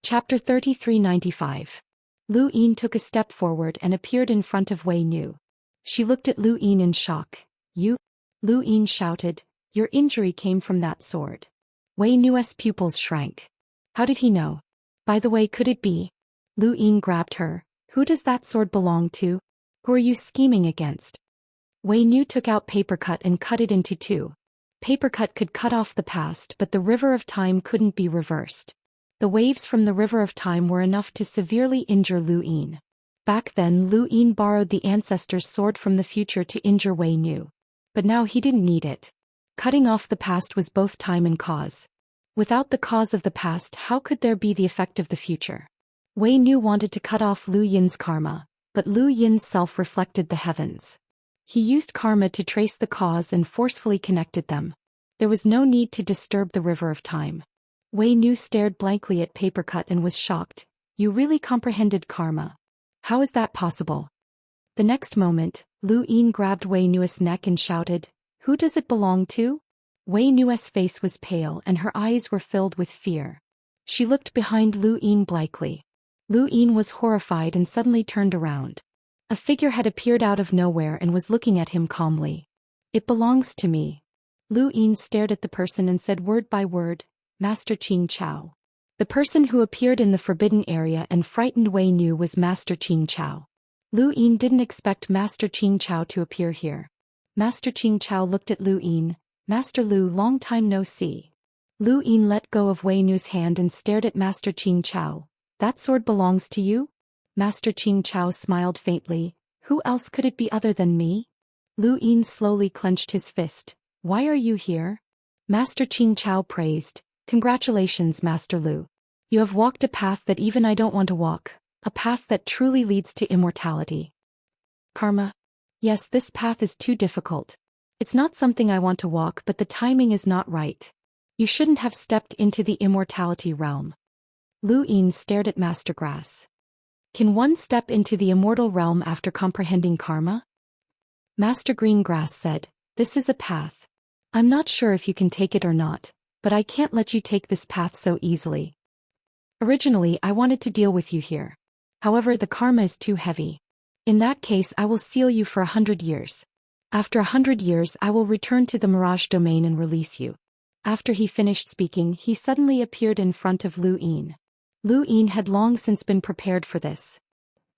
Chapter 3395. Lu Yin took a step forward and appeared in front of Wei Nu. She looked at Lu Yin in shock. You? Lu Yin shouted, your injury came from that sword. Wei Nu's pupils shrank. How did he know? By the way, could it be? Lu Yin grabbed her. Who does that sword belong to? Who are you scheming against? Wei Nu took out paper cut and cut it into two. Paper cut could cut off the past, but the river of time couldn't be reversed. The waves from the river of time were enough to severely injure Lu Yin. Back then Lu Yin borrowed the ancestor's sword from the future to injure Wei Nu. But now he didn't need it. Cutting off the past was both time and cause. Without the cause of the past, how could there be the effect of the future? Wei Nu wanted to cut off Lu Yin's karma, but Lu Yin's self reflected the heavens. He used karma to trace the cause and forcefully connected them. There was no need to disturb the river of time. Wei Nu stared blankly at Papercut and was shocked. You really comprehended karma. How is that possible? The next moment, Lu Yin grabbed Wei Nu's neck and shouted, who does it belong to? Wei Nu's face was pale and her eyes were filled with fear. She looked behind Lu Yin blankly. Lu Yin was horrified and suddenly turned around. A figure had appeared out of nowhere and was looking at him calmly. It belongs to me. Lu Yin stared at the person and said word by word, Master Qing Chao. The person who appeared in the forbidden area and frightened Wei Nu was Master Qing Chao. Lu Yin didn't expect Master Qing Chao to appear here. Master Qing Chao looked at Lu Yin. Master Lu, long time no see. Lu Yin let go of Wei Nu's hand and stared at Master Qing Chao. That sword belongs to you? Master Qing Chao smiled faintly. Who else could it be other than me? Lu Yin slowly clenched his fist. Why are you here? Master Qing Chao praised. Congratulations, Master Lu. You have walked a path that even I don't want to walk, a path that truly leads to immortality. Karma? Yes, this path is too difficult. It's not something I want to walk, but the timing is not right. You shouldn't have stepped into the immortality realm. Lu Yin stared at Master Grass. Can one step into the immortal realm after comprehending karma? Master Green Grass said, this is a path. I'm not sure if you can take it or not, but I can't let you take this path so easily. Originally, I wanted to deal with you here. However, the karma is too heavy. In that case, I will seal you for 100 years. After 100 years, I will return to the Mirage Domain and release you. After he finished speaking, he suddenly appeared in front of Lu Yin. Lu Yin had long since been prepared for this.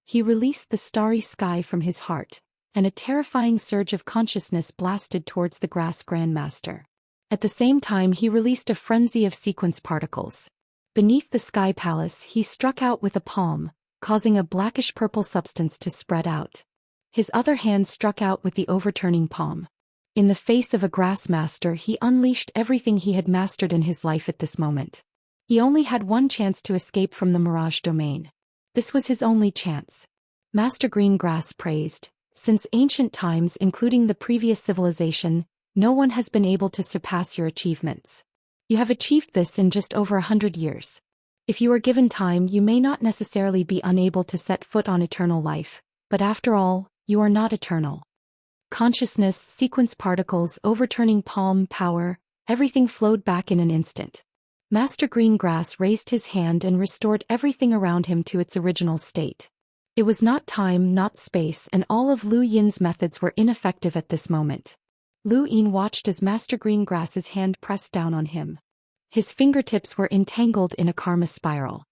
He released the starry sky from his heart, and a terrifying surge of consciousness blasted towards the Grass Grandmaster. At the same time, he released a frenzy of sequence particles. Beneath the Sky Palace, he struck out with a palm, causing a blackish-purple substance to spread out. His other hand struck out with the overturning palm. In the face of a Grass Master, he unleashed everything he had mastered in his life at this moment. He only had one chance to escape from the Mirage Domain. This was his only chance. Master Green Grass praised, since ancient times, including the previous civilization, no one has been able to surpass your achievements. You have achieved this in just over 100 years. If you are given time, you may not necessarily be unable to set foot on eternal life, but after all, you are not eternal. Consciousness, sequence particles, overturning palm, power, everything flowed back in an instant. Master Green Grass raised his hand and restored everything around him to its original state. It was not time, not space, and all of Lu Yin's methods were ineffective at this moment. Lu Yin watched as Master Green Grass's hand pressed down on him. His fingertips were entangled in a karma spiral.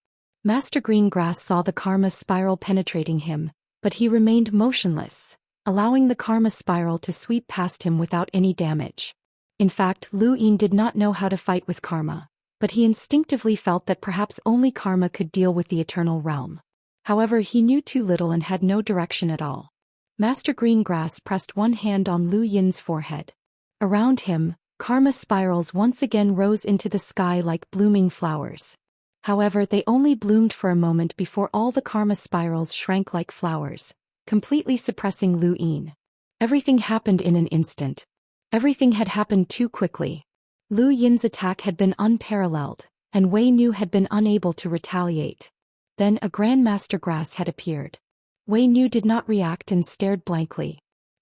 Master Green Grass saw the karma spiral penetrating him, but he remained motionless, allowing the karma spiral to sweep past him without any damage. In fact, Lu Yin did not know how to fight with karma, but he instinctively felt that perhaps only karma could deal with the eternal realm. However, he knew too little and had no direction at all. Master Green Grass pressed one hand on Lu Yin's forehead. Around him, karma spirals once again rose into the sky like blooming flowers. However, they only bloomed for a moment before all the karma spirals shrank like flowers, completely suppressing Lu Yin. Everything happened in an instant. Everything had happened too quickly. Lu Yin's attack had been unparalleled, and Wei Nu had been unable to retaliate. Then a Grandmaster Grass had appeared. Wei Nu did not react and stared blankly.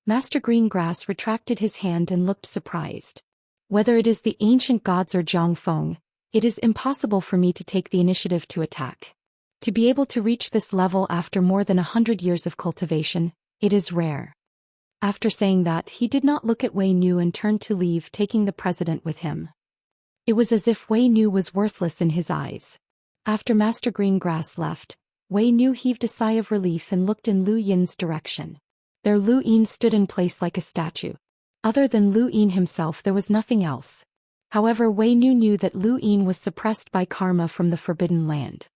Master Green Grass retracted his hand and looked surprised. Whether it is the ancient gods or Zhang Feng, It is impossible for me to take the initiative to attack. To be able to reach this level after more than 100 years of cultivation, it is rare. After saying that, he did not look at Wei Nu and turned to leave, taking the president with him. It was as if Wei Nu was worthless in his eyes. After Master Greengrass left, Wei Nu heaved a sigh of relief and looked in Lu Yin's direction. There Lu Yin stood in place like a statue. Other than Lu Yin himself, there was nothing else. However, Wei Nu knew that Lu Yin was suppressed by karma from the Forbidden Land.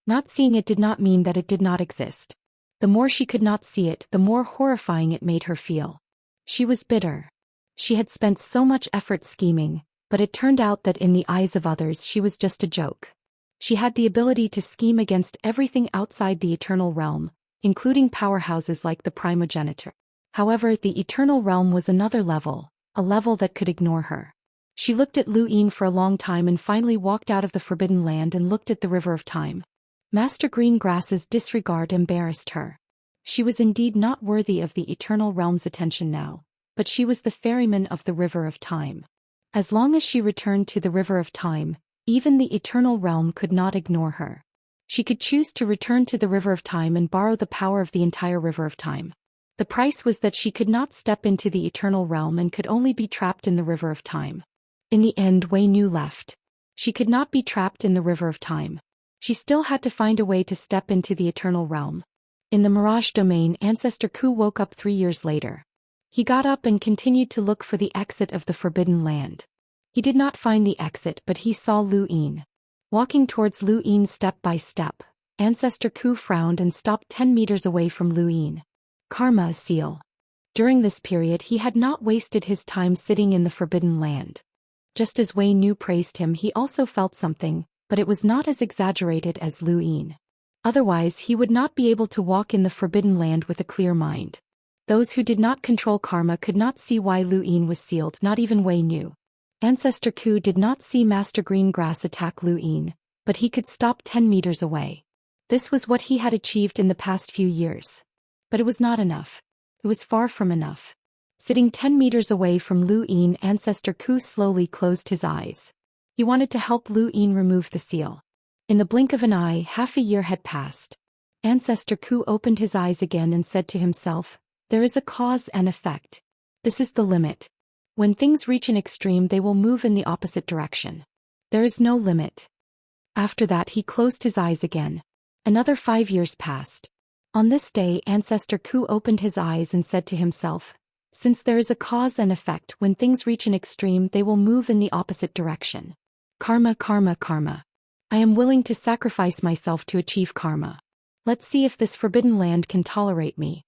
Not seeing it did not mean that it did not exist. The more she could not see it, the more horrifying it made her feel. She was bitter. She had spent so much effort scheming, but it turned out that in the eyes of others she was just a joke. She had the ability to scheme against everything outside the Eternal Realm, including powerhouses like the Primogenitor. However, the Eternal Realm was another level, a level that could ignore her. She looked at Lu Yin for a long time and finally walked out of the Forbidden Land and looked at the River of Time. Master Greengrass's disregard embarrassed her. She was indeed not worthy of the Eternal Realm's attention now, but she was the ferryman of the River of Time. As long as she returned to the River of Time, even the Eternal Realm could not ignore her. She could choose to return to the River of Time and borrow the power of the entire River of Time. The price was that she could not step into the Eternal Realm and could only be trapped in the River of Time. In the end, Wei Nu left. She could not be trapped in the River of Time. She still had to find a way to step into the Eternal Realm. In the Mirage Domain, Ancestor Ku woke up 3 years later. He got up and continued to look for the exit of the Forbidden Land. He did not find the exit, but he saw Lu Yin. Walking towards Lu Yin step by step, Ancestor Ku frowned and stopped 10 meters away from Lu Yin. Karma seal. During this period he had not wasted his time sitting in the Forbidden Land. Just as Wei Nu praised him, he also felt something, but it was not as exaggerated as Lu Yin. Otherwise he would not be able to walk in the Forbidden Land with a clear mind. Those who did not control karma could not see why Lu Yin was sealed, not even Wei Nu. Ancestor Ku did not see Master Greengrass attack Lu Yin, but he could stop 10 meters away. This was what he had achieved in the past few years. But it was not enough. It was far from enough. Sitting 10 meters away from Lu Yin, Ancestor Ku slowly closed his eyes. He wanted to help Lu Yin remove the seal. In the blink of an eye, half a year had passed. Ancestor Ku opened his eyes again and said to himself, "There is a cause and effect. This is the limit. When things reach an extreme, they will move in the opposite direction. There is no limit." After that he closed his eyes again. Another 5 years passed. On this day, Ancestor Ku opened his eyes and said to himself, "Since there is a cause and effect, when things reach an extreme, they will move in the opposite direction. Karma, karma, karma. I am willing to sacrifice myself to achieve karma. Let's see if this Forbidden Land can tolerate me."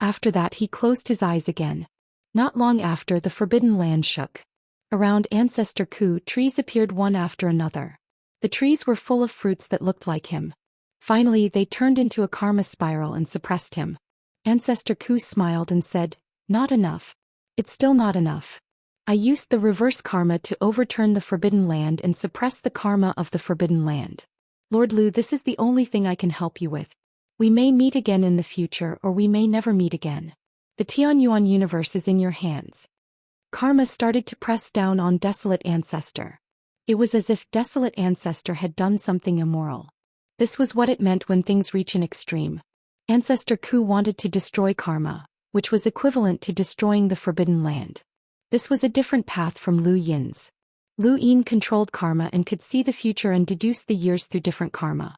After that he closed his eyes again. Not long after, the Forbidden Land shook. Around Ancestor Ku, trees appeared one after another. The trees were full of fruits that looked like him. Finally, they turned into a karma spiral and suppressed him. Ancestor Ku smiled and said, "Not enough. It's still not enough. I used the reverse karma to overturn the Forbidden Land and suppress the karma of the Forbidden Land. Lord Lu, this is the only thing I can help you with. We may meet again in the future, or we may never meet again. The Tianyuan universe is in your hands." Karma started to press down on Desolate Ancestor. It was as if Desolate Ancestor had done something immoral. This was what it meant when things reach an extreme. Ancestor Ku wanted to destroy karma, which was equivalent to destroying the Forbidden Land. This was a different path from Lu Yin's. Lu Yin controlled karma and could see the future and deduce the years through different karma.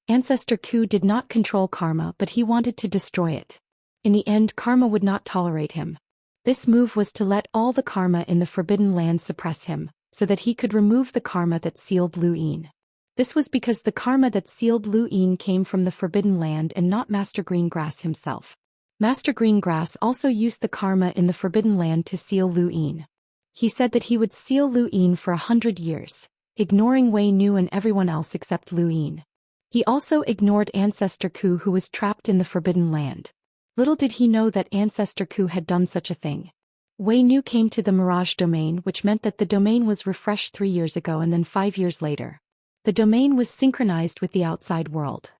Ancestor Ku did not control karma, but he wanted to destroy it. In the end, karma would not tolerate him. This move was to let all the karma in the Forbidden Land suppress him, so that he could remove the karma that sealed Lu Yin. This was because the karma that sealed Lu Yin came from the Forbidden Land and not Master Greengrass himself. Master Greengrass also used the karma in the Forbidden Land to seal Lu Yin. He said that he would seal Lu Yin for 100 years, ignoring Wei Nu and everyone else except Lu Yin. He also ignored Ancestor Ku, who was trapped in the Forbidden Land. Little did he know that Ancestor Ku had done such a thing. Wei Nu came to the Mirage Domain, which meant that the domain was refreshed 3 years ago and then 5 years later. The domain was synchronized with the outside world.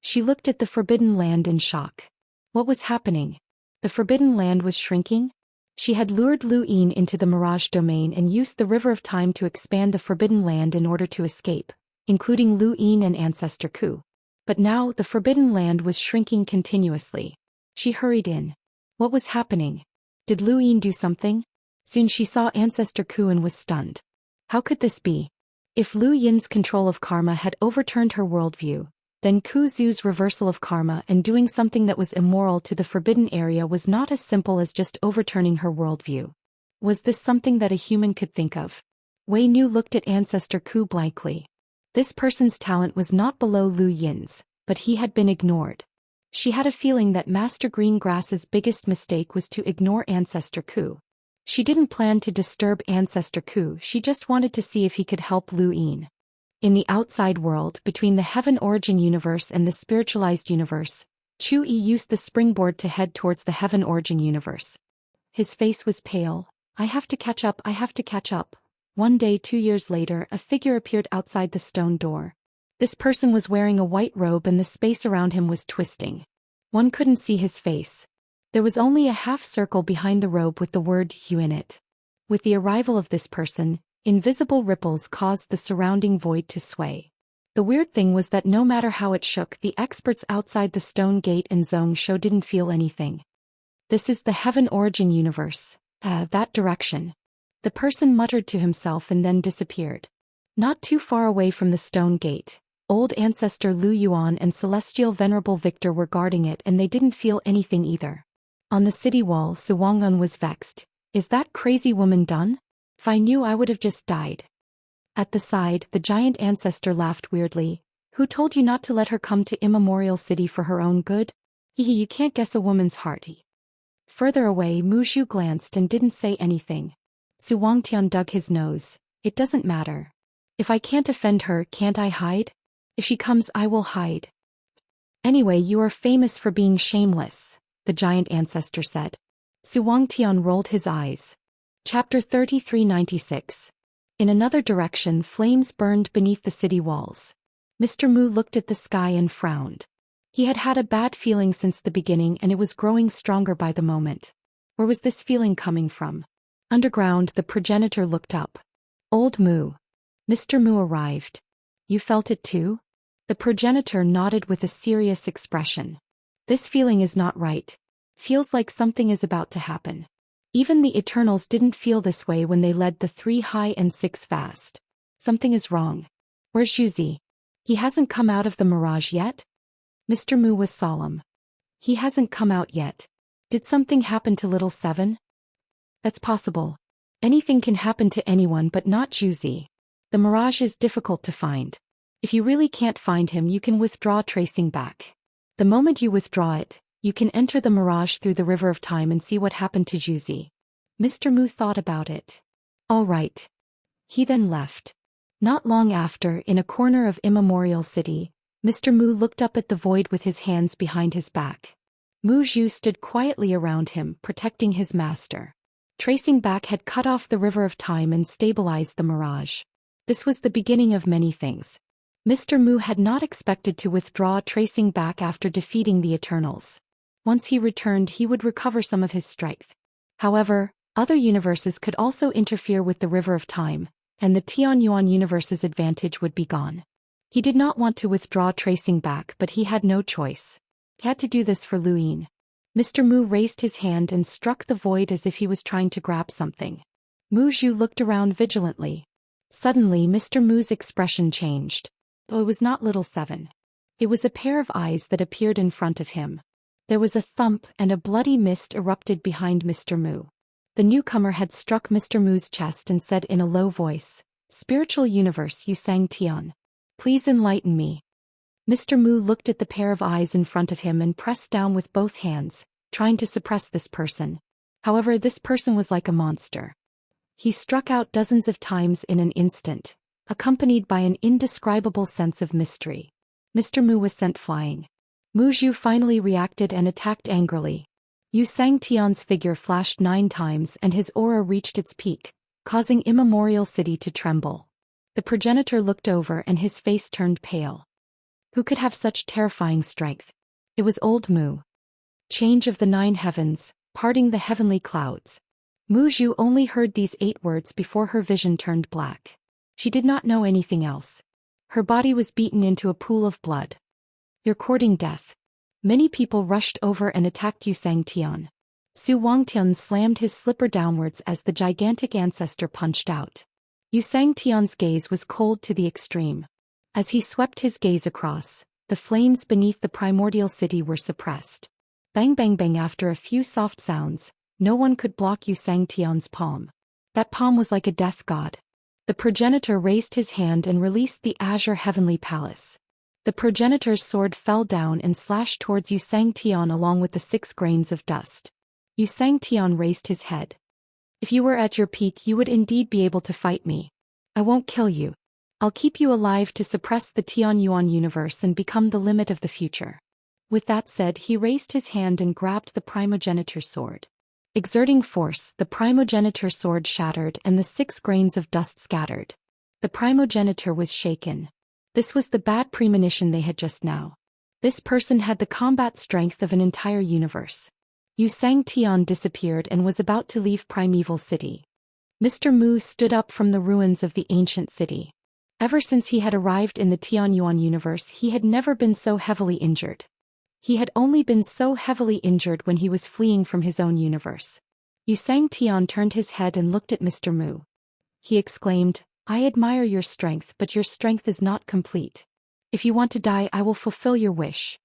She looked at the Forbidden Land in shock. What was happening? The Forbidden Land was shrinking? She had lured Lu Yin into the Mirage domain and used the River of Time to expand the Forbidden Land in order to escape, including Lu Yin and Ancestor Ku. But now the Forbidden Land was shrinking continuously. She hurried in. What was happening? Did Lu Yin do something? Soon she saw Ancestor Ku and was stunned. How could this be? If Lu Yin's control of karma had overturned her worldview, then Ku Zu's reversal of karma and doing something that was immoral to the forbidden area was not as simple as just overturning her worldview. Was this something that a human could think of? Wei Nu looked at Ancestor Ku blankly. This person's talent was not below Lu Yin's, but he had been ignored. She had a feeling that Master Greengrass's biggest mistake was to ignore Ancestor Ku. She didn't plan to disturb Ancestor Ku, she just wanted to see if he could help Lu Yin. In the outside world, between the Heaven Origin universe and the spiritualized universe, Chu Yi used the springboard to head towards the Heaven Origin universe. His face was pale. I have to catch up, I have to catch up. One day 2 years later, a figure appeared outside the stone door. This person was wearing a white robe and the space around him was twisting. One couldn't see his face. There was only a half circle behind the robe with the word "Hu" in it. With the arrival of this person, invisible ripples caused the surrounding void to sway. The weird thing was that no matter how it shook, the experts outside the stone gate and Zhong Shou didn't feel anything. This is the Heaven Origin universe. That direction. The person muttered to himself and then disappeared. Not too far away from the stone gate, old ancestor Lu Yuan and celestial venerable Victor were guarding it and they didn't feel anything either. On the city wall, Su Wangun was vexed. Is that crazy woman done? If I knew, I would have just died. At the side, the giant ancestor laughed weirdly. Who told you not to let her come to Immemorial City for her own good? You can't guess a woman's heart. Further away, Mu Zhu glanced and didn't say anything. Su Wangtian dug his nose. It doesn't matter. If I can't offend her, can't I hide? If she comes, I will hide. Anyway, you are famous for being shameless, the giant ancestor said. Su Wangtian rolled his eyes. Chapter 3396. In another direction, flames burned beneath the city walls. Mr. Mu looked at the sky and frowned. He had had a bad feeling since the beginning and it was growing stronger by the moment. Where was this feeling coming from? Underground, the progenitor looked up. Old Mu. Mr. Mu arrived. You felt it too? The progenitor nodded with a serious expression. This feeling is not right. Feels like something is about to happen. Even the Eternals didn't feel this way when they led the 3 high and 6 fast. Something is wrong. Where's Zhuzi? He hasn't come out of the mirage yet? Mr. Mu was solemn. He hasn't come out yet. Did something happen to Little Seven? That's possible. Anything can happen to anyone but not Zhuzi. The mirage is difficult to find. If you really can't find him, you can withdraw tracing back. The moment you withdraw it, you can enter the mirage through the River of Time and see what happened to Zhuzi. Mr. Mu thought about it. All right. He then left. Not long after, in a corner of Immemorial City, Mr. Mu looked up at the void with his hands behind his back. Mu Zhu stood quietly around him, protecting his master. Tracing back had cut off the River of Time and stabilized the mirage. This was the beginning of many things. Mr. Mu had not expected to withdraw tracing back after defeating the Eternals. Once he returned, he would recover some of his strength. However, other universes could also interfere with the River of Time, and the Tianyuan universe's advantage would be gone. He did not want to withdraw tracing back, but he had no choice. He had to do this for Lu Yin. Mr. Mu raised his hand and struck the void as if he was trying to grab something. Mu Zhu looked around vigilantly. Suddenly, Mr. Mu's expression changed. But it was not Little Seven. It was a pair of eyes that appeared in front of him. There was a thump and a bloody mist erupted behind Mr. Mu. The newcomer had struck Mr. Mu's chest and said in a low voice, "Spiritual universe, you sang Tian. Please enlighten me." Mr. Mu looked at the pair of eyes in front of him and pressed down with both hands, trying to suppress this person. However, this person was like a monster. He struck out dozens of times in an instant, accompanied by an indescribable sense of mystery. Mr. Mu was sent flying. Mu Zhu finally reacted and attacked angrily. Yu Sang Tian's figure flashed 9 times and his aura reached its peak, causing Immemorial City to tremble. The progenitor looked over and his face turned pale. Who could have such terrifying strength? It was old Mu. Change of the 9 heavens, parting the heavenly clouds. Mu Zhu only heard these 8 words before her vision turned black. She did not know anything else. Her body was beaten into a pool of blood. You're courting death. Many people rushed over and attacked Xianxia. Su Wangtian slammed his slipper downwards as the gigantic ancestor punched out. Xianxia's gaze was cold to the extreme. As he swept his gaze across, the flames beneath the primordial city were suppressed. Bang bang bang. After a few soft sounds, no one could block Xianxia's palm. That palm was like a death god. The progenitor raised his hand and released the azure heavenly palace. The progenitor's sword fell down and slashed towards Xianxia along with the 6 grains of dust. Xianxia raised his head. If you were at your peak, you would indeed be able to fight me. I won't kill you. I'll keep you alive to suppress the Tianyuan universe and become the limit of the future. With that said, he raised his hand and grabbed the primogenitor's sword. Exerting force, the primogenitor's sword shattered and the 6 grains of dust scattered. The primogenitor was shaken. This was the bad premonition they had just now. This person had the combat strength of an entire universe. Xianxia disappeared and was about to leave Primeval City. Mr. Mu stood up from the ruins of the ancient city. Ever since he had arrived in the Tianyuan universe, he had never been so heavily injured. He had only been so heavily injured when he was fleeing from his own universe. Xianxia turned his head and looked at Mr. Mu. He exclaimed, I admire your strength, but your strength is not complete. If you want to die, I will fulfill your wish.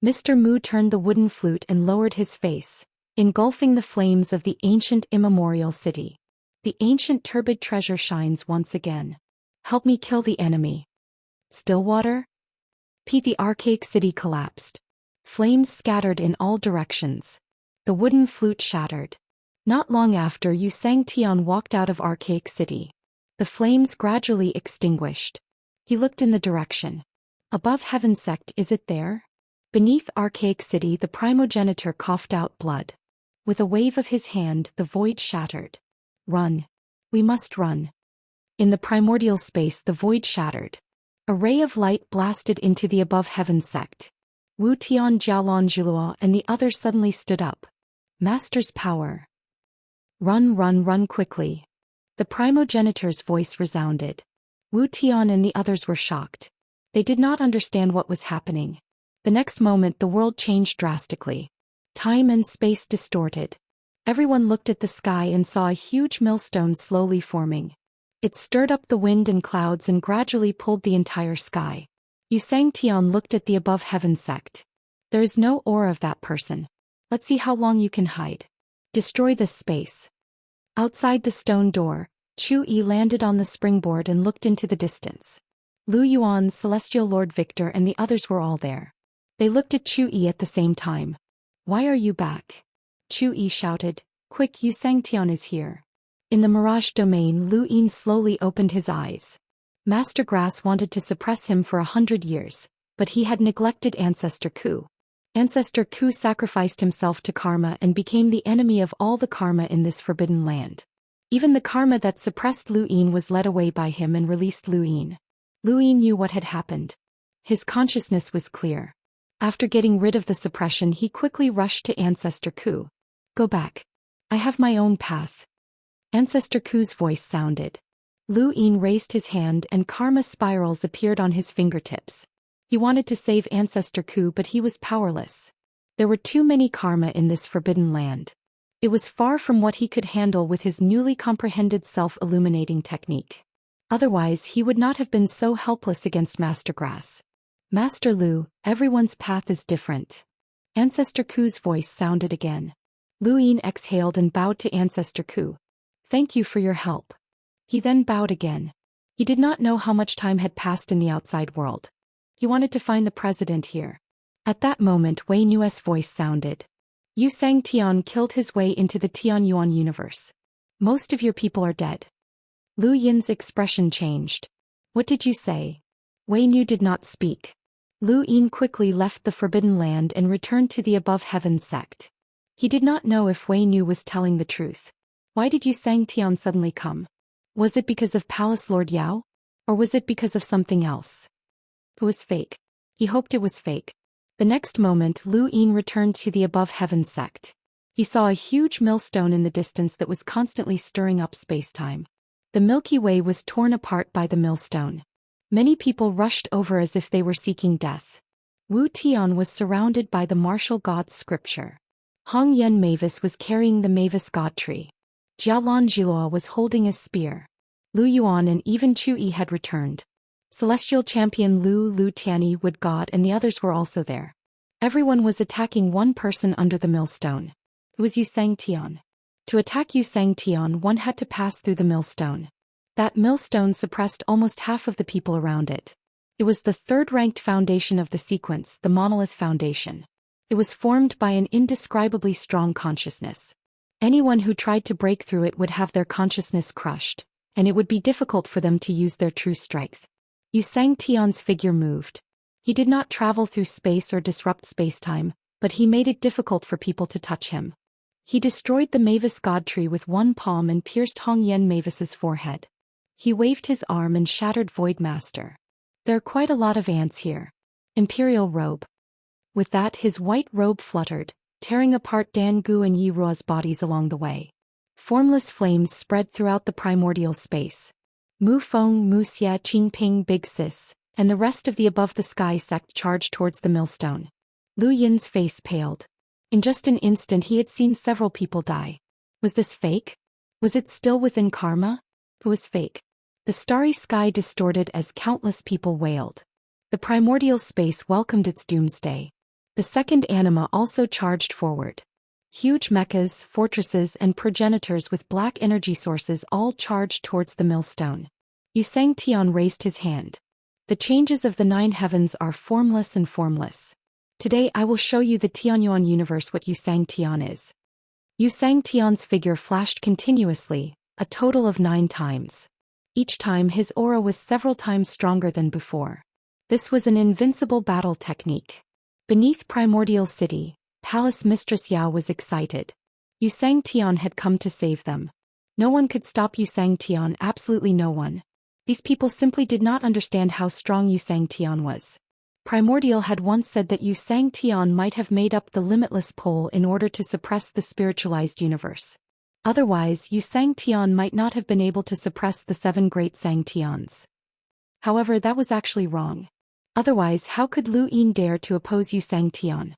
Mr. Mu turned the wooden flute and lowered his face, engulfing the flames of the ancient immemorial city. The ancient turbid treasure shines once again. Help me kill the enemy. Stillwater? The archaic city collapsed. Flames scattered in all directions. The wooden flute shattered. Not long after, Xianxia walked out of archaic city. The flames gradually extinguished. He looked in the direction. Above heaven sect, is it there? Beneath archaic city, the primogenitor coughed out blood. With a wave of his hand, the void shattered. Run. We must run. In the primordial space, the void shattered. A ray of light blasted into the above heaven sect. Wu Tian, Jialan Zhulua and the others suddenly stood up. Master's power. Run, run, run quickly. The primogenitor's voice resounded. Wu Tian and the others were shocked. They did not understand what was happening. The next moment, the world changed drastically. Time and space distorted. Everyone looked at the sky and saw a huge millstone slowly forming. It stirred up the wind and clouds and gradually pulled the entire sky. Xianxia looked at the above heaven sect. There is no aura of that person. Let's see how long you can hide. Destroy this space. Outside the stone door, Chu Yi landed on the springboard and looked into the distance. Lu Yuan, Celestial Lord Victor and the others were all there. They looked at Chu Yi at the same time. Why are you back? Chu Yi shouted, Quick, Xianxia is here. In the Mirage domain, Lu Yin slowly opened his eyes. Master Grass wanted to suppress him for 100 years, but he had neglected Ancestor Ku. Ancestor Ku sacrificed himself to karma and became the enemy of all the karma in this forbidden land. Even the karma that suppressed Lu Yin was led away by him and released Lu Yin. Lu Yin knew what had happened. His consciousness was clear. After getting rid of the suppression, he quickly rushed to Ancestor Ku. Go back. I have my own path. Ancestor Ku's voice sounded. Lu Yin raised his hand and karma spirals appeared on his fingertips. He wanted to save Ancestor Ku, but he was powerless. There were too many karma in this forbidden land. It was far from what he could handle with his newly comprehended self-illuminating technique. Otherwise, he would not have been so helpless against Master Grass. Master Lu, everyone's path is different. Ancestor Ku's voice sounded again. Lu Yin exhaled and bowed to Ancestor Ku. Thank you for your help. He then bowed again. He did not know how much time had passed in the outside world. He wanted to find the president here. At that moment, Wei Nu's voice sounded. Xianxia killed his way into the Tianyuan universe. Most of your people are dead. Lu Yin's expression changed. What did you say? Wei Nu did not speak. Lu Yin quickly left the forbidden land and returned to the above heaven sect. He did not know if Wei Nu was telling the truth. Why did Xianxia suddenly come? Was it because of Palace Lord Yao? Or was it because of something else? It was fake. He hoped it was fake. The next moment, Lu Yin returned to the above heaven sect. He saw a huge millstone in the distance that was constantly stirring up space-time. The Milky Way was torn apart by the millstone. Many people rushed over as if they were seeking death. Wu Tian was surrounded by the martial god's scripture. Hong Yen Mavis was carrying the Mavis god tree. Jialan Jiluo was holding a spear. Lu Yuan and even Chu Yi had returned. Celestial champion Lu Tianyi Wood God and the others were also there. Everyone was attacking one person under the millstone. It was Xianxia. To attack Xianxia, one had to pass through the millstone. That millstone suppressed almost half of the people around it. It was the third-ranked foundation of the sequence, the Monolith Foundation. It was formed by an indescribably strong consciousness. Anyone who tried to break through it would have their consciousness crushed, and it would be difficult for them to use their true strength. Xianxia's figure moved. He did not travel through space or disrupt spacetime, but he made it difficult for people to touch him. He destroyed the Mavis god tree with one palm and pierced Hong Yen Mavis's forehead. He waved his arm and shattered Void Master. There are quite a lot of ants here. Imperial robe. With that, his white robe fluttered, tearing apart Dan Gu and Yi Ruo's bodies along the way. Formless flames spread throughout the primordial space. Mu Feng, Mu Xia, Qingping, Big Sis, and the rest of the Above the Sky sect charged towards the millstone. Lu Yin's face paled. In just an instant he had seen several people die. Was this fake? Was it still within karma? It was fake. The starry sky distorted as countless people wailed. The primordial space welcomed its doomsday. The second anima also charged forward. Huge mechas, fortresses and progenitors with black energy sources all charged towards the millstone. Xianxia raised his hand. The changes of the nine heavens are formless and formless. Today I will show you the Tianyuan universe what Xianxia is. Xianxia's figure flashed continuously, a total of 9 times. Each time his aura was several times stronger than before. This was an invincible battle technique. Beneath Primordial City, Palace Mistress Yao was excited. Xianxia had come to save them. No one could stop Xianxia, absolutely no one. These people simply did not understand how strong Xianxia was. Primordial had once said that Xianxia might have made up the limitless pole in order to suppress the spiritualized universe. Otherwise, Xianxia might not have been able to suppress the 7 great Xianxians. However, that was actually wrong. Otherwise, how could Lu Yin dare to oppose Xianxia?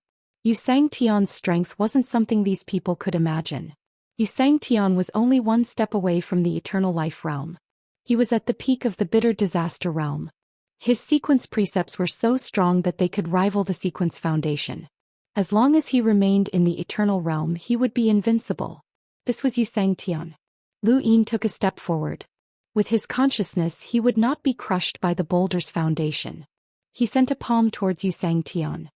Xianxia's strength wasn't something these people could imagine. Xianxia was only one step away from the eternal life realm. He was at the peak of the bitter disaster realm. His sequence precepts were so strong that they could rival the sequence foundation. As long as he remained in the eternal realm, he would be invincible. This was Xianxia. Lu Yin took a step forward. With his consciousness, he would not be crushed by the boulder's foundation. He sent a palm towards Xianxia.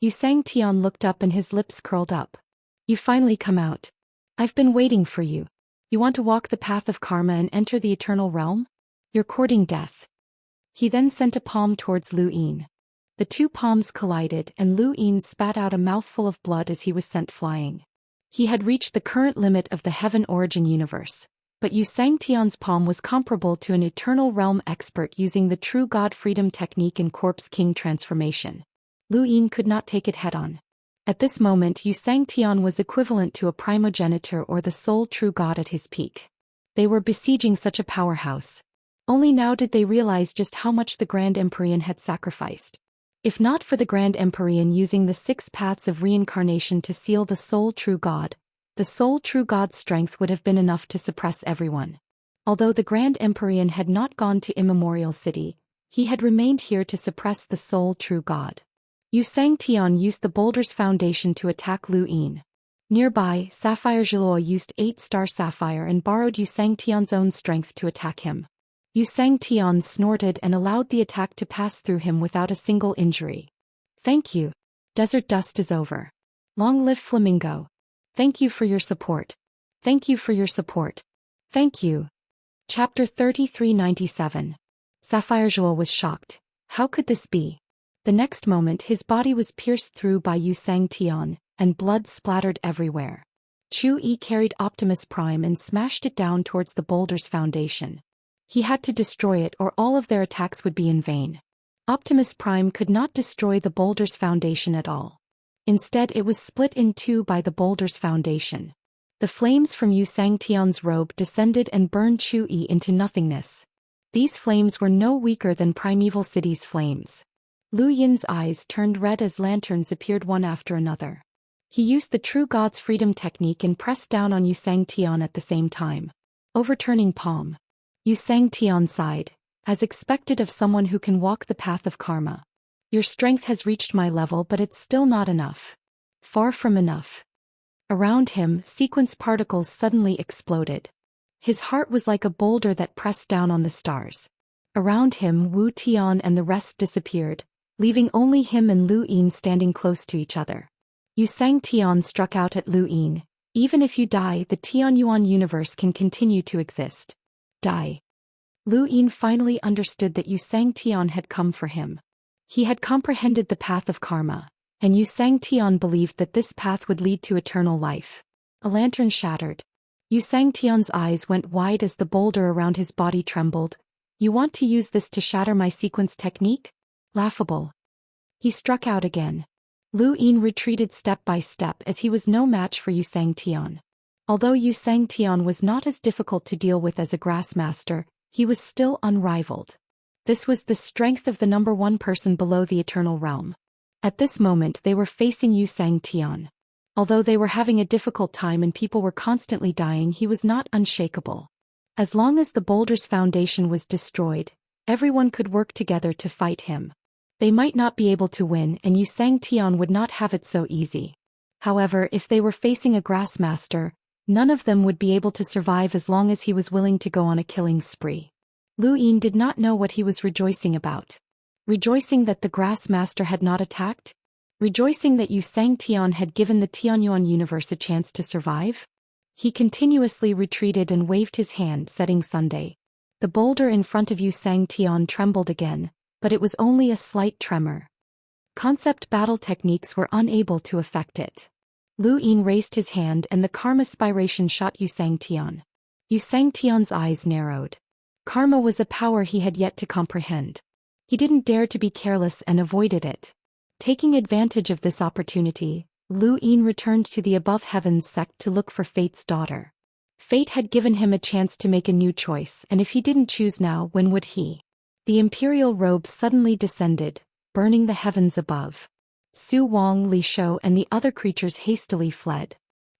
Xianxia looked up and his lips curled up. You finally come out. I've been waiting for you. You want to walk the path of karma and enter the eternal realm? You're courting death. He then sent a palm towards Lu Yin. The 2 palms collided and Lu Yin spat out a mouthful of blood as he was sent flying. He had reached the current limit of the Heaven Origin universe, but Xianxia's palm was comparable to an eternal realm expert using the true God freedom technique in Corpse King transformation. Lu Yin could not take it head-on. At this moment Xianxia was equivalent to a primogenitor or the sole true God at his peak. They were besieging such a powerhouse. Only now did they realize just how much the Grand Empyrean had sacrificed. If not for the Grand Empyrean using the 6 paths of reincarnation to seal the sole true God, the sole true God's strength would have been enough to suppress everyone. Although the Grand Empyrean had not gone to Immemorial City, he had remained here to suppress the sole true God. Xianxia used the boulder's foundation to attack Lu Yin. Nearby, Sapphire Jiluo used 8-star Sapphire and borrowed Xianxia's own strength to attack him. Xianxia snorted and allowed the attack to pass through him without a single injury. Thank you. Desert dust is over. Long live Flamingo. Thank you for your support. Thank you for your support. Thank you. Chapter 3397. Sapphire Jiluo was shocked. How could this be? The next moment his body was pierced through by Xianxia, and blood splattered everywhere. Chu Yi carried Optimus Prime and smashed it down towards the boulder's foundation. He had to destroy it or all of their attacks would be in vain. Optimus Prime could not destroy the boulder's foundation at all. Instead it was split in two by the boulder's foundation. The flames from Xianxia's robe descended and burned Chu-yi into nothingness. These flames were no weaker than Primeval City's flames. Lu Yin's eyes turned red as lanterns appeared one after another. He used the True God's Freedom technique and pressed down on Xianxia at the same time. Overturning palm. Xianxia sighed, as expected of someone who can walk the path of karma. Your strength has reached my level, but it's still not enough. Far from enough. Around him, sequence particles suddenly exploded. His heart was like a boulder that pressed down on the stars. Around him, Wu Tian and the rest disappeared, leaving only him and Lu Yin standing close to each other. Xianxia struck out at Lu Yin. Even if you die, the Tianyuan universe can continue to exist. Die. Lu Yin finally understood that Xianxia had come for him. He had comprehended the path of karma, and Xianxia believed that this path would lead to eternal life. A lantern shattered. Xianxia's eyes went wide as the boulder around his body trembled. You want to use this to shatter my sequence technique? Laughable. He struck out again. Lu Yin retreated step by step as he was no match for Xianxia. Although Xianxia was not as difficult to deal with as a grass master, he was still unrivaled. This was the strength of the number one person below the eternal realm. At this moment they were facing Xianxia. Although they were having a difficult time and people were constantly dying, he was not unshakable. As long as the boulder's foundation was destroyed, everyone could work together to fight him. They might not be able to win, and Xianxia would not have it so easy. However, if they were facing a grass master, none of them would be able to survive as long as he was willing to go on a killing spree. Lu Yin did not know what he was rejoicing about. Rejoicing that the grass master had not attacked? Rejoicing that Xianxia had given the Tianyuan universe a chance to survive? He continuously retreated and waved his hand, setting Sunday. The boulder in front of Xianxia trembled again, but it was only a slight tremor. Concept battle techniques were unable to affect it. Lu Yin raised his hand and the karma spiration shot Xianxia. Xianxia's eyes narrowed. Karma was a power he had yet to comprehend. He didn't dare to be careless and avoided it. Taking advantage of this opportunity, Lu Yin returned to the Above Heavens sect to look for Fate's daughter. Fate had given him a chance to make a new choice, and if he didn't choose now, when would he? The imperial robe suddenly descended, burning the heavens above. Su Wang, Li Shou and the other creatures hastily fled.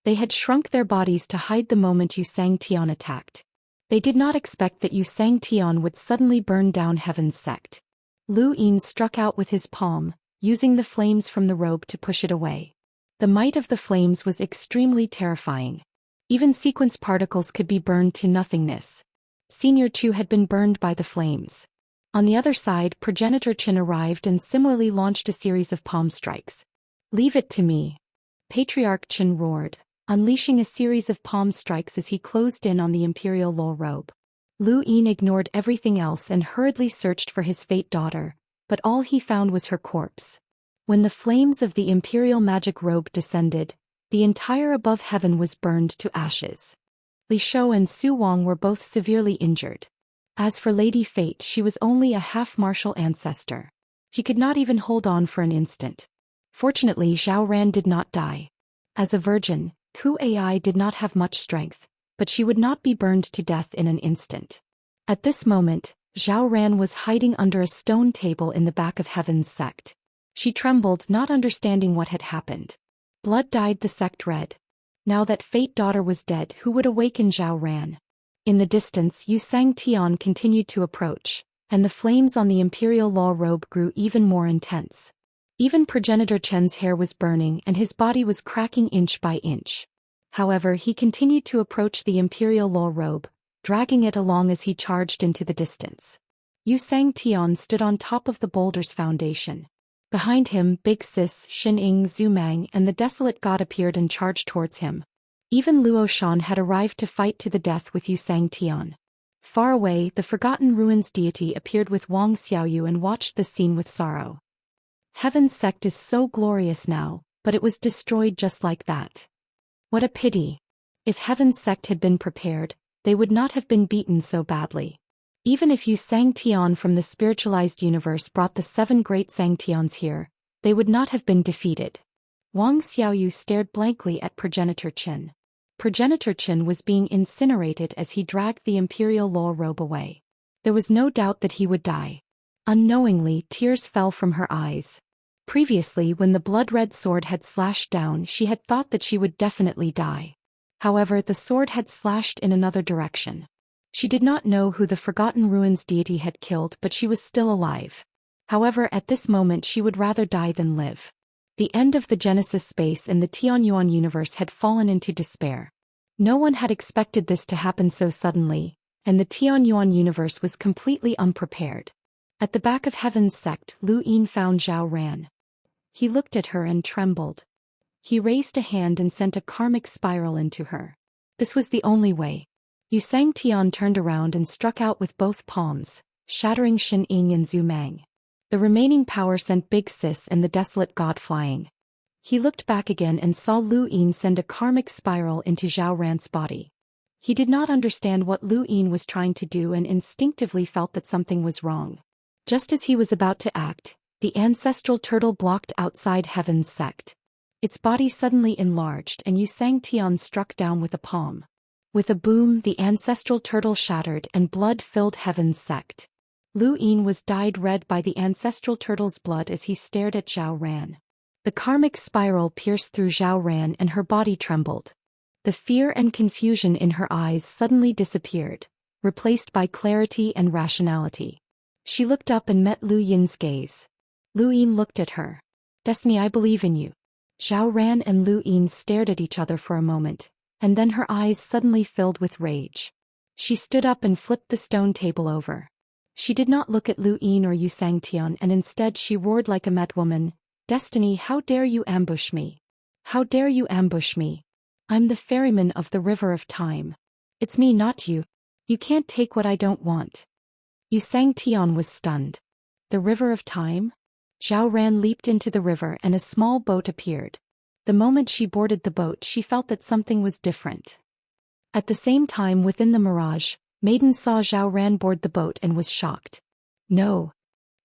They had shrunk their bodies to hide the moment Xianxia attacked. They did not expect that Xianxia would suddenly burn down Heaven's sect. Lu Yin struck out with his palm, using the flames from the robe to push it away. The might of the flames was extremely terrifying. Even sequence particles could be burned to nothingness. Senior Chu had been burned by the flames. On the other side, Progenitor Qin arrived and similarly launched a series of palm strikes. Leave it to me. Patriarch Qin roared, unleashing a series of palm strikes as he closed in on the imperial law robe. Lu Yin ignored everything else and hurriedly searched for his fate daughter, but all he found was her corpse. When the flames of the imperial magic robe descended, the entire above heaven was burned to ashes. Li Shou and Su Wang were both severely injured. As for Lady Fate, she was only a half-martial ancestor. She could not even hold on for an instant. Fortunately, Zhao Ran did not die. As a virgin, Ku Ai did not have much strength, but she would not be burned to death in an instant. At this moment, Zhao Ran was hiding under a stone table in the back of Heaven's sect. She trembled, not understanding what had happened. Blood dyed the sect red. Now that Fate daughter was dead, who would awaken Zhao Ran? In the distance, Xianxia continued to approach, and the flames on the imperial law robe grew even more intense. Even Progenitor Chen's hair was burning and his body was cracking inch by inch. However, he continued to approach the imperial law robe, dragging it along as he charged into the distance. Xianxia stood on top of the boulder's foundation. Behind him, Big Sis, Xin-Ing, Zumang and the Desolate God appeared and charged towards him. Even Luo Shan had arrived to fight to the death with Xianxia. Far away, the Forgotten Ruins deity appeared with Wang Xiaoyu and watched the scene with sorrow. Heaven's sect is so glorious now, but it was destroyed just like that. What a pity. If Heaven's sect had been prepared, they would not have been beaten so badly. Even if Xianxia from the spiritualized universe brought the 7 great Xianxians here, they would not have been defeated. Wang Xiaoyu stared blankly at Progenitor Qin. Progenitor Qin was being incinerated as he dragged the imperial law robe away. There was no doubt that he would die. Unknowingly, tears fell from her eyes. Previously, when the blood-red sword had slashed down, she had thought that she would definitely die. However, the sword had slashed in another direction. She did not know who the Forgotten Ruins deity had killed, but she was still alive. However, at this moment she would rather die than live. The end of the Genesis space and the Tianyuan universe had fallen into despair. No one had expected this to happen so suddenly, and the Tianyuan universe was completely unprepared. At the back of Heaven's sect, Lu Yin found Zhou Ran. He looked at her and trembled. He raised a hand and sent a karmic spiral into her. This was the only way. Xianxia turned around and struck out with both palms, shattering Shen Ying and Zhu Mang. The remaining power sent Big Sis and the Desolate God flying. He looked back again and saw Lu Yin send a karmic spiral into Zhou Ran's body. He did not understand what Lu Yin was trying to do and instinctively felt that something was wrong. Just as he was about to act, the ancestral turtle blocked outside Heaven's sect. Its body suddenly enlarged and Xianxia struck down with a palm. With a boom, the ancestral turtle shattered and blood filled Heaven's sect. Lu Yin was dyed red by the ancestral turtle's blood as he stared at Zhou Ran. The karmic spiral pierced through Zhou Ran and her body trembled. The fear and confusion in her eyes suddenly disappeared, replaced by clarity and rationality. She looked up and met Lu Yin's gaze. Lu Yin looked at her. "Destiny, I believe in you." Zhou Ran and Lu Yin stared at each other for a moment, and then her eyes suddenly filled with rage. She stood up and flipped the stone table over. She did not look at Lu Yin or Xianxia and instead she roared like a madwoman, "Destiny, how dare you ambush me? How dare you ambush me? I'm the ferryman of the river of time. It's me, not you. You can't take what I don't want." Xianxia was stunned. The river of time? Zhou Ran leaped into the river and a small boat appeared. The moment she boarded the boat, she felt that something was different. At the same time, within the mirage, Maiden saw Zhou Ran board the boat and was shocked. No.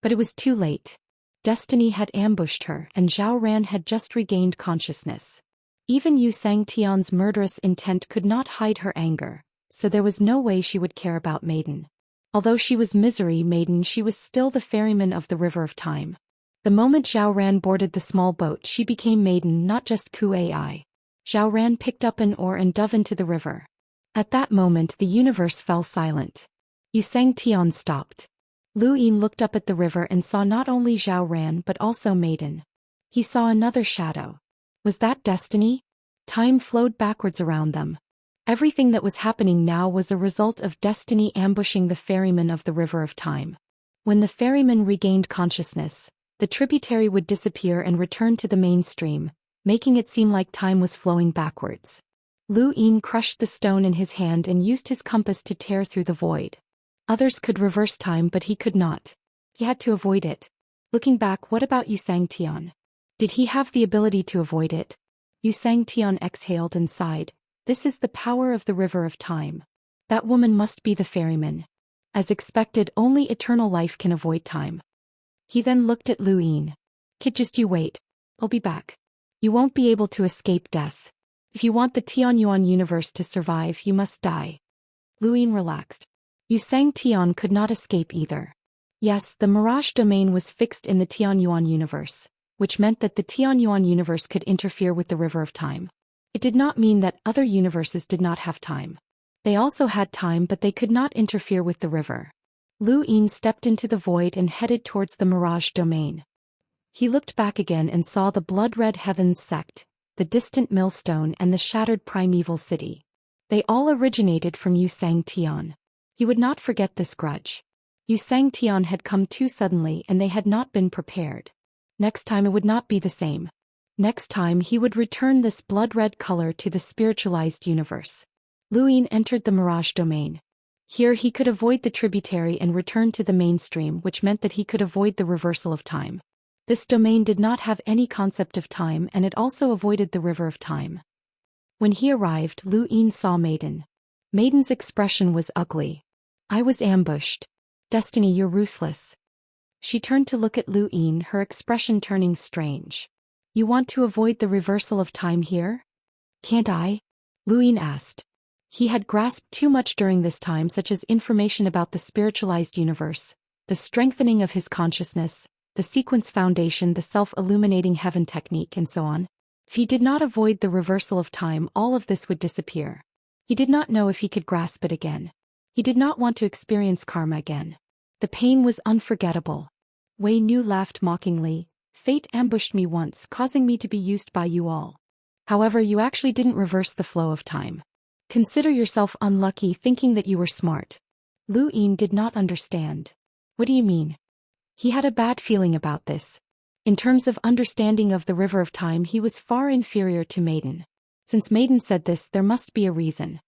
But it was too late. Destiny had ambushed her and Zhou Ran had just regained consciousness. Even Xianxia's murderous intent could not hide her anger, so there was no way she would care about Maiden. Although she was Misery Maiden, she was still the ferryman of the river of time. The moment Zhou Ran boarded the small boat, she became Maiden, not just Kui. Zhou Ran picked up an oar and dove into the river. At that moment the universe fell silent. Xianxia stopped. Lu Yin looked up at the river and saw not only Zhou Ran but also Maiden. He saw another shadow. Was that destiny? Time flowed backwards around them. Everything that was happening now was a result of destiny ambushing the ferryman of the river of time. When the ferryman regained consciousness, the tributary would disappear and return to the mainstream, making it seem like time was flowing backwards. Lu Yin crushed the stone in his hand and used his compass to tear through the void. Others could reverse time, but he could not. He had to avoid it. Looking back, what about Xianxia? Did he have the ability to avoid it? Xianxia exhaled and sighed. This is the power of the river of time. That woman must be the ferryman. As expected, only eternal life can avoid time. He then looked at Lu Yin. "Kid, just you wait. I'll be back. You won't be able to escape death. If you want the Tianyuan universe to survive, you must die." Lu Yin relaxed. Xianxia could not escape either. Yes, the Mirage domain was fixed in the Tianyuan universe, which meant that the Tianyuan universe could interfere with the river of time. It did not mean that other universes did not have time. They also had time, but they could not interfere with the river. Lu Yin stepped into the void and headed towards the Mirage domain. He looked back again and saw the blood-red Heavens sect, the distant millstone and the shattered primeval city. They all originated from Xianxia. He would not forget this grudge. Xianxia had come too suddenly and they had not been prepared. Next time it would not be the same. Next time he would return this blood-red color to the spiritualized universe. Lu Yin entered the Mirage domain. Here he could avoid the tributary and return to the mainstream, which meant that he could avoid the reversal of time. This domain did not have any concept of time and it also avoided the river of time. When he arrived, Lu Yin saw Maiden. Maiden's expression was ugly. "I was ambushed. Destiny, you're ruthless." She turned to look at Lu Yin, her expression turning strange. You want to avoid the reversal of time here? Can't I? Lu Yin asked. He had grasped too much during this time, such as information about the spiritualized universe, the strengthening of his consciousness, the sequence foundation, the self-illuminating heaven technique, and so on. If he did not avoid the reversal of time, all of this would disappear. He did not know if he could grasp it again. He did not want to experience karma again. The pain was unforgettable. Wei Nu laughed mockingly. Fate ambushed me once, causing me to be used by you all. However, you actually didn't reverse the flow of time. Consider yourself unlucky thinking that you were smart. Lu Yin did not understand. What do you mean? He had a bad feeling about this. In terms of understanding of the river of time, he was far inferior to Maiden. Since Maiden said this, there must be a reason.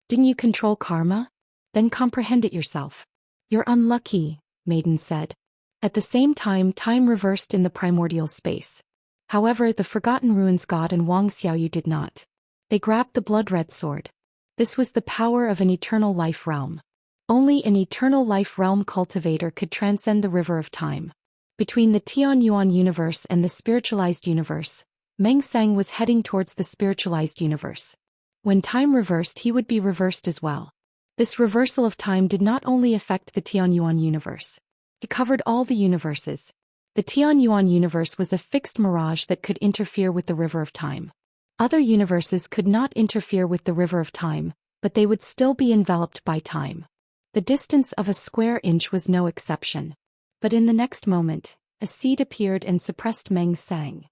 Didn't you control karma? Then comprehend it yourself. You're unlucky, Maiden said. At the same time, time reversed in the primordial space. However, the Forgotten Ruins God and Wang Xiaoyu did not. They grabbed the blood-red sword. This was the power of an eternal life realm. Only an eternal life realm cultivator could transcend the river of time. Between the Tian Yuan universe and the spiritualized universe, Meng Sang was heading towards the spiritualized universe. When time reversed, he would be reversed as well. This reversal of time did not only affect the Tian Yuan universe. It covered all the universes. The Tian Yuan universe was a fixed mirage that could interfere with the river of time. Other universes could not interfere with the river of time, but they would still be enveloped by time. The distance of a square inch was no exception. But in the next moment, a seed appeared and suppressed Meng Sang.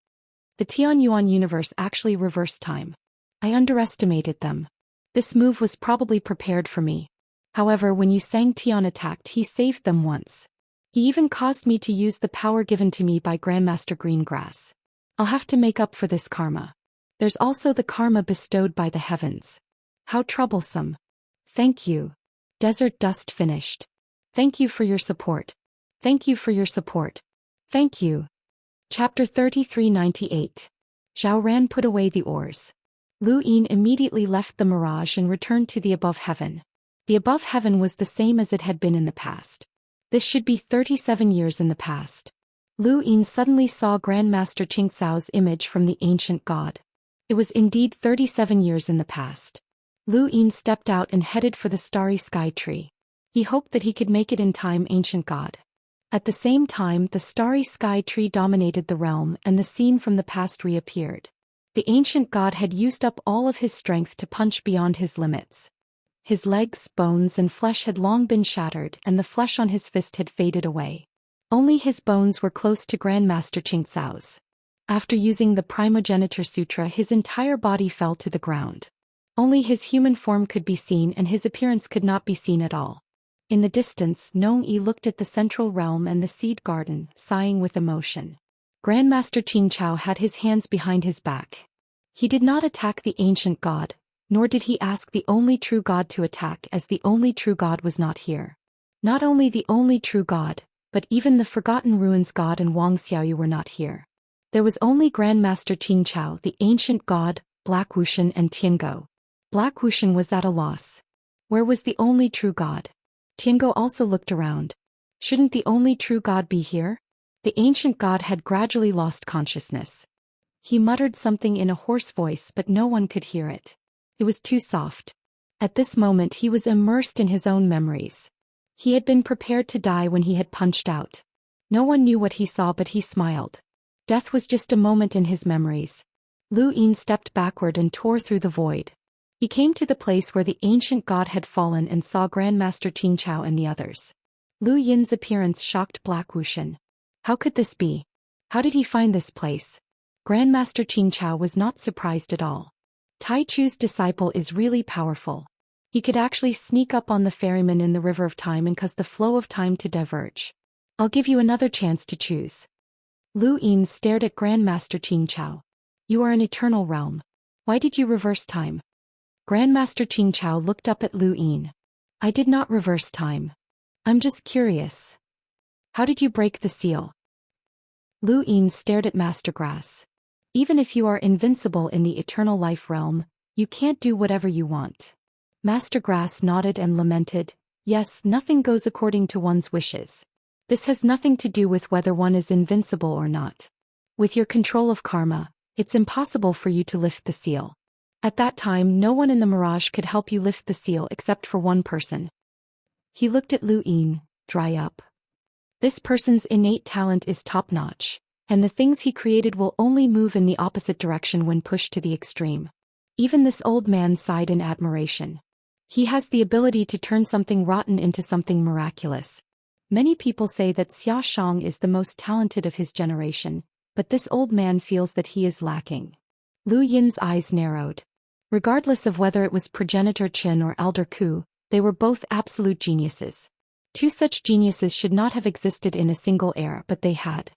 The Tian Yuan universe actually reversed time. I underestimated them. This move was probably prepared for me. However, when Yu Sang Tian attacked, he saved them once. He even caused me to use the power given to me by Grandmaster Greengrass. I'll have to make up for this karma. There's also the karma bestowed by the heavens. How troublesome. Thank you. Desert Dust finished. Thank you for your support. Thank you for your support. Thank you. Chapter 3398. Zhao Ran put away the oars. Lu Yin immediately left the mirage and returned to the above heaven. The above heaven was the same as it had been in the past. This should be 37 years in the past. Lu Yin suddenly saw Grandmaster Xianxia's image from the ancient god. It was indeed 37 years in the past. Lu Yin stepped out and headed for the starry sky tree. He hoped that he could make it in time, ancient god. At the same time, the starry sky tree dominated the realm and the scene from the past reappeared. The ancient god had used up all of his strength to punch beyond his limits. His legs, bones and flesh had long been shattered and the flesh on his fist had faded away. Only his bones were close to Grandmaster Xianxia's. After using the Primogeniture Sutra, his entire body fell to the ground. Only his human form could be seen and his appearance could not be seen at all. In the distance, Nong Yi looked at the central realm and the seed garden, sighing with emotion. Grandmaster Qianqiao had his hands behind his back. He did not attack the ancient god, nor did he ask the only true god to attack, as the only true god was not here. Not only the only true god, but even the Forgotten Ruins god and Wang Xiaoyu were not here. There was only Grandmaster Qianqiao, the ancient god, Black Wuxian and Tiango. Black Wuxian was at a loss. Where was the only true god? Tiango also looked around. Shouldn't the only true god be here? The ancient god had gradually lost consciousness. He muttered something in a hoarse voice, but no one could hear it. It was too soft. At this moment he was immersed in his own memories. He had been prepared to die when he had punched out. No one knew what he saw, but he smiled. Death was just a moment in his memories. Lu Yin stepped backward and tore through the void. He came to the place where the ancient god had fallen and saw Grandmaster Qianqiao and the others. Lu Yin's appearance shocked Black Wuxian. How could this be? How did he find this place? Grandmaster Qianqiao was not surprised at all. Tai Chu's disciple is really powerful. He could actually sneak up on the ferryman in the river of time and cause the flow of time to diverge. I'll give you another chance to choose. Lu Yin stared at Grandmaster Qianqiao. You are an eternal realm. Why did you reverse time? Grandmaster Qianqiao looked up at Lu Yin. I did not reverse time. I'm just curious. How did you break the seal? Lu Yin stared at Master Grass. Even if you are invincible in the eternal life realm, you can't do whatever you want. Master Grass nodded and lamented. Yes, nothing goes according to one's wishes. This has nothing to do with whether one is invincible or not. With your control of karma, it's impossible for you to lift the seal. At that time, no one in the mirage could help you lift the seal except for one person. He looked at Lu Yin, dry up. This person's innate talent is top-notch, and the things he created will only move in the opposite direction when pushed to the extreme. Even this old man sighed in admiration. He has the ability to turn something rotten into something miraculous. Many people say that Xianxia is the most talented of his generation, but this old man feels that he is lacking. Lu Yin's eyes narrowed. Regardless of whether it was progenitor Qin or elder Ku, they were both absolute geniuses. Two such geniuses should not have existed in a single era, but they had.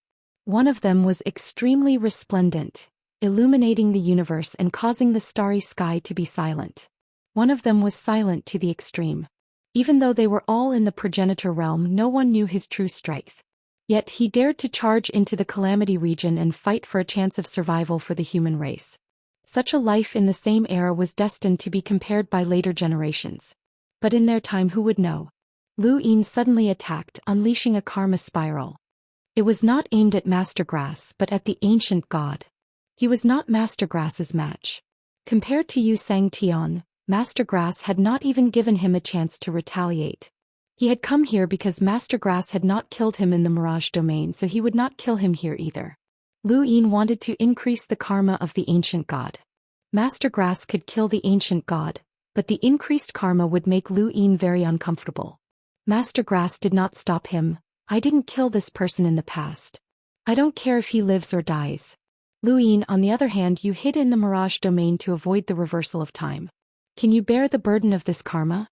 One of them was extremely resplendent, illuminating the universe and causing the starry sky to be silent. One of them was silent to the extreme. Even though they were all in the progenitor realm, no one knew his true strength. Yet he dared to charge into the Calamity region and fight for a chance of survival for the human race. Such a life in the same era was destined to be compared by later generations. But in their time, who would know? Lu Yin suddenly attacked, unleashing a karma spiral. It was not aimed at Master Grass but at the ancient god. He was not Master Grass's match. Compared to Yu Sang Tian, Master Grass had not even given him a chance to retaliate. He had come here because Master Grass had not killed him in the Mirage domain, so he would not kill him here either. Lu Yin wanted to increase the karma of the ancient god. Master Grass could kill the ancient god, but the increased karma would make Lu Yin very uncomfortable. Master Grass did not stop him. I didn't kill this person in the past. I don't care if he lives or dies. Lu Yin, on the other hand, you hid in the Mirage domain to avoid the reversal of time. Can you bear the burden of this karma?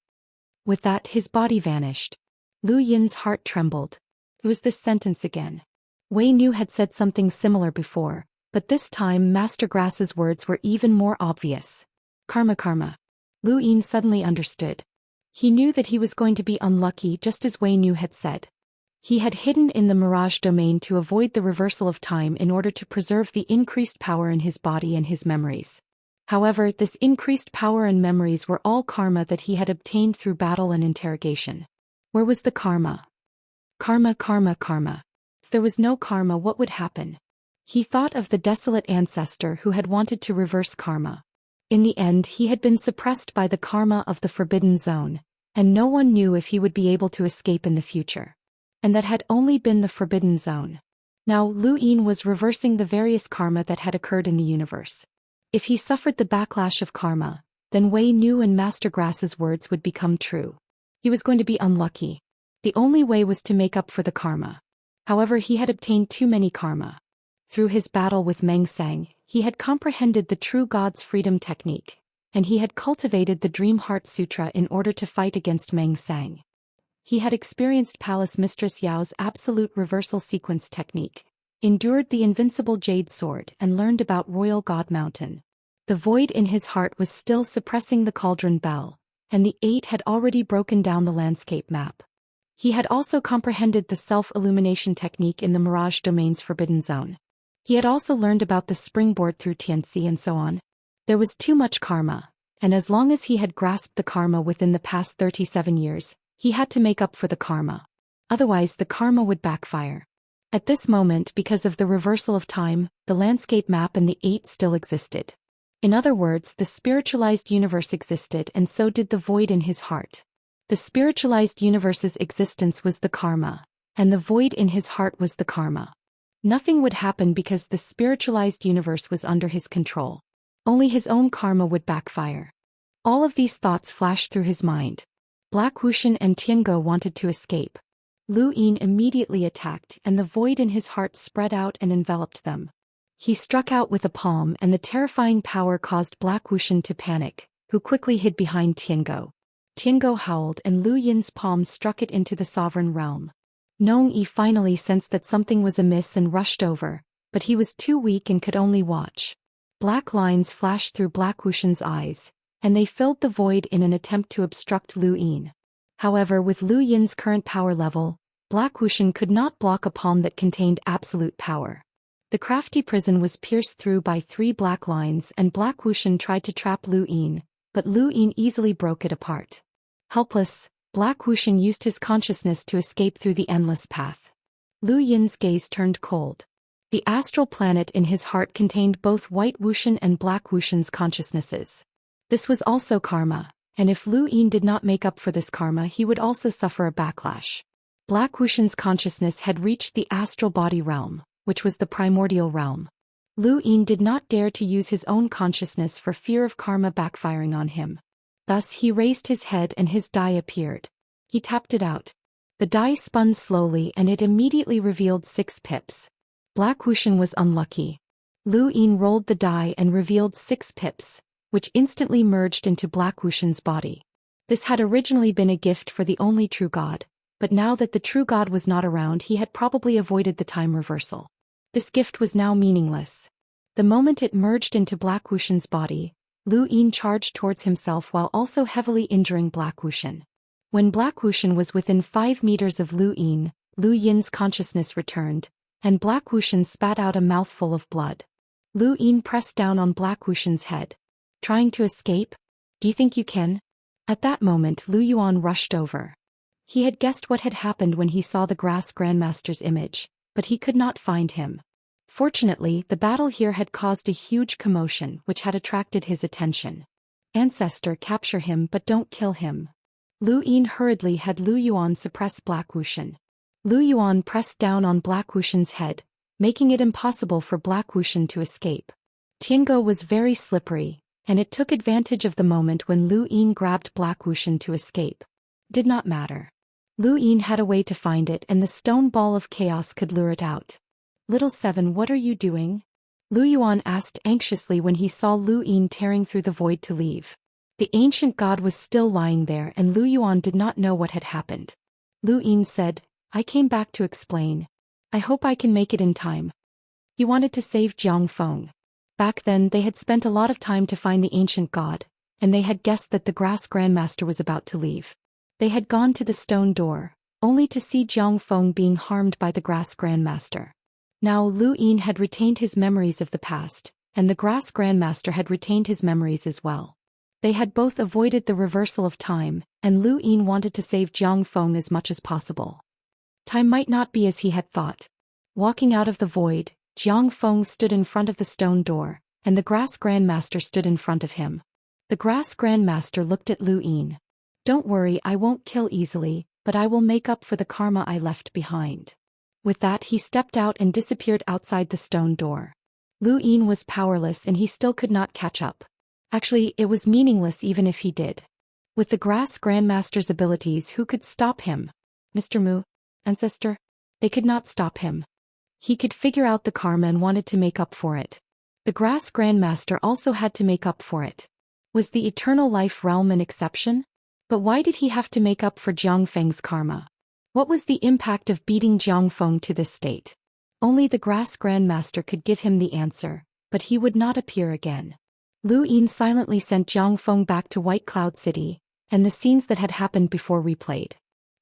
With that, his body vanished. Lu Yin's heart trembled. It was this sentence again. Wei Nu had said something similar before, but this time Master Grass's words were even more obvious. Karma, karma. Lu Yin suddenly understood. He knew that he was going to be unlucky, just as Wei Nu had said. He had hidden in the Mirage domain to avoid the reversal of time in order to preserve the increased power in his body and his memories. However, this increased power and memories were all karma that he had obtained through battle and interrogation. Where was the karma? Karma, karma, karma. If there was no karma, what would happen? He thought of the desolate ancestor who had wanted to reverse karma. In the end, he had been suppressed by the karma of the Forbidden Zone, and no one knew if he would be able to escape in the future. And that had only been the Forbidden Zone. Now Lu Yin was reversing the various karma that had occurred in the universe. If he suffered the backlash of karma, then Wei Nu and Master Grass's words would become true. He was going to be unlucky. The only way was to make up for the karma. However, he had obtained too many karma. Through his battle with Meng Sang, he had comprehended the true God's freedom technique, and he had cultivated the Dream Heart Sutra in order to fight against Meng Sang. He had experienced Palace Mistress Yao's absolute reversal sequence technique, endured the invincible Jade Sword, and learned about Royal God Mountain. The void in his heart was still suppressing the Cauldron Bell, and the 8 had already broken down the landscape map. He had also comprehended the self-illumination technique in the Mirage Domain's Forbidden Zone. He had also learned about the springboard through Tianxi and so on. There was too much karma, and as long as he had grasped the karma within the past 37 years, he had to make up for the karma. Otherwise, the karma would backfire. At this moment, because of the reversal of time, the landscape map and the 8 still existed. In other words, the spiritualized universe existed, and so did the void in his heart. The spiritualized universe's existence was the karma, and the void in his heart was the karma. Nothing would happen because the spiritualized universe was under his control. Only his own karma would backfire. All of these thoughts flashed through his mind. Black Wuxian and Tiango wanted to escape. Lu Yin immediately attacked, and the void in his heart spread out and enveloped them. He struck out with a palm, and the terrifying power caused Black Wuxian to panic, who quickly hid behind Tiango. Tiango howled, and Lu Yin's palm struck it into the sovereign realm. Nong Yi finally sensed that something was amiss and rushed over, but he was too weak and could only watch. Black lines flashed through Black Wuxian's eyes, and they filled the void in an attempt to obstruct Lu Yin. However, with Lu Yin's current power level, Black Wuxian could not block a palm that contained absolute power. The crafty prison was pierced through by 3 black lines, and Black Wuxian tried to trap Lu Yin, but Lu Yin easily broke it apart. Helpless, Black Wuxian used his consciousness to escape through the endless path. Lu Yin's gaze turned cold. The astral planet in his heart contained both White Wuxian and Black Wuxian's consciousnesses. This was also karma, and if Lu Yin did not make up for this karma, he would also suffer a backlash. Black Wuxian's consciousness had reached the astral body realm, which was the primordial realm. Lu Yin did not dare to use his own consciousness for fear of karma backfiring on him. Thus he raised his head and his die appeared. He tapped it out. The die spun slowly and it immediately revealed 6 pips. Black Wuxian was unlucky. Lu Yin rolled the die and revealed 6 pips, which instantly merged into Black Wuxian's body. This had originally been a gift for the only true God, but now that the true God was not around, he had probably avoided the time reversal. This gift was now meaningless. The moment it merged into Black Wuxian's body, Lu Yin charged towards himself while also heavily injuring Black Wuxian. When Black Wuxian was within 5 meters of Lu Yin's consciousness returned, and Black Wuxian spat out a mouthful of blood. Lu Yin pressed down on Black Wuxian's head. Trying to escape? Do you think you can? At that moment Lu Yuan rushed over. He had guessed what had happened when he saw the Grass Grandmaster's image, but he could not find him. Fortunately, the battle here had caused a huge commotion which had attracted his attention. Ancestor, capture him but don't kill him. Lu Yin hurriedly had Lu Yuan suppress Black Wuxian. Lu Yuan pressed down on Black Wuxian's head, making it impossible for Black Wuxian to escape. Tiango was very slippery, and it took advantage of the moment when Lu Yin grabbed Black Wuxian to escape. Did not matter. Lu Yin had a way to find it and the stone ball of chaos could lure it out. Little Seven, what are you doing? Lu Yuan asked anxiously when he saw Lu Yin tearing through the void to leave. The ancient god was still lying there and Lu Yuan did not know what had happened. Lu Yin said, I came back to explain. I hope I can make it in time. He wanted to save Jiang Feng. Back then they had spent a lot of time to find the ancient god, and they had guessed that the Grass Grandmaster was about to leave. They had gone to the stone door, only to see Jiang Feng being harmed by the Grass Grandmaster. Now Lu Yin had retained his memories of the past, and the Grass Grandmaster had retained his memories as well. They had both avoided the reversal of time, and Lu Yin wanted to save Jiang Feng as much as possible. Time might not be as he had thought. Walking out of the void, Jiang Feng stood in front of the stone door, and the Grass Grandmaster stood in front of him. The Grass Grandmaster looked at Lu Yin. Don't worry, I won't kill easily, but I will make up for the karma I left behind. With that he stepped out and disappeared outside the stone door. Lu Yin was powerless and he still could not catch up. Actually, it was meaningless even if he did. With the Grass Grandmaster's abilities, who could stop him? Mr. Mu? Ancestor? They could not stop him. He could figure out the karma and wanted to make up for it. The Grass Grandmaster also had to make up for it. Was the Eternal Life realm an exception? But why did he have to make up for Jiang Feng's karma? What was the impact of beating Jiang Feng to this state? Only the Grass Grandmaster could give him the answer, but he would not appear again. Lu Yin silently sent Jiang Feng back to White Cloud City, and the scenes that had happened before replayed.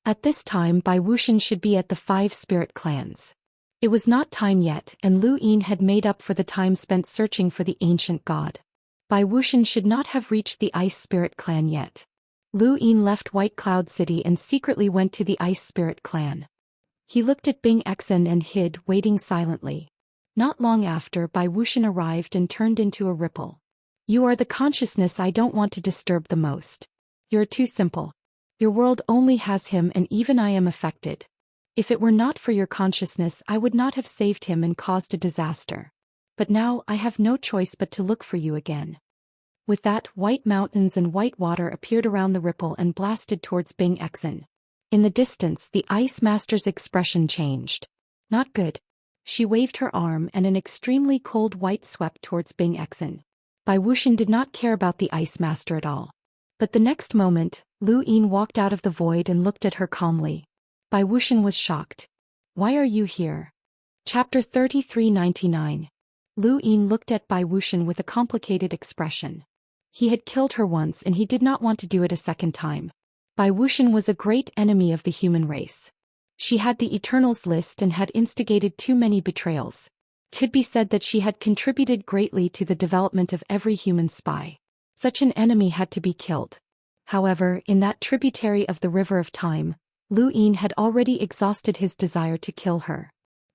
At this time Bai Wuxian should be at the 5 spirit clans. It was not time yet, and Lu Yin had made up for the time spent searching for the ancient god. Bai Wuxian should not have reached the Ice Spirit clan yet. Lu Yin left White Cloud City and secretly went to the Ice Spirit clan. He looked at Bing Exen and hid, waiting silently. Not long after, Bai Wuxian arrived and turned into a ripple. You are the consciousness I don't want to disturb the most. You're too simple. Your world only has him and even I am affected. If it were not for your consciousness I would not have saved him and caused a disaster. But now I have no choice but to look for you again. With that, white mountains and white water appeared around the ripple and blasted towards Bing Exen. In the distance the Ice Master's expression changed. Not good. She waved her arm and an extremely cold white swept towards Bing Exen. Bai Wuxian did not care about the Ice Master at all. But the next moment, Lu Yin walked out of the void and looked at her calmly. Bai Wuxian was shocked. Why are you here? Chapter 3399. Lu Yin looked at Bai Wuxian with a complicated expression. He had killed her once and he did not want to do it a second time. Bai Wuxian was a great enemy of the human race. She had the Eternals list and had instigated too many betrayals. Could be said that she had contributed greatly to the development of every human spy. Such an enemy had to be killed. However, in that tributary of the River of Time, Lu Yin had already exhausted his desire to kill her.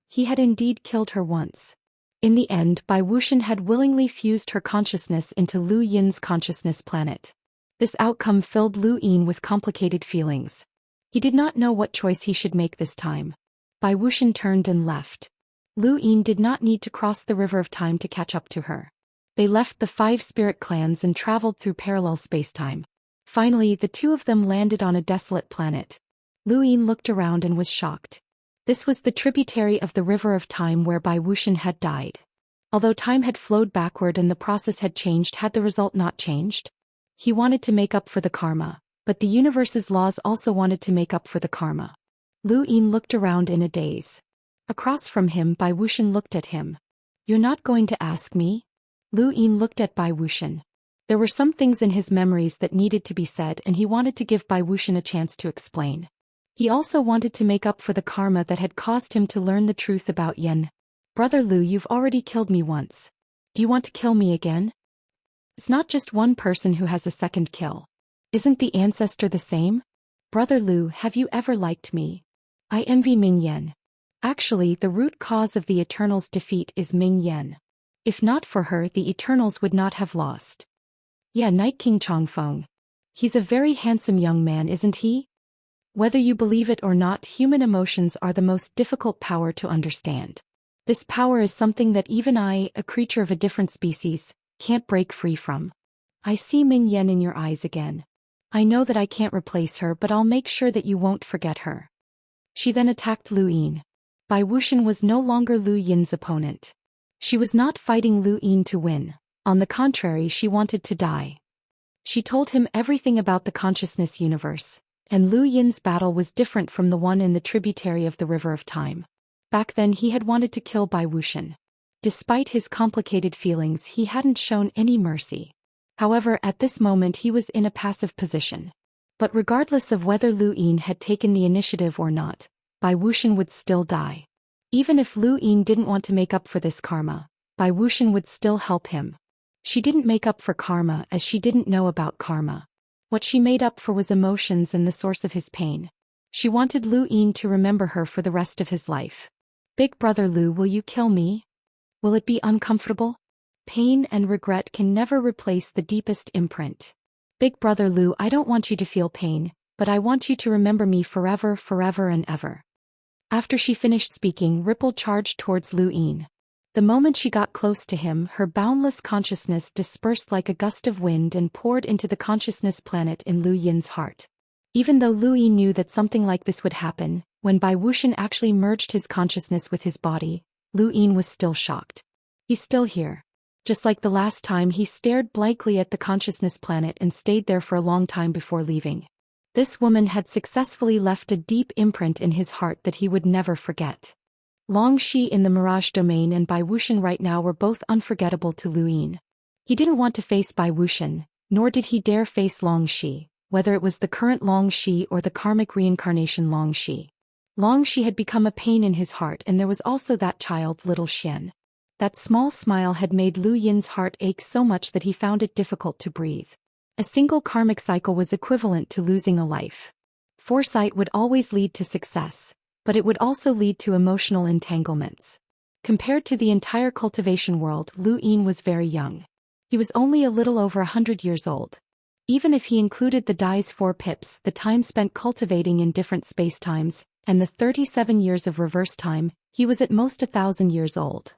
He had indeed killed her once. In the end, Bai Wuxian had willingly fused her consciousness into Lu Yin's consciousness planet. This outcome filled Lu Yin with complicated feelings. He did not know what choice he should make this time. Bai Wuxian turned and left. Lu Yin did not need to cross the river of time to catch up to her. They left the 5 spirit clans and traveled through parallel spacetime. Finally, the two of them landed on a desolate planet. Lu Yin looked around and was shocked. This was the tributary of the river of time where Bai Wuxian had died. Although time had flowed backward and the process had changed, had the result not changed? He wanted to make up for the karma, but the universe's laws also wanted to make up for the karma. Lu Yin looked around in a daze. Across from him, Bai Wuxian looked at him. "You're not going to ask me?" Lu Yin looked at Bai Wuxian. There were some things in his memories that needed to be said, and he wanted to give Bai Wuxian a chance to explain. He also wanted to make up for the karma that had caused him to learn the truth about Yen. "Brother Lu, you've already killed me once. Do you want to kill me again?" It's not just one person who has a second kill. Isn't the ancestor the same? "Brother Lu, have you ever liked me? I envy Ming Yen. Actually, the root cause of the Eternals' defeat is Ming Yen. If not for her, the Eternals would not have lost." "Yeah, Night King Changfeng. He's a very handsome young man, isn't he?" Whether you believe it or not, human emotions are the most difficult power to understand. This power is something that even I, a creature of a different species, can't break free from. "I see Ming Yen in your eyes again. I know that I can't replace her, but I'll make sure that you won't forget her." She then attacked Lu Yin. Bai Wuxian was no longer Lu Yin's opponent. She was not fighting Lu Yin to win. On the contrary, she wanted to die. She told him everything about the consciousness universe. And Lu Yin's battle was different from the one in the tributary of the river of time. Back then he had wanted to kill Bai Wuxian. Despite his complicated feelings, he hadn't shown any mercy. However, at this moment he was in a passive position. But regardless of whether Lu Yin had taken the initiative or not, Bai Wuxian would still die. Even if Lu Yin didn't want to make up for this karma, Bai Wuxian would still help him. She didn't make up for karma as she didn't know about karma. What she made up for was emotions and the source of his pain. She wanted Lu Yin to remember her for the rest of his life. "Big brother Lu, will you kill me? Will it be uncomfortable?" Pain and regret can never replace the deepest imprint. "Big brother Lu, I don't want you to feel pain, but I want you to remember me forever, forever and ever." After she finished speaking, Ripple charged towards Lu Yin. The moment she got close to him, her boundless consciousness dispersed like a gust of wind and poured into the consciousness planet in Lu Yin's heart. Even though Lu Yin knew that something like this would happen, when Bai Wuxian actually merged his consciousness with his body, Lu Yin was still shocked. "He's still here." Just like the last time, he stared blankly at the consciousness planet and stayed there for a long time before leaving. This woman had successfully left a deep imprint in his heart that he would never forget. Long Shi in the Mirage Domain and Bai Wuxian right now were both unforgettable to Lu Yin. He didn't want to face Bai Wuxian, nor did he dare face Long Shi, whether it was the current Long Shi or the karmic reincarnation Long Shi. Long Shi had become a pain in his heart, and there was also that child, Little Xian. That small smile had made Lu Yin's heart ache so much that he found it difficult to breathe. A single karmic cycle was equivalent to losing a life. Foresight would always lead to success, but it would also lead to emotional entanglements. Compared to the entire cultivation world, Lu Yin was very young. He was only a little over 100 years old. Even if he included the Dai's 4 pips, the time spent cultivating in different spacetimes, and the 37 years of reverse time, he was at most 1,000 years old.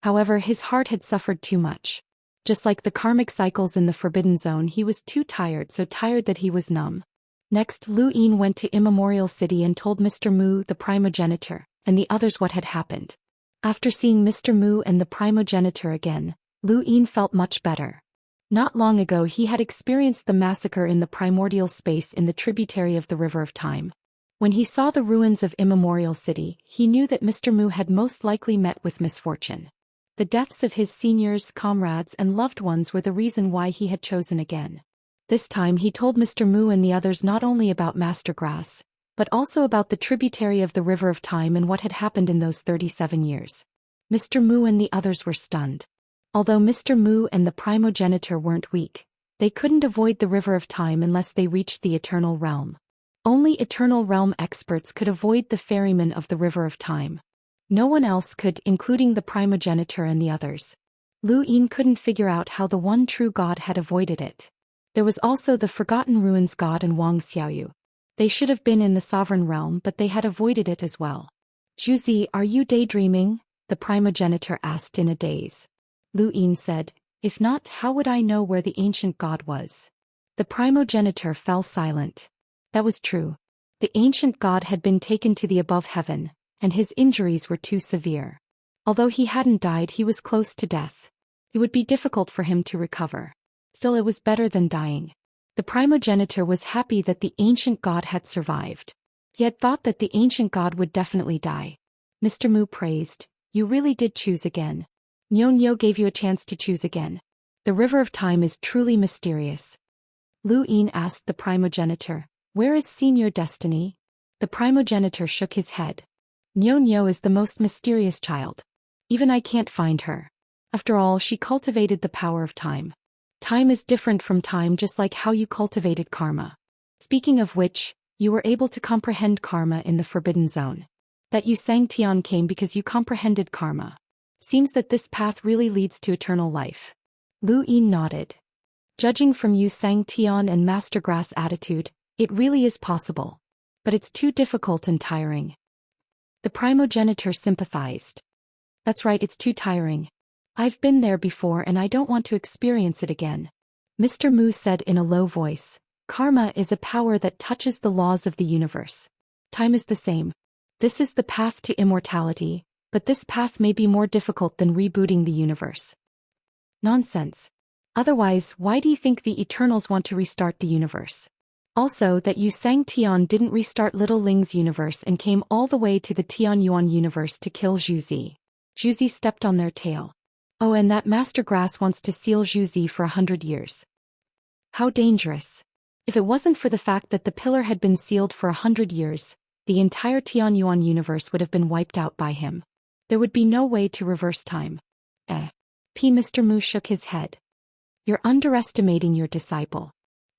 However, his heart had suffered too much. Just like the karmic cycles in the Forbidden Zone, he was too tired, so tired that he was numb. Next, Lu Yin went to Immemorial City and told Mr. Mu, the primogenitor, and the others what had happened. After seeing Mr. Mu and the primogenitor again, Lu Yin felt much better. Not long ago he had experienced the massacre in the primordial space in the tributary of the River of Time. When he saw the ruins of Immemorial City, he knew that Mr. Mu had most likely met with misfortune. The deaths of his seniors, comrades and loved ones were the reason why he had chosen again. This time he told Mr. Mu and the others not only about Master Grass, but also about the tributary of the River of Time and what had happened in those 37 years. Mr. Mu and the others were stunned. Although Mr. Mu and the primogenitor weren't weak, they couldn't avoid the River of Time unless they reached the Eternal Realm. Only Eternal Realm experts could avoid the ferryman of the River of Time. No one else could, including the primogenitor and the others. Lu Yin couldn't figure out how the one true god had avoided it. There was also the Forgotten Ruins god and Wang Xiaoyu. They should have been in the sovereign realm, but they had avoided it as well. Zhu, are you daydreaming? The primogenitor asked in a daze. Lu Yin said, if not, how would I know where the ancient god was? The primogenitor fell silent. That was true. The ancient god had been taken to the above heaven, and his injuries were too severe. Although he hadn't died, he was close to death. It would be difficult for him to recover. Still, it was better than dying. The primogenitor was happy that the ancient god had survived. He had thought that the ancient god would definitely die. Mr. Mu praised, you really did choose again. Nyo gave you a chance to choose again. The river of time is truly mysterious. Lu Yin asked the primogenitor, where is Senior Destiny? The primogenitor shook his head. Nyo is the most mysterious child. Even I can't find her. After all, she cultivated the power of time. Time is different from time, just like how you cultivated karma. Speaking of which, you were able to comprehend karma in the Forbidden Zone. That Xianxia came because you comprehended karma. Seems that this path really leads to eternal life. Lu Yin nodded. Judging from Xianxia and Master Grass' attitude, it really is possible. But it's too difficult and tiring. The primogenitor sympathized. That's right, it's too tiring. I've been there before and I don't want to experience it again. Mr. Mu said in a low voice, karma is a power that touches the laws of the universe. Time is the same. This is the path to immortality, but this path may be more difficult than rebooting the universe. Nonsense. Otherwise, why do you think the Eternals want to restart the universe? Also, that Xianxia didn't restart Little Ling's universe and came all the way to the Tianyuan universe to kill Zhu. Zhu stepped on their tail. Oh, and that Master Grass wants to seal Zhu for 100 years. How dangerous. If it wasn't for the fact that the pillar had been sealed for 100 years, the entire Tianyuan universe would have been wiped out by him. There would be no way to reverse time. Mr. Mu shook his head. You're underestimating your disciple.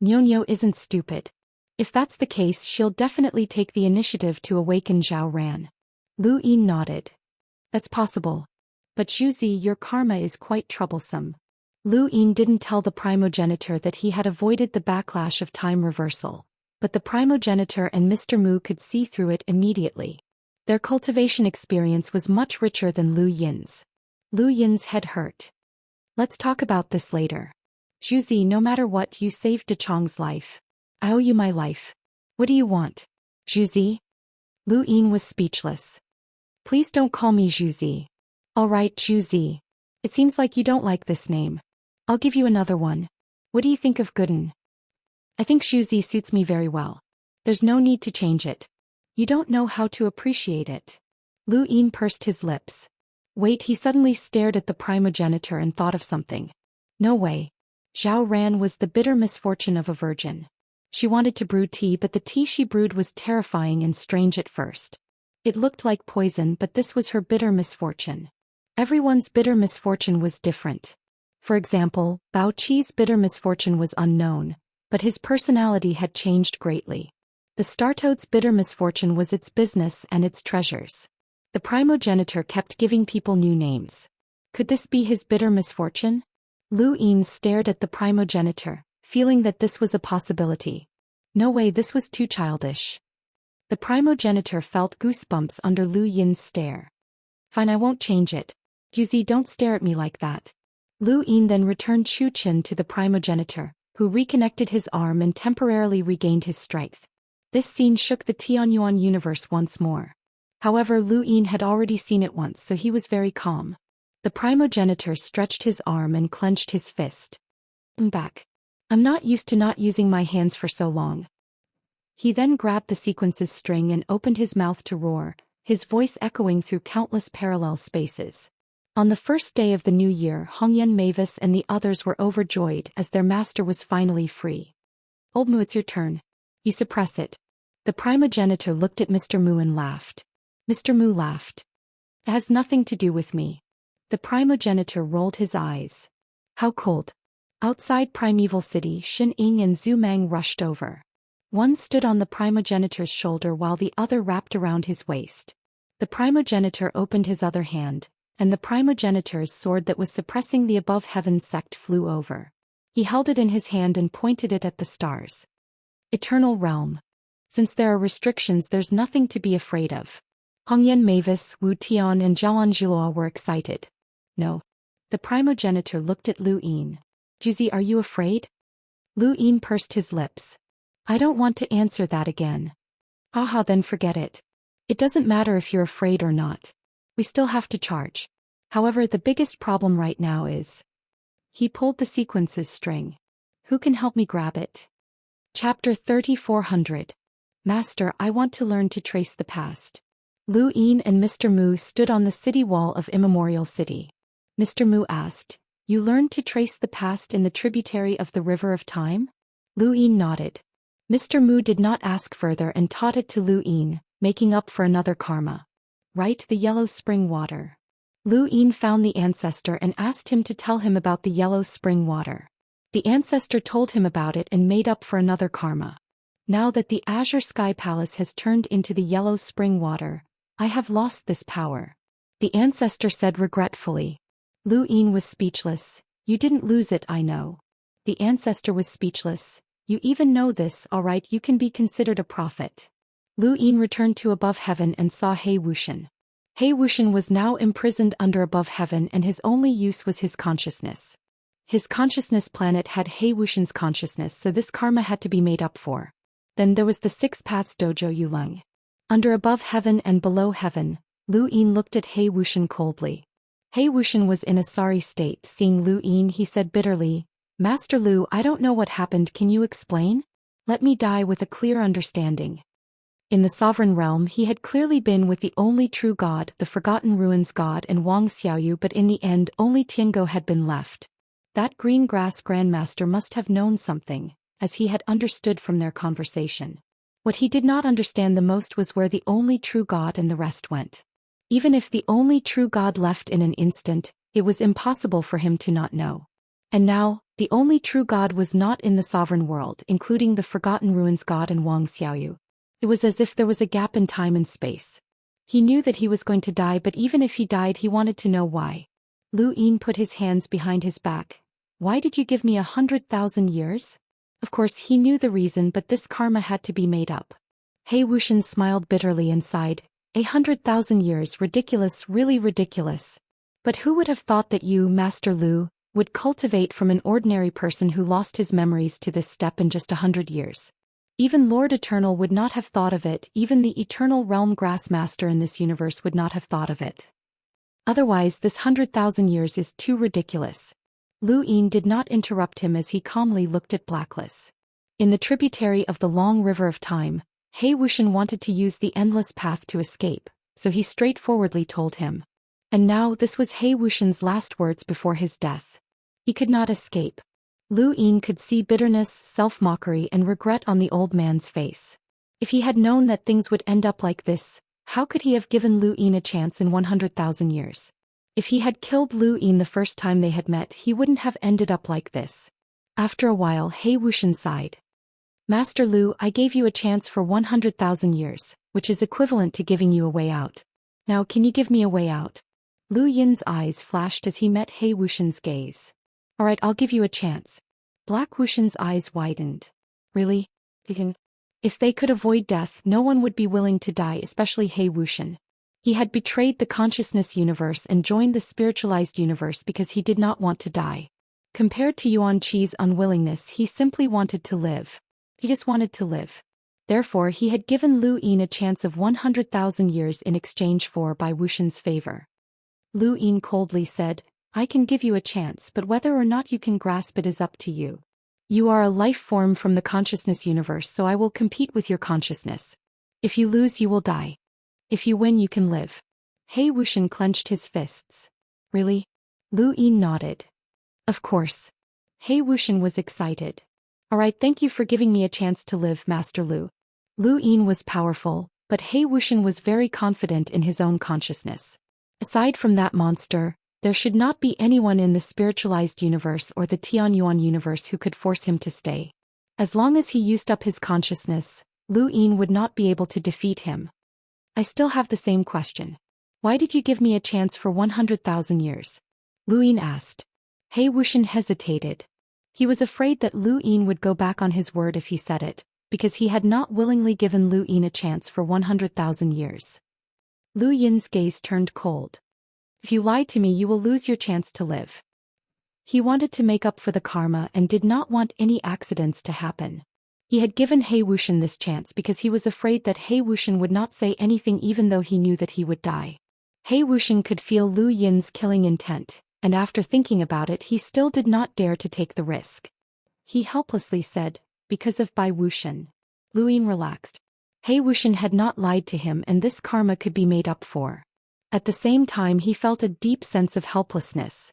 Nyo isn't stupid. If that's the case, she'll definitely take the initiative to awaken Zhou Ran. Lu Yin nodded. That's possible. But Zhu, your karma is quite troublesome. Lu Yin didn't tell the primogenitor that he had avoided the backlash of time reversal, but the primogenitor and Mr. Mu could see through it immediately. Their cultivation experience was much richer than Lu Yin's. Lu Yin's head hurt. Let's talk about this later. Zhu, no matter what, you saved De Chong's life. I owe you my life. What do you want? Zhu? Lu Yin was speechless. Please don't call me Zhu. All right, Zhu. It seems like you don't like this name. I'll give you another one. What do you think of Gooden? I think Zhu suits me very well. There's no need to change it. You don't know how to appreciate it. Lu Yin pursed his lips. Wait, he suddenly stared at the primogenitor and thought of something. No way. Zhou Ran was the bitter misfortune of a virgin. She wanted to brew tea, but the tea she brewed was terrifying and strange at first. It looked like poison, but this was her bitter misfortune. Everyone's bitter misfortune was different. For example, Bao Qi's bitter misfortune was unknown, but his personality had changed greatly. The Startoad's bitter misfortune was its business and its treasures. The primogenitor kept giving people new names. Could this be his bitter misfortune? Lu Yin stared at the primogenitor, feeling that this was a possibility. No way, this was too childish. The primogenitor felt goosebumps under Lu Yin's stare. Fine, I won't change it. Zhu, don't stare at me like that. Lu Yin then returned Chu Qin to the primogenitor, who reconnected his arm and temporarily regained his strength. This scene shook the Tianyuan universe once more. However, Lu Yin had already seen it once, so he was very calm. The primogenitor stretched his arm and clenched his fist. I'm back. I'm not used to not using my hands for so long. He then grabbed the sequence's string and opened his mouth to roar, his voice echoing through countless parallel spaces. On the first day of the new year, Hongyan Mavis and the others were overjoyed as their master was finally free. Old Mu, it's your turn. You suppress it. The primogenitor looked at Mr. Mu and laughed. Mr. Mu laughed. It has nothing to do with me. The primogenitor rolled his eyes. How cold. Outside Primeval City, Xin Ying and Zhu Mang rushed over. One stood on the primogenitor's shoulder while the other wrapped around his waist. The primogenitor opened his other hand, and the primogenitor's sword that was suppressing the above heavens sect flew over. He held it in his hand and pointed it at the stars. Eternal realm. Since there are restrictions, there's nothing to be afraid of. Hongyan Mavis, Wu Tian and Zhaoan Zhilua were excited. No. The primogenitor looked at Lu Yin. Juzi, are you afraid? Lu Yin pursed his lips. I don't want to answer that again. Haha, then forget it. It doesn't matter if you're afraid or not. We still have to charge. However, the biggest problem right now is... He pulled the sequences string. Who can help me grab it? Chapter 3400. Master, I want to learn to trace the past. Lu Yin and Mr. Mu stood on the city wall of Immemorial City. Mr. Mu asked, You learned to trace the past in the tributary of the River of Time? Lu Yin nodded. Mr. Mu did not ask further and taught it to Lu Yin, making up for another karma. Right, the yellow spring water. Lu Yin found the ancestor and asked him to tell him about the yellow spring water. The ancestor told him about it and made up for another karma. Now that the Azure Sky Palace has turned into the yellow spring water, I have lost this power. The ancestor said regretfully. Lu Yin was speechless. You didn't lose it, I know. The ancestor was speechless. You even know this, alright, you can be considered a prophet. Lu Yin returned to above heaven and saw He Wuxian. He Wuxian was now imprisoned under above heaven and his only use was his consciousness. His consciousness planet had He Wuxian's consciousness, so this karma had to be made up for. Then there was the Six Paths Dojo Yuleng. Under above heaven and below heaven, Lu Yin looked at He Wuxian coldly. He Wuxian was in a sorry state. Seeing Lu Yin, he said bitterly, Master Lu, I don't know what happened, can you explain? Let me die with a clear understanding. In the sovereign realm he had clearly been with the only true god, the Forgotten Ruins god and Wang Xiaoyu, but in the end only Tiango had been left. That green grass grandmaster must have known something, as he had understood from their conversation. What he did not understand the most was where the only true god and the rest went. Even if the only true god left in an instant, it was impossible for him to not know. And now, the only true god was not in the sovereign world, including the Forgotten Ruins god and Wang Xiaoyu. It was as if there was a gap in time and space. He knew that he was going to die, but even if he died he wanted to know why. Lu Yin put his hands behind his back. Why did you give me 100,000 years? Of course he knew the reason, but this karma had to be made up. He Wuxian smiled bitterly and sighed. 100,000 years, ridiculous, really ridiculous. But who would have thought that you, Master Lu, would cultivate from an ordinary person who lost his memories to this step in just 100 years? Even Lord Eternal would not have thought of it, even the Eternal Realm Grass Master in this universe would not have thought of it. Otherwise this 100,000 years is too ridiculous. Lu Yin did not interrupt him as he calmly looked at Blackless. In the tributary of the long river of time, He Wuxian wanted to use the endless path to escape, so he straightforwardly told him. And now this was He Wuxian's last words before his death. He could not escape. Lu Yin could see bitterness, self-mockery and regret on the old man's face. If he had known that things would end up like this, how could he have given Lu Yin a chance in 100,000 years? If he had killed Lu Yin the first time they had met, he wouldn't have ended up like this. After a while He Wuxian sighed. Master Lu, I gave you a chance for 100,000 years, which is equivalent to giving you a way out. Now can you give me a way out? Lu Yin's eyes flashed as he met He Wuxian's gaze. Alright, I'll give you a chance. Black Wuxian's eyes widened. Really? If they could avoid death, no one would be willing to die, especially He Wuxian. He had betrayed the consciousness universe and joined the spiritualized universe because he did not want to die. Compared to Yuan Qi's unwillingness, he simply wanted to live. He just wanted to live. Therefore he had given Lu Yin a chance of 100,000 years in exchange for Bai Wuxian's favor. Lu Yin coldly said, I can give you a chance, but whether or not you can grasp it is up to you. You are a life form from the consciousness universe, so I will compete with your consciousness. If you lose you will die. If you win you can live. He Wuxian clenched his fists. Really? Lu Yin nodded. Of course. He Wuxian was excited. Alright, thank you for giving me a chance to live, Master Lu. Lu Yin was powerful, but He Wuxian was very confident in his own consciousness. Aside from that monster, there should not be anyone in the spiritualized universe or the Tianyuan universe who could force him to stay. As long as he used up his consciousness, Lu Yin would not be able to defeat him. I still have the same question. Why did you give me a chance for 100,000 years? Lu Yin asked. He Wuxian hesitated. He was afraid that Lu Yin would go back on his word if he said it, because he had not willingly given Lu Yin a chance for 100,000 years. Lu Yin's gaze turned cold. If you lie to me, you will lose your chance to live. He wanted to make up for the karma and did not want any accidents to happen. He had given He Wuxian this chance because he was afraid that He Wuxian would not say anything even though he knew that he would die. He Wuxian could feel Lu Yin's killing intent, and after thinking about it he still did not dare to take the risk. He helplessly said, because of Bai Wuxian. Lu Yin relaxed. He Wuxian had not lied to him and this karma could be made up for. At the same time he felt a deep sense of helplessness.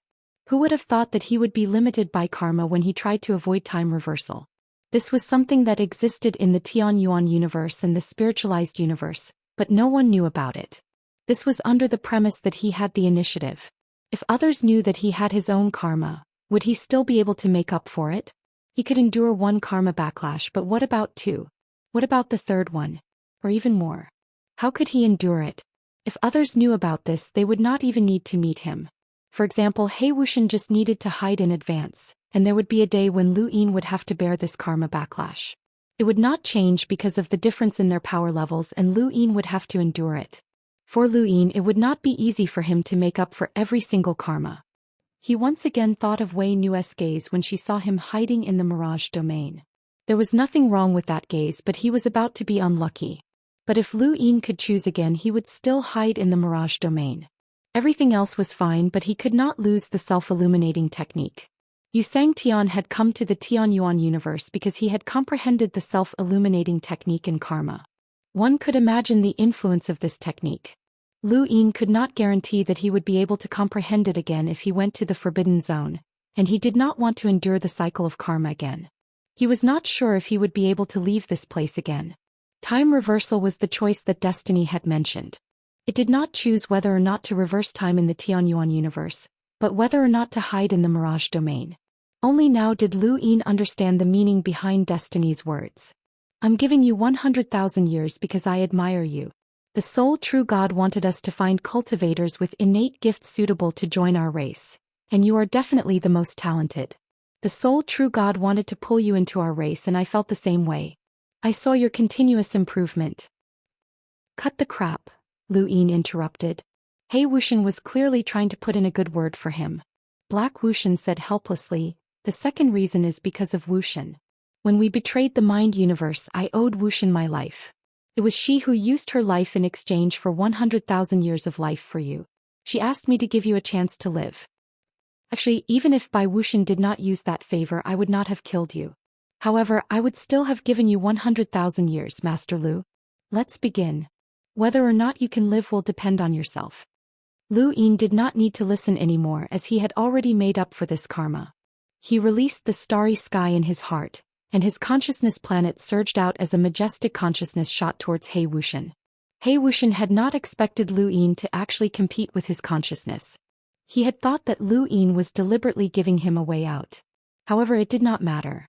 Who would have thought that he would be limited by karma when he tried to avoid time reversal? This was something that existed in the Tianyuan universe and the spiritualized universe, but no one knew about it. This was under the premise that he had the initiative. If others knew that he had his own karma, would he still be able to make up for it? He could endure one karma backlash, but what about two? What about the third one? Or even more? How could he endure it? If others knew about this, they would not even need to meet him. For example, He Wuxian just needed to hide in advance, and there would be a day when Lu Yin would have to bear this karma backlash. It would not change because of the difference in their power levels, and Lu Yin would have to endure it. For Lu Yin, it would not be easy for him to make up for every single karma. He once again thought of Wei Nu's gaze when she saw him hiding in the Mirage domain. There was nothing wrong with that gaze, but he was about to be unlucky. But if Lu Yin could choose again, he would still hide in the Mirage domain. Everything else was fine, but he could not lose the self-illuminating technique. Yu Sangtian had come to the Tianyuan universe because he had comprehended the self-illuminating technique in karma. One could imagine the influence of this technique. Lu Yin could not guarantee that he would be able to comprehend it again if he went to the Forbidden Zone, and he did not want to endure the cycle of karma again. He was not sure if he would be able to leave this place again. Time reversal was the choice that destiny had mentioned. It did not choose whether or not to reverse time in the Tianyuan universe, but whether or not to hide in the Mirage domain. Only now did Lu Yin understand the meaning behind destiny's words. I'm giving you 100,000 years because I admire you. The sole true God wanted us to find cultivators with innate gifts suitable to join our race, and you are definitely the most talented. The sole true God wanted to pull you into our race, and I felt the same way. I saw your continuous improvement. Cut the crap, Lu Yin interrupted. He Wuxian was clearly trying to put in a good word for him. Black Wuxian said helplessly, the second reason is because of Wuxian. When we betrayed the mind universe, I owed Wuxian my life. It was she who used her life in exchange for 100,000 years of life for you. She asked me to give you a chance to live. Actually, even if Bai Wuxian did not use that favor, I would not have killed you. However, I would still have given you 100,000 years, Master Lu. Let's begin. Whether or not you can live will depend on yourself. Lu Yin did not need to listen anymore as he had already made up for this karma. He released the starry sky in his heart, and his consciousness planet surged out as a majestic consciousness shot towards He Wuxian. He Wuxian had not expected Lu Yin to actually compete with his consciousness. He had thought that Lu Yin was deliberately giving him a way out. However, it did not matter.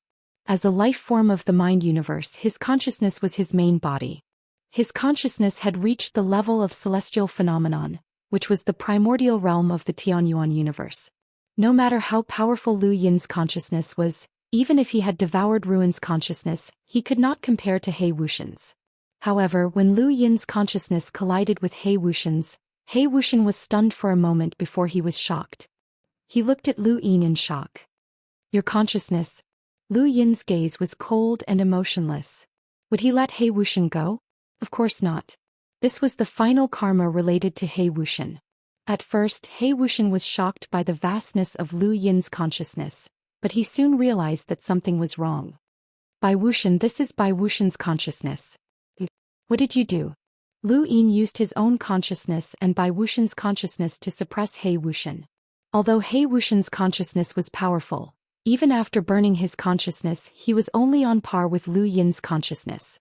As a life form of the mind universe, his consciousness was his main body. His consciousness had reached the level of celestial phenomenon, which was the primordial realm of the Tianyuan universe. No matter how powerful Lu Yin's consciousness was, even if he had devoured Ruin's consciousness, he could not compare to He Wuxian's. However, when Lu Yin's consciousness collided with He Wuxian's, He Wuxian was stunned for a moment before he was shocked. He looked at Lu Yin in shock. Your consciousness? Lu Yin's gaze was cold and emotionless. Would he let He Wuxian go? Of course not. This was the final karma related to He Wuxian. At first, He Wuxian was shocked by the vastness of Lu Yin's consciousness, but he soon realized that something was wrong. Bai Wuxian, this is Bai Wuxian's consciousness. What did you do? Lu Yin used his own consciousness and Bai Wuxian's consciousness to suppress He Wuxian. Although He Wuxian's consciousness was powerful, even after burning his consciousness, he was only on par with Lu Yin's consciousness.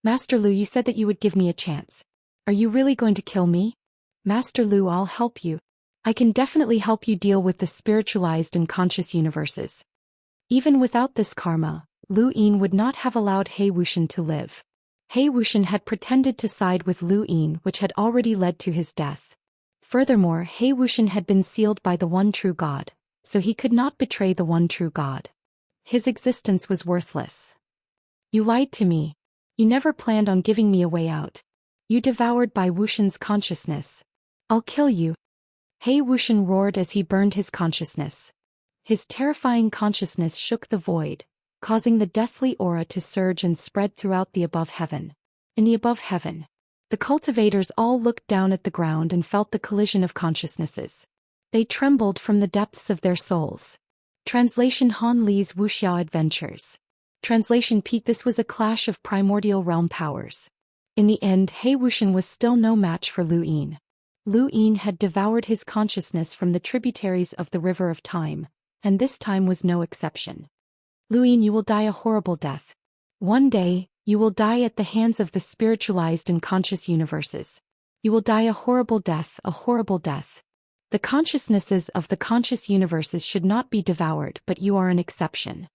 Master Lu, you said that you would give me a chance. Are you really going to kill me? Master Lu, I'll help you. I can definitely help you deal with the spiritualized and conscious universes. Even without this karma, Lu Yin would not have allowed He Wuxian to live. He Wuxian had pretended to side with Lu Yin, which had already led to his death. Furthermore, He Wuxian had been sealed by the one true God, so he could not betray the one true God. His existence was worthless. You lied to me. You never planned on giving me a way out. You devoured Bai Wuxian's consciousness. I'll kill you. He Wuxian roared as he burned his consciousness. His terrifying consciousness shook the void, causing the deathly aura to surge and spread throughout the above heaven. In the above heaven, the cultivators all looked down at the ground and felt the collision of consciousnesses. They trembled from the depths of their souls. Translation: Han Li's Wuxia Adventures. Translation: Pete. This was a clash of primordial realm powers. In the end, He Wuxian was still no match for Lu Yin. Lu Yin had devoured his consciousness from the tributaries of the River of Time, and this time was no exception. Lu Yin, you will die a horrible death. One day, you will die at the hands of the spiritualized and conscious universes. You will die a horrible death, a horrible death. The consciousnesses of the conscious universes should not be devoured, but you are an exception.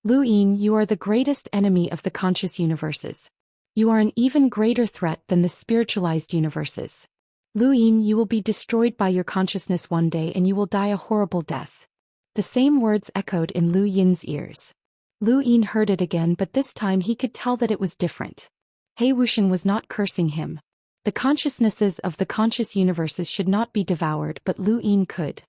Lu Yin, you are the greatest enemy of the conscious universes. You are an even greater threat than the spiritualized universes. Lu Yin, you will be destroyed by your consciousness one day and you will die a horrible death. The same words echoed in Lu Yin's ears. Lu Yin heard it again, but this time he could tell that it was different. He Wuxian was not cursing him. The consciousnesses of the conscious universes should not be devoured, but Lu Yin could.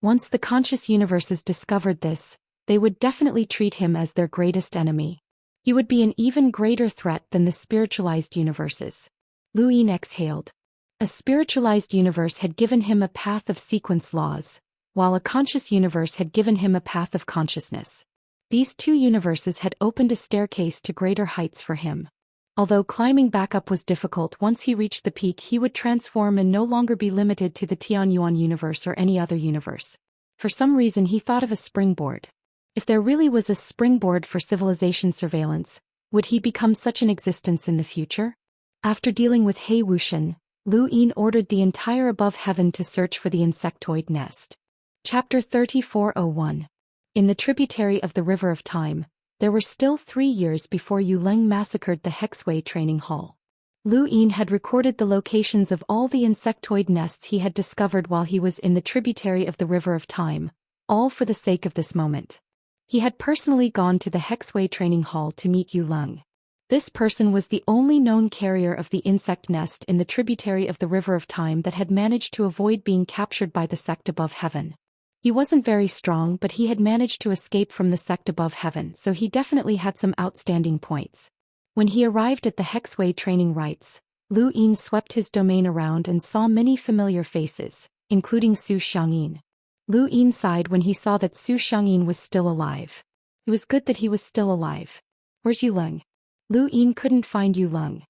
Once the conscious universes discovered this, they would definitely treat him as their greatest enemy. He would be an even greater threat than the spiritualized universes. Lu Yin exhaled. A spiritualized universe had given him a path of sequence laws, while a conscious universe had given him a path of consciousness. These two universes had opened a staircase to greater heights for him. Although climbing back up was difficult, once he reached the peak he would transform and no longer be limited to the Tianyuan universe or any other universe. For some reason he thought of a springboard. If there really was a springboard for civilization surveillance, would he become such an existence in the future? After dealing with He Wuxian, Lu Yin ordered the entire above heaven to search for the insectoid nest. Chapter 3401. In the tributary of the River of Time, there were still 3 years before Yu Leng massacred the Hexway training hall. Lu Yin had recorded the locations of all the insectoid nests he had discovered while he was in the tributary of the River of Time, all for the sake of this moment. He had personally gone to the Hexway training hall to meet Yu Leng. This person was the only known carrier of the insect nest in the tributary of the River of Time that had managed to avoid being captured by the sect above heaven. He wasn't very strong, but he had managed to escape from the sect above heaven, so he definitely had some outstanding points. When he arrived at the Hexway training rites, Lu Yin swept his domain around and saw many familiar faces, including Zhou Xian. Lu Yin sighed when he saw that Zhou Xian was still alive. It was good that he was still alive. Where's Yu Leng? Lu Yin couldn't find Yu Leng.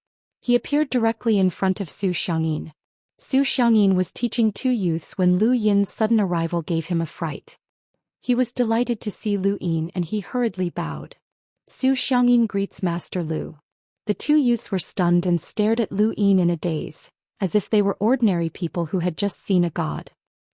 He appeared directly in front of Zhou Xian. Zhou Xian was teaching two youths when Lu Yin's sudden arrival gave him a fright. He was delighted to see Lu Yin and he hurriedly bowed. Zhou Xian greets Master Lu. The two youths were stunned and stared at Lu Yin in a daze, as if they were ordinary people who had just seen a god.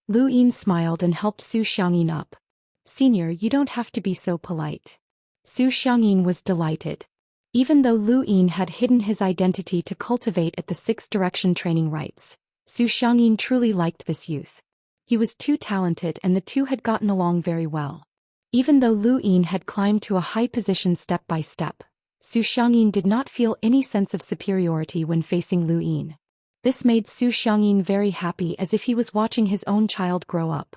Lu Yin smiled and helped Zhou Xian up. Senior, you don't have to be so polite. Zhou Xian was delighted. Even though Lu Yin had hidden his identity to cultivate at the Six Direction training rites, Zhou Xian truly liked this youth. He was too talented and the two had gotten along very well. Even though Lu Yin had climbed to a high position step by step, Zhou Xian did not feel any sense of superiority when facing Lu Yin. This made Zhou Xian very happy, as if he was watching his own child grow up.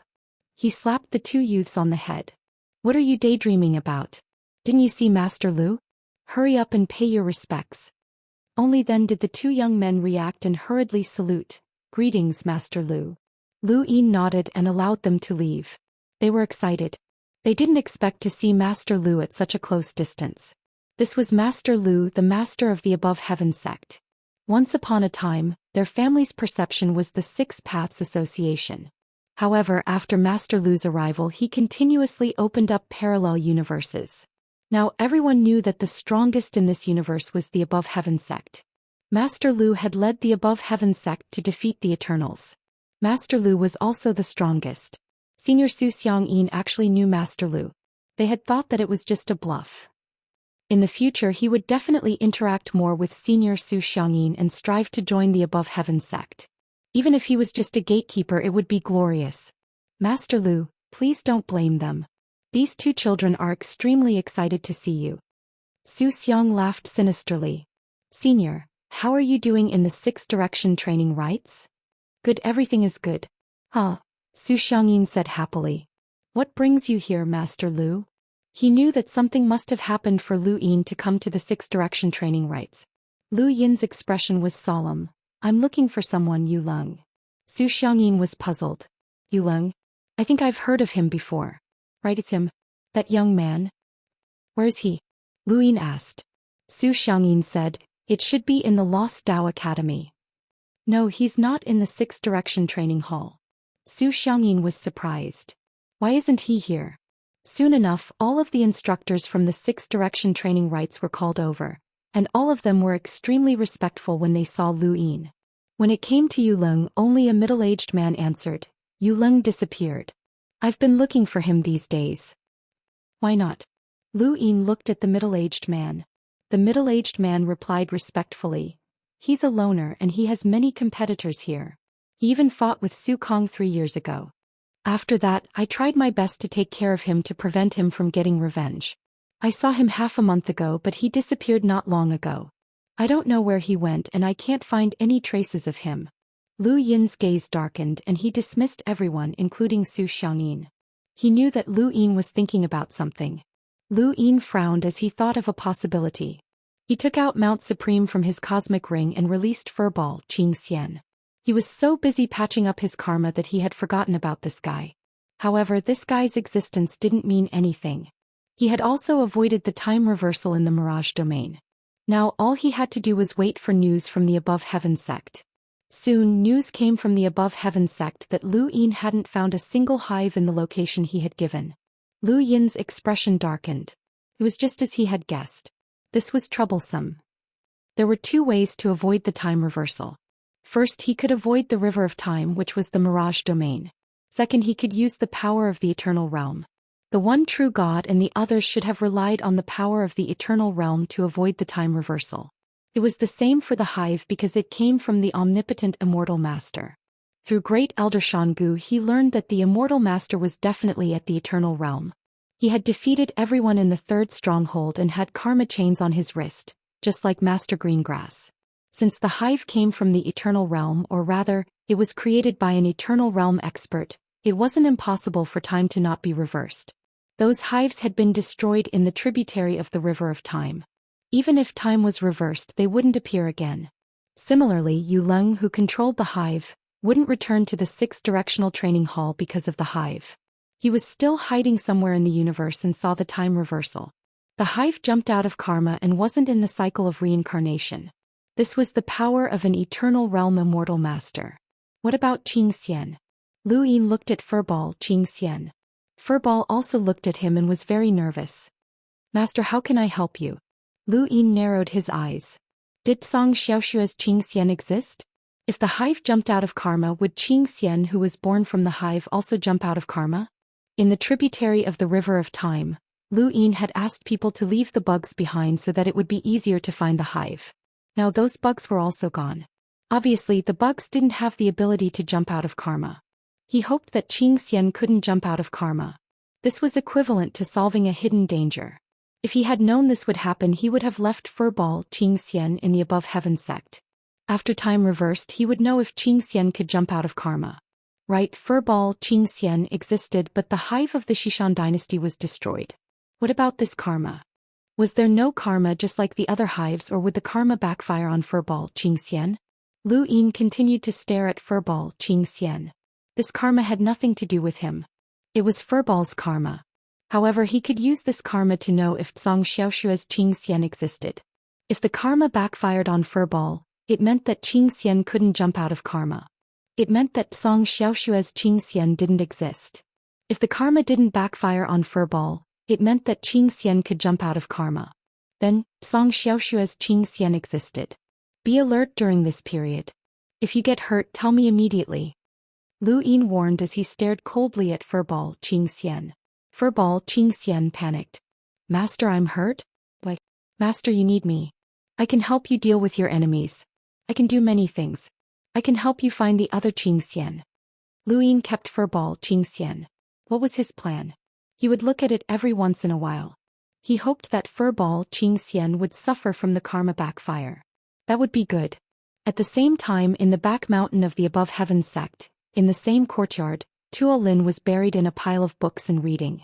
He slapped the two youths on the head. What are you daydreaming about? Didn't you see Master Lu? Hurry up and pay your respects. Only then did the two young men react and hurriedly salute. Greetings, Master Lu. Lu Yin nodded and allowed them to leave. They were excited. They didn't expect to see Master Lu at such a close distance. This was Master Lu, the master of the Above Heaven sect. Once upon a time, their family's perception was the Six Paths Association. However, after Master Lu's arrival, he continuously opened up parallel universes. Now everyone knew that the strongest in this universe was the Above Heaven sect. Master Lu had led the Above Heaven sect to defeat the Eternals. Master Lu was also the strongest. Senior Zhou Xian actually knew Master Lu. They had thought that it was just a bluff. In the future he would definitely interact more with senior Zhou Xian and strive to join the Above Heaven sect. Even if he was just a gatekeeper, it would be glorious. Master Lu, please don't blame them. These two children are extremely excited to see you. Zhou Xian laughed sinisterly. Senior, how are you doing in the 6 direction training rites? Good, everything is good. Huh, Zhou Xian said happily. What brings you here, Master Lu? He knew that something must have happened for Lu Yin to come to the 6 direction training rites. Lu Yin's expression was solemn. I'm looking for someone, Yu Leng. Zhou Xian was puzzled. Yu Leng? I think I've heard of him before. Right, it's him. That young man. Where is he? Lu Yin asked. Zhou Xian said, it should be in the Lost Dao Academy. No, he's not in the 6 direction training hall. Zhou Xian was surprised. Why isn't he here? Soon enough, all of the instructors from the 6 direction training rites were called over, and all of them were extremely respectful when they saw Lu Yin. When it came to Yu Leng, only a middle-aged man answered. Yu Leng disappeared. I've been looking for him these days. Why not? Lu Yin looked at the middle-aged man. The middle-aged man replied respectfully. He's a loner and he has many competitors here. He even fought with Su Kong 3 years ago. After that, I tried my best to take care of him to prevent him from getting revenge. I saw him half a month ago, but he disappeared not long ago. I don't know where he went and I can't find any traces of him. Lu Yin's gaze darkened and he dismissed everyone, including Zhou Xian. He knew that Lu Yin was thinking about something. Lu Yin frowned as he thought of a possibility. He took out Mount Supreme from his cosmic ring and released Furball Xianxia. He was so busy patching up his karma that he had forgotten about this guy. However, this guy's existence didn't mean anything. He had also avoided the time reversal in the Mirage domain. Now all he had to do was wait for news from the Above Heaven sect. Soon news came from the Above Heaven sect that Lu Yin hadn't found a single hive in the location he had given. Lu Yin's expression darkened. It was just as he had guessed. This was troublesome. There were 2 ways to avoid the time reversal. First, he could avoid the River of Time, which was the Mirage domain. Second, he could use the power of the Eternal Realm. The one true God and the others should have relied on the power of the Eternal Realm to avoid the time reversal. It was the same for the hive because it came from the omnipotent Immortal Master. Through Great Elder Shangu, he learned that the Immortal Master was definitely at the Eternal Realm. He had defeated everyone in the 3rd stronghold and had karma chains on his wrist, just like Master Greengrass. Since the hive came from the Eternal Realm, or rather, it was created by an Eternal Realm expert, it wasn't impossible for time to not be reversed. Those hives had been destroyed in the tributary of the River of Time. Even if time was reversed, they wouldn't appear again. Similarly, Yu Leng, who controlled the hive, wouldn't return to the 6 directional training hall because of the hive. He was still hiding somewhere in the universe and saw the time reversal. The hive jumped out of karma and wasn't in the cycle of reincarnation. This was the power of an Eternal Realm Immortal Master. What about Xianxia? Lu Yin looked at Furball Xianxia. Furball also looked at him and was very nervous. Master, how can I help you? Lu Yin narrowed his eyes. Did Song Xiaoxua's Xianxia exist? If the hive jumped out of karma, would Xianxia, who was born from the hive, also jump out of karma? In the tributary of the River of Time, Lu Yin had asked people to leave the bugs behind so that it would be easier to find the hive. Now those bugs were also gone. Obviously, the bugs didn't have the ability to jump out of karma. He hoped that Xianxia couldn't jump out of karma. This was equivalent to solving a hidden danger. If he had known this would happen, he would have left Furball Xianxia in the Above Heaven sect. After time reversed, he would know if Xianxia could jump out of karma. Right, Furball Xianxia existed, but the hive of the Xishan dynasty was destroyed. What about this karma? Was there no karma just like the other hives, or would the karma backfire on Furball Xianxia? Lu Yin continued to stare at Furball Xianxia. This karma had nothing to do with him. It was Furball's karma. However, he could use this karma to know if Song Xiaoshua's Xianxia existed. If the karma backfired on Furball, it meant that Xianxia couldn't jump out of karma. It meant that Song Xiaoshua's Xianxia didn't exist. If the karma didn't backfire on Furball, it meant that Xianxia could jump out of karma. Then, Song Xiaoshua's Xianxia existed. Be alert during this period. If you get hurt, tell me immediately. Lu Yin warned as he stared coldly at Furball Xianxia. Furball Xianxia panicked. Master, I'm hurt? Why? Master, you need me. I can help you deal with your enemies. I can do many things. I can help you find the other Xian. Lu Ying kept furball Xian. What was his plan? He would look at it every once in a while. He hoped that furball Xian would suffer from the karma backfire. That would be good. At the same time, in the back mountain of the Above Heaven sect, in the same courtyard, Tuo Lin was buried in a pile of books and reading.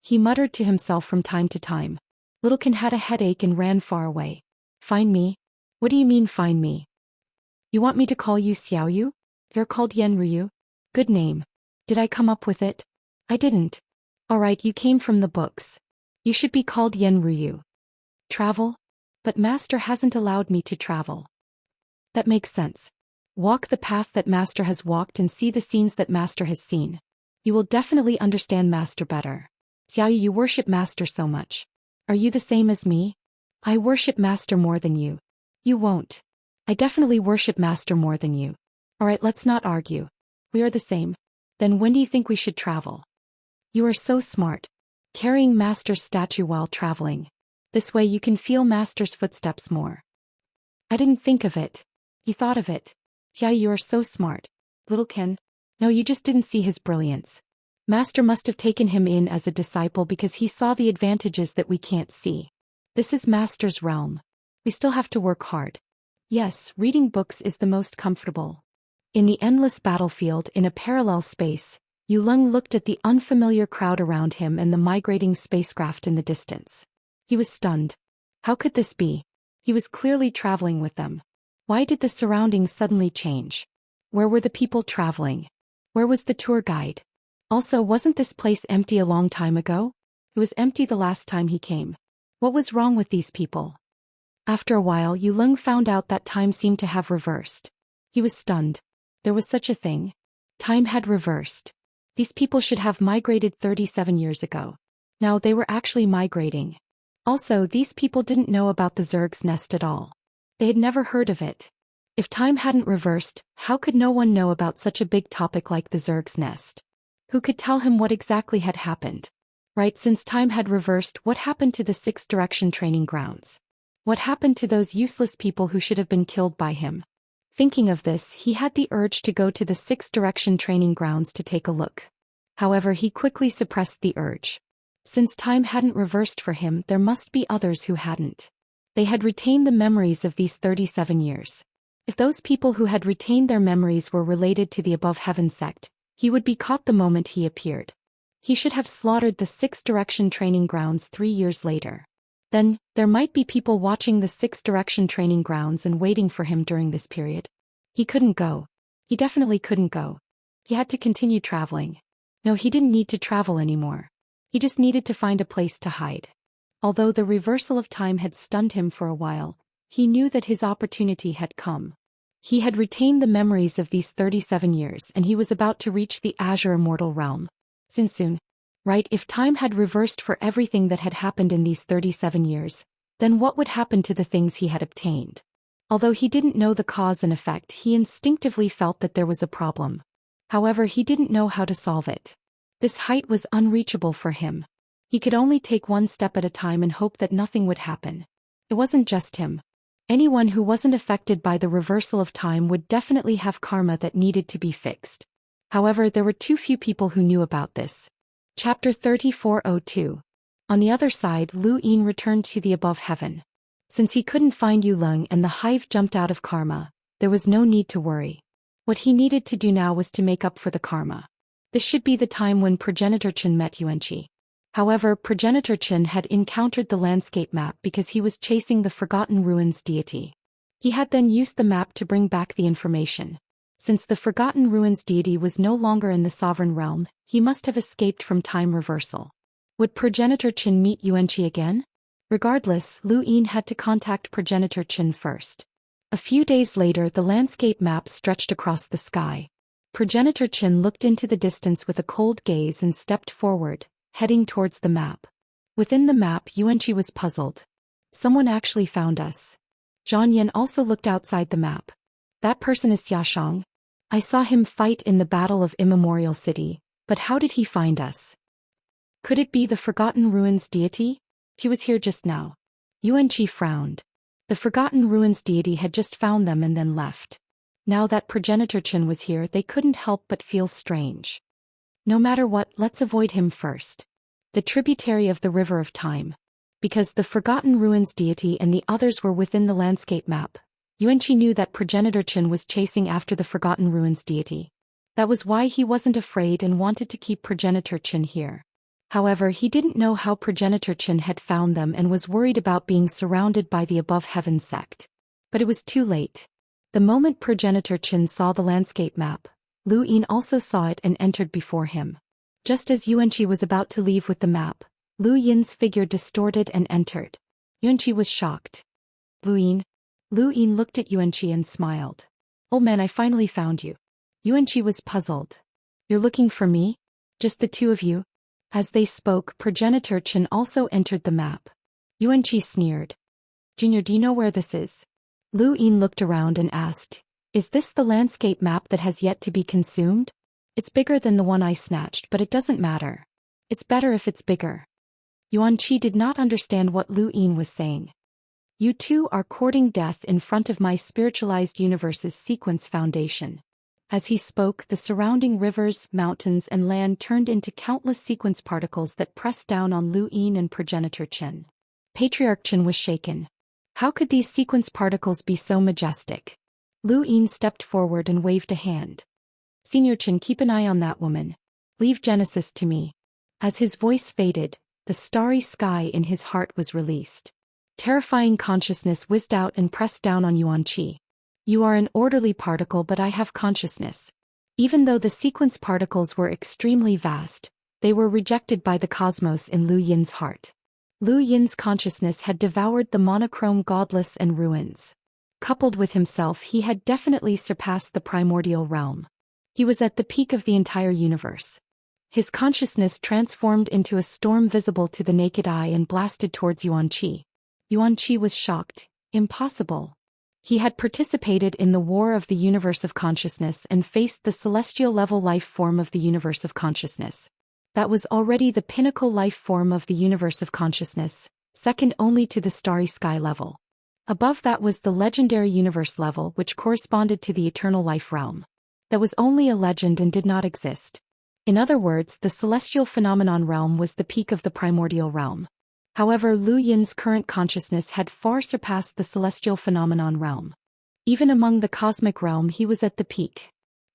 He muttered to himself from time to time. Littlekin had a headache and ran far away. Find me? What do you mean find me? You want me to call you Xiaoyu? You're called Yen Ryu? Good name. Did I come up with it? I didn't. Alright, you came from the books. You should be called Yen Ryu. Travel? But Master hasn't allowed me to travel. That makes sense. Walk the path that Master has walked and see the scenes that Master has seen. You will definitely understand Master better. Xiaoyu, you worship Master so much. Are you the same as me? I worship Master more than you. You won't. I definitely worship Master more than you. Alright, let's not argue. We are the same. Then when do you think we should travel? You are so smart. Carrying Master's statue while traveling. This way you can feel Master's footsteps more. I didn't think of it. He thought of it. Yeah, you are so smart. Little Ken. No, you just didn't see his brilliance. Master must have taken him in as a disciple because he saw the advantages that we can't see. This is Master's realm. We still have to work hard. Yes, reading books is the most comfortable. In the endless battlefield in a parallel space, Yulong looked at the unfamiliar crowd around him and the migrating spacecraft in the distance. He was stunned. How could this be? He was clearly traveling with them. Why did the surroundings suddenly change? Where were the people traveling? Where was the tour guide? Also, wasn't this place empty a long time ago? It was empty the last time he came. What was wrong with these people? After a while, Yulong found out that time seemed to have reversed. He was stunned. There was such a thing. Time had reversed. These people should have migrated 37 years ago. Now they were actually migrating. Also, these people didn't know about the Zerg's nest at all. They had never heard of it. If time hadn't reversed, how could no one know about such a big topic like the Zerg's nest? Who could tell him what exactly had happened? Right, since time had reversed, what happened to the Sixth Direction training grounds? What happened to those useless people who should have been killed by him? Thinking of this, he had the urge to go to the Sixth Direction training grounds to take a look. However, he quickly suppressed the urge. Since time hadn't reversed for him, there must be others who hadn't. They had retained the memories of these 37 years. If those people who had retained their memories were related to the Above Heaven sect, he would be caught the moment he appeared. He should have slaughtered the Sixth Direction training grounds 3 years later. Then, there might be people watching the Sixth Direction training grounds and waiting for him during this period. He couldn't go. He definitely couldn't go. He had to continue traveling. No, he didn't need to travel anymore. He just needed to find a place to hide. Although the reversal of time had stunned him for a while, he knew that his opportunity had come. He had retained the memories of these 37 years and he was about to reach the Azure Immortal realm. Soon. Right, if time had reversed for everything that had happened in these 37 years, then what would happen to the things he had obtained? Although he didn't know the cause and effect, he instinctively felt that there was a problem. However, he didn't know how to solve it. This height was unreachable for him. He could only take one step at a time and hope that nothing would happen. It wasn't just him. Anyone who wasn't affected by the reversal of time would definitely have karma that needed to be fixed. However, there were too few people who knew about this. Chapter 3402. On the other side, Lu Ying returned to the Above Heaven. Since he couldn't find Yulong and the hive jumped out of karma, there was no need to worry. What he needed to do now was to make up for the karma. This should be the time when Progenitor Chen met Yuanqi. However, Progenitor Chen had encountered the landscape map because he was chasing the Forgotten Ruins deity. He had then used the map to bring back the information. Since the Forgotten Ruins deity was no longer in the sovereign realm, he must have escaped from time reversal. Would Progenitor Chen meet Yuanqi again? Regardless, Lu Ying had to contact Progenitor Chen first. A few days later, the landscape map stretched across the sky. Progenitor Chen looked into the distance with a cold gaze and stepped forward, heading towards the map. Within the map, Yuanqi was puzzled. Someone actually found us. Zhang Yan also looked outside the map. That person is Xiaxia. I saw him fight in the Battle of Immemorial City, but how did he find us? Could it be the Forgotten Ruins deity? He was here just now. Yuanqi frowned. The Forgotten Ruins deity had just found them and then left. Now that Progenitor Chen was here, they couldn't help but feel strange. No matter what, let's avoid him first. The tributary of the River of Time. Because the Forgotten Ruins deity and the others were within the landscape map, Yuanqi knew that Progenitor Chen was chasing after the Forgotten Ruins deity. That was why he wasn't afraid and wanted to keep Progenitor Chen here. However, he didn't know how Progenitor Chen had found them and was worried about being surrounded by the Above Heaven sect. But it was too late. The moment Progenitor Chen saw the landscape map, Lu Yin also saw it and entered before him. Just as Yuanqi was about to leave with the map, Lu Yin's figure distorted and entered. Yuanqi was shocked. Lu Yin? Lu Yin looked at Yuanqi and smiled. "Old man, I finally found you." Yuanqi was puzzled. "You're looking for me? Just the two of you?" As they spoke, Progenitor Chen also entered the map. Yuanqi sneered. "Junior, do you know where this is?" Lu Yin looked around and asked, "Is this the landscape map that has yet to be consumed? It's bigger than the one I snatched, but it doesn't matter. It's better if it's bigger." Yuanqi did not understand what Lu Yin was saying. "You two are courting death in front of my spiritualized universe's sequence foundation." As he spoke, the surrounding rivers, mountains, and land turned into countless sequence particles that pressed down on Lu Yin and Progenitor Chen. Patriarch Chen was shaken. How could these sequence particles be so majestic? Lu Yin stepped forward and waved a hand. "Senior Chen, keep an eye on that woman. Leave Genesis to me." As his voice faded, the starry sky in his heart was released. Terrifying consciousness whizzed out and pressed down on Yuanqi. "You are an orderly particle, but I have consciousness." Even though the sequence particles were extremely vast, they were rejected by the cosmos in Lu Yin's heart. Lu Yin's consciousness had devoured the monochrome godless and ruins. Coupled with himself, he had definitely surpassed the primordial realm. He was at the peak of the entire universe. His consciousness transformed into a storm visible to the naked eye and blasted towards Yuanqi. Yuanqi was shocked. Impossible. He had participated in the war of the universe of consciousness and faced the celestial level life form of the universe of consciousness. That was already the pinnacle life form of the universe of consciousness, second only to the starry sky level. Above that was the legendary universe level, which corresponded to the eternal life realm. That was only a legend and did not exist. In other words, the celestial phenomenon realm was the peak of the primordial realm. However, Lu Yin's current consciousness had far surpassed the celestial phenomenon realm. Even among the cosmic realm, he was at the peak.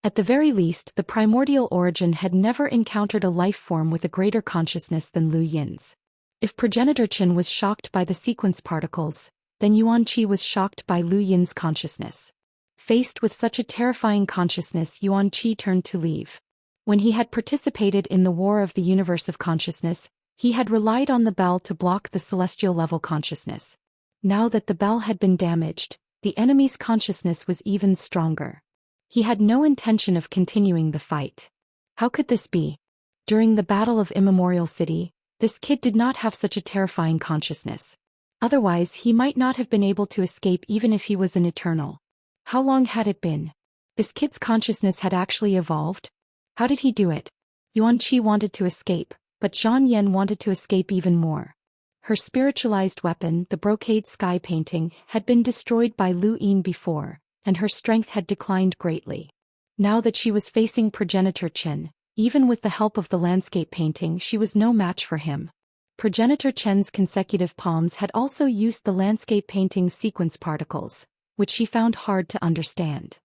At the very least, the primordial origin had never encountered a life form with a greater consciousness than Lu Yin's. If Progenitor Chen was shocked by the sequence particles, then Yuanqi was shocked by Lu Yin's consciousness. Faced with such a terrifying consciousness, Yuanqi turned to leave. When he had participated in the war of the universe of consciousness, he had relied on the bell to block the celestial level consciousness. Now that the bell had been damaged, the enemy's consciousness was even stronger. He had no intention of continuing the fight. How could this be? During the Battle of Immemorial City, this kid did not have such a terrifying consciousness. Otherwise, he might not have been able to escape even if he was an eternal. How long had it been? This kid's consciousness had actually evolved? How did he do it? Yuanqi wanted to escape, but Zhang Yan wanted to escape even more. Her spiritualized weapon, the brocade sky painting, had been destroyed by Lu Yin before, and her strength had declined greatly. Now that she was facing Progenitor Chen, even with the help of the landscape painting, she was no match for him. Progenitor Chen's consecutive palms had also used the landscape painting's sequence particles, which she found hard to understand.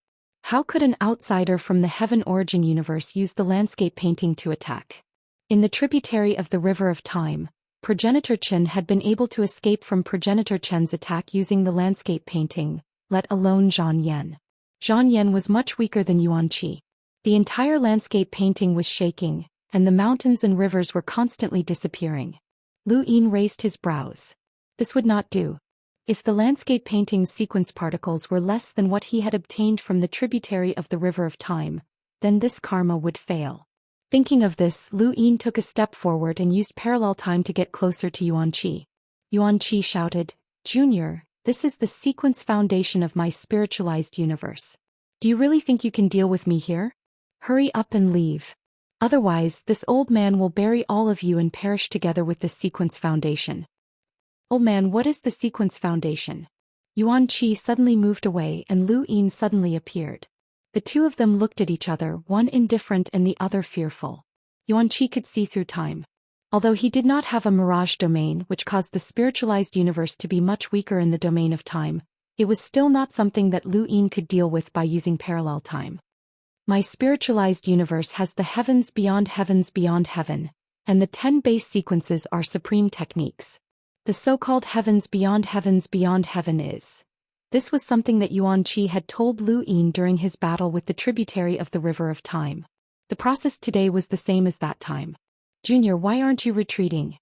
How could an outsider from the Heaven Origin universe use the landscape painting to attack? In the tributary of the River of Time, Progenitor Chen had been able to escape from Progenitor Chen's attack using the landscape painting, let alone Zhang Yan. Zhang Yan was much weaker than Yuanqi. The entire landscape painting was shaking, and the mountains and rivers were constantly disappearing. Lu Yin raised his brows. This would not do. If the landscape painting's sequence particles were less than what he had obtained from the tributary of the River of Time, then this karma would fail. Thinking of this, Lu Yin took a step forward and used parallel time to get closer to Yuanqi. Yuanqi shouted, "Junior, this is the sequence foundation of my spiritualized universe. Do you really think you can deal with me here? Hurry up and leave. Otherwise, this old man will bury all of you and perish together with this sequence foundation." "Old man, what is the sequence foundation?" Yuan Qi suddenly moved away and Lu Yin suddenly appeared. The two of them looked at each other, one indifferent and the other fearful. Yuan Qi could see through time. Although he did not have a mirage domain which caused the spiritualized universe to be much weaker in the domain of time, it was still not something that Lu Yin could deal with by using parallel time. My spiritualized universe has the heavens beyond heaven, and the 10 base sequences are supreme techniques. The so-called heavens beyond heaven is. This was something that Yuan Qi had told Lu Yin during his battle with the tributary of the River of Time. The process today was the same as that time. "Junior, why aren't you retreating?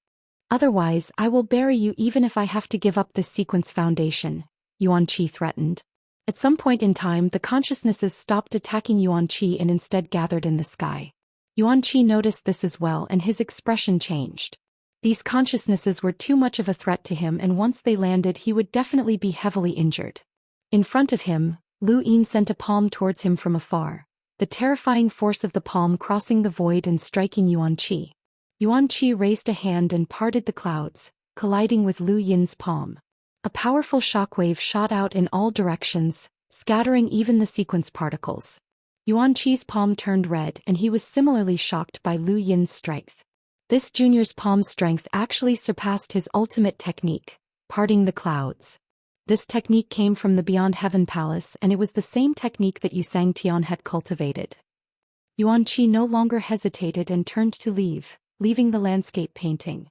Otherwise, I will bury you even if I have to give up this sequence foundation," Yuan Qi threatened. At some point in time, the consciousnesses stopped attacking Yuan Qi and instead gathered in the sky. Yuan Qi noticed this as well and his expression changed. These consciousnesses were too much of a threat to him, and once they landed he would definitely be heavily injured. In front of him, Lu Yin sent a palm towards him from afar, the terrifying force of the palm crossing the void and striking Yuan Qi. Yuan Qi raised a hand and parted the clouds, colliding with Lu Yin's palm. A powerful shockwave shot out in all directions, scattering even the sequence particles. Yuan Qi's palm turned red and he was similarly shocked by Lu Yin's strength. This junior's palm strength actually surpassed his ultimate technique, parting the clouds. This technique came from the Beyond Heaven Palace, and it was the same technique that Xianxia had cultivated. Yuan Qi no longer hesitated and turned to leave, leaving the landscape painting.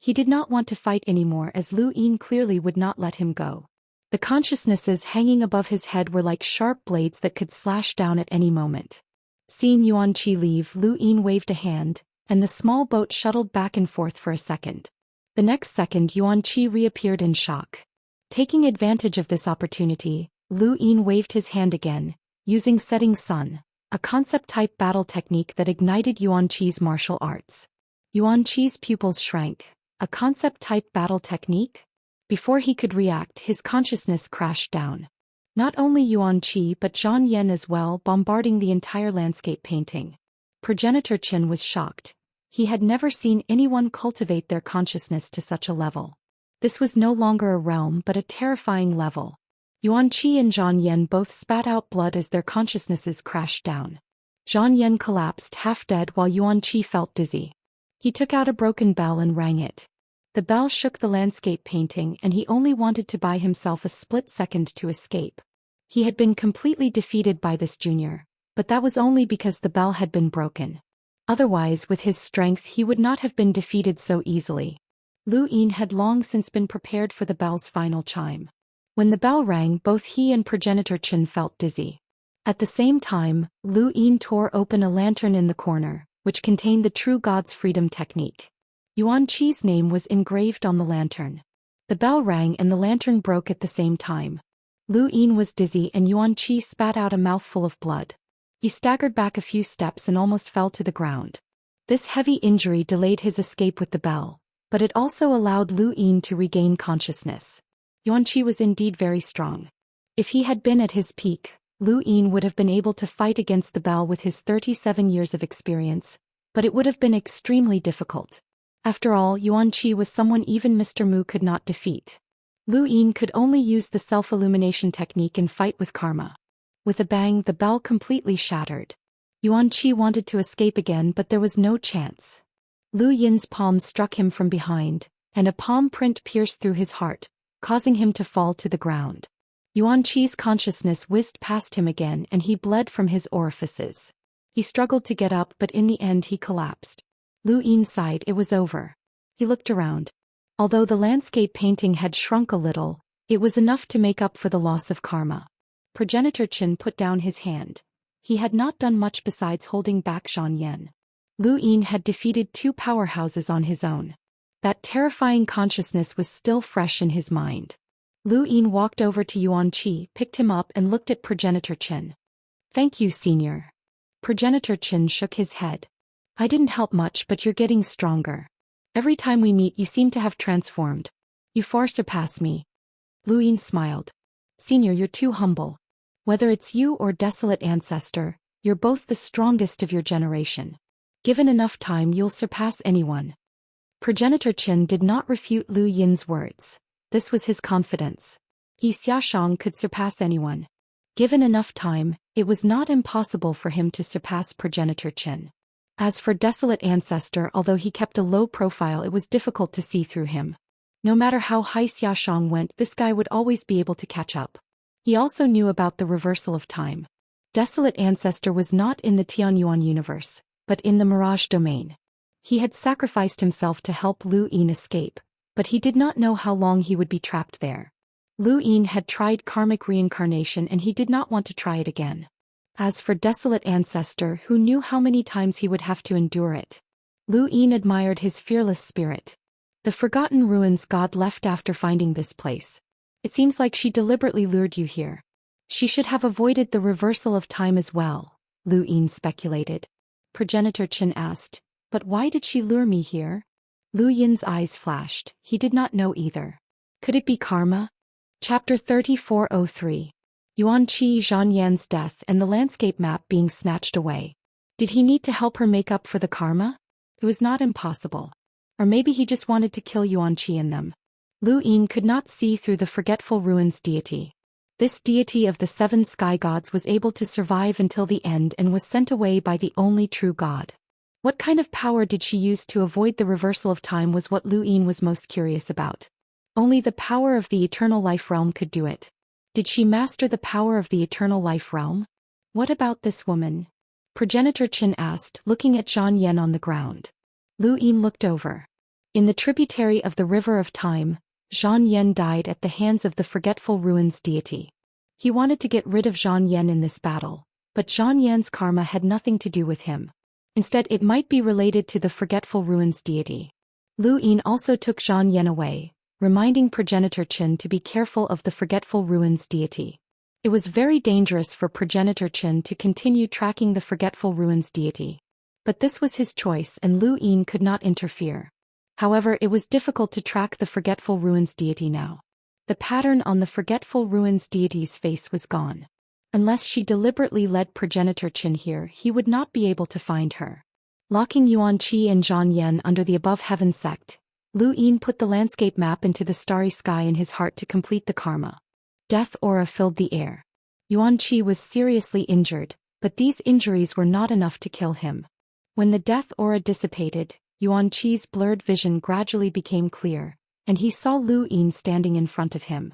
He did not want to fight anymore as Lu Yin clearly would not let him go. The consciousnesses hanging above his head were like sharp blades that could slash down at any moment. Seeing Yuan Qi leave, Lu Yin waved a hand, and the small boat shuttled back and forth for a second. The next second Yuan Qi reappeared in shock. Taking advantage of this opportunity, Lu Yin waved his hand again, using Setting Sun, a concept-type battle technique that ignited Yuan Qi's martial arts. Yuan Qi's pupils shrank. A concept-type battle technique? Before he could react, his consciousness crashed down. Not only Yuan Qi but Zhang Yan as well, bombarding the entire landscape painting. Progenitor Qin was shocked. He had never seen anyone cultivate their consciousness to such a level. This was no longer a realm but a terrifying level. Yuan Qi and Zhang Yan both spat out blood as their consciousnesses crashed down. Zhang Yan collapsed half dead while Yuan Qi felt dizzy. He took out a broken bell and rang it. The bell shook the landscape painting and he only wanted to buy himself a split second to escape. He had been completely defeated by this junior, but that was only because the bell had been broken. Otherwise, with his strength he would not have been defeated so easily. Lu Yin had long since been prepared for the bell's final chime. When the bell rang, both he and Progenitor Qin felt dizzy. At the same time, Lu Yin tore open a lantern in the corner, which contained the True God's Freedom technique. Yuan Qi's name was engraved on the lantern. The bell rang and the lantern broke at the same time. Lu Yin was dizzy and Yuan Qi spat out a mouthful of blood. He staggered back a few steps and almost fell to the ground. This heavy injury delayed his escape with the bell, but it also allowed Lu Yin to regain consciousness. Yuan Qi was indeed very strong. If he had been at his peak, Lu Yin would have been able to fight against the bell with his 37 years of experience, but it would have been extremely difficult. After all, Yuan Qi was someone even Mr. Mu could not defeat. Lu Yin could only use the self-illumination technique and fight with karma. With a bang, the bell completely shattered. Yuan Qi wanted to escape again, but there was no chance. Lu Yin's palm struck him from behind, and a palm print pierced through his heart, causing him to fall to the ground. Yuan Qi's consciousness whizzed past him again and he bled from his orifices. He struggled to get up, but in the end he collapsed. Lu Yin sighed. It was over. He looked around. Although the landscape painting had shrunk a little, it was enough to make up for the loss of karma. Progenitor Qin put down his hand. He had not done much besides holding back Zhang Yan. Lu Yin had defeated 2 powerhouses on his own. That terrifying consciousness was still fresh in his mind. Lu Yin walked over to Yuan Qi, picked him up and looked at Progenitor Qin. "Thank you, senior." Progenitor Qin shook his head. "I didn't help much, but you're getting stronger. Every time we meet you seem to have transformed. You far surpass me." Lu Yin smiled. "Senior, you're too humble. Whether it's you or Desolate Ancestor, you're both the strongest of your generation. Given enough time you'll surpass anyone." Progenitor Qin did not refute Lu Yin's words. This was his confidence. Xiaoxiang could surpass anyone. Given enough time, it was not impossible for him to surpass Progenitor Qin. As for Desolate Ancestor, although he kept a low profile, it was difficult to see through him. No matter how high Xiaoxiang went, this guy would always be able to catch up. He also knew about the reversal of time. Desolate Ancestor was not in the Tianyuan universe, but in the Mirage domain. He had sacrificed himself to help Lu Yin escape, but he did not know how long he would be trapped there. Lu Yin had tried karmic reincarnation and he did not want to try it again. As for Desolate Ancestor, who knew how many times he would have to endure it? Lu Yin admired his fearless spirit. The Forgotten Ruins God left after finding this place. It seems like she deliberately lured you here. She should have avoided the reversal of time as well, Lu Yin speculated. Progenitor Qin asked, but why did she lure me here? Lu Yin's eyes flashed. He did not know either. Could it be karma? Chapter 3403. Yuanqi Zhangyan's death and the landscape map being snatched away. Did he need to help her make up for the karma? It was not impossible. Or maybe he just wanted to kill Yuanqi and them. Lu Yin could not see through the Forgetful Ruins deity. This deity of the 7 sky gods was able to survive until the end and was sent away by the only true god. What kind of power did she use to avoid the reversal of time was what Lu Yin was most curious about. Only the power of the Eternal Life Realm could do it. Did she master the power of the Eternal Life Realm? What about this woman? Progenitor Qin asked, looking at Zhang Yan on the ground. Lu Yin looked over. In the tributary of the River of Time, Zhang Yan died at the hands of the Forgetful Ruins deity. He wanted to get rid of Zhang Yan in this battle, but Zhang Yan's karma had nothing to do with him. Instead, it might be related to the Forgetful Ruins deity. Lu Yin also took Zhang Yan away, reminding Progenitor Qin to be careful of the Forgetful Ruins deity. It was very dangerous for Progenitor Qin to continue tracking the Forgetful Ruins deity. But this was his choice and Lu Yin could not interfere. However, it was difficult to track the Forgetful Ruins deity now. The pattern on the Forgetful Ruins deity's face was gone. Unless she deliberately led Progenitor Qin here, he would not be able to find her. Locking Yuanqi and Zhang Yan under the Above Heaven sect, Lu Yin put the landscape map into the starry sky in his heart to complete the karma. Death aura filled the air. Yuanqi was seriously injured, but these injuries were not enough to kill him. When the death aura dissipated, Yuanqi's blurred vision gradually became clear, and he saw Lu Yin standing in front of him.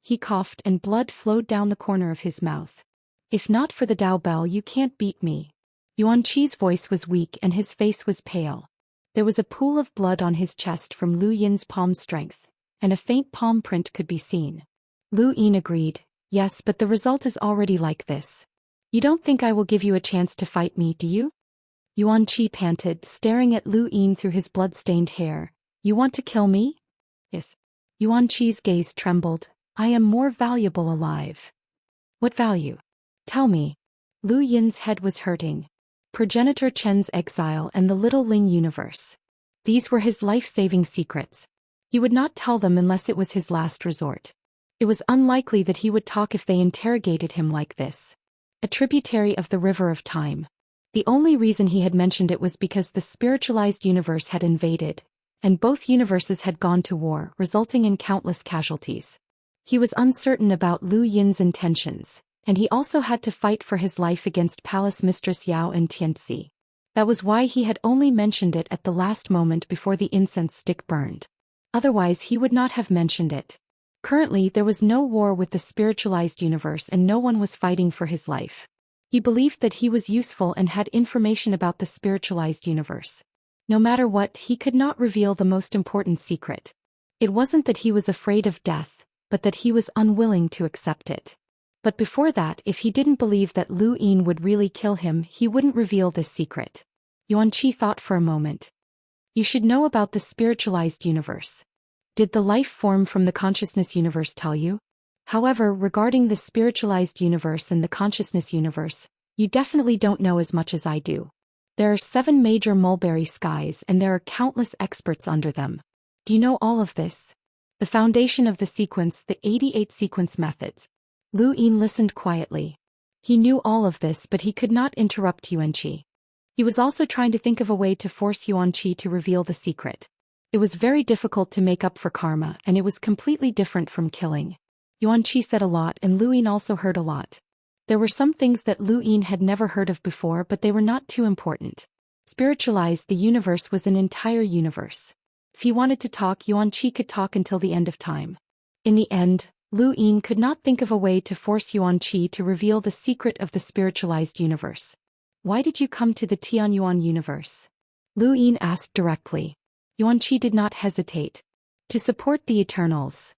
He coughed and blood flowed down the corner of his mouth. If not for the Dao Bell, you can't beat me. Yuanqi's voice was weak and his face was pale. There was a pool of blood on his chest from Lu Yin's palm strength, and a faint palm print could be seen. Lu Yin agreed, yes, but the result is already like this. You don't think I will give you a chance to fight me, do you? Yuanqi panted, staring at Lu Yin through his blood-stained hair. You want to kill me? Yes. Yuanqi's gaze trembled. I am more valuable alive. What value? Tell me. Lu Yin's head was hurting. Progenitor Chen's exile and the Little Ling universe. These were his life-saving secrets. He would not tell them unless it was his last resort. It was unlikely that he would talk if they interrogated him like this. A tributary of the River of Time. The only reason he had mentioned it was because the spiritualized universe had invaded, and both universes had gone to war, resulting in countless casualties. He was uncertain about Lu Yin's intentions, and he also had to fight for his life against Palace Mistress Yao and Tianxi. That was why he had only mentioned it at the last moment before the incense stick burned. Otherwise he would not have mentioned it. Currently there was no war with the spiritualized universe and no one was fighting for his life. He believed that he was useful and had information about the spiritualized universe. No matter what, he could not reveal the most important secret. It wasn't that he was afraid of death, but that he was unwilling to accept it. But before that, if he didn't believe that Lu Yin would really kill him, he wouldn't reveal this secret. Yuanqi thought for a moment. You should know about the spiritualized universe. Did the life form from the consciousness universe tell you? However, regarding the spiritualized universe and the consciousness universe, you definitely don't know as much as I do. There are 7 major mulberry skies and there are countless experts under them. Do you know all of this? The foundation of the sequence, the 88 sequence methods. Lu Yin listened quietly. He knew all of this, but he could not interrupt Yuanqi. He was also trying to think of a way to force Yuanqi to reveal the secret. It was very difficult to make up for karma, and it was completely different from killing. Yuan Qi said a lot, and Lu Yin also heard a lot. There were some things that Lu Yin had never heard of before, but they were not too important. Spiritualized, the universe was an entire universe. If he wanted to talk, Yuan Qi could talk until the end of time. In the end, Lu Yin could not think of a way to force Yuan Qi to reveal the secret of the spiritualized universe. Why did you come to the Tianyuan universe? Lu Yin asked directly. Yuan Qi did not hesitate. To support the Eternals.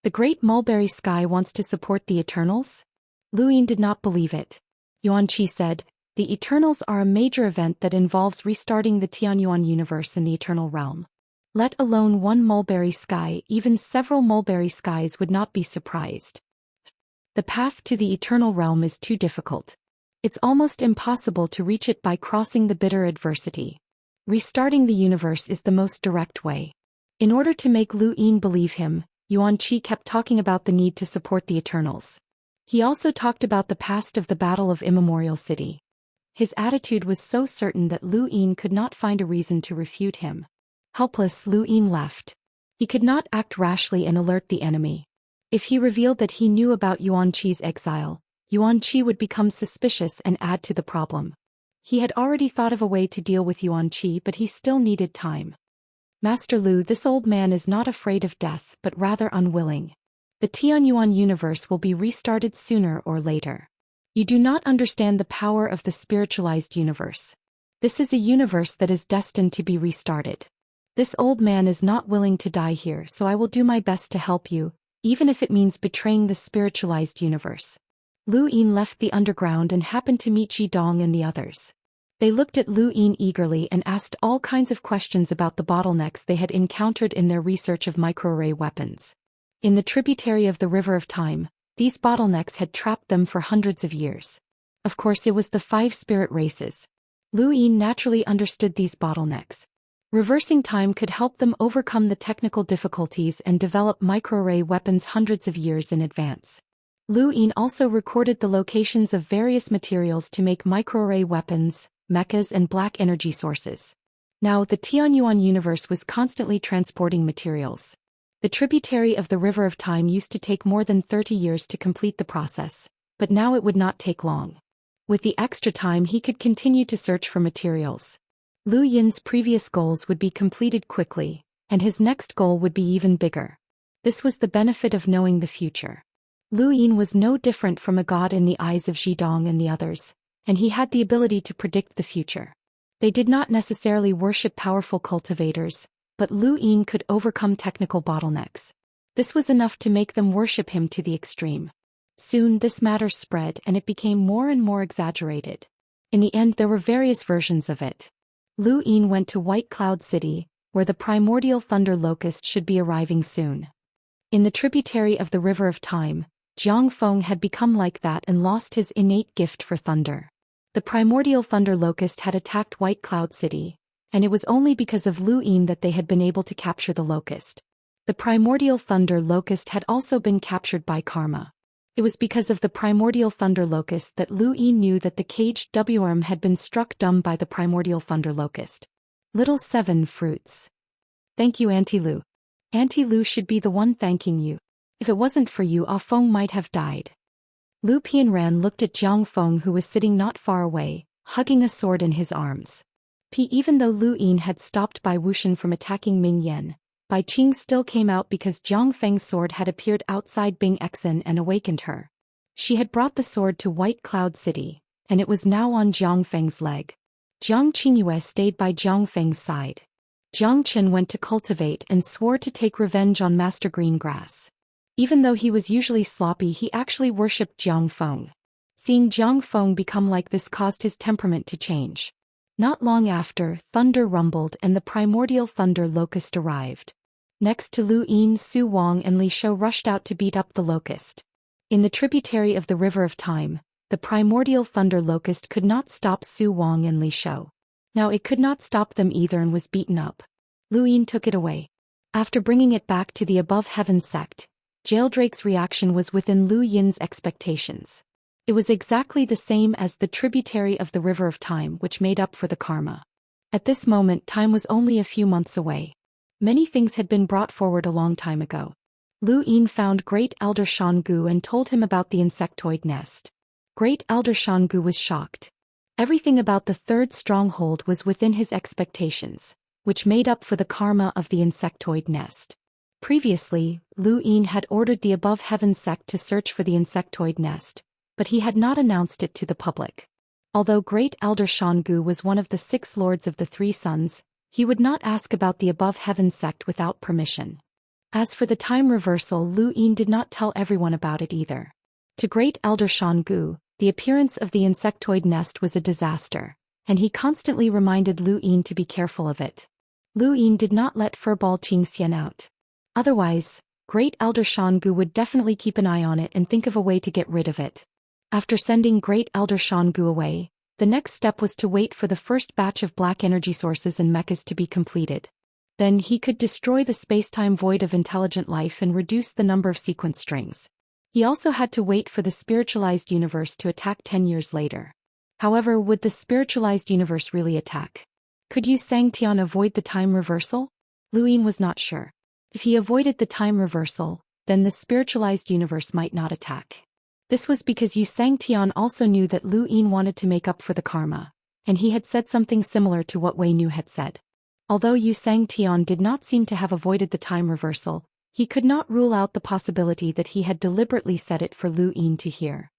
The great mulberry sky wants to support the Eternals? Lu Yin did not believe it. Yuan Qi said, the Eternals are a major event that involves restarting the Tianyuan universe in the Eternal Realm. Let alone one mulberry sky, even several mulberry skies would not be surprised. The path to the Eternal Realm is too difficult. It's almost impossible to reach it by crossing the bitter adversity. Restarting the universe is the most direct way. In order to make Lu Yin believe him, Yuan Qi kept talking about the need to support the Eternals. He also talked about the past of the Battle of Immemorial City. His attitude was so certain that Lu Yin could not find a reason to refute him. Helpless, Lu Yin left. He could not act rashly and alert the enemy. If he revealed that he knew about Yuan Qi's exile, Yuan Qi would become suspicious and add to the problem. He had already thought of a way to deal with Yuan Qi, but he still needed time. Master Lu, this old man is not afraid of death but rather unwilling. The Tianyuan universe will be restarted sooner or later. You do not understand the power of the spiritualized universe. This is a universe that is destined to be restarted. This old man is not willing to die here, so I will do my best to help you, even if it means betraying the spiritualized universe. Lu Yin left the underground and happened to meet Zhidong and the others. They looked at Lu Yin eagerly and asked all kinds of questions about the bottlenecks they had encountered in their research of microarray weapons. In the tributary of the River of Time, these bottlenecks had trapped them for hundreds of years. Of course, it was the 5 spirit races. Lu Yin naturally understood these bottlenecks. Reversing time could help them overcome the technical difficulties and develop microarray weapons hundreds of years in advance. Lu Yin also recorded the locations of various materials to make microarray weapons, mechas and black energy sources. Now, the Tianyuan universe was constantly transporting materials. The tributary of the River of Time used to take more than 30 years to complete the process, but now it would not take long. With the extra time, he could continue to search for materials. Lu Yin's previous goals would be completed quickly, and his next goal would be even bigger. This was the benefit of knowing the future. Lu Yin was no different from a god in the eyes of Zhidong and the others, and he had the ability to predict the future. They did not necessarily worship powerful cultivators, but Lu Yin could overcome technical bottlenecks. This was enough to make them worship him to the extreme. Soon this matter spread and it became more and more exaggerated. In the end, there were various versions of it. Lu Yin went to White Cloud City, where the primordial thunder locust should be arriving soon. In the tributary of the River of Time, Jiang Feng had become like that and lost his innate gift for thunder. The primordial thunder locust had attacked White Cloud City, and it was only because of Lu Yin that they had been able to capture the locust. The primordial thunder locust had also been captured by karma. It was because of the primordial thunder locust that Lu Yin knew that the caged worm had been struck dumb by the primordial thunder locust. Little 7 fruits. Thank you, Auntie Lu. Auntie Lu should be the one thanking you. If it wasn't for you, Ah Feng might have died. Lu Pianran looked at Jiang Feng, who was sitting not far away, hugging a sword in his arms. Even though Lu Yin had stopped Bai Wuxian from attacking Ming Yan, Bai Qing still came out because Jiang Feng's sword had appeared outside Bing Exen and awakened her. She had brought the sword to White Cloud City, and it was now on Jiang Feng's leg. Jiang Qingyue stayed by Jiang Feng's side. Jiang Chen went to cultivate and swore to take revenge on Master Greengrass. Even though he was usually sloppy, he actually worshipped Jiang Feng. Seeing Jiang Feng become like this caused his temperament to change. Not long after, thunder rumbled and the primordial thunder locust arrived. Next to Lu Yin, Su Wang and Li Shou rushed out to beat up the locust. In the tributary of the River of Time, the primordial thunder locust could not stop Su Wang and Li Shou. Now it could not stop them either and was beaten up. Lu Yin took it away. After bringing it back to the Above Heaven sect, Jaildrake's reaction was within Lu Yin's expectations. It was exactly the same as the tributary of the River of Time, which made up for the karma. At this moment, time was only a few months away. Many things had been brought forward a long time ago. Lu Yin found Great Elder Shangu and told him about the insectoid nest. Great Elder Shangu was shocked. Everything about the third stronghold was within his expectations, which made up for the karma of the insectoid nest. Previously, Lu Yin had ordered the Above Heaven sect to search for the insectoid nest, but he had not announced it to the public. Although Great Elder Shangu was one of the 6 lords of the 3 suns, he would not ask about the Above Heaven sect without permission. As for the time reversal, Lu Yin did not tell everyone about it either. To Great Elder Shangu, the appearance of the insectoid nest was a disaster, and he constantly reminded Lu Yin to be careful of it. Lu Yin did not let furball Xian out. Otherwise, Great Elder Shangu would definitely keep an eye on it and think of a way to get rid of it. After sending Great Elder Shangu away, the next step was to wait for the first batch of black energy sources and mechas to be completed. Then he could destroy the spacetime void of intelligent life and reduce the number of sequence strings. He also had to wait for the spiritualized universe to attack 10 years later. However, would the spiritualized universe really attack? Could Xianxia avoid the time reversal? Lu Yin was not sure. If he avoided the time reversal, then the spiritualized universe might not attack. This was because Xianxia also knew that Lu Yin wanted to make up for the karma, and he had said something similar to what Wei Nu had said. Although Xianxia did not seem to have avoided the time reversal, he could not rule out the possibility that he had deliberately said it for Lu Yin to hear.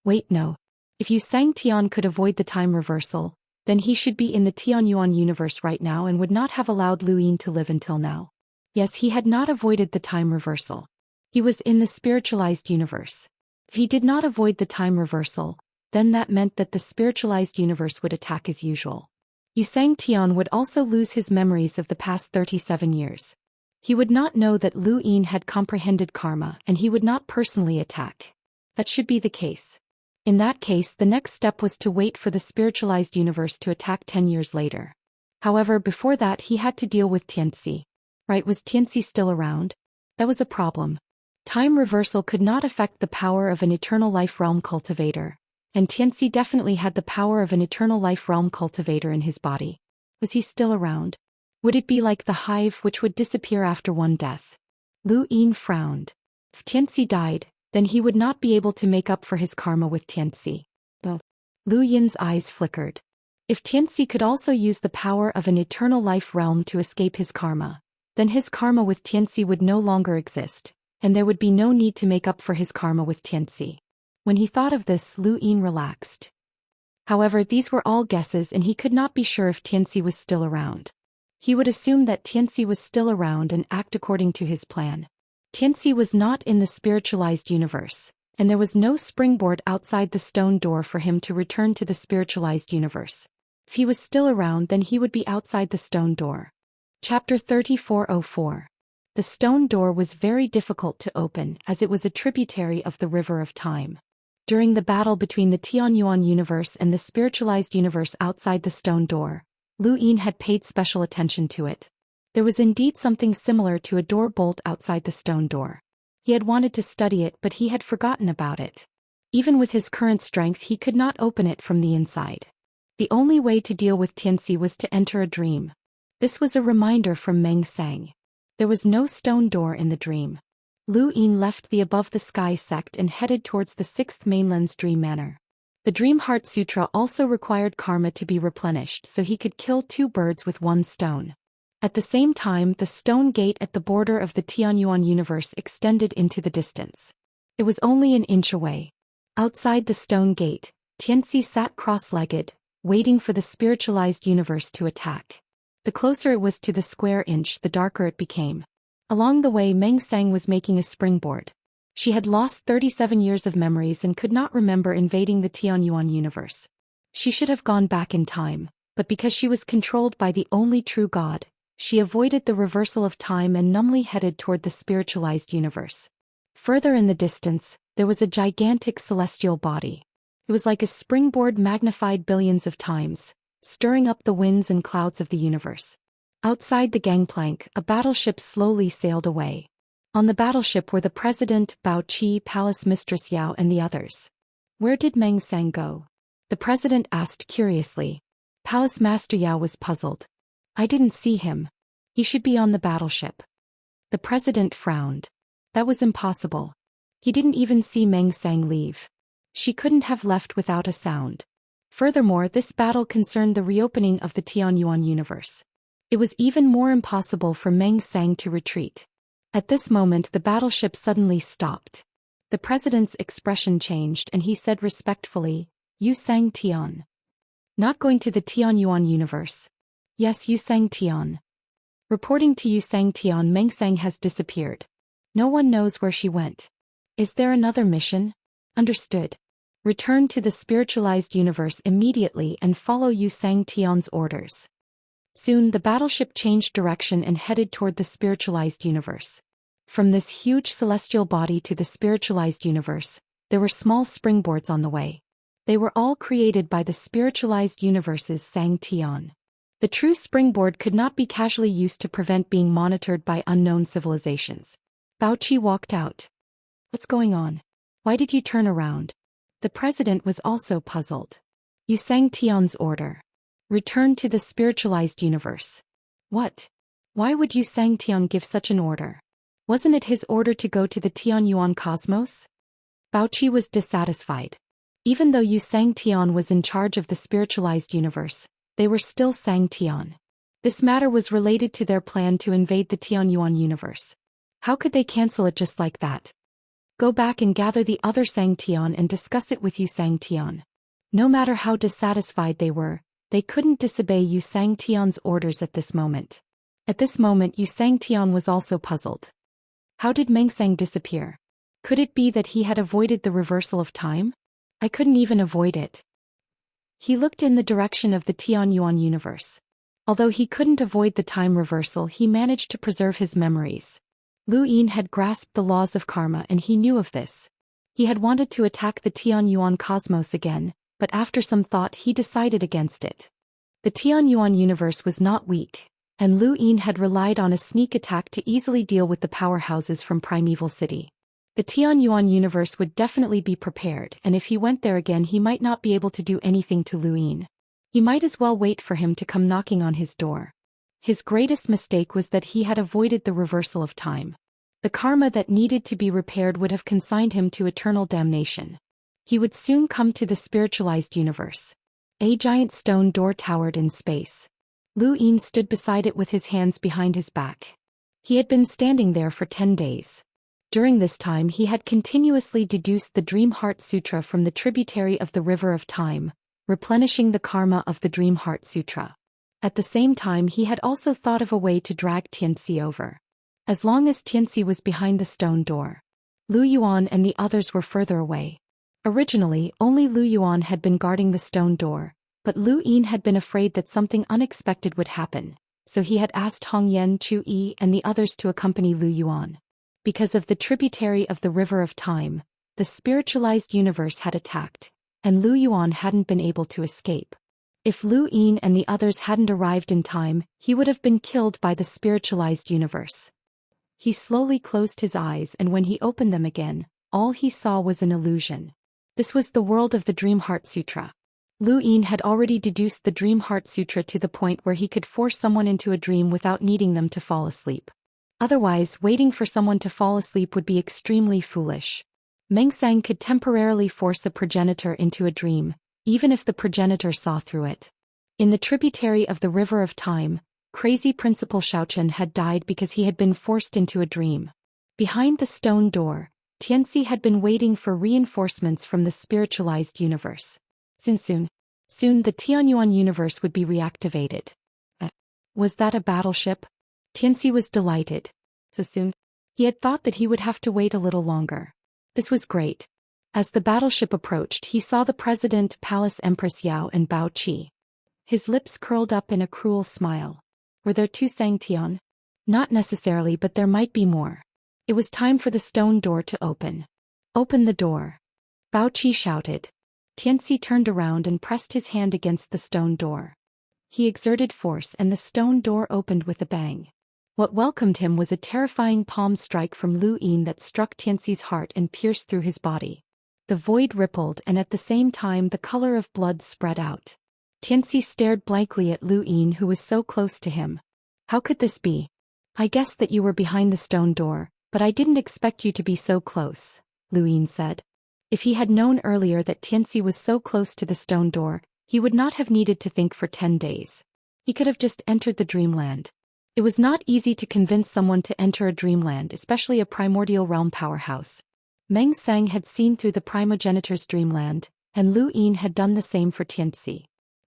Wait, no. If Xianxia could avoid the time reversal, then he should be in the Tianyuan universe right now and would not have allowed Lu Yin to live until now. Yes, he had not avoided the time reversal. He was in the spiritualized universe. If he did not avoid the time reversal, then that meant that the spiritualized universe would attack as usual. Xianxia would also lose his memories of the past 37 years. He would not know that Lu Yin had comprehended karma and he would not personally attack. That should be the case. In that case, the next step was to wait for the spiritualized universe to attack 10 years later. However, before that he had to deal with Xianxia. Right, was Xianxia still around? That was a problem. Time reversal could not affect the power of an eternal life realm cultivator. And Xianxia definitely had the power of an eternal life realm cultivator in his body. Was he still around? Would it be like the hive which would disappear after one death? Lu Yin frowned. If Xianxia died, then he would not be able to make up for his karma with Xianxia. But Lu Yin's eyes flickered. If Xianxia could also use the power of an eternal life realm to escape his karma, then his karma with Xianxia would no longer exist, and there would be no need to make up for his karma with Xianxia. When he thought of this, Lu Yin relaxed. However, these were all guesses and he could not be sure if Xianxia was still around. He would assume that Xianxia was still around and act according to his plan. Xianxia was not in the spiritualized universe, and there was no springboard outside the stone door for him to return to the spiritualized universe. If he was still around, then he would be outside the stone door. Chapter 3404. The stone door was very difficult to open as it was a tributary of the River of Time. During the battle between the Tianyuan universe and the spiritualized universe outside the stone door, Lu Yin had paid special attention to it. There was indeed something similar to a door bolt outside the stone door. He had wanted to study it, but he had forgotten about it. Even with his current strength, he could not open it from the inside. The only way to deal with Xianxia was to enter a dream. This was a reminder from Meng Sang. There was no stone door in the dream. Lu Yin left the Above the Sky sect and headed towards the 6th mainland's Dream Manor. The Dream Heart Sutra also required karma to be replenished so he could kill 2 birds with 1 stone. At the same time, the stone gate at the border of the Tianyuan universe extended into the distance. It was only an inch away. Outside the stone gate, Xianxia sat cross-legged, waiting for the spiritualized universe to attack. The closer it was to the square inch, the darker it became. Along the way, Meng Sang was making a springboard. She had lost 37 years of memories and could not remember invading the Tianyuan universe. She should have gone back in time, but because she was controlled by the only true God, she avoided the reversal of time and numbly headed toward the spiritualized universe. Further in the distance, there was a gigantic celestial body. It was like a springboard magnified billions of times, stirring up the winds and clouds of the universe. Outside the gangplank, a battleship slowly sailed away. On the battleship were the President, Bao Qi, Palace Mistress Yao and the others. Where did Meng Sang go? The President asked curiously. Palace Master Yao was puzzled. I didn't see him. He should be on the battleship. The president frowned. That was impossible. He didn't even see Meng Sang leave. She couldn't have left without a sound. Furthermore, this battle concerned the reopening of the Tianyuan universe. It was even more impossible for Meng Sang to retreat. At this moment the battleship suddenly stopped. The president's expression changed and he said respectfully, "You sang Tian. Not going to the Tianyuan universe." "Yes, you sang Tian. Reporting to you sang Tian, Meng Sang has disappeared. No one knows where she went. Is there another mission?" "Understood. Return to the spiritualized universe immediately and follow Yu Sang Tian's orders." Soon the battleship changed direction and headed toward the spiritualized universe. From this huge celestial body to the spiritualized universe, there were small springboards on the way. They were all created by the spiritualized universe's Sang Tian. The true springboard could not be casually used to prevent being monitored by unknown civilizations. Bao Qi walked out. "What's going on? Why did you turn around?" The president was also puzzled. "You sang Tian's order. Return to the spiritualized universe." "What? Why would Yu Sang Tian give such an order? Wasn't it his order to go to the Tianyuan cosmos?" Bao Qi was dissatisfied. Even though Yu Sang Tian was in charge of the spiritualized universe, they were still Sang Tian. This matter was related to their plan to invade the Tianyuan universe. How could they cancel it just like that? "Go back and gather the other Sang Tian and discuss it with Yu Sang Tian." No matter how dissatisfied they were, they couldn't disobey Yu Sang Tian's orders at this moment. At this moment Yu Sang Tian was also puzzled. How did Meng Sang disappear? Could it be that he had avoided the reversal of time? I couldn't even avoid it. He looked in the direction of the Tianyuan universe. Although he couldn't avoid the time reversal, he managed to preserve his memories. Lu Yin had grasped the laws of karma and he knew of this. He had wanted to attack the Tianyuan cosmos again, but after some thought he decided against it. The Tianyuan universe was not weak, and Lu Yin had relied on a sneak attack to easily deal with the powerhouses from Primeval City. The Tianyuan universe would definitely be prepared, and if he went there again he might not be able to do anything to Lu Yin. He might as well wait for him to come knocking on his door. His greatest mistake was that he had avoided the reversal of time. The karma that needed to be repaired would have consigned him to eternal damnation. He would soon come to the spiritualized universe. A giant stone door towered in space. Lu Yin stood beside it with his hands behind his back. He had been standing there for 10 days. During this time he had continuously deduced the Dream Heart Sutra from the tributary of the River of Time, replenishing the karma of the Dream Heart Sutra. At the same time he had also thought of a way to drag Tianxi over. As long as Tianxi was behind the stone door, Lu Yuan and the others were further away. Originally, only Lu Yuan had been guarding the stone door, but Lu Yin had been afraid that something unexpected would happen, so he had asked Hong Yan, Chu Yi and the others to accompany Lu Yuan. Because of the tributary of the River of Time, the spiritualized universe had attacked, and Lu Yuan hadn't been able to escape. If Lu Yin and the others hadn't arrived in time, he would have been killed by the spiritualized universe. He slowly closed his eyes, and when he opened them again, all he saw was an illusion. This was the world of the Dream Heart Sutra. Lu Yin had already deduced the Dream Heart Sutra to the point where he could force someone into a dream without needing them to fall asleep. Otherwise, waiting for someone to fall asleep would be extremely foolish. Meng Sang could temporarily force a progenitor into a dream, even if the progenitor saw through it. In the tributary of the River of Time, crazy Principal Xiaochen had died because he had been forced into a dream. Behind the stone door, Tianxi had been waiting for reinforcements from the spiritualized universe. Soon the Tianyuan universe would be reactivated. Was that a battleship? Tianxi was delighted. So soon? He had thought that he would have to wait a little longer. This was great. As the battleship approached, he saw the President, Palace Empress Yao and Bao Qi. His lips curled up in a cruel smile. Were there 2 Sang Tian? Not necessarily, but there might be more. It was time for the stone door to open. Open the door. Bao Qi shouted. Tianxi turned around and pressed his hand against the stone door. He exerted force and the stone door opened with a bang. What welcomed him was a terrifying palm strike from Lu Yin that struck Tianxi's heart and pierced through his body. The void rippled and at the same time the color of blood spread out. Tianxi stared blankly at Lu Yin, who was so close to him. How could this be? I guessed that you were behind the stone door, but I didn't expect you to be so close, Lu Yin said. If he had known earlier that Tianxi was so close to the stone door, he would not have needed to think for 10 days. He could have just entered the dreamland. It was not easy to convince someone to enter a dreamland, especially a primordial realm powerhouse. Meng Sang had seen through the primogenitor's dreamland, and Lu Yin had done the same for Tianxi.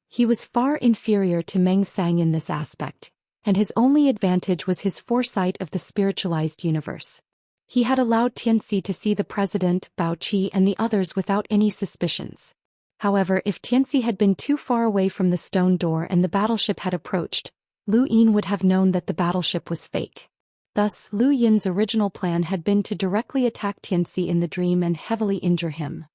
He was far inferior to Meng Sang in this aspect, and his only advantage was his foresight of the spiritualized universe. He had allowed Tianxi to see the president, Bao Qi, and the others without any suspicions. However, if Tianxi had been too far away from the stone door and the battleship had approached, Lu Yin would have known that the battleship was fake. Thus, Lu Yin's original plan had been to directly attack Tianxi in the dream and heavily injure him.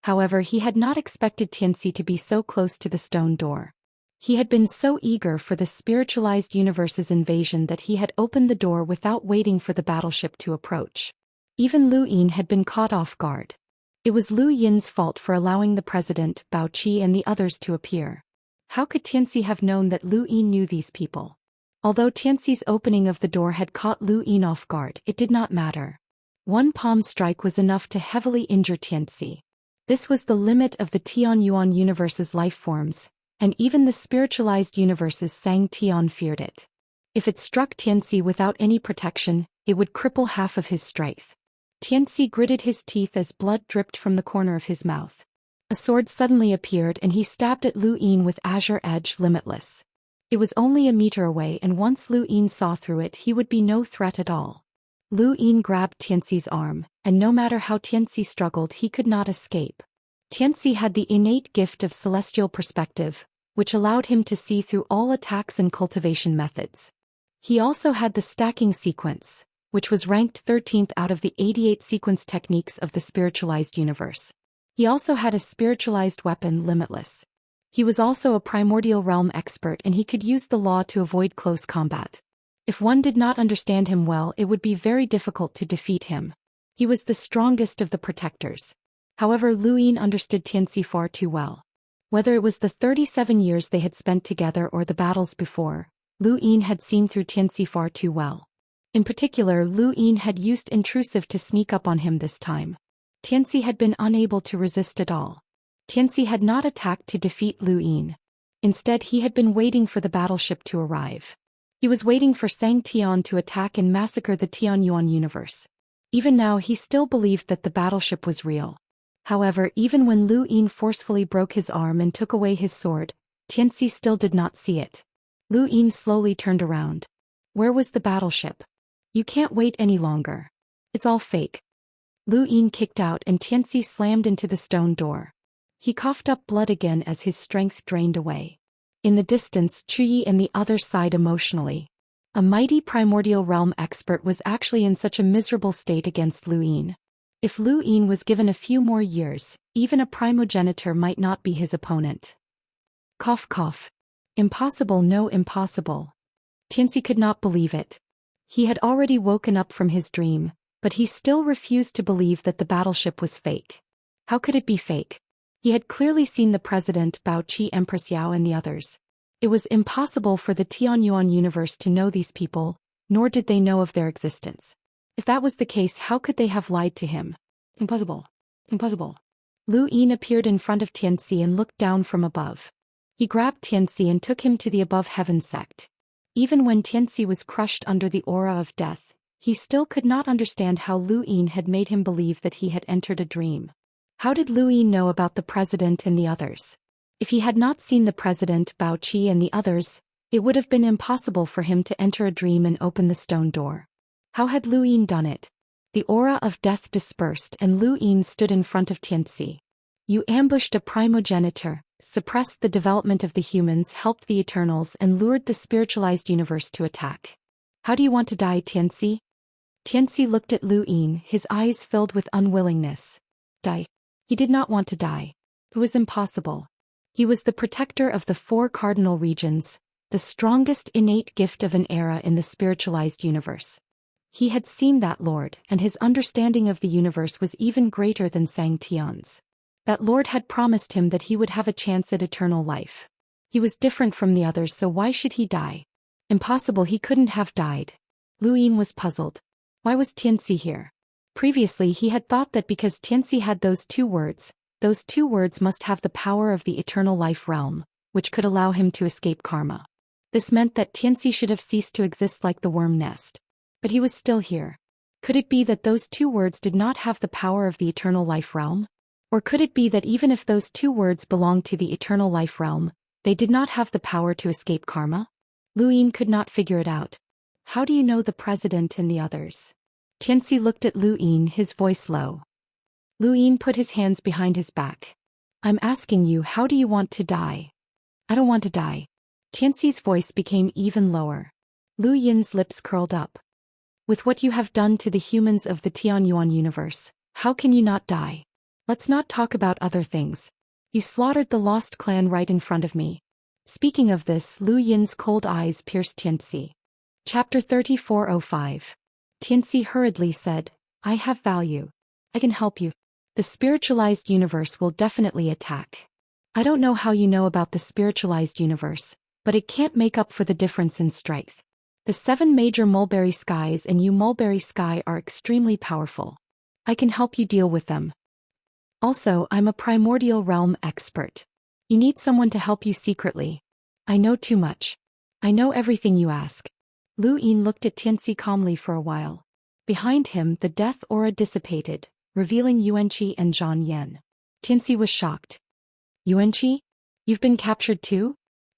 However, he had not expected Tianxi to be so close to the stone door. He had been so eager for the spiritualized universe's invasion that he had opened the door without waiting for the battleship to approach. Even Lu Yin had been caught off guard. It was Lu Yin's fault for allowing the president, Bao Qi, and the others to appear. How could Tianxi have known that Lu Yin knew these people? Although Tianxi's opening of the door had caught Lu Yin off guard, it did not matter. One palm strike was enough to heavily injure Tianxi. This was the limit of the Tianyuan universe's life forms, and even the spiritualized universe's Sang Tian feared it. If it struck Tianxi without any protection, it would cripple half of his strength. Tianxi gritted his teeth as blood dripped from the corner of his mouth. A sword suddenly appeared and he stabbed at Lu Yin with azure edge limitless. It was only a meter away, and once Lu Yin saw through it, he would be no threat at all. Lu Yin grabbed Tianxi's arm, and no matter how Tianxi struggled, he could not escape. Tianxi had the innate gift of celestial perspective, which allowed him to see through all attacks and cultivation methods. He also had the stacking sequence, which was ranked 13th out of the 88 sequence techniques of the spiritualized universe. He also had a spiritualized weapon, Limitless. He was also a primordial realm expert, and he could use the law to avoid close combat. If one did not understand him well, it would be very difficult to defeat him. He was the strongest of the protectors. However, Lu Yin understood Tianxi far too well. Whether it was the 37 years they had spent together or the battles before, Lu Yin had seen through Tianxi far too well. In particular, Lu Yin had used intrusive to sneak up on him this time. Tianxi had been unable to resist at all. Tianxi had not attacked to defeat Lu Yin. Instead, he had been waiting for the battleship to arrive. He was waiting for Sang Tian to attack and massacre the Tianyuan universe. Even now, he still believed that the battleship was real. However, even when Lu Yin forcefully broke his arm and took away his sword, Tianxi still did not see it. Lu Yin slowly turned around. Where was the battleship? You can't wait any longer. It's all fake. Lu Yin kicked out and Tianxi slammed into the stone door. He coughed up blood again as his strength drained away. In the distance, Chuyi and the others sighed emotionally. A mighty primordial realm expert was actually in such a miserable state against Lu Yin. If Lu Yin was given a few more years, even a primogenitor might not be his opponent. Cough cough. Impossible, no impossible. Tianxi could not believe it. He had already woken up from his dream, but he still refused to believe that the battleship was fake. How could it be fake? He had clearly seen the president, Bao Qi, Empress Yao, and the others. It was impossible for the Tianyuan universe to know these people, nor did they know of their existence. If that was the case, how could they have lied to him? Impossible. Impossible. Lu Yin appeared in front of Tianxi and looked down from above. He grabbed Tianxi and took him to the above heaven sect. Even when Tianxi was crushed under the aura of death, he still could not understand how Lu Yin had made him believe that he had entered a dream. How did Lu Yin know about the president and the others? If he had not seen the president, Bao Qi, and the others, it would have been impossible for him to enter a dream and open the stone door. How had Lu Yin done it? The aura of death dispersed and Lu Yin stood in front of Tianxi. You ambushed a primogenitor, suppressed the development of the humans, helped the Eternals, and lured the spiritualized universe to attack. How do you want to die, Tianxi? Tianxi looked at Lu Yin, his eyes filled with unwillingness. Die. He did not want to die. It was impossible. He was the protector of the 4 cardinal regions, the strongest innate gift of an era in the spiritualized universe. He had seen that Lord, and his understanding of the universe was even greater than Sang Tian's. That Lord had promised him that he would have a chance at eternal life. He was different from the others, so why should he die? Impossible, he couldn't have died. Lu Yin was puzzled. Why was Tianxi here? Previously he had thought that because Tianxi had those two words must have the power of the eternal life realm, which could allow him to escape karma. This meant that Tianxi should have ceased to exist like the worm nest. But he was still here. Could it be that those two words did not have the power of the eternal life realm? Or could it be that even if those two words belonged to the eternal life realm, they did not have the power to escape karma? Lu Yin could not figure it out. How do you know the president and the others? Tianxi looked at Lu Yin, his voice low. Lu Yin put his hands behind his back. I'm asking you, how do you want to die? I don't want to die. Tianxi's voice became even lower. Lu Yin's lips curled up. With what you have done to the humans of the Tianyuan universe, how can you not die? Let's not talk about other things. You slaughtered the lost clan right in front of me. Speaking of this, Lu Yin's cold eyes pierced Tianxi. Chapter 3405. Tianxi hurriedly said, I have value. I can help you. The spiritualized universe will definitely attack. I don't know how you know about the spiritualized universe, but it can't make up for the difference in strength. The 7 major mulberry skies and you mulberry sky are extremely powerful. I can help you deal with them. Also, I'm a primordial realm expert. You need someone to help you secretly. I know too much. I know everything you ask. Lu Yin looked at Tianxi calmly for a while. Behind him, the death aura dissipated, revealing Yuanqi and Zhou Xian. Tianxi was shocked. Yuanqi? You've been captured too?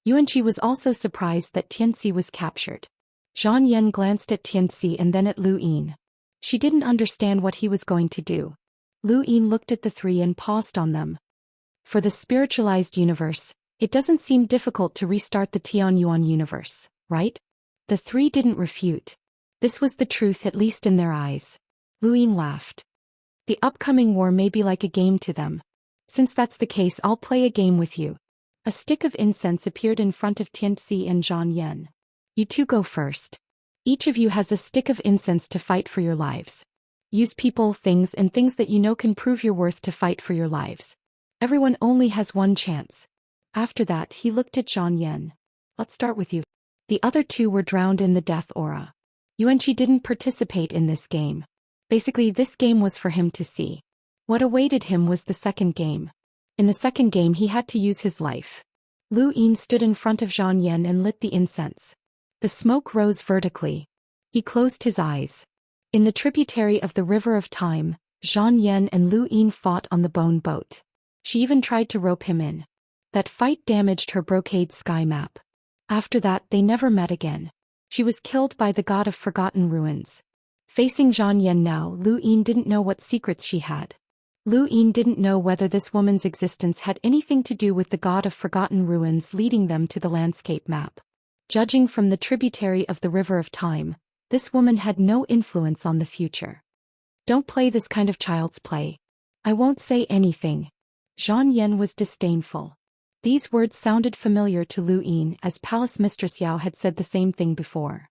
Yuanqi was also surprised that Tianxi was captured. Zhou Xian glanced at Tianxi and then at Lu Yin. She didn't understand what he was going to do. Lu Yin looked at the three and paused on them. For the spiritualized universe, it doesn't seem difficult to restart the Tianyuan universe, right? The three didn't refute. This was the truth, at least in their eyes. Lu Yin laughed. The upcoming war may be like a game to them. Since that's the case, I'll play a game with you. A stick of incense appeared in front of Tianxi and Zhou Xian. You two go first. Each of you has a stick of incense to fight for your lives. Use people, things and things that you know can prove your worth to fight for your lives. Everyone only has one chance. After that, he looked at Zhou Xian. Let's start with you. The other two were drowned in the death aura. Yuanqi didn't participate in this game. Basically, this game was for him to see. What awaited him was the second game. In the second game, he had to use his life. Lu Yin stood in front of Zhou Xian and lit the incense. The smoke rose vertically. He closed his eyes. In the tributary of the river of time, Zhou Xian and Lu Yin fought on the bone boat. She even tried to rope him in. That fight damaged her brocade sky map. After that, they never met again. She was killed by the god of forgotten ruins. Facing Zhou Xian now, Lu Yin didn't know what secrets she had. Lu Yin didn't know whether this woman's existence had anything to do with the god of forgotten ruins leading them to the landscape map. Judging from the tributary of the river of time, this woman had no influence on the future. Don't play this kind of child's play. I won't say anything. Zhou Xian was disdainful. These words sounded familiar to Lu Yin, as Palace Mistress Yao had said the same thing before.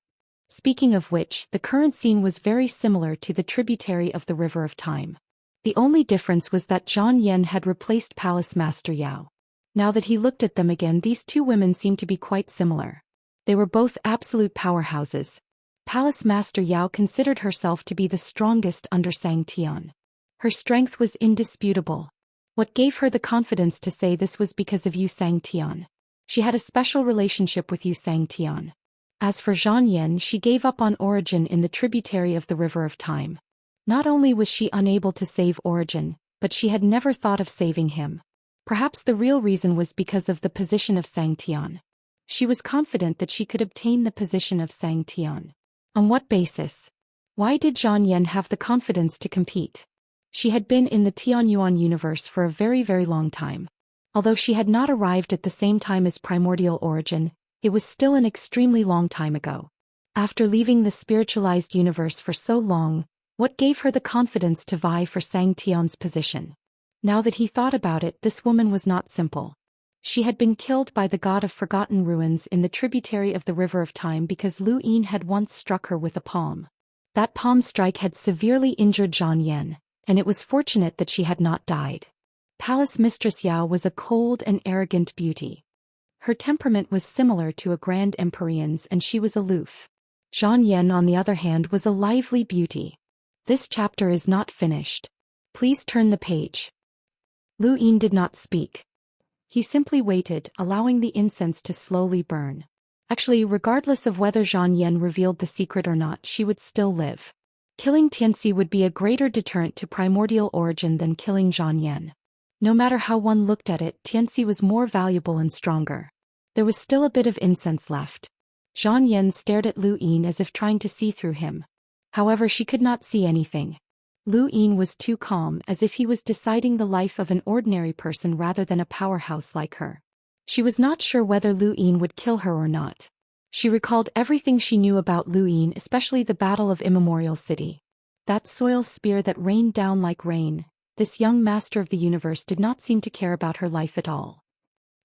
Speaking of which, the current scene was very similar to the tributary of the river of time. The only difference was that Zhou Xian had replaced Palace Master Yao. Now that he looked at them again, these two women seemed to be quite similar. They were both absolute powerhouses. Palace Master Yao considered herself to be the strongest under Xianxia. Her strength was indisputable. What gave her the confidence to say this was because of Yu Xianxia. She had a special relationship with Yu Xianxia. As for Zhou Xian, she gave up on Origin in the tributary of the river of time. Not only was she unable to save Origin, but she had never thought of saving him. Perhaps the real reason was because of the position of Xianxia. She was confident that she could obtain the position of Xianxia. On what basis? Why did Zhou Xian have the confidence to compete? She had been in the Tianyuan universe for a very, very long time. Although she had not arrived at the same time as primordial origin, it was still an extremely long time ago. After leaving the spiritualized universe for so long, what gave her the confidence to vie for Xianxia's position? Now that he thought about it, this woman was not simple. She had been killed by the god of forgotten ruins in the tributary of the river of time because Lu Yin had once struck her with a palm. That palm strike had severely injured Zhou Xian, and it was fortunate that she had not died. Palace Mistress Yao was a cold and arrogant beauty. Her temperament was similar to a grand emperor's and she was aloof. Zhou Xian, on the other hand, was a lively beauty. This chapter is not finished. Please turn the page. Lu Yin did not speak. He simply waited, allowing the incense to slowly burn. Actually, regardless of whether Zhou Xian revealed the secret or not, she would still live. Killing Xianxia would be a greater deterrent to primordial origin than killing Zhou Xian. No matter how one looked at it, Xianxia was more valuable and stronger. There was still a bit of incense left. Zhou Xian stared at Lu Yin as if trying to see through him. However, she could not see anything. Lu Yin was too calm, as if he was deciding the life of an ordinary person rather than a powerhouse like her. She was not sure whether Lu Yin would kill her or not. She recalled everything she knew about Lu Yin, especially the Battle of Immortal City. That soil spear that rained down like rain. This young master of the universe did not seem to care about her life at all.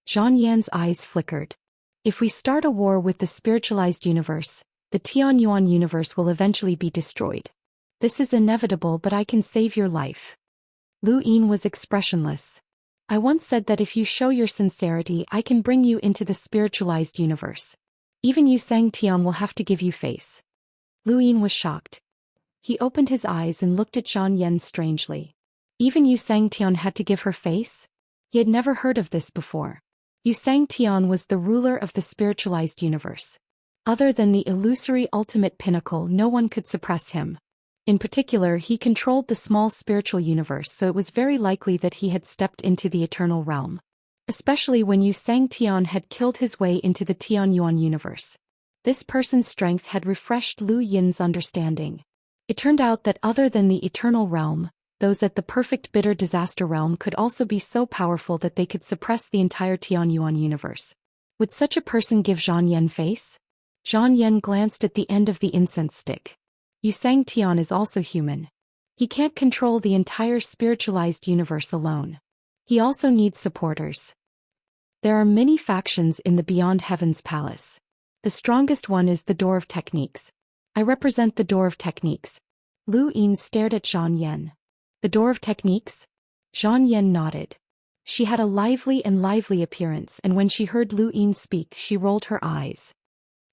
Zhou Yan's eyes flickered. If we start a war with the spiritualized universe, the Tianyuan universe will eventually be destroyed. This is inevitable, but I can save your life. Lu Yin was expressionless. I once said that if you show your sincerity, I can bring you into the spiritualized universe. Even Xianxia will have to give you face. Lu Yin was shocked. He opened his eyes and looked at Zhou Xian strangely. Even Xianxia had to give her face? He had never heard of this before. Xianxia was the ruler of the spiritualized universe. Other than the illusory ultimate pinnacle, no one could suppress him. In particular, he controlled the small spiritual universe, so it was very likely that he had stepped into the eternal realm. Especially when Xianxia had killed his way into the Tianyuan universe. This person's strength had refreshed Lu Yin's understanding. It turned out that other than the eternal realm, those at the perfect bitter disaster realm could also be so powerful that they could suppress the entire Tianyuan universe. Would such a person give Zhou Xian face? Zhou Xian glanced at the end of the incense stick. Xianxia is also human. He can't control the entire spiritualized universe alone. He also needs supporters. There are many factions in the Beyond Heaven's palace. The strongest one is the Door of Techniques. I represent the Door of Techniques. Lu Yin stared at Zhou Xian. The Door of Techniques? Zhou Xian nodded. She had a lively appearance, and when she heard Lu Yin speak, she rolled her eyes.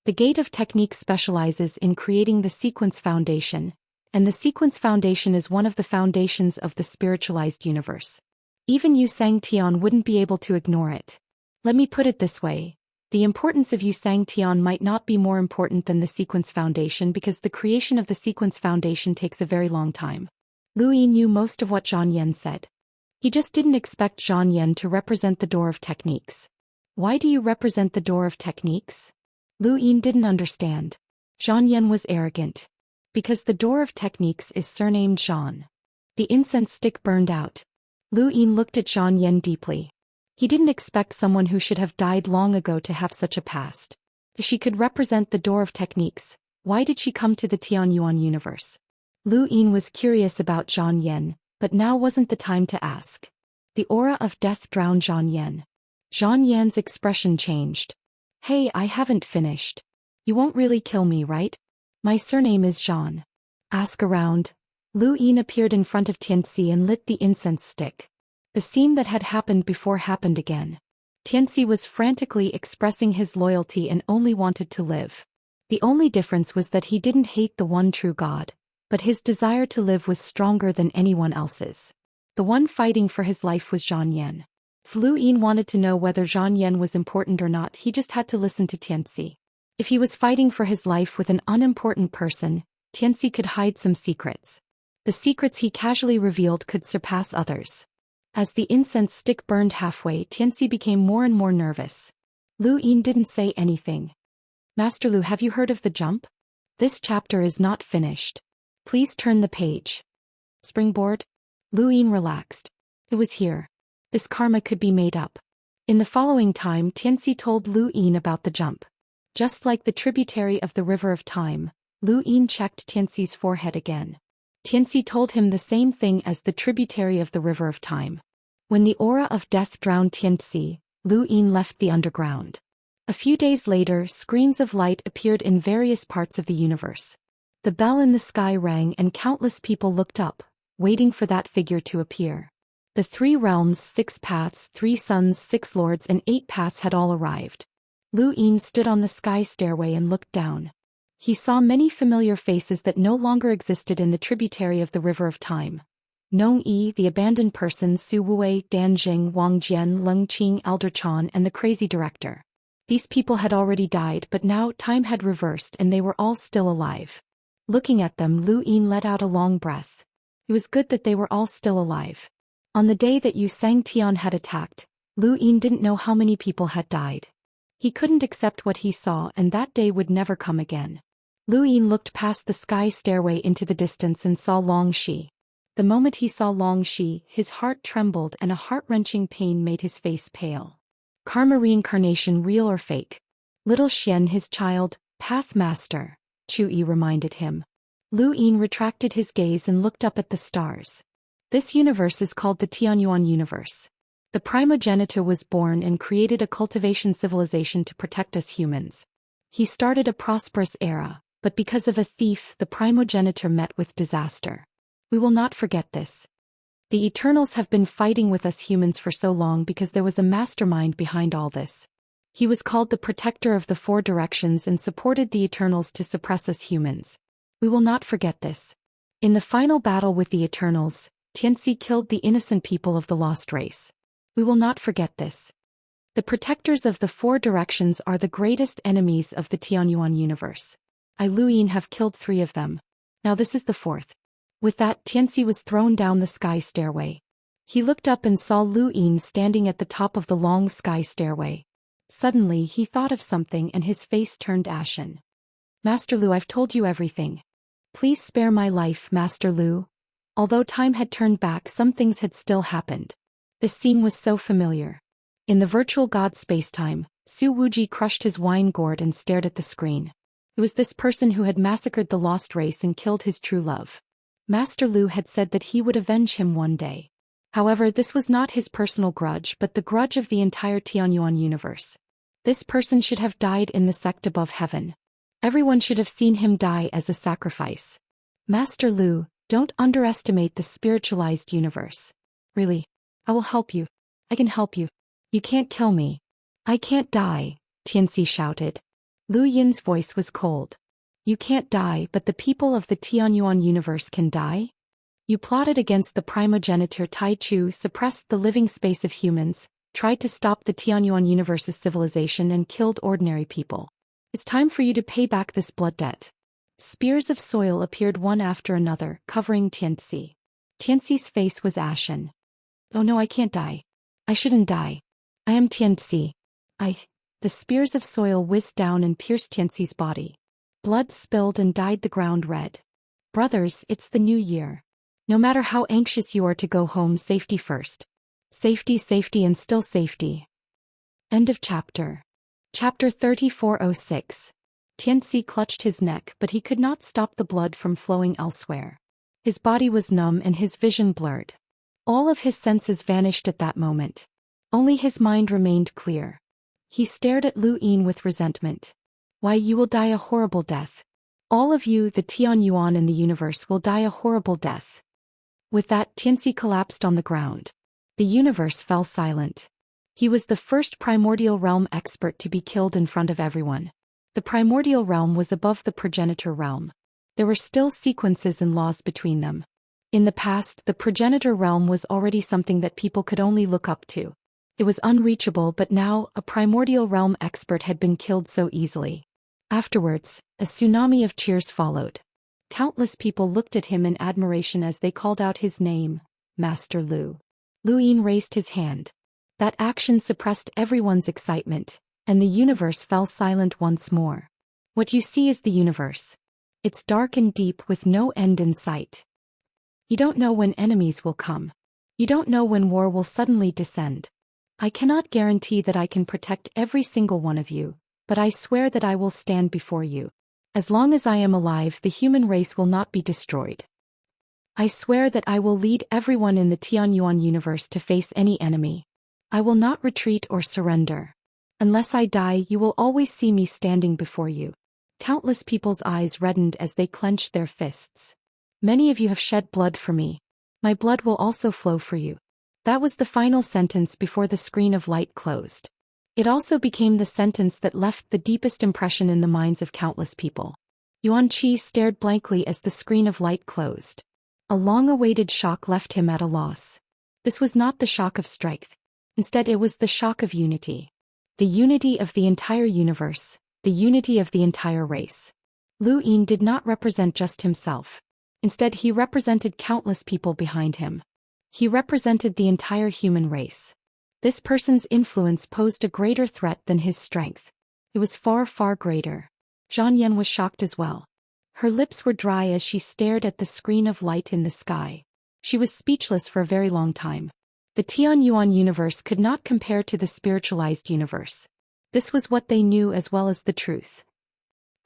The Gate of Techniques specializes in creating the Sequence Foundation, and the Sequence Foundation is one of the foundations of the spiritualized universe. Even Xianxia wouldn't be able to ignore it. Let me put it this way. The importance of Xianxia might not be more important than the Sequence Foundation because the creation of the Sequence Foundation takes a very long time. Lu Yin knew most of what Zhou Xian said. He just didn't expect Zhou Xian to represent the Door of Techniques. Why do you represent the Door of Techniques? Lu Yin didn't understand. Zhou Xian was arrogant. Because the Door of Techniques is surnamed Zhan. The incense stick burned out. Lu Yin looked at Zhou Xian deeply. He didn't expect someone who should have died long ago to have such a past. If she could represent the Door of Techniques, why did she come to the Tianyuan universe? Lu Yin was curious about Zhou Xian, but now wasn't the time to ask. The aura of death drowned Zhou Xian. Zhou Xian's expression changed. Hey, I haven't finished. You won't really kill me, right? My surname is Zhan. Ask around. Lu Yin appeared in front of Xianxia and lit the incense stick. The scene that had happened before happened again. Xianxia was frantically expressing his loyalty and only wanted to live. The only difference was that he didn't hate the one true God, but his desire to live was stronger than anyone else's. The one fighting for his life was Zhou Xian. If Lu Yin wanted to know whether Zhou Xian was important or not, he just had to listen to Xianxia. If he was fighting for his life with an unimportant person, Xianxia could hide some secrets. The secrets he casually revealed could surpass others. As the incense stick burned halfway, Xianxia became more and more nervous. Lu Yin didn't say anything. Master Lu, have you heard of the jump? This chapter is not finished. Please turn the page. Springboard? Lu Yin relaxed. It was here. This karma could be made up. In the following time, Xianxia told Lu Yin about the jump. Just like the tributary of the river of time, Lu Yin checked Xianxia's forehead again. Xianxia told him the same thing as the tributary of the river of time. When the aura of death drowned Xianxia, Lu Yin left the underground. A few days later, screens of light appeared in various parts of the universe. The bell in the sky rang and countless people looked up, waiting for that figure to appear. The 3 realms, 6 paths, 3 suns, 6 lords and 8 paths had all arrived. Lu Yin stood on the sky stairway and looked down. He saw many familiar faces that no longer existed in the tributary of the River of Time. Nong Yi, the abandoned person, Su Wei, Dan Jing, Wang Jian, Leng Qing, Elder Chan, and the crazy director. These people had already died, but now time had reversed and they were all still alive. Looking at them, Lu Yin let out a long breath. It was good that they were all still alive. On the day that Yu Sangtian had attacked, Lu Yin didn't know how many people had died. He couldn't accept what he saw, and that day would never come again. Lu Yin looked past the sky stairway into the distance and saw Long Shi. The moment he saw Long Shi, his heart trembled and a heart-wrenching pain made his face pale. Karma reincarnation, real or fake? Little Xian, his child, Path Master, Chu Yi reminded him. Lu Yin retracted his gaze and looked up at the stars. This universe is called the Tianyuan universe. The primogenitor was born and created a cultivation civilization to protect us humans. He started a prosperous era, but because of a thief, the primogenitor met with disaster. We will not forget this. The Eternals have been fighting with us humans for so long because there was a mastermind behind all this. He was called the Protector of the 4 Directions and supported the Eternals to suppress us humans. We will not forget this. In the final battle with the Eternals, Tianxi killed the innocent people of the lost race. We will not forget this. The Protectors of the 4 Directions are the greatest enemies of the Tianyuan universe. I, Lu Yin, have killed 3 of them. Now this is the 4th. With that, Tianxi was thrown down the sky stairway. He looked up and saw Lu Yin standing at the top of the long sky stairway. Suddenly, he thought of something and his face turned ashen. Master Lu, I've told you everything. Please spare my life, Master Lu. Although time had turned back, some things had still happened. This scene was so familiar. In the virtual god spacetime, Su Wuji crushed his wine gourd and stared at the screen. It was this person who had massacred the lost race and killed his true love. Master Lu had said that he would avenge him one day. However, this was not his personal grudge but the grudge of the entire Tianyuan universe. This person should have died in the sect above heaven. Everyone should have seen him die as a sacrifice. Master Lu, don't underestimate the spiritualized universe. Really, I will help you. I can help you. You can't kill me. I can't die, Tianxi shouted. Lu Yin's voice was cold. You can't die, but the people of the Tianyuan universe can die? You plotted against the primogenitor Tai Chu, suppressed the living space of humans, tried to stop the Tianyuan universe's civilization and killed ordinary people. It's time for you to pay back this blood debt. Spears of soil appeared one after another, covering Tianxi. Tianxi's face was ashen. Oh no, I can't die. I shouldn't die. I am Tianxi. The spears of soil whizzed down and pierced Tianxi's body. Blood spilled and dyed the ground red. Brothers, it's the new year. No matter how anxious you are to go home, safety first. Safety, safety and still safety. End of chapter. Chapter 3406. Tianxi clutched his neck, but he could not stop the blood from flowing elsewhere. His body was numb and his vision blurred. All of his senses vanished at that moment. Only his mind remained clear. He stared at Lu Yin with resentment. Why, you will die a horrible death. All of you, the Tianyuan and the universe, will die a horrible death. With that, Tianxi collapsed on the ground. The universe fell silent. He was the first primordial realm expert to be killed in front of everyone. The primordial realm was above the progenitor realm. There were still sequences and laws between them. In the past, the progenitor realm was already something that people could only look up to. It was unreachable, but now, a primordial realm expert had been killed so easily. Afterwards, a tsunami of cheers followed. Countless people looked at him in admiration as they called out his name, Master Lu. Lu Yin raised his hand. That action suppressed everyone's excitement, and the universe fell silent once more. What you see is the universe. It's dark and deep with no end in sight. You don't know when enemies will come. You don't know when war will suddenly descend. I cannot guarantee that I can protect every single one of you, but I swear that I will stand before you. As long as I am alive, the human race will not be destroyed. I swear that I will lead everyone in the Tianyuan universe to face any enemy. I will not retreat or surrender. Unless I die, you will always see me standing before you. Countless people's eyes reddened as they clenched their fists. Many of you have shed blood for me. My blood will also flow for you. That was the final sentence before the screen of light closed. It also became the sentence that left the deepest impression in the minds of countless people. Yuan Qi stared blankly as the screen of light closed. A long-awaited shock left him at a loss. This was not the shock of strength. Instead, it was the shock of unity. The unity of the entire universe, the unity of the entire race. Lu Yin did not represent just himself. Instead, he represented countless people behind him. He represented the entire human race. This person's influence posed a greater threat than his strength. It was far, far greater. Zhang Yan was shocked as well. Her lips were dry as she stared at the screen of light in the sky. She was speechless for a very long time. The Tianyuan universe could not compare to the spiritualized universe. This was what they knew as well as the truth.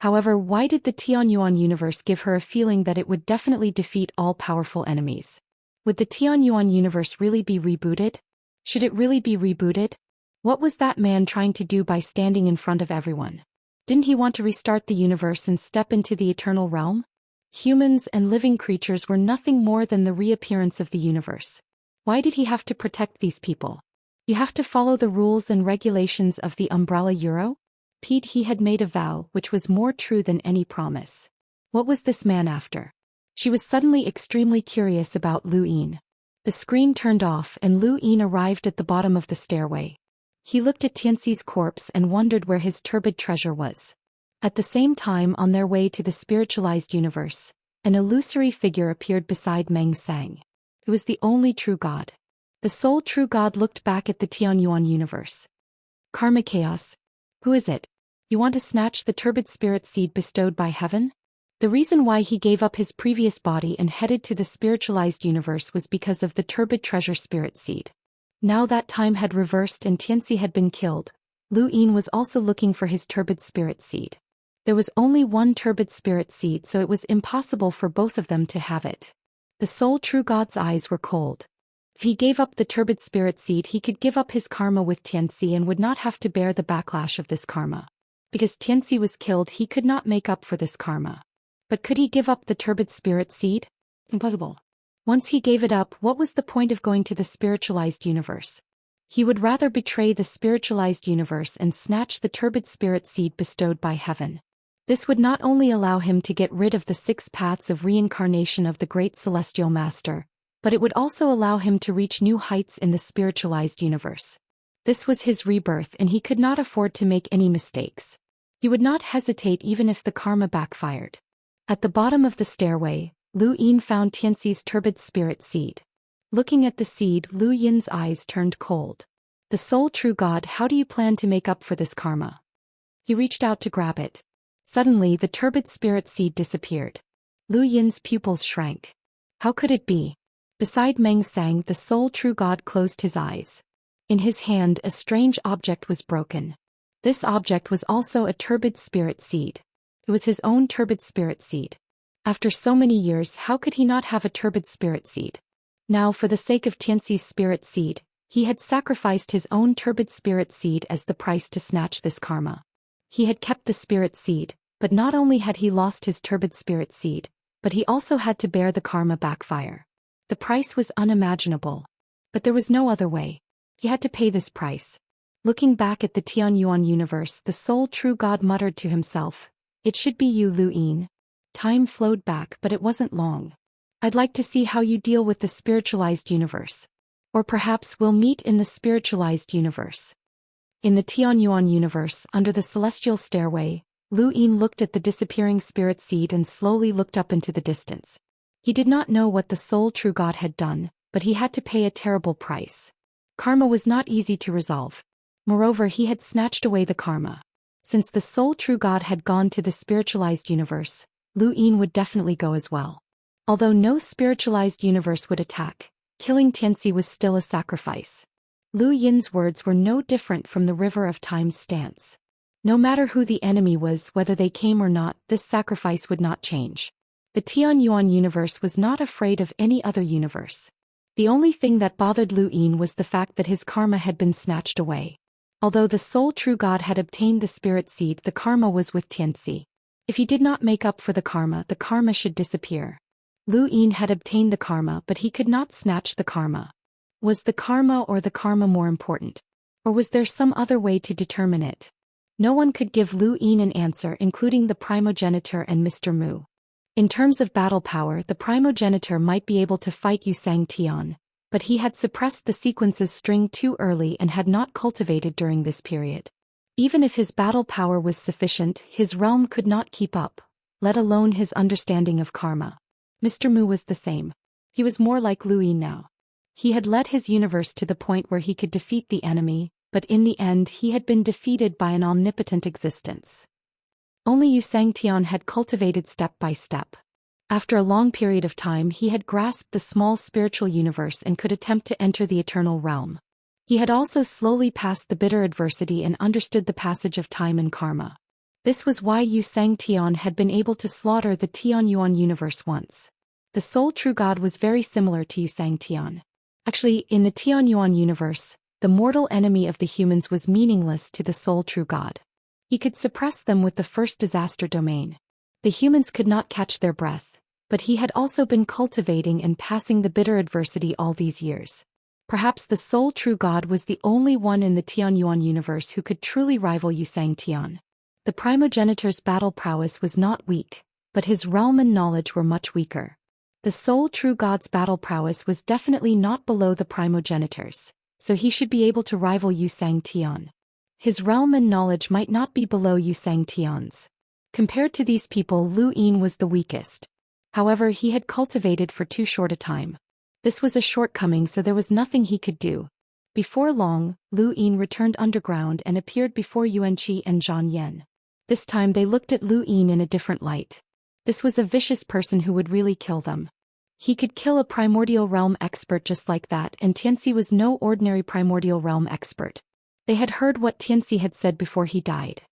However, why did the Tianyuan universe give her a feeling that it would definitely defeat all powerful enemies? Would the Tianyuan universe really be rebooted? Should it really be rebooted? What was that man trying to do by standing in front of everyone? Didn't he want to restart the universe and step into the eternal realm? Humans and living creatures were nothing more than the reappearance of the universe. Why did he have to protect these people? You have to follow the rules and regulations of the Umbrella Euro? Pete, he had made a vow which was more true than any promise. What was this man after? She was suddenly extremely curious about Lu Yin. The screen turned off and Lu Yin arrived at the bottom of the stairway. He looked at Tianxi's corpse and wondered where his turbid treasure was. At the same time, on their way to the spiritualized universe, an illusory figure appeared beside Meng Sang. It was the only true God. The sole true God looked back at the Tianyuan universe. Karma chaos. Who is it? You want to snatch the turbid spirit seed bestowed by heaven? The reason why he gave up his previous body and headed to the spiritualized universe was because of the turbid treasure spirit seed. Now that time had reversed and Tianxi had been killed, Lu Yin was also looking for his turbid spirit seed. There was only one turbid spirit seed, so it was impossible for both of them to have it. The sole true God's eyes were cold. If he gave up the turbid spirit seed, he could give up his karma with Tianxi and would not have to bear the backlash of this karma. Because Tianxi was killed, he could not make up for this karma. But could he give up the turbid spirit seed? Impossible. Once he gave it up, what was the point of going to the spiritualized universe? He would rather betray the spiritualized universe and snatch the turbid spirit seed bestowed by heaven. This would not only allow him to get rid of the 6 paths of reincarnation of the great celestial master, but it would also allow him to reach new heights in the spiritualized universe. This was his rebirth and he could not afford to make any mistakes. He would not hesitate even if the karma backfired. At the bottom of the stairway, Lu Yin found Tianxi's turbid spirit seed. Looking at the seed, Lu Yin's eyes turned cold. The sole true God, how do you plan to make up for this karma? He reached out to grab it. Suddenly, the turbid spirit seed disappeared. Lu Yin's pupils shrank. How could it be? Beside Meng Sang, the sole true God closed his eyes. In his hand, a strange object was broken. This object was also a turbid spirit seed. It was his own turbid spirit seed. After so many years, how could he not have a turbid spirit seed? Now, for the sake of Tianxi's spirit seed, he had sacrificed his own turbid spirit seed as the price to snatch this karma. He had kept the spirit seed, but not only had he lost his turbid spirit seed, but he also had to bear the karma backfire. The price was unimaginable. But there was no other way. He had to pay this price. Looking back at the Tianyuan universe, the sole true God muttered to himself, "It should be you, Lu Yin." Time flowed back, but it wasn't long. I'd like to see how you deal with the spiritualized universe. Or perhaps we'll meet in the spiritualized universe. In the Tianyuan universe, under the celestial stairway, Lu Yin looked at the disappearing spirit seed and slowly looked up into the distance. He did not know what the sole true God had done, but he had to pay a terrible price. Karma was not easy to resolve. Moreover, he had snatched away the karma. Since the sole true God had gone to the spiritualized universe, Lu Yin would definitely go as well. Although no spiritualized universe would attack, killing Tianxi was still a sacrifice. Lu Yin's words were no different from the river of time's stance. No matter who the enemy was, whether they came or not, this sacrifice would not change. The Tianyuan universe was not afraid of any other universe. The only thing that bothered Lu Yin was the fact that his karma had been snatched away. Although the sole true God had obtained the spirit seed, the karma was with Tianxi. If he did not make up for the karma should disappear. Lu Yin had obtained the karma, but he could not snatch the karma. Was the karma more important? Or was there some other way to determine it? No one could give Lu Yin an answer, including the primogenitor and Mr. Mu. In terms of battle power, the primogenitor might be able to fight Xianxia, but he had suppressed the sequence's string too early and had not cultivated during this period. Even if his battle power was sufficient, his realm could not keep up, let alone his understanding of karma. Mr. Mu was the same. He was more like Lu Yin now. He had led his universe to the point where he could defeat the enemy, but in the end he had been defeated by an omnipotent existence. Only Xianxia had cultivated step by step. After a long period of time he had grasped the small spiritual universe and could attempt to enter the eternal realm. He had also slowly passed the bitter adversity and understood the passage of time and karma. This was why Xianxia had been able to slaughter the Tianyuan universe once. The sole true god was very similar to Xianxia. Actually, in the Tianyuan universe, the mortal enemy of the humans was meaningless to the sole true god. He could suppress them with the first disaster domain. The humans could not catch their breath, but he had also been cultivating and passing the bitter adversity all these years. Perhaps the sole true god was the only one in the Tianyuan universe who could truly rival Xianxia. The primogenitor's battle prowess was not weak, but his realm and knowledge were much weaker. The sole true god's battle prowess was definitely not below the primogenitor's, so he should be able to rival Xianxia. His realm and knowledge might not be below Xianxia's. Compared to these people, Lu Yin was the weakest. However, he had cultivated for too short a time. This was a shortcoming, so there was nothing he could do. Before long, Lu Yin returned underground and appeared before Yuanqi and Zhang Yan. This time they looked at Lu Yin in a different light. This was a vicious person who would really kill them. He could kill a primordial realm expert just like that, and Tianxi was no ordinary primordial realm expert. They had heard what Tianxi had said before he died.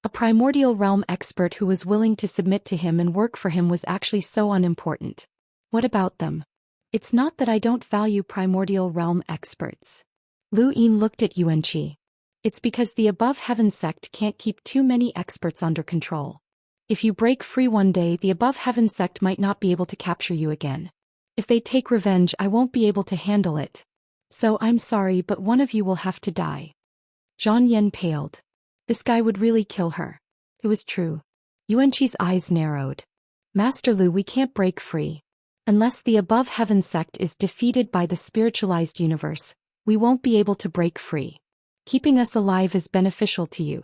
A primordial realm expert who was willing to submit to him and work for him was actually so unimportant. What about them? It's not that I don't value primordial realm experts. Lu Yin looked at Yuanqi. It's because the above heaven sect can't keep too many experts under control. If you break free one day, the above heaven sect might not be able to capture you again. If they take revenge, I won't be able to handle it. So I'm sorry, but one of you will have to die. Zhang Yan paled. This guy would really kill her. It was true. Yuanqi's eyes narrowed. Master Lu, we can't break free. Unless the above heaven sect is defeated by the spiritualized universe, we won't be able to break free. Keeping us alive is beneficial to you.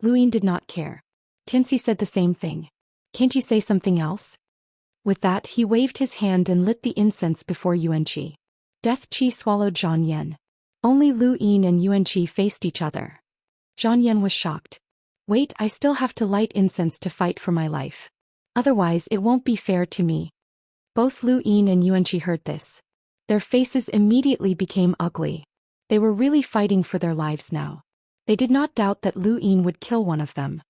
Lu Yin did not care. Tianxi said the same thing. Can't you say something else? With that, he waved his hand and lit the incense before Yuanqi. Death Qi swallowed Zhang Yan. Only Lu Yin and Yuanqi faced each other. Zhang Yan was shocked. Wait, I still have to light incense to fight for my life. Otherwise it won't be fair to me. Both Lu Yin and Yuanqi heard this. Their faces immediately became ugly. They were really fighting for their lives now. They did not doubt that Lu Yin would kill one of them.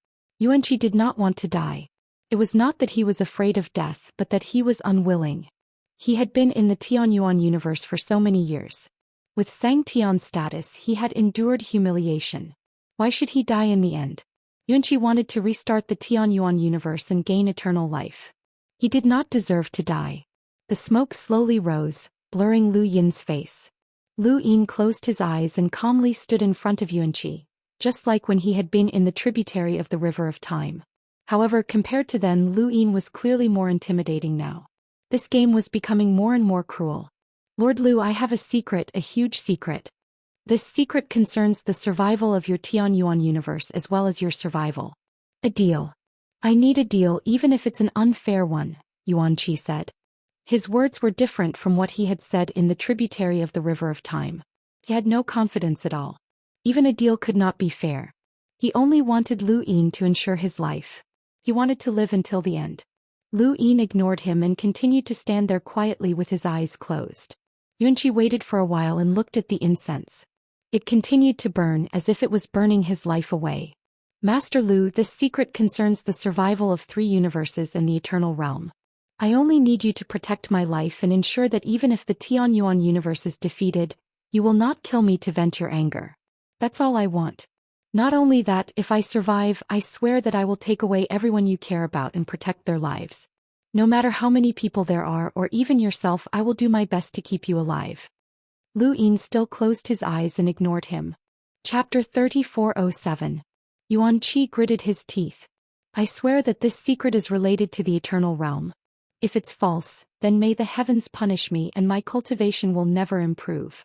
Yuanqi did not want to die. It was not that he was afraid of death, but that he was unwilling. He had been in the Tianyuan universe for so many years. With Xianxia's status, he had endured humiliation. Why should he die in the end? Yuanqi wanted to restart the Tianyuan universe and gain eternal life. He did not deserve to die. The smoke slowly rose, blurring Lu Yin's face. Lu Yin closed his eyes and calmly stood in front of Yuanqi, just like when he had been in the tributary of the River of Time. However, compared to then, Lu Yin was clearly more intimidating now. This game was becoming more and more cruel. Lord Lu, I have a secret, a huge secret. This secret concerns the survival of your Tianyuan universe as well as your survival. A deal. I need a deal even if it's an unfair one, Yuanqi said. His words were different from what he had said in the tributary of the River of Time. He had no confidence at all. Even a deal could not be fair. He only wanted Lu Yin to ensure his life. He wanted to live until the end. Lu Yin ignored him and continued to stand there quietly with his eyes closed. Yuanqi waited for a while and looked at the incense. It continued to burn as if it was burning his life away. Master Lu, this secret concerns the survival of 3 universes and the eternal realm. I only need you to protect my life and ensure that even if the Tianyuan universe is defeated, you will not kill me to vent your anger. That's all I want. Not only that, if I survive, I swear that I will take away everyone you care about and protect their lives. No matter how many people there are or even yourself, I will do my best to keep you alive. Lu Yin still closed his eyes and ignored him. Chapter 3407. Yuan Qi gritted his teeth. I swear that this secret is related to the eternal realm. If it's false, then may the heavens punish me and my cultivation will never improve.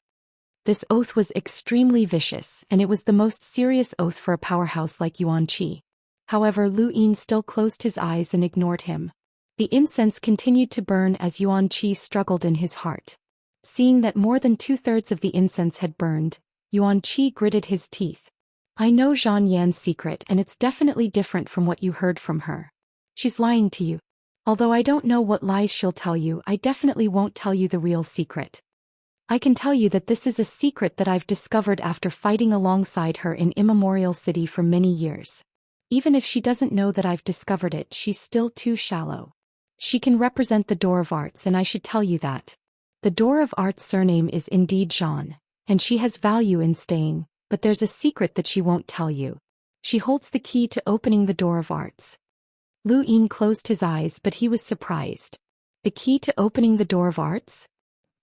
This oath was extremely vicious, and it was the most serious oath for a powerhouse like Yuan Qi. However, Lu Yin still closed his eyes and ignored him. The incense continued to burn as Yuan Qi struggled in his heart. Seeing that more than 2/3 of the incense had burned, Yuan Qi gritted his teeth. I know Zhang Yan's secret and it's definitely different from what you heard from her. She's lying to you. Although I don't know what lies she'll tell you, I definitely won't tell you the real secret. I can tell you that this is a secret that I've discovered after fighting alongside her in Immortal City for many years. Even if she doesn't know that I've discovered it, she's still too shallow. She can represent the Door of Arts, and I should tell you that. The Door of Arts' surname is indeed Zhan, and she has value in staying, but there's a secret that she won't tell you. She holds the key to opening the Door of Arts. Lu Yin closed his eyes, but he was surprised. The key to opening the Door of Arts?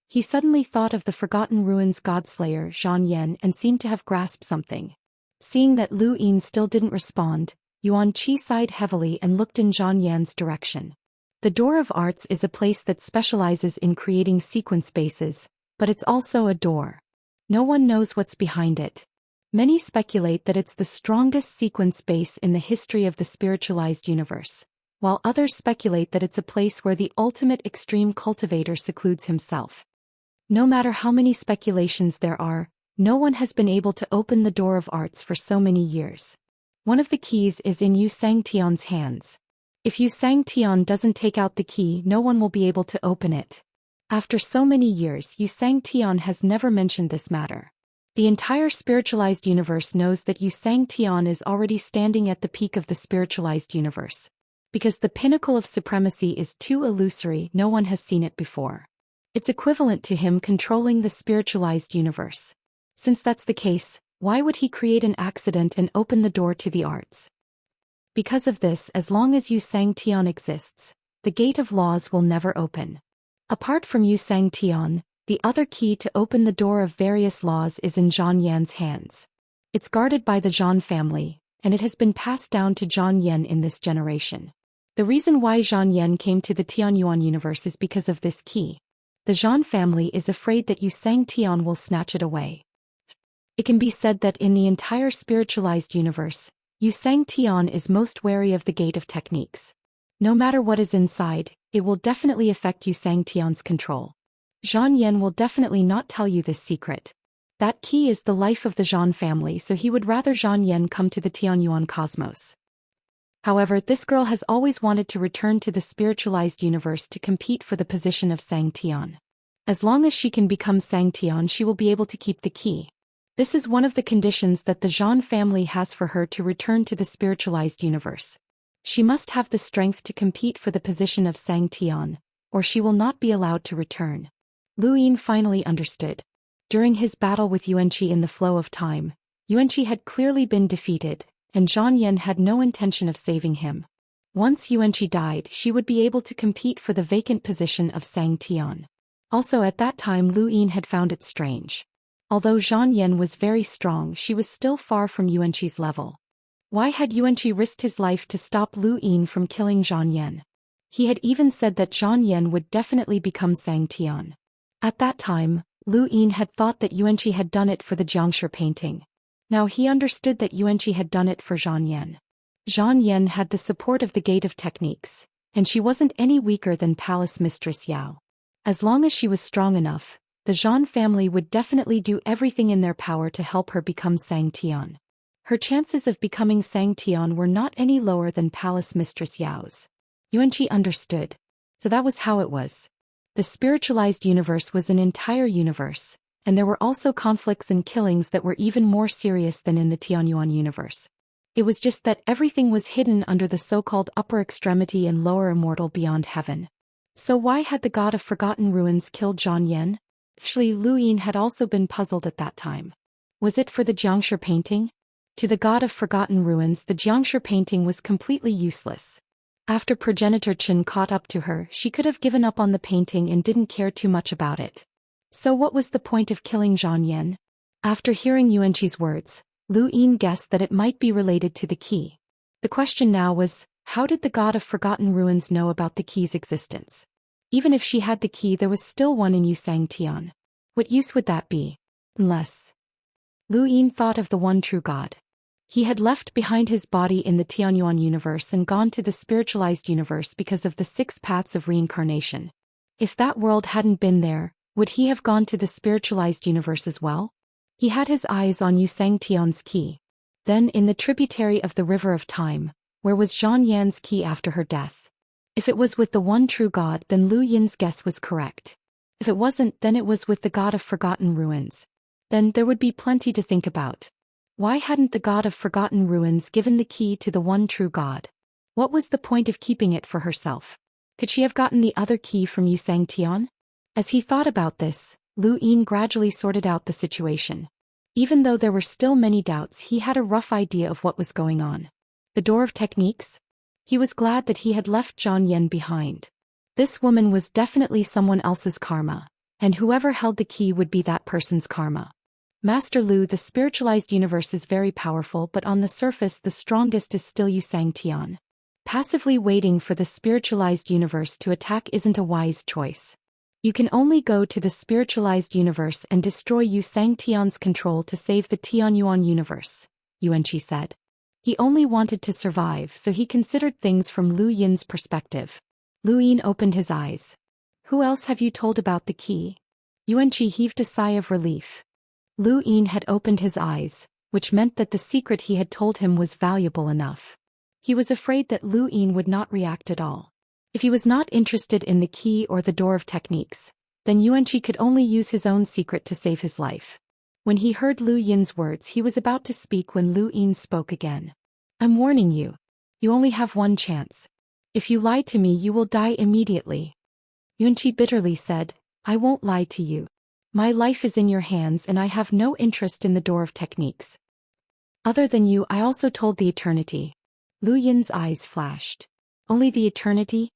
He suddenly thought of the Forgotten Ruins Godslayer Zhang Yan and seemed to have grasped something. Seeing that Lu Yin still didn't respond, Yuan Qi sighed heavily and looked in Zhang Yan's direction. The Door of Arts is a place that specializes in creating sequence spaces, but it's also a door. No one knows what's behind it. Many speculate that it's the strongest sequence space in the history of the spiritualized universe, while others speculate that it's a place where the ultimate extreme cultivator secludes himself. No matter how many speculations there are, no one has been able to open the Door of Arts for so many years. One of the keys is in Xianxia's hands. If Xianxia doesn't take out the key, no one will be able to open it. After so many years, Xianxia has never mentioned this matter. The entire spiritualized universe knows that Xianxia is already standing at the peak of the spiritualized universe. Because the pinnacle of supremacy is too illusory, no one has seen it before. It's equivalent to him controlling the spiritualized universe. Since that's the case, why would he create an accident and open the door to the arts? Because of this, as long as Xianxia exists, the gate of laws will never open. Apart from Xianxia, the other key to open the door of various laws is in Zhang Yan's hands. It's guarded by the Zhan family, and it has been passed down to Zhang Yan in this generation. The reason why Zhang Yan came to the Tianyuan universe is because of this key. The Zhan family is afraid that Xianxia will snatch it away. It can be said that in the entire spiritualized universe, Xianxia is most wary of the Gate of Techniques. No matter what is inside, it will definitely affect Xianxia's control. Zhang Yan will definitely not tell you this secret. That key is the life of the Zhan family, so he would rather Zhang Yan come to the Tianyuan cosmos. However, this girl has always wanted to return to the spiritualized universe to compete for the position of Xianxia. As long as she can become Xianxia, she will be able to keep the key. This is one of the conditions that the Zhan family has for her to return to the spiritualized universe. She must have the strength to compete for the position of Xianxia, or she will not be allowed to return. Lu Yin finally understood. During his battle with Yuanqi in the flow of time, Yuanqi had clearly been defeated, and Zhang Yan had no intention of saving him. Once Yuanqi died, she would be able to compete for the vacant position of Xianxia. Also at that time Lu Yin had found it strange. Although Zhang Yan was very strong, she was still far from Yuanqi's level. Why had Yuanqi risked his life to stop Lu Yin from killing Zhang Yan? He had even said that Zhang Yan would definitely become Xianxia. At that time, Lu Yin had thought that Yuanqi had done it for the Xianxia painting. Now he understood that Yuanqi had done it for Zhang Yan. Zhang Yan had the support of the Gate of Techniques, and she wasn't any weaker than Palace Mistress Yao. As long as she was strong enough, the Zhan family would definitely do everything in their power to help her become Xianxia. Her chances of becoming Xianxia were not any lower than Palace Mistress Yao's. Yuanqi understood. So that was how it was. The spiritualized universe was an entire universe, and there were also conflicts and killings that were even more serious than in the Tianyuan universe. It was just that everything was hidden under the so-called upper extremity and lower immortal beyond heaven. So why had the god of Forgotten Ruins killed Zhang Yan? Actually, Lu Yin had also been puzzled at that time. Was it for the Xianxia painting? To the god of Forgotten Ruins, the Xianxia painting was completely useless. After progenitor Chen caught up to her, she could have given up on the painting and didn't care too much about it. So what was the point of killing Zhang Yan? After hearing Yuanqi's words, Lu Yin guessed that it might be related to the key. The question now was, how did the god of Forgotten Ruins know about the key's existence? Even if she had the key, there was still one in Xianxia. What use would that be? Unless... Lu Yin thought of the one true god. He had left behind his body in the Tianyuan universe and gone to the spiritualized universe because of the 6 paths of reincarnation. If that world hadn't been there, would he have gone to the spiritualized universe as well? He had his eyes on Xianxia's key. Then in the tributary of the river of time, where was Zhang Yan's key after her death? If it was with the one true god, then Lu Yin's guess was correct. If it wasn't, then it was with the god of Forgotten Ruins. Then there would be plenty to think about. Why hadn't the god of Forgotten Ruins given the key to the one true god? What was the point of keeping it for herself? Could she have gotten the other key from Xianxia? As he thought about this, Lu Yin gradually sorted out the situation. Even though there were still many doubts, he had a rough idea of what was going on. The door of techniques? He was glad that he had left Zhang Yan behind. This woman was definitely someone else's karma, and whoever held the key would be that person's karma. Master Lu, the spiritualized universe is very powerful, but on the surface the strongest is still Xianxia. Passively waiting for the spiritualized universe to attack isn't a wise choice. You can only go to the spiritualized universe and destroy Xianxia's control to save the Tianyuan universe, Yuanqi said. He only wanted to survive, so he considered things from Lu Yin's perspective. Lu Yin opened his eyes. Who else have you told about the key? Yuanqi heaved a sigh of relief. Lu Yin had opened his eyes, which meant that the secret he had told him was valuable enough. He was afraid that Lu Yin would not react at all. If he was not interested in the key or the door of techniques, then Yuanqi could only use his own secret to save his life. When he heard Lu Yin's words, he was about to speak when Lu Yin spoke again. I'm warning you. You only have one chance. If you lie to me, you will die immediately. Yuanqi bitterly said, I won't lie to you. My life is in your hands and I have no interest in the door of techniques. Other than you, I also told the eternity. Lu Yin's eyes flashed. Only the eternity?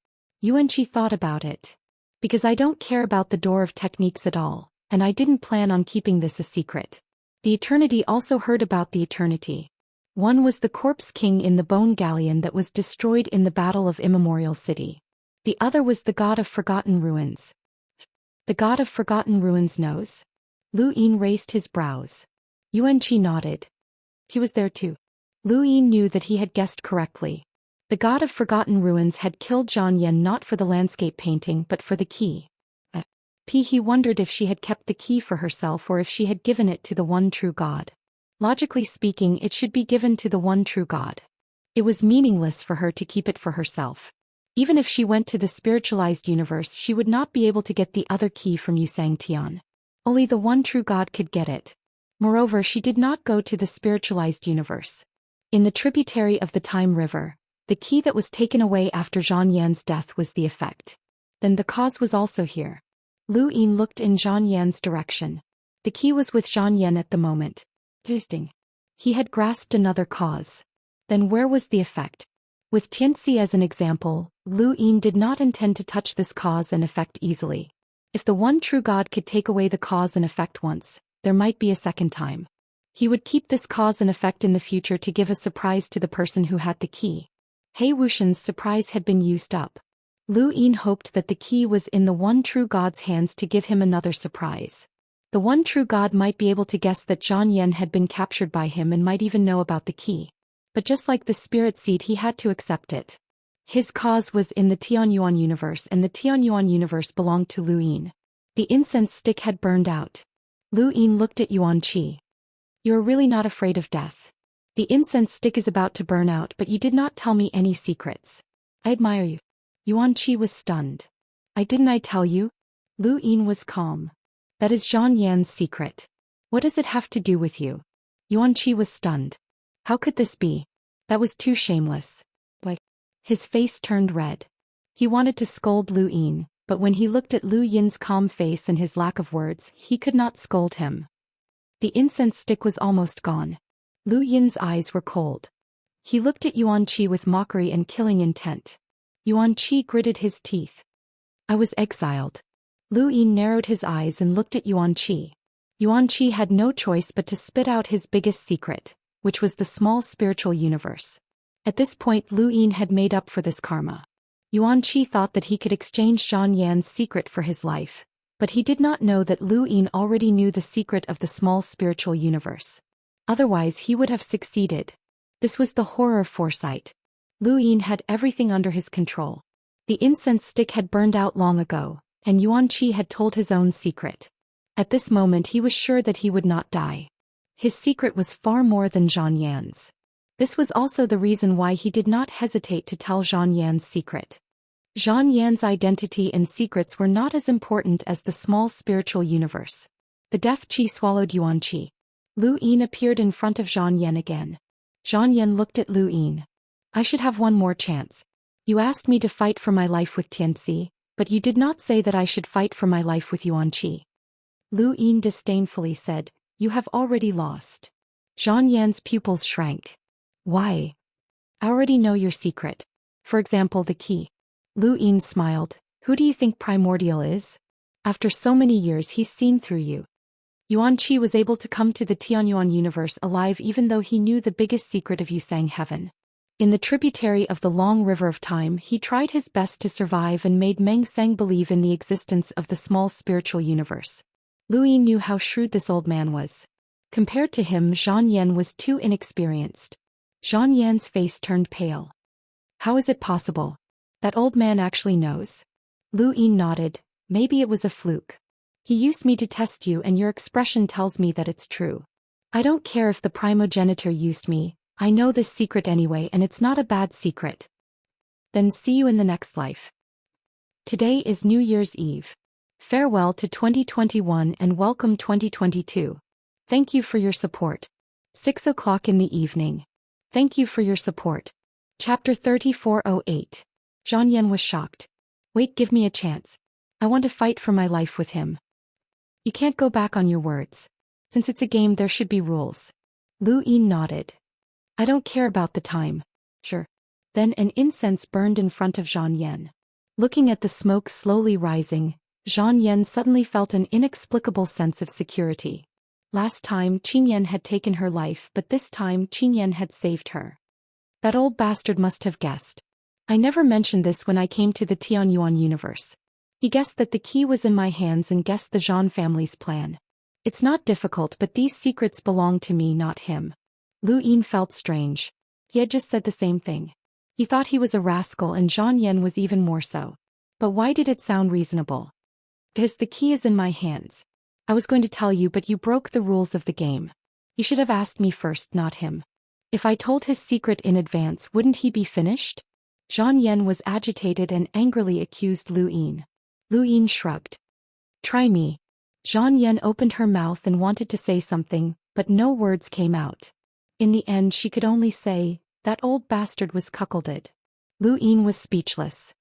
Yuanqi thought about it. Because I don't care about the door of techniques at all, and I didn't plan on keeping this a secret. The eternity also heard about the eternity. One was the corpse king in the bone galleon that was destroyed in the Battle of Immemorial City. The other was the god of Forgotten Ruins. The god of Forgotten Ruins knows? Lu Yin raised his brows. Yuanqi nodded. He was there too. Lu Yin knew that he had guessed correctly. The god of Forgotten Ruins had killed Zhang Yan not for the landscape painting but for the key. He wondered if she had kept the key for herself or if she had given it to the one true god. Logically speaking, it should be given to the one true god. It was meaningless for her to keep it for herself. Even if she went to the spiritualized universe, she would not be able to get the other key from Xianxia. Only the one true god could get it. Moreover, she did not go to the spiritualized universe. In the tributary of the Time River, the key that was taken away after Zhang Yan's death was the effect. Then the cause was also here. Lu Yin looked in Zhang Yan's direction. The key was with Zhang Yan at the moment. Interesting. He had grasped another cause. Then where was the effect? With Tianxi as an example, Lu Yin did not intend to touch this cause and effect easily. If the one true god could take away the cause and effect once, there might be a second time. He would keep this cause and effect in the future to give a surprise to the person who had the key. He Wuxian's surprise had been used up. Lu Yin hoped that the key was in the one true god's hands to give him another surprise. The one true god might be able to guess that Zhang Yan had been captured by him and might even know about the key. But just like the spirit seed, he had to accept it. His cause was in the Tianyuan universe, and the Tianyuan universe belonged to Lu Yin. The incense stick had burned out. Lu Yin looked at Yuanqi. You are really not afraid of death. The incense stick is about to burn out, but you did not tell me any secrets. I admire you. Yuanqi was stunned. Didn't I tell you? Lu Yin was calm. That is Zhang Yan's secret. What does it have to do with you? Yuanqi was stunned. How could this be? That was too shameless. Why? His face turned red. He wanted to scold Lu Yin, but when he looked at Lu Yin's calm face and his lack of words, he could not scold him. The incense stick was almost gone. Lu Yin's eyes were cold. He looked at Yuanqi with mockery and killing intent. Yuanqi gritted his teeth. I was exiled. Lu Yin narrowed his eyes and looked at Yuan Qi. Yuan Qi had no choice but to spit out his biggest secret, which was the small spiritual universe. At this point Lu Yin had made up for this karma. Yuan Qi thought that he could exchange Zhang Yan's secret for his life, but he did not know that Lu Yin already knew the secret of the small spiritual universe. Otherwise he would have succeeded. This was the horror of foresight. Lu Yin had everything under his control. The incense stick had burned out long ago, and Yuan Qi had told his own secret. At this moment he was sure that he would not die. His secret was far more than Zhang Yan's. This was also the reason why he did not hesitate to tell Zhang Yan's secret. Zhang Yan's identity and secrets were not as important as the small spiritual universe. The death qi swallowed Yuan Qi. Lu Yin appeared in front of Zhang Yan again. Zhang Yan looked at Lu Yin. I should have one more chance. You asked me to fight for my life with Tianxi, but you did not say that I should fight for my life with Yuan Qi. Lu Yin disdainfully said, You have already lost. Zhang Yan's pupils shrank. Why? I already know your secret. For example, the key. Lu Yin smiled. Who do you think Primordial is? After so many years he's seen through you. Yuan Qi was able to come to the Tianyuan universe alive even though he knew the biggest secret of Yusang heaven. In the tributary of the long river of time he tried his best to survive and made Meng Seng believe in the existence of the small spiritual universe. Lu Yin knew how shrewd this old man was. Compared to him Zhang Yan was too inexperienced. Zhang Yan's face turned pale. How is it possible? That old man actually knows. Lu Yin nodded. Maybe it was a fluke. He used me to test you and your expression tells me that it's true. I don't care if the primogenitor used me, I know this secret anyway and it's not a bad secret. Then see you in the next life. Today is New Year's Eve. Farewell to 2021 and welcome 2022. Thank you for your support. 6 o'clock in the evening. Thank you for your support. Chapter 3408. Zhang Yan was shocked. Wait, give me a chance. I want to fight for my life with him. You can't go back on your words. Since it's a game there should be rules. Lu Yin nodded. I don't care about the time. Sure. Then an incense burned in front of Zhang Yan. Looking at the smoke slowly rising, Zhang Yan suddenly felt an inexplicable sense of security. Last time Qin Yan had taken her life but this time Qin Yan had saved her. That old bastard must have guessed. I never mentioned this when I came to the Tianyuan universe. He guessed that the key was in my hands and guessed the Zhan family's plan. It's not difficult but these secrets belong to me, not him. Lu Yin felt strange. He had just said the same thing. He thought he was a rascal and Zhang Yan was even more so. But why did it sound reasonable? Because the key is in my hands. I was going to tell you but you broke the rules of the game. You should have asked me first, not him. If I told his secret in advance wouldn't he be finished? Zhang Yan was agitated and angrily accused Lu Yin. Lu Yin shrugged. Try me. Zhang Yan opened her mouth and wanted to say something, but no words came out. In the end she could only say, that old bastard was cuckolded. Lu Yin was speechless.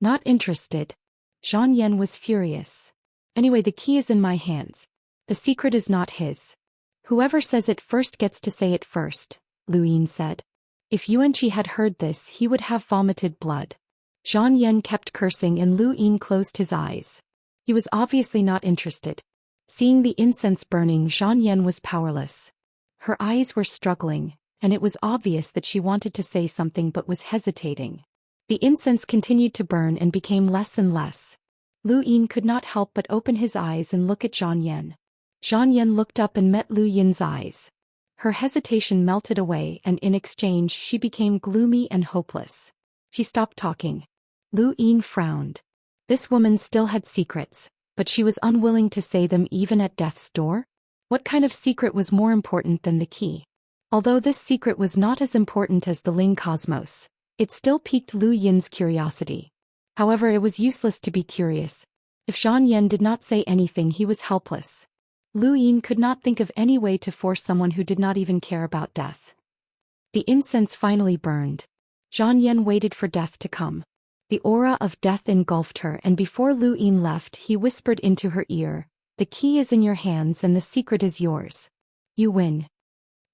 Not interested. Zhang Yan was furious. Anyway, the key is in my hands. The secret is not his. Whoever says it first gets to say it first, Lu Yin said. If Yuan Qi had heard this he would have vomited blood. Zhang Yan kept cursing and Lu Yin closed his eyes. He was obviously not interested. Seeing the incense burning, Zhang Yan was powerless. Her eyes were struggling, and it was obvious that she wanted to say something but was hesitating. The incense continued to burn and became less and less. Lu Yin could not help but open his eyes and look at Zhang Yan. Zhang Yan looked up and met Lu Yin's eyes. Her hesitation melted away and in exchange she became gloomy and hopeless. She stopped talking. Lu Yin frowned. This woman still had secrets, but she was unwilling to say them even at death's door? What kind of secret was more important than the key? Although this secret was not as important as the Ling Cosmos, it still piqued Lu Yin's curiosity. However, it was useless to be curious. If Zhang Yan did not say anything he was helpless. Lu Yin could not think of any way to force someone who did not even care about death. The incense finally burned. Zhang Yan waited for death to come. The aura of death engulfed her and before Lu Yin left he whispered into her ear, the key is in your hands and the secret is yours. You win.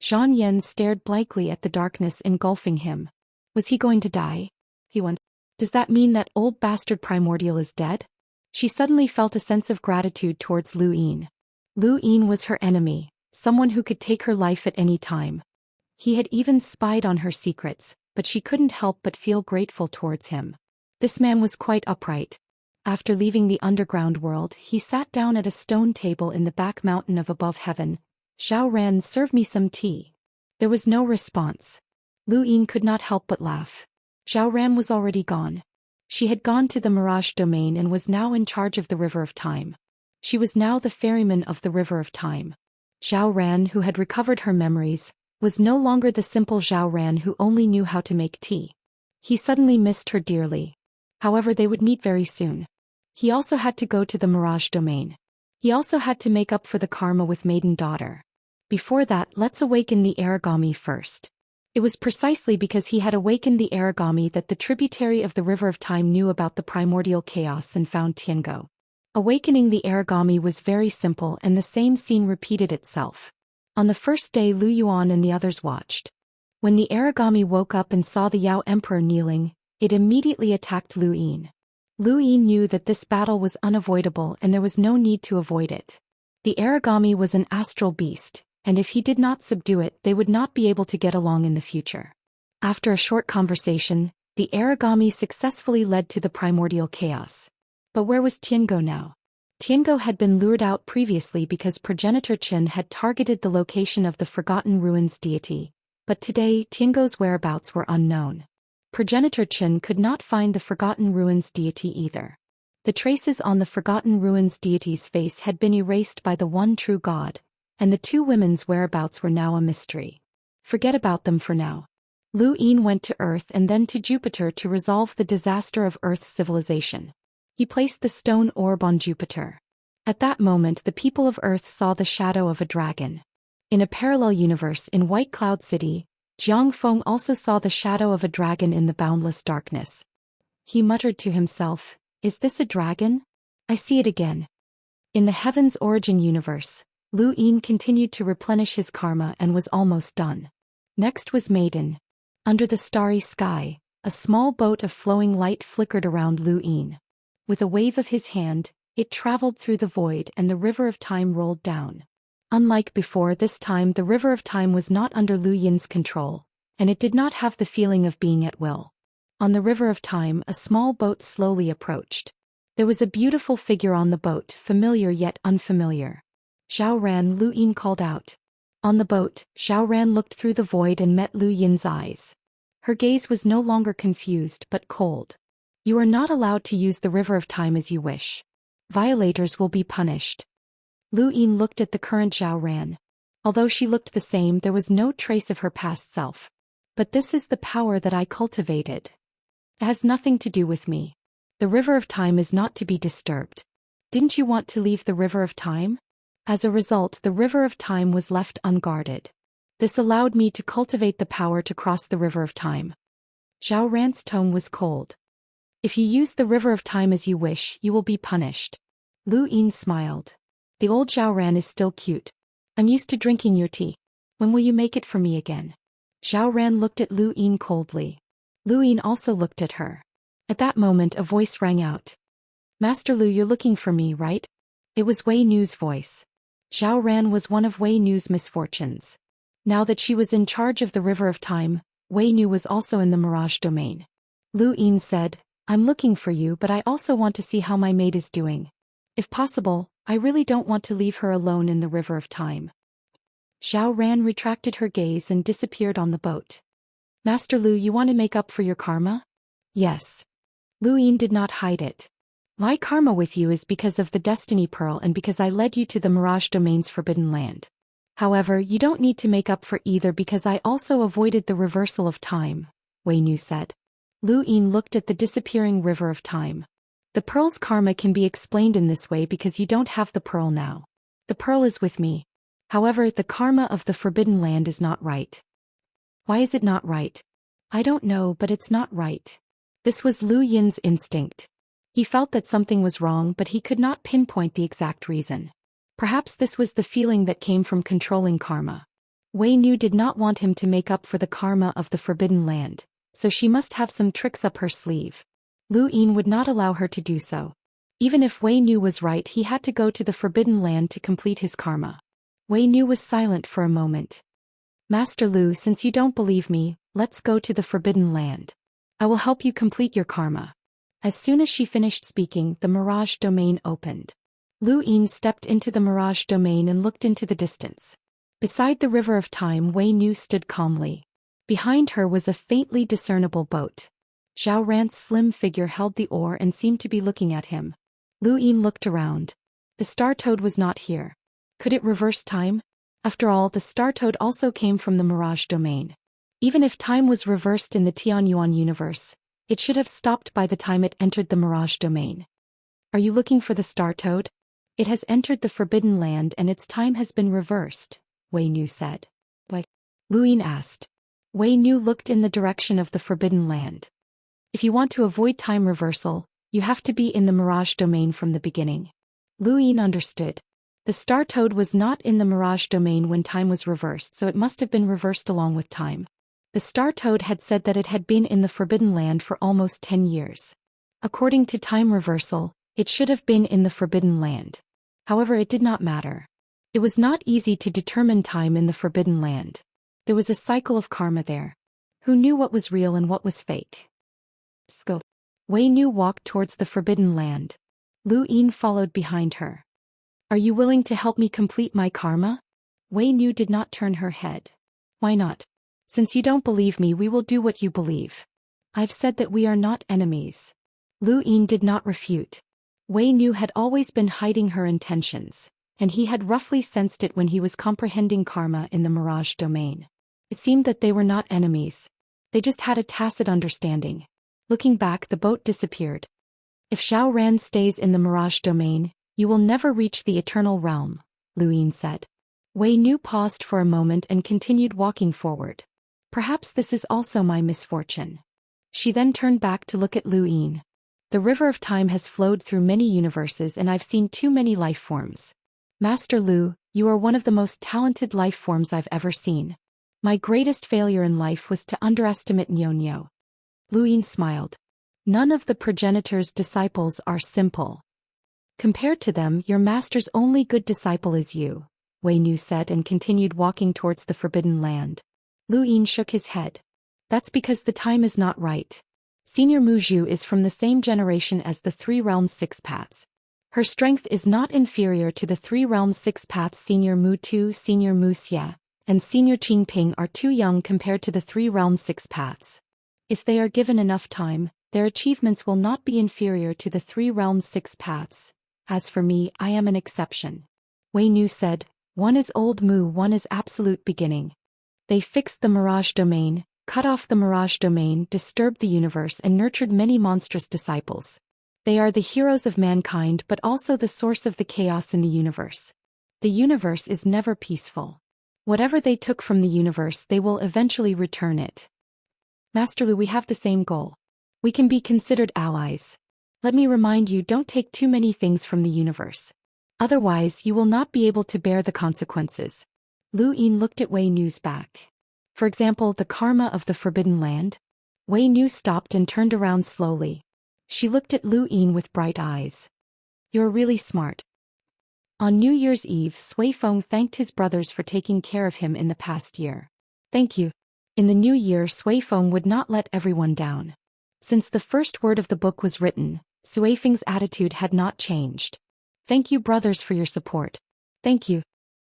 Zhang Yan stared blankly at the darkness engulfing him. Was he going to die? He wondered. Does that mean that old bastard Primordial is dead? She suddenly felt a sense of gratitude towards Lu Yin. Lu Yin was her enemy, someone who could take her life at any time. He had even spied on her secrets, but she couldn't help but feel grateful towards him. This man was quite upright. After leaving the underground world, he sat down at a stone table in the back mountain of above heaven. Zhou Ran, serve me some tea. There was no response. Lu Yin could not help but laugh. Zhou Ran was already gone. She had gone to the Mirage domain and was now in charge of the River of Time. She was now the ferryman of the River of Time. Zhou Ran, who had recovered her memories, was no longer the simple Zhou Ran who only knew how to make tea. He suddenly missed her dearly. However, they would meet very soon. He also had to go to the Mirage domain. He also had to make up for the karma with Maiden Daughter. Before that, let's awaken the Aragami first. It was precisely because he had awakened the Aragami that the tributary of the River of Time knew about the primordial chaos and found Tiango. Awakening the Aragami was very simple, and the same scene repeated itself. On the first day, Lu Yuan and the others watched. When the Aragami woke up and saw the Yao Emperor kneeling, it immediately attacked Lu Yin. Lu Yin knew that this battle was unavoidable and there was no need to avoid it. The Aragami was an astral beast, and if he did not subdue it, they would not be able to get along in the future. After a short conversation, the Aragami successfully led to the primordial chaos. But where was Tiango now? Tiango had been lured out previously because progenitor Qin had targeted the location of the Forgotten Ruins deity, but today Tiango's whereabouts were unknown. Progenitor Qin could not find the Forgotten Ruins deity either. The traces on the Forgotten Ruins deity's face had been erased by the one true god, and the two women's whereabouts were now a mystery. Forget about them for now. Lu Yin went to Earth and then to Jupiter to resolve the disaster of Earth's civilization. He placed the stone orb on Jupiter. At that moment, the people of Earth saw the shadow of a dragon. In a parallel universe in White Cloud City, Jiang Feng also saw the shadow of a dragon in the boundless darkness. He muttered to himself, "Is this a dragon? I see it again." In the Heaven's Origin universe, Lu Yin continued to replenish his karma and was almost done. Next was Maiden. Under the starry sky, a small boat of flowing light flickered around Lu Yin. With a wave of his hand, it traveled through the void and the River of Time rolled down. Unlike before, this time the River of Time was not under Lu Yin's control, and it did not have the feeling of being at will. On the River of Time, a small boat slowly approached. There was a beautiful figure on the boat, familiar yet unfamiliar. "Zhou Ran," Lu Yin called out. On the boat, Zhou Ran looked through the void and met Lu Yin's eyes. Her gaze was no longer confused but cold. "You are not allowed to use the River of Time as you wish. Violators will be punished." Lu Yin looked at the current Zhou Ran. Although she looked the same, there was no trace of her past self. "But this is the power that I cultivated. It has nothing to do with me. The River of Time is not to be disturbed. Didn't you want to leave the River of Time?" As a result, the River of Time was left unguarded. This allowed me to cultivate the power to cross the River of Time. Zhou Ran's tone was cold. "If you use the River of Time as you wish, you will be punished." Lu Yin smiled. "The old Zhou Ran is still cute. I'm used to drinking your tea. When will you make it for me again?" Zhou Ran looked at Lu Yin coldly. Lu Yin also looked at her. At that moment a voice rang out. "Master Lu, you're looking for me, right?" It was Wei Nu's voice. Zhou Ran was one of Wei Nu's misfortunes. Now that she was in charge of the River of Time, Wei Nu was also in the Mirage domain. Lu Yin said, "I'm looking for you, but I also want to see how my maid is doing. If possible, I really don't want to leave her alone in the River of Time." Zhou Ran retracted her gaze and disappeared on the boat. "Master Lu, you want to make up for your karma?" "Yes." Lu Yin did not hide it. "My karma with you is because of the Destiny Pearl and because I led you to the Mirage Domain's Forbidden Land. However, you don't need to make up for either because I also avoided the reversal of time," Wei Nu said. Lu Yin looked at the disappearing River of Time. "The Pearl's karma can be explained in this way because you don't have the Pearl now. The Pearl is with me. However, the karma of the Forbidden Land is not right." "Why is it not right?" "I don't know, but it's not right." This was Lu Yin's instinct. He felt that something was wrong, but he could not pinpoint the exact reason. Perhaps this was the feeling that came from controlling karma. Wei Nu did not want him to make up for the karma of the Forbidden Land, so she must have some tricks up her sleeve. Lu Yin would not allow her to do so. Even if Wei Nu was right, he had to go to the Forbidden Land to complete his karma. Wei Nu was silent for a moment. Master Lu, since you don't believe me, let's go to the Forbidden Land. I will help you complete your karma. As soon as she finished speaking, the Mirage Domain opened. Lu Yin stepped into the Mirage Domain and looked into the distance. Beside the River of Time, Wei Nu stood calmly. Behind her was a faintly discernible boat. Zhao Ran's slim figure held the oar and seemed to be looking at him. Lu Yin looked around. The Star Toad was not here. Could it reverse time? After all, the Star Toad also came from the Mirage Domain. Even if time was reversed in the Tianyuan universe, it should have stopped by the time it entered the Mirage Domain. Are you looking for the Star Toad? It has entered the Forbidden Land and its time has been reversed, Wei Nu said. Why? Lu Yin asked. Wei Nu looked in the direction of the Forbidden Land. If you want to avoid time reversal, you have to be in the Mirage Domain from the beginning. Lu Yin understood. The Star Toad was not in the Mirage Domain when time was reversed, so it must have been reversed along with time. The Star Toad had said that it had been in the Forbidden Land for almost 10 years. According to time reversal, it should have been in the Forbidden Land. However, it did not matter. It was not easy to determine time in the Forbidden Land. There was a cycle of karma there. Who knew what was real and what was fake? Scope. Wei Nu walked towards the Forbidden Land. Lu Yin followed behind her. Are you willing to help me complete my karma? Wei Nu did not turn her head. Why not? Since you don't believe me, we will do what you believe. I've said that we are not enemies. Lu Yin did not refute. Wei Nu had always been hiding her intentions, and he had roughly sensed it when he was comprehending karma in the Mirage Domain. It seemed that they were not enemies. They just had a tacit understanding. Looking back, the boat disappeared. If Zhao Ran stays in the Mirage Domain, you will never reach the Eternal Realm, Lu Yin said. Wei Nu paused for a moment and continued walking forward. Perhaps this is also my misfortune. She then turned back to look at Lu Yin. The river of time has flowed through many universes and I've seen too many life forms. Master Lu, you are one of the most talented life forms I've ever seen. My greatest failure in life was to underestimate Nyonyo. Lu Yin smiled. None of the progenitor's disciples are simple. Compared to them, your master's only good disciple is you, Wei Nu said and continued walking towards the Forbidden Land. Lu Yin shook his head. That's because the time is not right. Senior Mu Zhu is from the same generation as the Three Realms Six Paths. Her strength is not inferior to the Three Realms Six Paths. Senior Mu Tu, Senior Mu Xia, and Senior Qing Ping are too young compared to the Three Realms Six Paths. If they are given enough time, their achievements will not be inferior to the Three Realms Six Paths. As for me, I am an exception. Wei Nu said, one is old Mu, one is absolute beginning. They fixed the Mirage Domain, cut off the Mirage Domain, disturbed the universe and nurtured many monstrous disciples. They are the heroes of mankind but also the source of the chaos in the universe. The universe is never peaceful. Whatever they took from the universe, they will eventually return it. Master Lu, we have the same goal. We can be considered allies. Let me remind you, don't take too many things from the universe. Otherwise, you will not be able to bear the consequences. Lu Yin looked at Wei Nu's back. For example, the karma of the Forbidden Land. Wei Nu stopped and turned around slowly. She looked at Lu Yin with bright eyes. You're really smart. On New Year's Eve, Sui Feng thanked his brothers for taking care of him in the past year. Thank you. In the new year, Sui Feng would not let everyone down. Since the first word of the book was written, Sui Feng's attitude had not changed. Thank you, brothers, for your support. Thank you.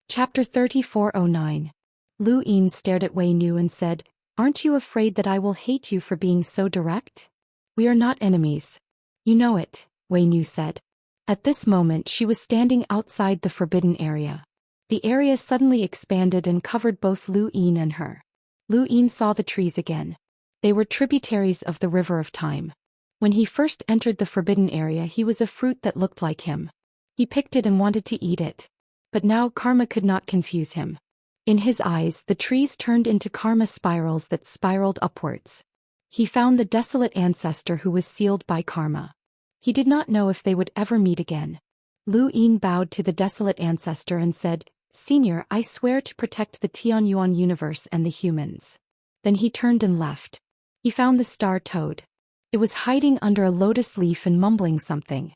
Chapter 3409. Lu Yin stared at Wei Nu and said, aren't you afraid that I will hate you for being so direct? We are not enemies. You know it, Wei Nu said. At this moment she was standing outside the forbidden area. The area suddenly expanded and covered both Lu Yin and her. Lu Yin saw the trees again. They were tributaries of the river of time. When he first entered the forbidden area, he was a fruit that looked like him. He picked it and wanted to eat it. But now karma could not confuse him. In his eyes, the trees turned into karma spirals that spiraled upwards. He found the desolate ancestor who was sealed by karma. He did not know if they would ever meet again. Lu Yin bowed to the desolate ancestor and said, Senior, I swear to protect the Tianyuan universe and the humans. Then he turned and left. He found the Star Toad. It was hiding under a lotus leaf and mumbling something.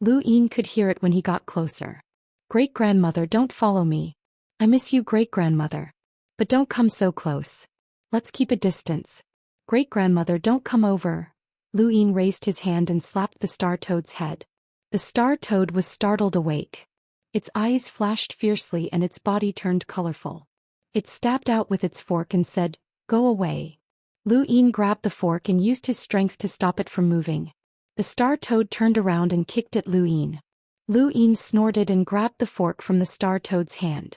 Lu Yin could hear it when he got closer. Great-grandmother, don't follow me. I miss you, great-grandmother. But don't come so close. Let's keep a distance. Great-grandmother, don't come over. Lu Yin raised his hand and slapped the star toad's head. The star toad was startled awake. Its eyes flashed fiercely and its body turned colorful. It stabbed out with its fork and said, "Go away." Lu Yin grabbed the fork and used his strength to stop it from moving. The star toad turned around and kicked at Lu Yin. Lu Yin snorted and grabbed the fork from the star toad's hand.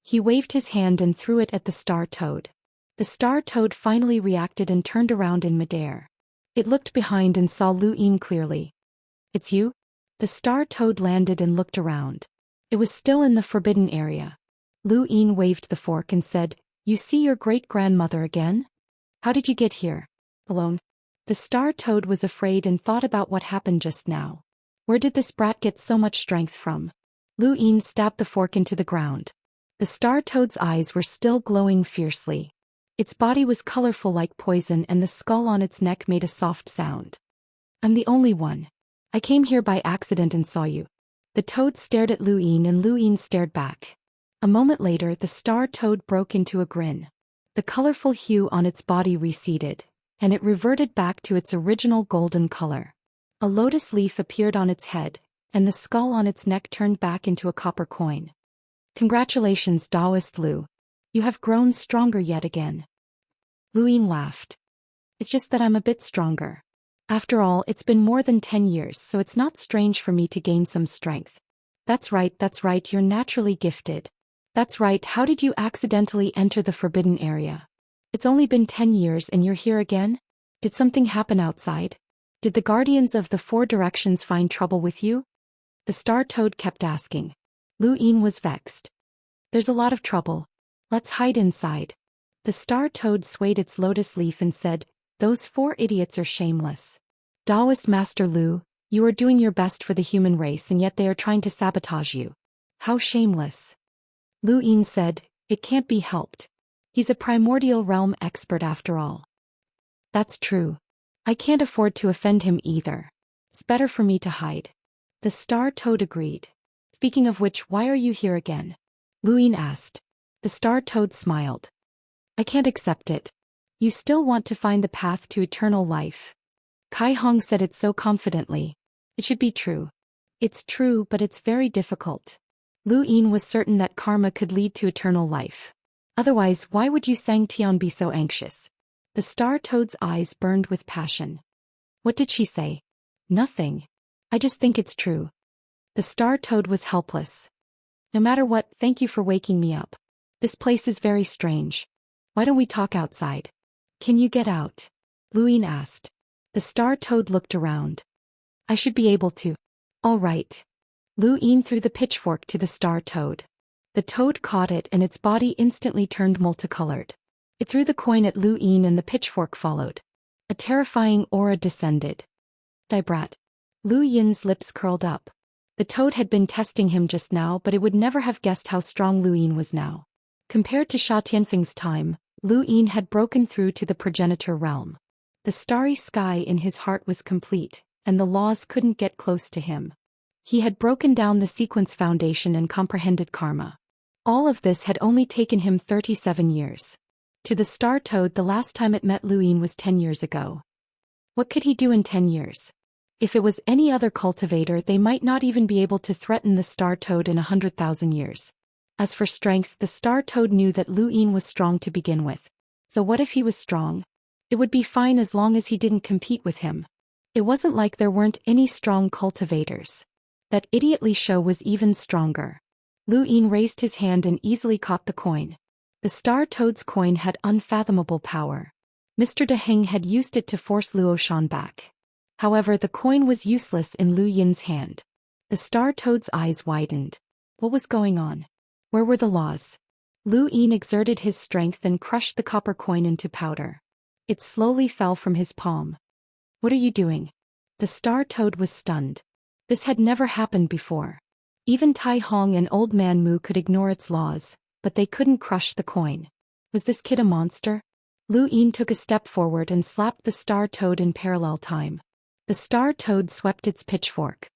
He waved his hand and threw it at the star toad. The star toad finally reacted and turned around in midair. It looked behind and saw Lu Yin clearly. "It's you?" The star toad landed and looked around. It was still in the forbidden area. Lu Yin waved the fork and said, "You see your great-grandmother again? How did you get here? Alone?" The star toad was afraid and thought about what happened just now. Where did this brat get so much strength from? Lu Yin stabbed the fork into the ground. The star toad's eyes were still glowing fiercely. Its body was colorful like poison and the skull on its neck made a soft sound. "I'm the only one. I came here by accident and saw you." The toad stared at Lu Yin and Lu Yin stared back. A moment later, the star toad broke into a grin. The colorful hue on its body receded, and it reverted back to its original golden color. A lotus leaf appeared on its head, and the skull on its neck turned back into a copper coin. "Congratulations, Daoist Lu. You have grown stronger yet again." Lu Yin laughed. "It's just that I'm a bit stronger. After all, it's been more than 10 years, so it's not strange for me to gain some strength." That's right, you're naturally gifted. That's right, how did you accidentally enter the forbidden area? It's only been 10 years and you're here again? Did something happen outside? Did the guardians of the four directions find trouble with you?" The star toad kept asking. Lu Yin was vexed. "There's a lot of trouble. Let's hide inside." The star toad swayed its lotus leaf and said, "Those four idiots are shameless. Daoist Master Lu, you are doing your best for the human race and yet they are trying to sabotage you. How shameless." Lu Yin said, "It can't be helped. He's a primordial realm expert after all." "That's true. I can't afford to offend him either. It's better for me to hide." The star toad agreed. "Speaking of which, why are you here again?" Lu Yin asked. The star toad smiled. "I can't accept it. You still want to find the path to eternal life." Kai Hong said it so confidently. It should be true. It's true, but it's very difficult. Lu Yin was certain that karma could lead to eternal life. Otherwise, why would you Xianxia be so anxious? The star toad's eyes burned with passion. What did she say? Nothing. I just think it's true. The star toad was helpless. No matter what, thank you for waking me up. This place is very strange. Why don't we talk outside? Can you get out? Lu Yin asked. The star toad looked around. I should be able to. All right. Lu Yin threw the pitchfork to the star toad. The toad caught it and its body instantly turned multicolored. It threw the coin at Lu Yin and the pitchfork followed. A terrifying aura descended. Die brat. Lu Yin's lips curled up. The toad had been testing him just now, but it would never have guessed how strong Lu Yin was now. Compared to Sha Tianfeng's time, Lu Yin had broken through to the progenitor realm. The starry sky in his heart was complete, and the laws couldn't get close to him. He had broken down the sequence foundation and comprehended karma. All of this had only taken him 37 years. To the star toad, the last time it met Lu Yin was 10 years ago. What could he do in 10 years? If it was any other cultivator, they might not even be able to threaten the star toad in 100,000 years. As for strength, the star toad knew that Lu Yin was strong to begin with. So what if he was strong? It would be fine as long as he didn't compete with him. It wasn't like there weren't any strong cultivators. That idiot Li Shou was even stronger. Lu Yin raised his hand and easily caught the coin. The star toad's coin had unfathomable power. Mr. De Heng had used it to force Luo Shan back. However, the coin was useless in Lu Yin's hand. The star toad's eyes widened. What was going on? Where were the laws? Lu Yin exerted his strength and crushed the copper coin into powder. It slowly fell from his palm. What are you doing? The star toad was stunned. This had never happened before. Even Tai Hong and Old Man Mu could ignore its laws, but they couldn't crush the coin. Was this kid a monster? Lu Yin took a step forward and slapped the star toad in parallel time. The star toad swept its pitchfork.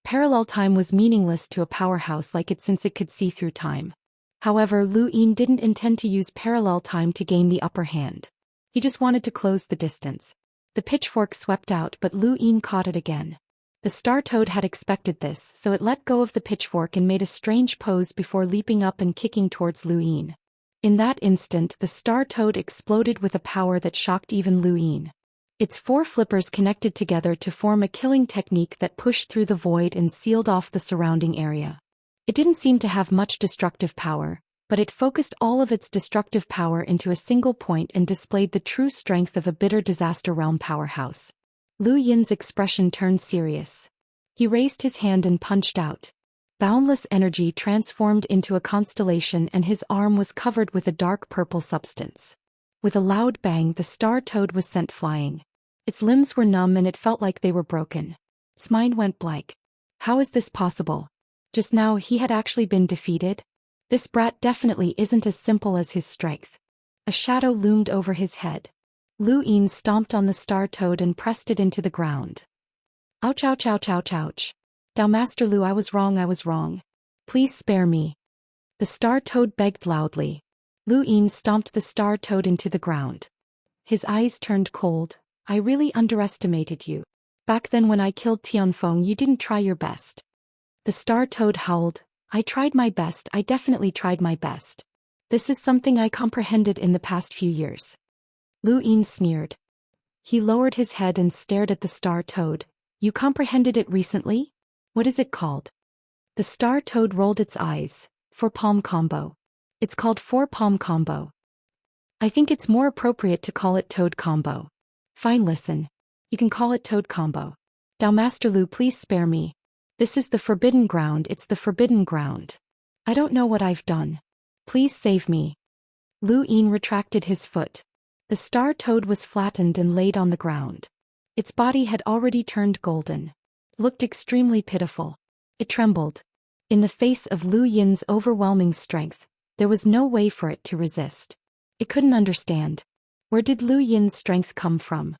Parallel time was meaningless to a powerhouse like it since it could see through time. However, Lu Yin didn't intend to use parallel time to gain the upper hand. He just wanted to close the distance. The pitchfork swept out, but Lu Yin caught it again. The star toad had expected this, so it let go of the pitchfork and made a strange pose before leaping up and kicking towards Lu Yin. In that instant, the star toad exploded with a power that shocked even Lu Yin. Its 4 flippers connected together to form a killing technique that pushed through the void and sealed off the surrounding area. It didn't seem to have much destructive power, but it focused all of its destructive power into a single point and displayed the true strength of a bitter disaster realm powerhouse. Lu Yin's expression turned serious. He raised his hand and punched out. Boundless energy transformed into a constellation and his arm was covered with a dark purple substance. With a loud bang, the star toad was sent flying. Its limbs were numb and it felt like they were broken. Its mind went blank. How is this possible? Just now he had actually been defeated? This brat definitely isn't as simple as his strength. A shadow loomed over his head. Lu Yin stomped on the star toad and pressed it into the ground. Ouch, ouch, ouch, ouch, ouch. Dao Master Lu, I was wrong. Please spare me. The star toad begged loudly. Lu Yin stomped the star toad into the ground. His eyes turned cold. I really underestimated you. Back then when I killed Tianfeng, you didn't try your best. The star toad howled. I tried my best, I definitely tried my best. This is something I comprehended in the past few years. Lu Yin sneered. He lowered his head and stared at the star toad. You comprehended it recently? What is it called? The star toad rolled its eyes. 4-palm combo. It's called 4-palm combo. I think it's more appropriate to call it toad combo. Fine, listen. You can call it toad combo. Dao Master Lu, please spare me. This is the forbidden ground, it's the forbidden ground. I don't know what I've done. Please save me. Lu Yin retracted his foot. The star toad was flattened and laid on the ground. Its body had already turned golden. It looked extremely pitiful. It trembled. In the face of Lu Yin's overwhelming strength, there was no way for it to resist. It couldn't understand. Where did Lu Yin's strength come from?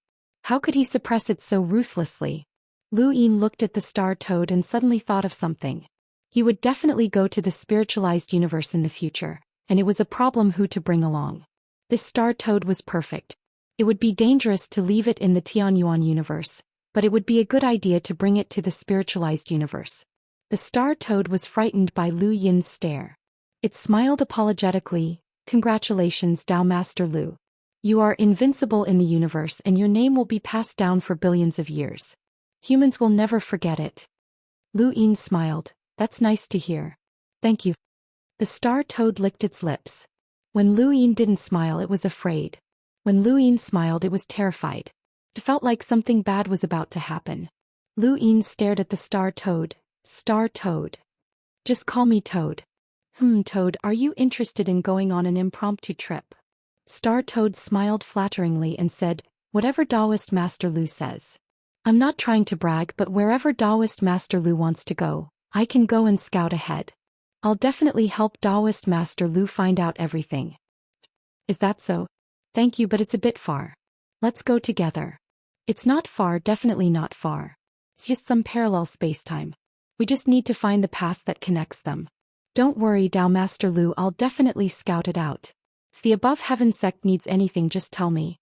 How could he suppress it so ruthlessly? Lu Yin looked at the star toad and suddenly thought of something. He would definitely go to the spiritualized universe in the future, and it was a problem who to bring along. This star toad was perfect. It would be dangerous to leave it in the Tianyuan universe, but it would be a good idea to bring it to the spiritualized universe. The star toad was frightened by Lu Yin's stare. It smiled apologetically. Congratulations, Dao Master Lu. You are invincible in the universe and your name will be passed down for billions of years. Humans will never forget it. Lu Yin smiled. That's nice to hear. Thank you. The star toad licked its lips. When Lu Yin didn't smile, it was afraid. When Lu Yin smiled, it was terrified. It felt like something bad was about to happen. Lu Yin stared at the star toad. Star toad. Just call me Toad. Toad, are you interested in going on an impromptu trip? Star Toad smiled flatteringly and said, whatever Daoist Master Lu says. I'm not trying to brag, but wherever Daoist Master Lu wants to go, I can go and scout ahead. I'll definitely help Daoist Master Lu find out everything. Is that so? Thank you, but it's a bit far. Let's go together. It's not far, definitely not far. It's just some parallel space-time. We just need to find the path that connects them. Don't worry, Dao Master Lu, I'll definitely scout it out. If the above heaven sect needs anything, just tell me.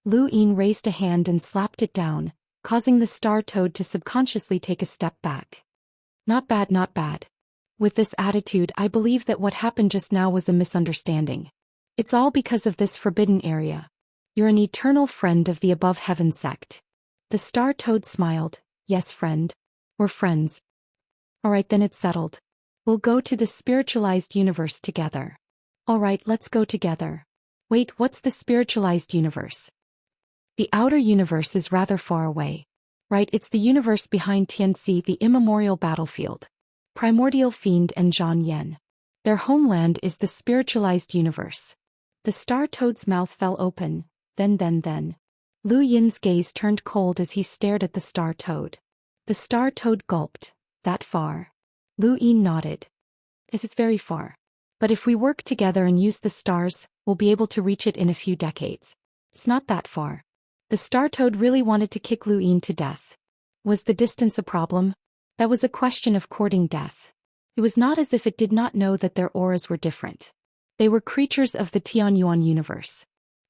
Lu Yin raised a hand and slapped it down, causing the star toad to subconsciously take a step back. Not bad, not bad. With this attitude, I believe that what happened just now was a misunderstanding. It's all because of this forbidden area. You're an eternal friend of the above heaven sect. The star toad smiled. Yes, friend. We're friends. Alright, then it's settled. We'll go to the spiritualized universe together. Alright, let's go together. Wait, what's the spiritualized universe? The outer universe is rather far away. Right, it's the universe behind Tianxia, the immemorial battlefield. Primordial Fiend and Zhang Yan. Their homeland is the spiritualized universe. The star toad's mouth fell open, then. Lu Yin's gaze turned cold as he stared at the star toad. The star toad gulped. That far? Lu Yin nodded. Yes, it's very far. But if we work together and use the stars, we'll be able to reach it in a few decades. It's not that far. The star toad really wanted to kick Lu Yin to death. Was the distance a problem? That was a question of courting death. It was not as if it did not know that their auras were different. They were creatures of the Tianyuan universe.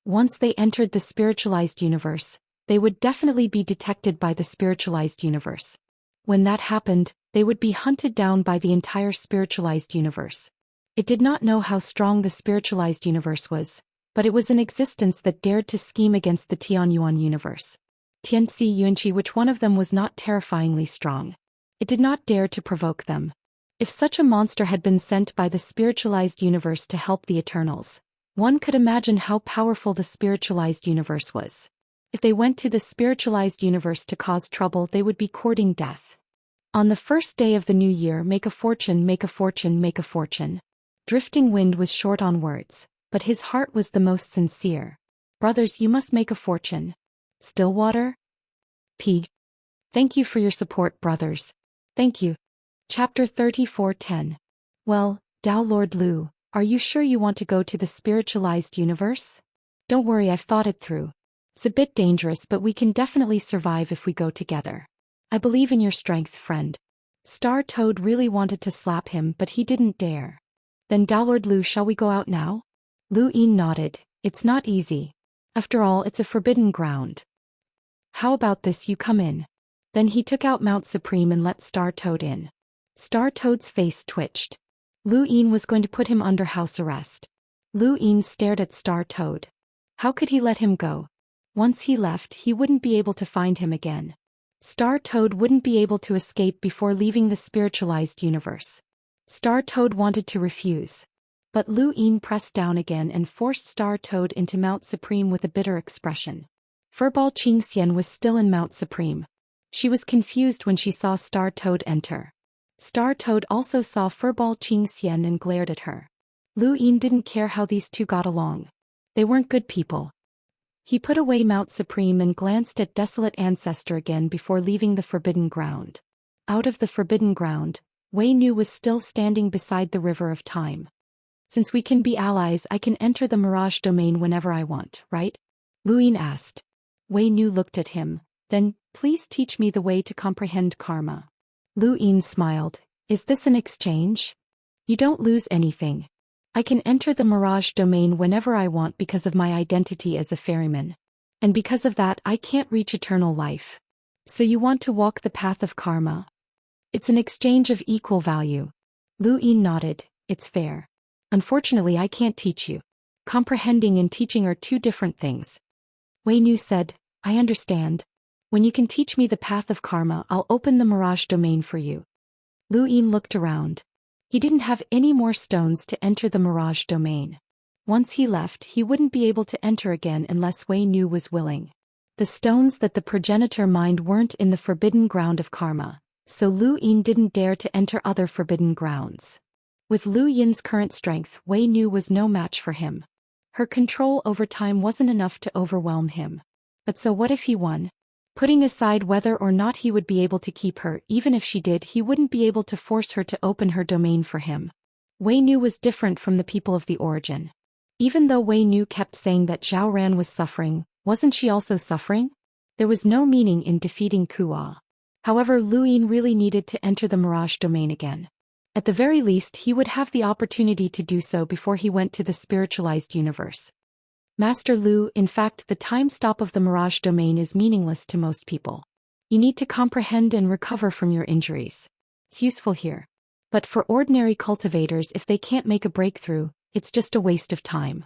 Once they entered the spiritualized universe, they would definitely be detected by the spiritualized universe. When that happened, they would be hunted down by the entire spiritualized universe. It did not know how strong the spiritualized universe was, but it was an existence that dared to scheme against the Tianyuan universe. Tianxi Yuanqi, which one of them was not terrifyingly strong. It did not dare to provoke them. If such a monster had been sent by the spiritualized universe to help the Eternals, one could imagine how powerful the spiritualized universe was. If they went to the spiritualized universe to cause trouble, they would be courting death. On the first day of the new year, make a fortune, make a fortune, make a fortune. Drifting Wind was short on words, but his heart was the most sincere. Brothers, you must make a fortune. Stillwater? P. Thank you for your support, brothers. Thank you. Chapter 34:10. Well, Tao Lord Lu, are you sure you want to go to the spiritualized universe? Don't worry, I've thought it through. It's a bit dangerous, but we can definitely survive if we go together. I believe in your strength, friend. Star Toad really wanted to slap him, but he didn't dare. Then Tao Lord Lu, shall we go out now? Lu Yin nodded. It's not easy. After all, it's a forbidden ground. How about this, you come in. Then he took out Mount Supreme and let Star Toad in. Star Toad's face twitched. Lu Yin was going to put him under house arrest. Lu Yin stared at Star Toad. How could he let him go? Once he left, he wouldn't be able to find him again. Star Toad wouldn't be able to escape before leaving the spiritualized universe. Star Toad wanted to refuse. But Lu Yin pressed down again and forced Star Toad into Mount Supreme with a bitter expression. Furball Xianxia was still in Mount Supreme. She was confused when she saw Star Toad enter. Star Toad also saw Furball Xianxia and glared at her. Lu Yin didn't care how these two got along. They weren't good people. He put away Mount Supreme and glanced at Desolate Ancestor again before leaving the Forbidden Ground. Out of the Forbidden Ground, Wei Nu was still standing beside the River of Time. Since we can be allies, I can enter the Mirage Domain whenever I want, right? Lu Yin asked. Wei Nu looked at him. Then, please teach me the way to comprehend karma. Lu Yin smiled. Is this an exchange? You don't lose anything. I can enter the Mirage Domain whenever I want because of my identity as a ferryman. And because of that, I can't reach eternal life. So you want to walk the path of karma? It's an exchange of equal value. Lu Yin nodded. It's fair. Unfortunately, I can't teach you. Comprehending and teaching are two different things. Wei Nu said, I understand. When you can teach me the path of karma, I'll open the Mirage Domain for you. Lu Yin looked around. He didn't have any more stones to enter the Mirage Domain. Once he left, he wouldn't be able to enter again unless Wei Nu was willing. The stones that the progenitor mined weren't in the forbidden ground of karma, so Lu Yin didn't dare to enter other forbidden grounds. With Lu Yin's current strength, Wei Nu was no match for him. Her control over time wasn't enough to overwhelm him. But so what if he won? Putting aside whether or not he would be able to keep her, even if she did, he wouldn't be able to force her to open her domain for him. Wei Nu was different from the people of the origin. Even though Wei Nu kept saying that Zhao Ran was suffering, wasn't she also suffering? There was no meaning in defeating Kuo. However, Lu Yin really needed to enter the Mirage Domain again. At the very least, he would have the opportunity to do so before he went to the spiritualized universe. Master Lu, in fact, the time stop of the Mirage Domain is meaningless to most people. You need to comprehend and recover from your injuries. It's useful here. But for ordinary cultivators, if they can't make a breakthrough, it's just a waste of time.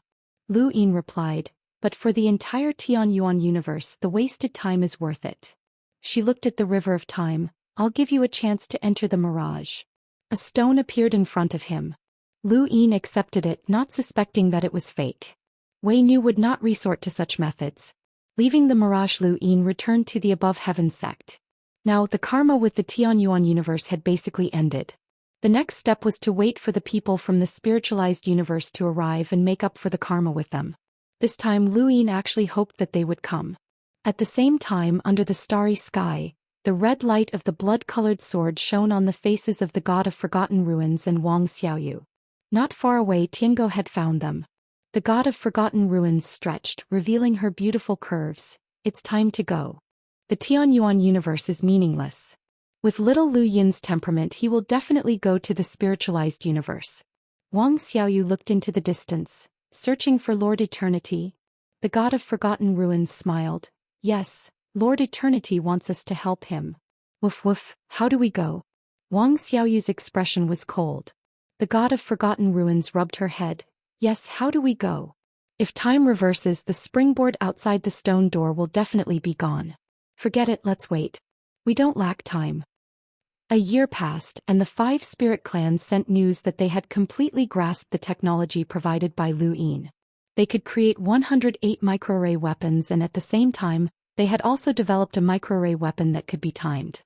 Lu Yin replied, but for the entire Tianyuan universe, the wasted time is worth it. She looked at the River of Time. I'll give you a chance to enter the Mirage. A stone appeared in front of him. Lu Yin accepted it, not suspecting that it was fake. Wei Nu would not resort to such methods. Leaving the Mirage, Lu Yin returned to the Above Heaven sect. Now, the karma with the Tianyuan universe had basically ended. The next step was to wait for the people from the spiritualized universe to arrive and make up for the karma with them. This time, Lu Yin actually hoped that they would come. At the same time, under the starry sky, the red light of the blood-colored sword shone on the faces of the god of Forgotten Ruins and Wang Xiaoyu. Not far away, Tiango had found them. The god of Forgotten Ruins stretched, revealing her beautiful curves. It's time to go. The Tianyuan universe is meaningless. With little Lu Yin's temperament, he will definitely go to the spiritualized universe. Wang Xiaoyu looked into the distance, searching for Lord Eternity. The god of forgotten ruins smiled. Yes, Lord Eternity wants us to help him. Woof woof, how do we go? Wang Xiaoyu's expression was cold. The god of forgotten ruins rubbed her head. Yes, how do we go? If time reverses, the springboard outside the stone door will definitely be gone. Forget it, let's wait. We don't lack time. A year passed, and the 5 spirit clans sent news that they had completely grasped the technology provided by Lu Yin. They could create 108 microarray weapons, and at the same time, they had also developed a microarray weapon that could be timed.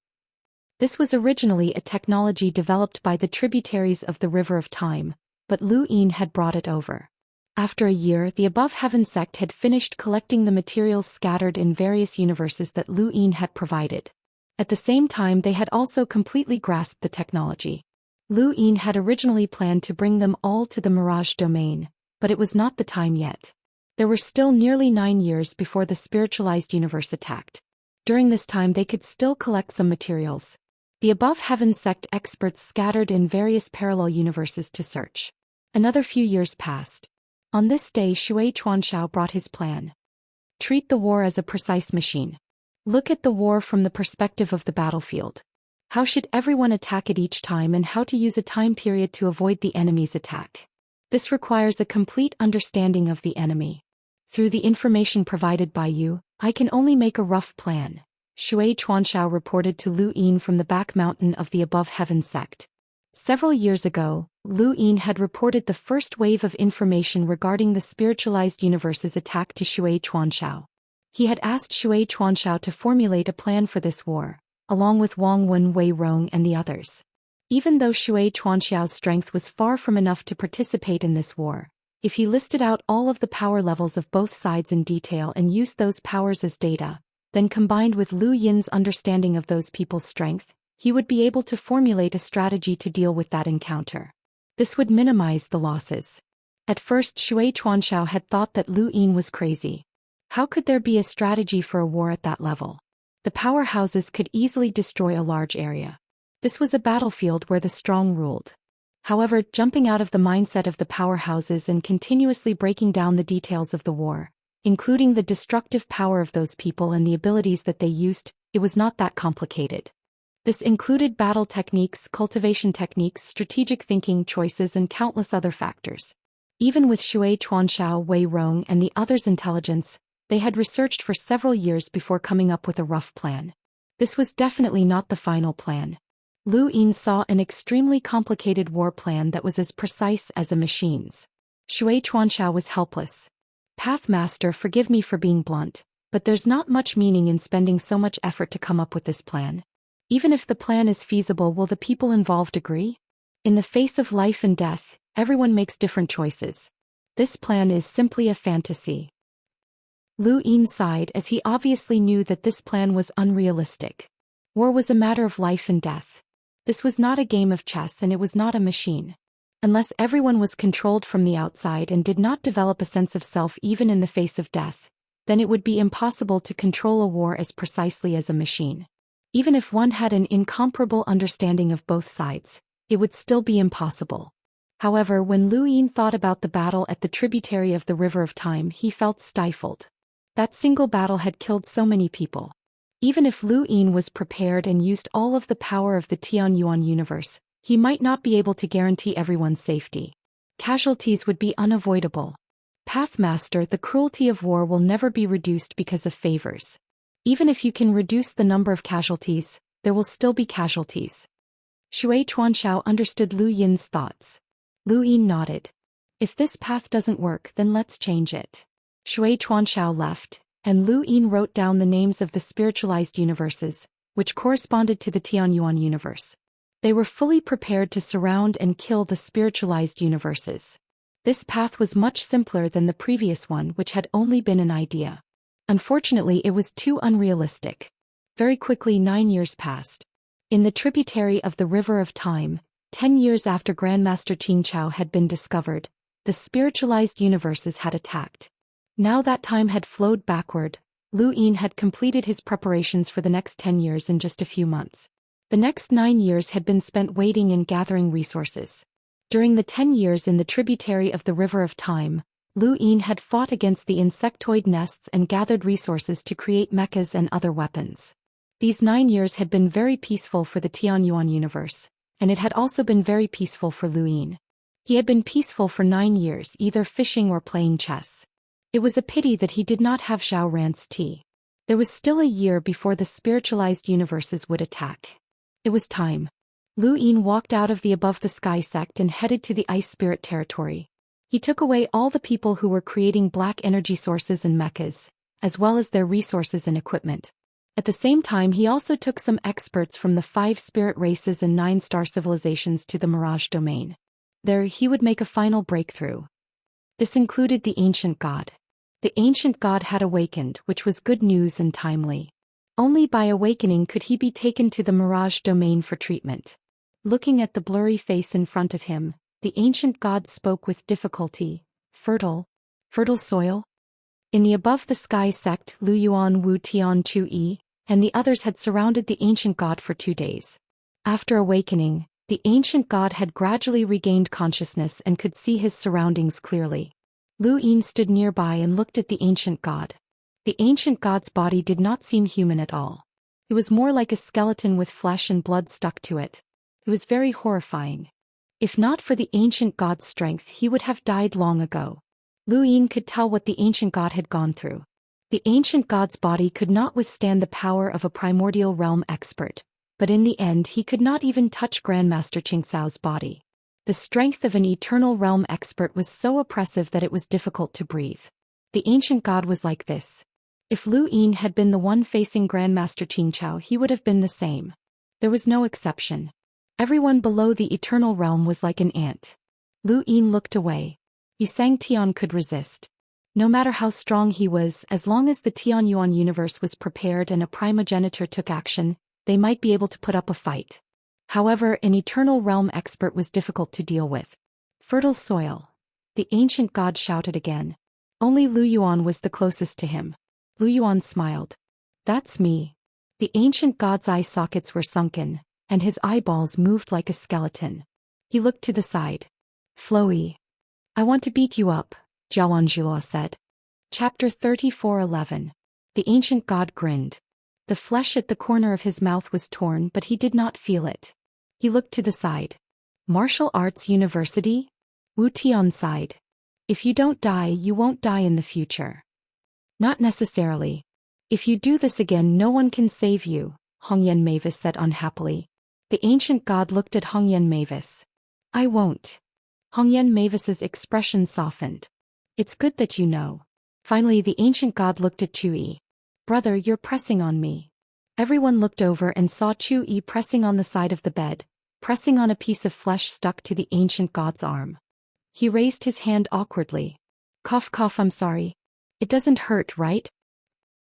This was originally a technology developed by the tributaries of the River of Time, but Lu Yin had brought it over. After a year, the Above Heaven sect had finished collecting the materials scattered in various universes that Lu Yin had provided. At the same time, they had also completely grasped the technology. Lu Yin had originally planned to bring them all to the Mirage domain, but it was not the time yet. There were still nearly 9 years before the spiritualized universe attacked. During this time, they could still collect some materials. The Above Heaven sect experts scattered in various parallel universes to search. Another few years passed. On this day, Shui Chuanshao brought his plan. Treat the war as a precise machine. Look at the war from the perspective of the battlefield. How should everyone attack it each time, and how to use a time period to avoid the enemy's attack? This requires a complete understanding of the enemy. Through the information provided by you, I can only make a rough plan, Shui Chuanshao reported to Lu Yin from the back mountain of the Above Heaven sect. Several years ago, Lu Yin had reported the first wave of information regarding the spiritualized universe's attack to Shui Chuanshao. He had asked Shui Chuanshao to formulate a plan for this war, along with Wang Wen, Wei Rong, and the others. Even though Shui Chuanshao's strength was far from enough to participate in this war, if he listed out all of the power levels of both sides in detail and used those powers as data, then combined with Lu Yin's understanding of those people's strength, he would be able to formulate a strategy to deal with that encounter. This would minimize the losses. At first, Shui Chuanshao had thought that Lu Yin was crazy. How could there be a strategy for a war at that level? The powerhouses could easily destroy a large area. This was a battlefield where the strong ruled. However, jumping out of the mindset of the powerhouses and continuously breaking down the details of the war, including the destructive power of those people and the abilities that they used, it was not that complicated. This included battle techniques, cultivation techniques, strategic thinking choices, and countless other factors. Even with Shui Chuanshao, Wei Rong, and the others' intelligence, they had researched for several years before coming up with a rough plan. This was definitely not the final plan. Lu Yin saw an extremely complicated war plan that was as precise as a machine's. Shui Chuanshao was helpless. Pathmaster, forgive me for being blunt, but there's not much meaning in spending so much effort to come up with this plan. Even if the plan is feasible, will the people involved agree? In the face of life and death, everyone makes different choices. This plan is simply a fantasy. Lu Yin sighed as he obviously knew that this plan was unrealistic. War was a matter of life and death. This was not a game of chess, and it was not a machine. Unless everyone was controlled from the outside and did not develop a sense of self even in the face of death, then it would be impossible to control a war as precisely as a machine. Even if one had an incomparable understanding of both sides, it would still be impossible. However, when Lu Yin thought about the battle at the tributary of the River of Time, he felt stifled. That single battle had killed so many people. Even if Lu Yin was prepared and used all of the power of the Tianyuan universe, he might not be able to guarantee everyone's safety. Casualties would be unavoidable. Pathmaster, the cruelty of war will never be reduced because of favors. Even if you can reduce the number of casualties, there will still be casualties. Shui Chuanshao understood Lu Yin's thoughts. Lu Yin nodded. If this path doesn't work, then let's change it. Shui Chuanshao left, and Lu Yin wrote down the names of the spiritualized universes, which corresponded to the Tianyuan universe. They were fully prepared to surround and kill the spiritualized universes. This path was much simpler than the previous one, which had only been an idea. Unfortunately, it was too unrealistic. Very quickly, 9 years passed. In the tributary of the River of Time, 10 years after Grandmaster Qingchao had been discovered, the spiritualized universes had attacked. Now that time had flowed backward, Lu Yin had completed his preparations for the next 10 years in just a few months. The next 9 years had been spent waiting and gathering resources. During the 10 years in the tributary of the River of Time, Lu Yin had fought against the insectoid nests and gathered resources to create mechas and other weapons. These 9 years had been very peaceful for the Tianyuan universe, and it had also been very peaceful for Lu Yin. He had been peaceful for 9 years, either fishing or playing chess. It was a pity that he did not have Zhao Ran's tea. There was still a year before the spiritualized universes would attack. It was time. Lu Yin walked out of the Above the Sky sect and headed to the Ice Spirit territory. He took away all the people who were creating black energy sources and mechas, as well as their resources and equipment. At the same time, he also took some experts from the 5 spirit races and 9 star civilizations to the Mirage domain. There, he would make a final breakthrough. This included the ancient god. The ancient god had awakened, which was good news and timely. Only by awakening could he be taken to the Mirage domain for treatment. Looking at the blurry face in front of him, the ancient god spoke with difficulty. Fertile soil? In the Above the Sky sect, Lu Yuan Wu Tian Chu Yi and the others had surrounded the ancient god for 2 days. After awakening, the ancient god had gradually regained consciousness and could see his surroundings clearly. Lu Yin stood nearby and looked at the ancient god. The ancient god's body did not seem human at all. It was more like a skeleton with flesh and blood stuck to it. It was very horrifying. If not for the ancient god's strength, he would have died long ago. Lu Yin could tell what the ancient god had gone through. The ancient god's body could not withstand the power of a primordial realm expert, but in the end he could not even touch Grandmaster Xianxia's body. The strength of an eternal realm expert was so oppressive that it was difficult to breathe. The ancient god was like this. If Lu Yin had been the one facing Grandmaster Xianxia, he would have been the same. There was no exception. Everyone below the eternal realm was like an ant. Lu Yin looked away. Yusang Tian could resist. No matter how strong he was, as long as the Tianyuan universe was prepared and a primogenitor took action, they might be able to put up a fight. However, an eternal realm expert was difficult to deal with. Fertile soil. The ancient god shouted again. Only Lu Yuan was the closest to him. Lu Yuan smiled. That's me. The ancient god's eye sockets were sunken, and his eyeballs moved like a skeleton. He looked to the side. Flowy. I want to beat you up, Jiawanjulua said. Chapter 34:11. The ancient god grinned. The flesh at the corner of his mouth was torn, but he did not feel it. He looked to the side. Martial Arts University? Wu Tian sighed. If you don't die, you won't die in the future. Not necessarily. If you do this again, no one can save you, Hongyan Mavis said unhappily. The ancient god looked at Hongyan Mavis. I won't. Hongyan Mavis's expression softened. It's good that you know. Finally, the ancient god looked at Chu-Yi. Brother, you're pressing on me. Everyone looked over and saw Chu-Yi pressing on the side of the bed, pressing on a piece of flesh stuck to the ancient god's arm. He raised his hand awkwardly. Cough cough, I'm sorry. It doesn't hurt, right?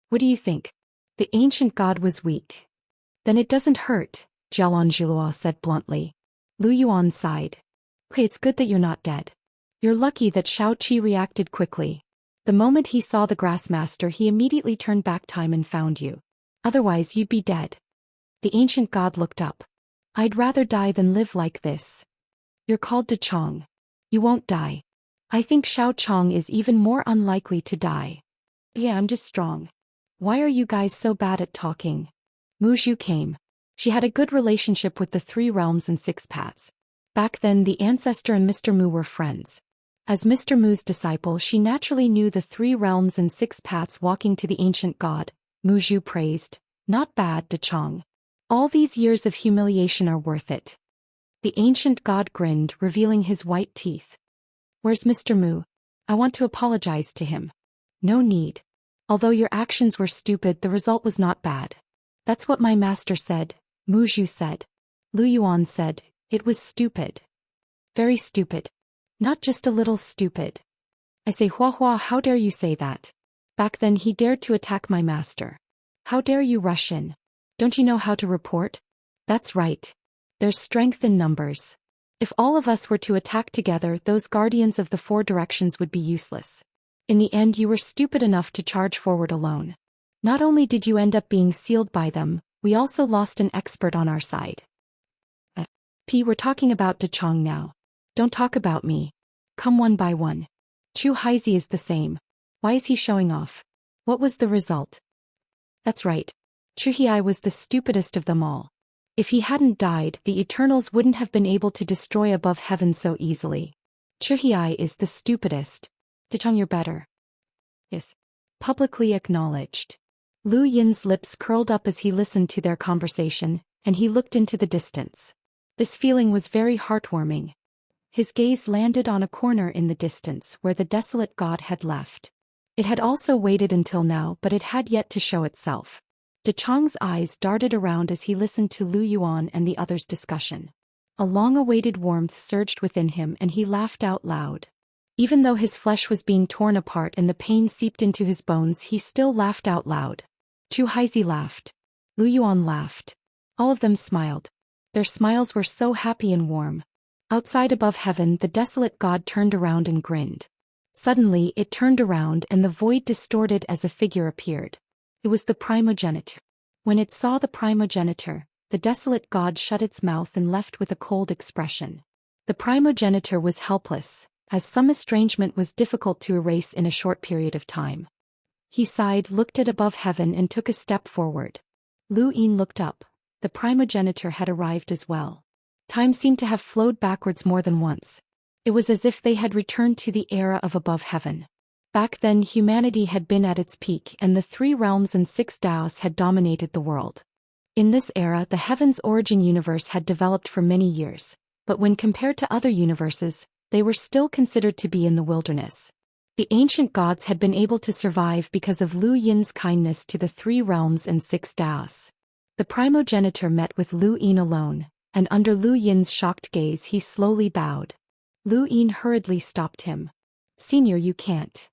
What do you think? The ancient god was weak. Then it doesn't hurt, Jiawanjulua said bluntly. Lu Yuan sighed. Okay, it's good that you're not dead. You're lucky that Shao Qi reacted quickly. The moment he saw the Grassmaster, he immediately turned back time and found you. Otherwise you'd be dead. The ancient god looked up. I'd rather die than live like this. You're called to Chong. You won't die. I think Shao Chong is even more unlikely to die. Yeah, I'm just strong. Why are you guys so bad at talking? Mu Zhu came. She had a good relationship with the 3 realms and 6 paths. Back then the ancestor and Mr. Mu were friends. As Mr. Mu's disciple, she naturally knew the 3 realms and 6 paths. Walking to the ancient god, Mu Zhu praised. Not bad, De Chong. All these years of humiliation are worth it. The ancient god grinned, revealing his white teeth. Where's Mr. Mu? I want to apologize to him. No need. Although your actions were stupid, the result was not bad. That's what my master said, Mu Zhu said. Lu Yuan said, it was stupid. Very stupid. Not just a little stupid. I say, Hua Hua, how dare you say that? Back then he dared to attack my master. How dare you rush in? Don't you know how to report? That's right. There's strength in numbers. If all of us were to attack together, those guardians of the 4 directions would be useless. In the end, you were stupid enough to charge forward alone. Not only did you end up being sealed by them, We also lost an expert on our side. We're talking about Dechong now. Don't talk about me. Come one by one. Chu Haizi is the same. Why is he showing off? What was the result? That's right. Chu Hei was the stupidest of them all. If he hadn't died, the Eternals wouldn't have been able to destroy above heaven so easily. Chu Hei is the stupidest. Dechong, you're better. Yes. Publicly acknowledged. Lu Yin's lips curled up as he listened to their conversation, and he looked into the distance. This feeling was very heartwarming. His gaze landed on a corner in the distance where the desolate god had left. It had also waited until now, but it had yet to show itself. Dechong's eyes darted around as he listened to Lu Yuan and the others' discussion. A long-awaited warmth surged within him and he laughed out loud. Even though his flesh was being torn apart and the pain seeped into his bones, he still laughed out loud. Chu Haizi laughed. Lu Yuan laughed. All of them smiled. Their smiles were so happy and warm. Outside above heaven, the desolate god turned around and grinned. Suddenly, it turned around and the void distorted as a figure appeared. It was the primogenitor. When it saw the primogenitor, the desolate god shut its mouth and left with a cold expression. The primogenitor was helpless, as some estrangement was difficult to erase in a short period of time. He sighed, looked at above heaven and took a step forward. Lu Yin looked up. The primogenitor had arrived as well. Time seemed to have flowed backwards more than once. It was as if they had returned to the era of above heaven. Back then humanity had been at its peak and the 3 realms and 6 Daoists had dominated the world. In this era the heaven's origin universe had developed for many years, but when compared to other universes, they were still considered to be in the wilderness. The ancient gods had been able to survive because of Lu Yin's kindness to the 3 realms and 6 Daoists. The primogenitor met with Lu Yin alone, and under Lu Yin's shocked gaze he slowly bowed. Lu Yin hurriedly stopped him. "Senior, you can't."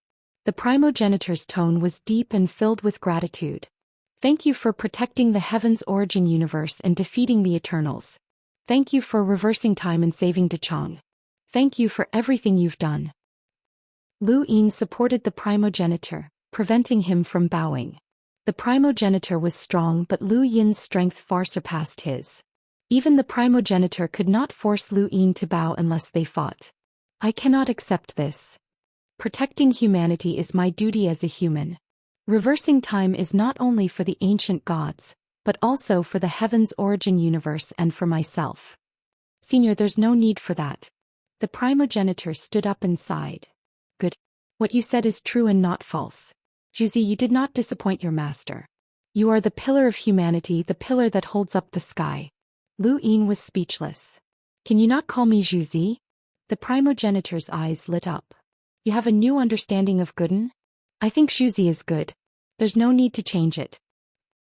The primogenitor's tone was deep and filled with gratitude. "Thank you for protecting the heaven's origin universe and defeating the Eternals. Thank you for reversing time and saving Dechong. Thank you for everything you've done." Lu Yin supported the primogenitor, preventing him from bowing. The primogenitor was strong, but Lu Yin's strength far surpassed his. Even the primogenitor could not force Lu Yin to bow unless they fought. "I cannot accept this. Protecting humanity is my duty as a human. Reversing time is not only for the ancient gods, but also for the heaven's origin universe and for myself. Senior, there's no need for that." The primogenitor stood up and sighed. "Good. What you said is true and not false. Zhuzi, you did not disappoint your master. You are the pillar of humanity, the pillar that holds up the sky." Lu Yin was speechless. "Can you not call me Zhuzi?" The primogenitor's eyes lit up. "You have a new understanding of Gooden? I think Zhuzi is good. There's no need to change it."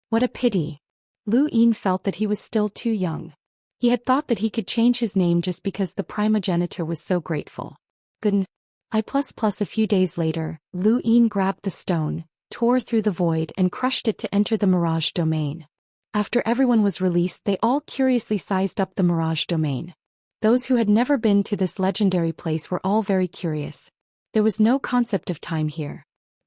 What a pity. Lu Yin felt that he was still too young. He had thought that he could change his name just because the primogenitor was so grateful. Gooden. A few days later, Lu Yin grabbed the stone, tore through the void and crushed it to enter the Mirage Domain. After everyone was released, they all curiously sized up the Mirage Domain. Those who had never been to this legendary place were all very curious. There was no concept of time here.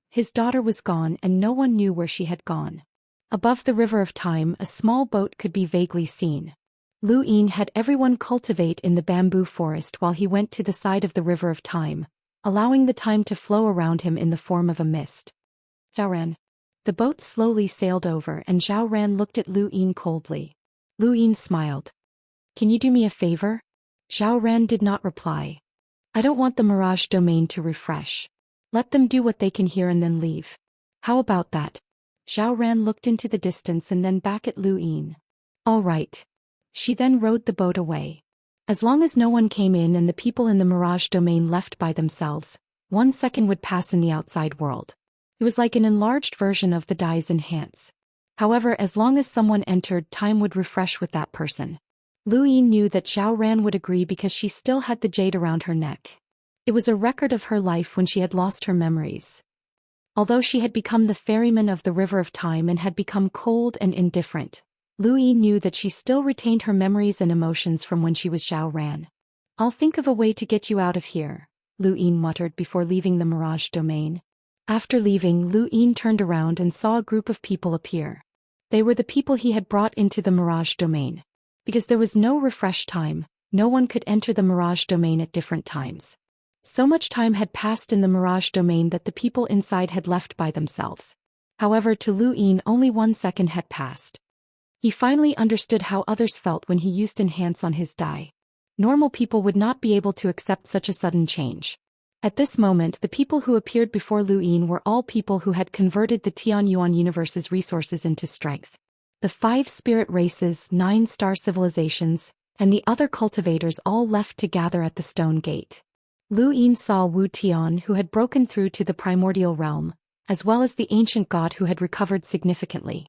His daughter was gone and no one knew where she had gone. Above the river of time, a small boat could be vaguely seen. Lu Yin had everyone cultivate in the bamboo forest while he went to the side of the river of time, allowing the time to flow around him in the form of a mist. Zhao Ran. The boat slowly sailed over and Zhao Ran looked at Lu Yin coldly. Lu Yin smiled. "Can you do me a favor?" Zhao Ran did not reply. "I don't want the Mirage Domain to refresh. Let them do what they can here and then leave. How about that?" Zhao Ran looked into the distance and then back at Lu Yin. "All right." She then rowed the boat away. As long as no one came in and the people in the Mirage Domain left by themselves, 1 second would pass in the outside world. It was like an enlarged version of the Dai's Enhance. However, as long as someone entered, time would refresh with that person. Lu Yin knew that Zhao Ran would agree because she still had the jade around her neck. It was a record of her life when she had lost her memories. Although she had become the ferryman of the river of time and had become cold and indifferent, Lu Yin knew that she still retained her memories and emotions from when she was Zhao Ran. "I'll think of a way to get you out of here," Lu Yin muttered before leaving the Mirage Domain. After leaving, Lu Yin turned around and saw a group of people appear. They were the people he had brought into the Mirage Domain. Because there was no refresh time, no one could enter the Mirage Domain at different times. So much time had passed in the Mirage Domain that the people inside had left by themselves. However, to Lu Yin only 1 second had passed. He finally understood how others felt when he used Enhance on his die. Normal people would not be able to accept such a sudden change. At this moment, the people who appeared before Lu Yin were all people who had converted the Tianyuan universe's resources into strength. The 5 spirit races, 9 star civilizations, and the other cultivators all left to gather at the stone gate. Lu Yin saw Wu Tian, who had broken through to the primordial realm, as well as the ancient god who had recovered significantly.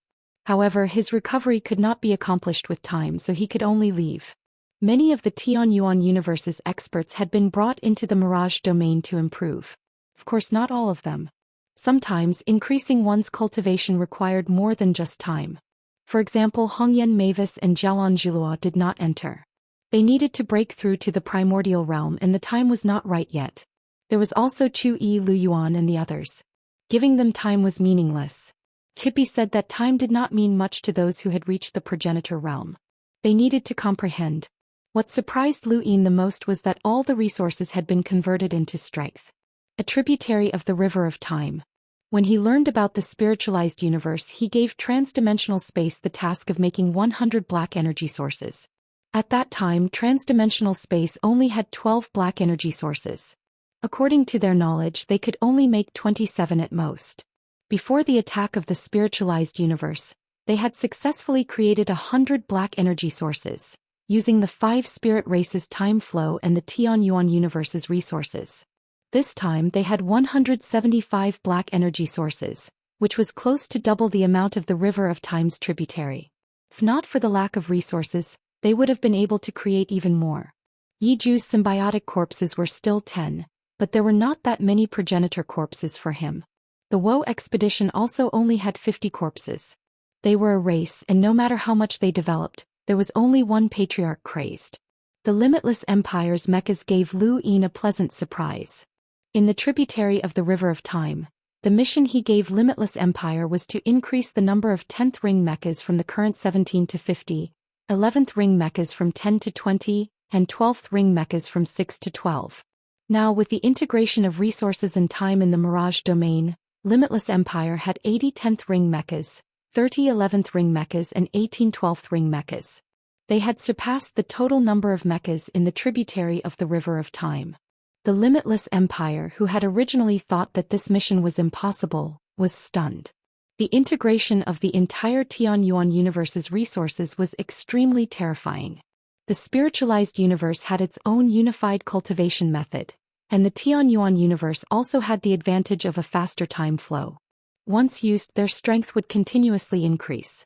However, his recovery could not be accomplished with time, so he could only leave. Many of the Tianyuan universe's experts had been brought into the Mirage Domain to improve. Of course, not all of them. Sometimes, increasing one's cultivation required more than just time. For example, Hongyan Mavis and Jialan Zhilua did not enter. They needed to break through to the primordial realm and the time was not right yet. There was also Chu Yi Lu Yuan and the others. Giving them time was meaningless. Could be said that time did not mean much to those who had reached the progenitor realm. They needed to comprehend. What surprised Lu Yin the most was that all the resources had been converted into strength. A tributary of the River of Time. When he learned about the spiritualized universe, he gave transdimensional space the task of making 100 black energy sources. At that time, transdimensional space only had 12 black energy sources. According to their knowledge, they could only make 27 at most. Before the attack of the spiritualized universe, they had successfully created 100 black energy sources, using the 5 spirit races' time flow and the Tianyuan universe's resources. This time they had 175 black energy sources, which was close to double the amount of the River of Time's tributary. If not for the lack of resources, they would have been able to create even more. Yi Ju's symbiotic corpses were still 10, but there were not that many progenitor corpses for him. The Woe expedition also only had 50 corpses. They were a race, and no matter how much they developed, there was only one patriarch crazed. The Limitless Empire's mechas gave Lu Yin a pleasant surprise. In the tributary of the River of Time, the mission he gave Limitless Empire was to increase the number of 10th ring mechas from the current 17 to 50, 11th ring mechas from 10 to 20, and 12th ring mechas from 6 to 12. Now, with the integration of resources and time in the Mirage Domain, Limitless Empire had 80 10th ring mechas, 30 11th ring mechas and 18 12th ring mechas. They had surpassed the total number of mechas in the tributary of the River of Time. The Limitless Empire, who had originally thought that this mission was impossible, was stunned. The integration of the entire Tianyuan universe's resources was extremely terrifying. The spiritualized universe had its own unified cultivation method, and the Tianyuan universe also had the advantage of a faster time flow. Once used, their strength would continuously increase.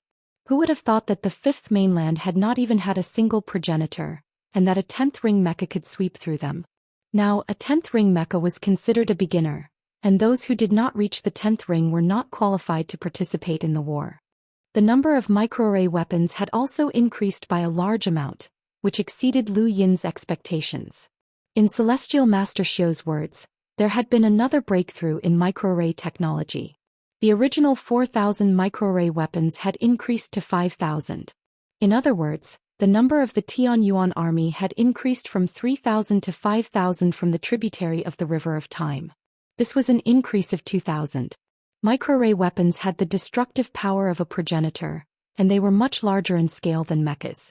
Who would have thought that the 5th mainland had not even had a single progenitor, and that a 10th ring mecha could sweep through them? Now, a 10th ring mecha was considered a beginner, and those who did not reach the 10th ring were not qualified to participate in the war. The number of microarray weapons had also increased by a large amount, which exceeded Lu Yin's expectations. In Celestial Master Xiu's words, there had been another breakthrough in microarray technology. The original 4,000 microarray weapons had increased to 5,000. In other words, the number of the Tianyuan army had increased from 3,000 to 5,000 from the tributary of the River of Time. This was an increase of 2,000. Microarray weapons had the destructive power of a progenitor, and they were much larger in scale than mechas.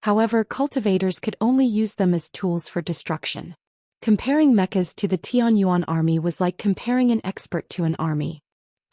However, cultivators could only use them as tools for destruction. Comparing mechas to the Tianyuan army was like comparing an expert to an army.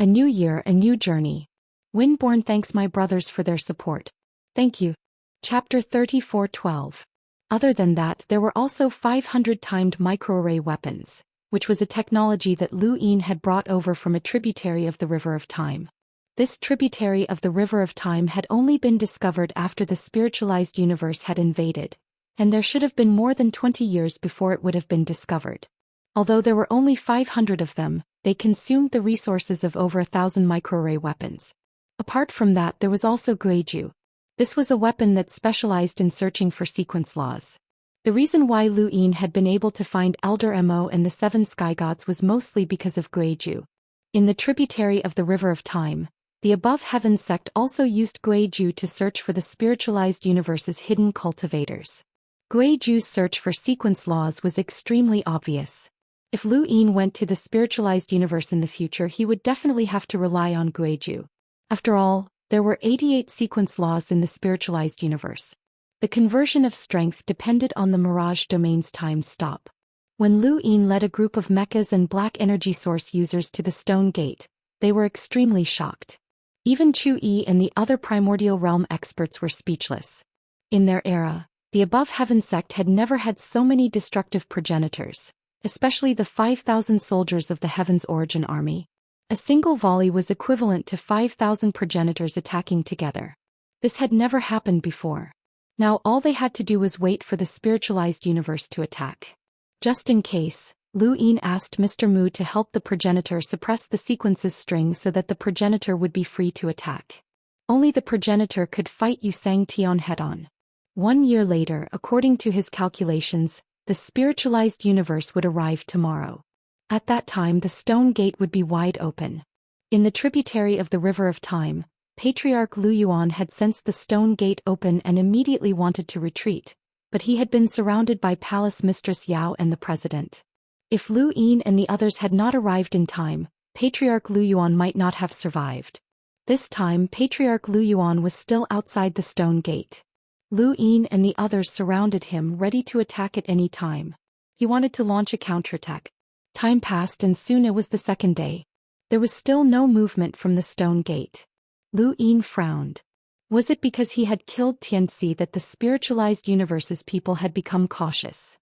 A new year, a new journey. Windborn thanks my brothers for their support. Thank you. Chapter 34:12. Other than that, there were also 500 timed microarray weapons, which was a technology that Lu Yin had brought over from a tributary of the River of Time. This tributary of the River of Time had only been discovered after the spiritualized universe had invaded, and there should have been more than 20 years before it would have been discovered. Although there were only 500 of them, they consumed the resources of over 1,000 microarray weapons. Apart from that, there was also Guiju. This was a weapon that specialized in searching for sequence laws. The reason why Lu Yin had been able to find Elder Mo and the 7 sky gods was mostly because of Guiju. In the tributary of the River of Time, The above heaven sect also used Guizhou to search for the spiritualized universe's hidden cultivators. Guizhou's search for sequence laws was extremely obvious. If Lu Yin went to the spiritualized universe in the future, he would definitely have to rely on Guizhou. After all, there were 88 sequence laws in the spiritualized universe. The conversion of strength depended on the Mirage Domain's time stop. When Lu Yin led a group of mechas and black energy source users to the Stone Gate, they were extremely shocked. Even Chu Yi and the other primordial realm experts were speechless. In their era, the above heaven sect had never had so many destructive progenitors, especially the 5,000 soldiers of the Heaven's Origin Army. A single volley was equivalent to 5,000 progenitors attacking together. This had never happened before. Now all they had to do was wait for the spiritualized universe to attack. Just in case, Lu Yin asked Mr. Mu to help the progenitor suppress the sequence's string so that the progenitor would be free to attack. Only the progenitor could fight Xianxia head-on. 1 year later, according to his calculations, the spiritualized universe would arrive tomorrow. At that time the Stone Gate would be wide open. In the tributary of the River of Time, Patriarch Lu Yuan had sensed the Stone Gate open and immediately wanted to retreat, but he had been surrounded by Palace Mistress Yao and the President. If Lu Yin and the others had not arrived in time, Patriarch Lu Yuan might not have survived. This time Patriarch Lu Yuan was still outside the Stone Gate. Lu Yin and the others surrounded him, ready to attack at any time. He wanted to launch a counterattack. Time passed and soon it was the second day. There was still no movement from the Stone Gate. Lu Yin frowned. Was it because he had killed Xianxia that the spiritualized universe's people had become cautious?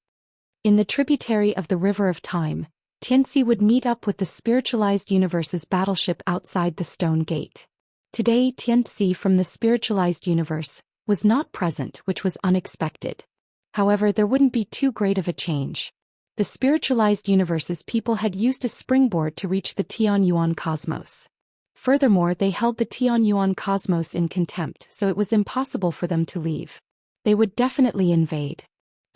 In the tributary of the River of Time, Xianxia would meet up with the spiritualized universe's battleship outside the Stone Gate. Today Xianxia from the spiritualized universe was not present, which was unexpected. However, there wouldn't be too great of a change. The spiritualized universe's people had used a springboard to reach the Tianyuan cosmos. Furthermore, they held the Tianyuan cosmos in contempt, so it was impossible for them to leave. They would definitely invade.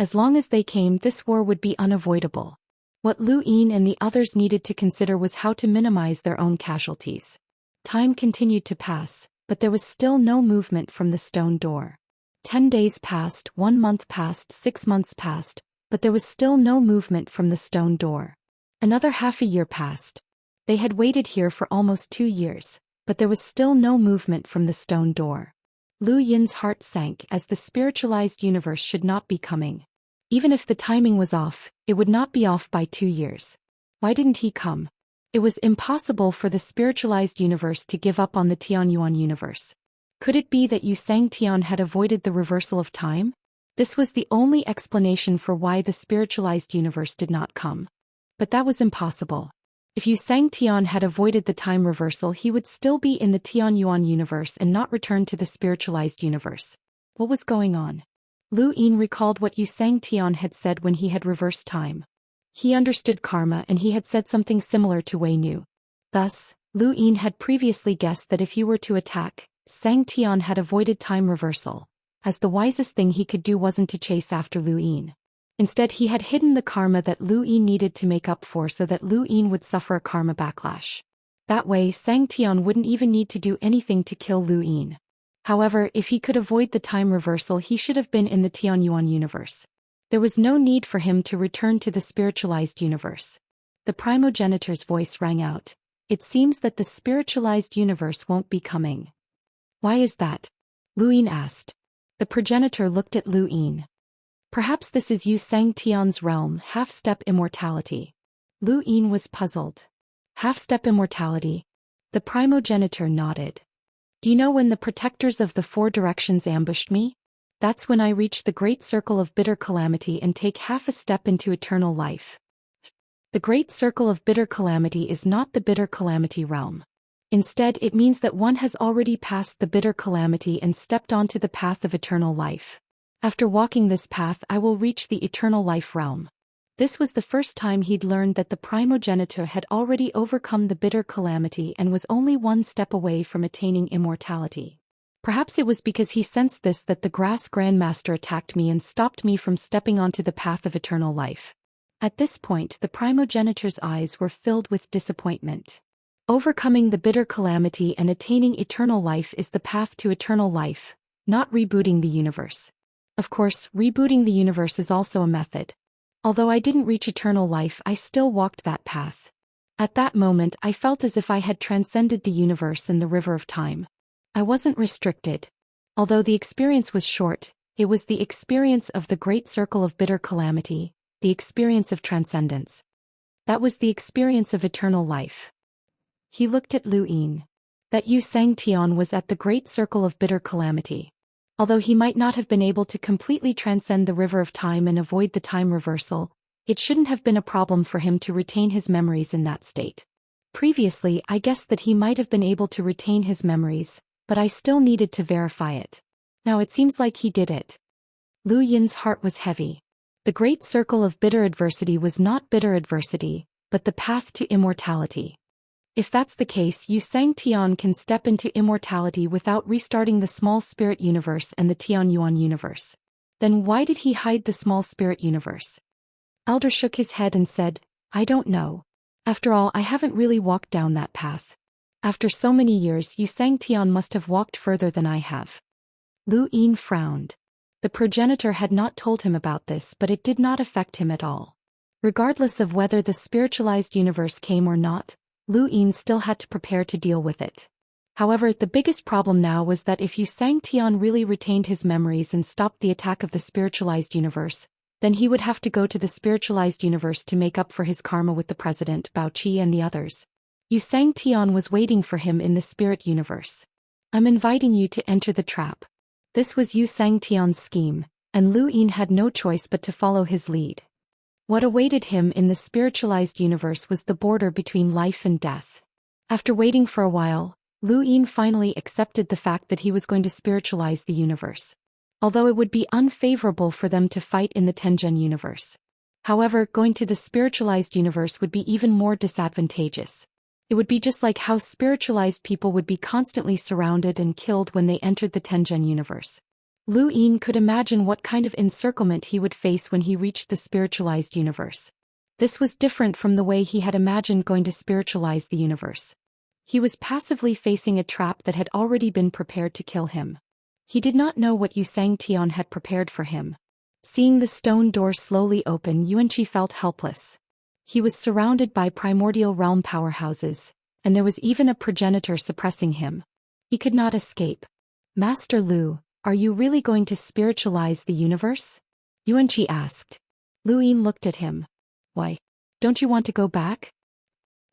As long as they came, this war would be unavoidable. What Lu Yin and the others needed to consider was how to minimize their own casualties. Time continued to pass, but there was still no movement from the stone door. 10 days passed, 1 month passed, 6 months passed, but there was still no movement from the stone door. Another half a year passed. They had waited here for almost 2 years, but there was still no movement from the stone door. Lu Yin's heart sank, as the spiritualized universe should not be coming. Even if the timing was off, it would not be off by 2 years. Why didn't he come? It was impossible for the spiritualized universe to give up on the Tianyuan universe. Could it be that Xianxia had avoided the reversal of time? This was the only explanation for why the spiritualized universe did not come. But that was impossible. If Xianxia had avoided the time reversal, he would still be in the Tianyuan universe and not return to the spiritualized universe. What was going on? Lu Yin recalled what Xianxia had said when he had reversed time. He understood karma, and he had said something similar to Wei Nu. Thus, Lu Yin had previously guessed that if he were to attack, Xianxia had avoided time reversal, as the wisest thing he could do wasn't to chase after Lu Yin. Instead, he had hidden the karma that Lu Yin needed to make up for, so that Lu Yin would suffer a karma backlash. That way, Xianxia wouldn't even need to do anything to kill Lu Yin. However, if he could avoid the time reversal, he should have been in the Tianyuan universe. There was no need for him to return to the spiritualized universe. The primogenitor's voice rang out. It seems that the spiritualized universe won't be coming. Why is that? Lu Yin asked. The progenitor looked at Lu Yin. Perhaps this is Xianxia's realm, half-step immortality. Lu Yin was puzzled. Half-step immortality? The primogenitor nodded. Do you know when the protectors of the 4 directions ambushed me? That's when I reach the great circle of bitter calamity and take half a step into eternal life. The great circle of bitter calamity is not the bitter calamity realm. Instead, it means that one has already passed the bitter calamity and stepped onto the path of eternal life. After walking this path, I will reach the eternal life realm. This was the first time he'd learned that the primogenitor had already overcome the bitter calamity and was only 1 step away from attaining immortality. Perhaps it was because he sensed this that the Grass Grandmaster attacked me and stopped me from stepping onto the path of eternal life. At this point, the primogenitor's eyes were filled with disappointment. Overcoming the bitter calamity and attaining eternal life is the path to eternal life, not rebooting the universe. Of course, rebooting the universe is also a method. Although I didn't reach eternal life, I still walked that path. At that moment, I felt as if I had transcended the universe and the river of time. I wasn't restricted. Although the experience was short, it was the experience of the great circle of bitter calamity, the experience of transcendence. That was the experience of eternal life. He looked at Lu Yin. That Xianxia was at the great circle of bitter calamity. Although he might not have been able to completely transcend the river of time and avoid the time reversal, it shouldn't have been a problem for him to retain his memories in that state. Previously, I guessed that he might have been able to retain his memories, but I still needed to verify it. Now it seems like he did it. Lu Yin's heart was heavy. The great circle of bitter adversity was not bitter adversity, but the path to immortality. If that's the case, Xianxia can step into immortality without restarting the small spirit universe and the Tianyuan universe. Then why did he hide the small spirit universe? Elder shook his head and said, I don't know. After all, I haven't really walked down that path. After so many years, Xianxia must have walked further than I have. Lu Yin frowned. The progenitor had not told him about this, but it did not affect him at all. Regardless of whether the spiritualized universe came or not, Lu Yin still had to prepare to deal with it. However, the biggest problem now was that if Xianxia really retained his memories and stopped the attack of the spiritualized universe, then he would have to go to the spiritualized universe to make up for his karma with the president, Bao Qi, and the others. Xianxia was waiting for him in the spirit universe. I'm inviting you to enter the trap. This was Xianxia's scheme, and Lu Yin had no choice but to follow his lead. What awaited him in the spiritualized universe was the border between life and death. After waiting for a while, Lu Yin finally accepted the fact that he was going to spiritualize the universe. Although it would be unfavorable for them to fight in the Tengen universe. However, going to the spiritualized universe would be even more disadvantageous. It would be just like how spiritualized people would be constantly surrounded and killed when they entered the Tengen universe. Lu Yin could imagine what kind of encirclement he would face when he reached the spiritualized universe. This was different from the way he had imagined going to spiritualize the universe. He was passively facing a trap that had already been prepared to kill him. He did not know what Xianxia had prepared for him. Seeing the stone door slowly open, Yuanqi felt helpless. He was surrounded by primordial realm powerhouses, and there was even a progenitor suppressing him. He could not escape. Master Lu, are you really going to spiritualize the universe? Yuanqi asked. Lu Yin looked at him. Why? Don't you want to go back?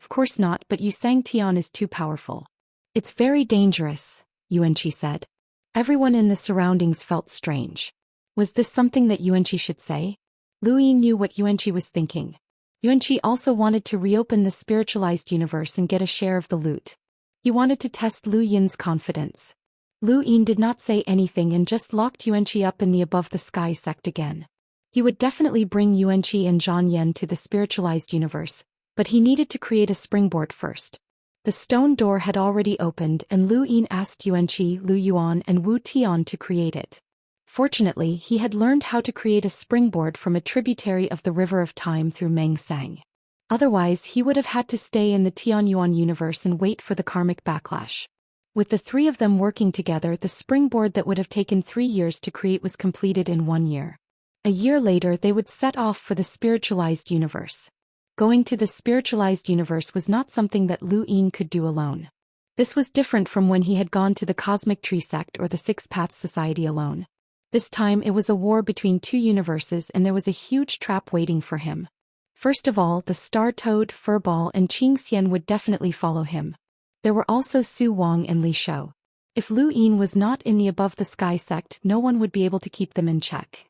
Of course not, but Xianxia is too powerful. It's very dangerous, Yuanqi said. Everyone in the surroundings felt strange. Was this something that Yuanqi should say? Lu Yin knew what Yuanqi was thinking. Yuanqi also wanted to reopen the spiritualized universe and get a share of the loot. He wanted to test Lu Yin's confidence. Lu Yin did not say anything and just locked Yuanqi up in the above the sky sect again. He would definitely bring Yuanqi and Zhang Yan to the spiritualized universe, but he needed to create a springboard first. The stone door had already opened and Lu Yin asked Yuanqi, Lu Yuan and Wu Tian to create it. Fortunately, he had learned how to create a springboard from a tributary of the River of Time through Meng Sang. Otherwise, he would have had to stay in the Tianyuan universe and wait for the karmic backlash. With the three of them working together, the springboard that would have taken 3 years to create was completed in 1 year. A year later, they would set off for the spiritualized universe. Going to the spiritualized universe was not something that Lu Yin could do alone. This was different from when he had gone to the Cosmic Tree Sect or the Six Paths Society alone. This time it was a war between 2 universes and there was a huge trap waiting for him. First of all, the Star Toad, Furball and Xianxia would definitely follow him. There were also Su Wang and Li Shou. If Lu Yin was not in the Above the Sky sect, no one would be able to keep them in check.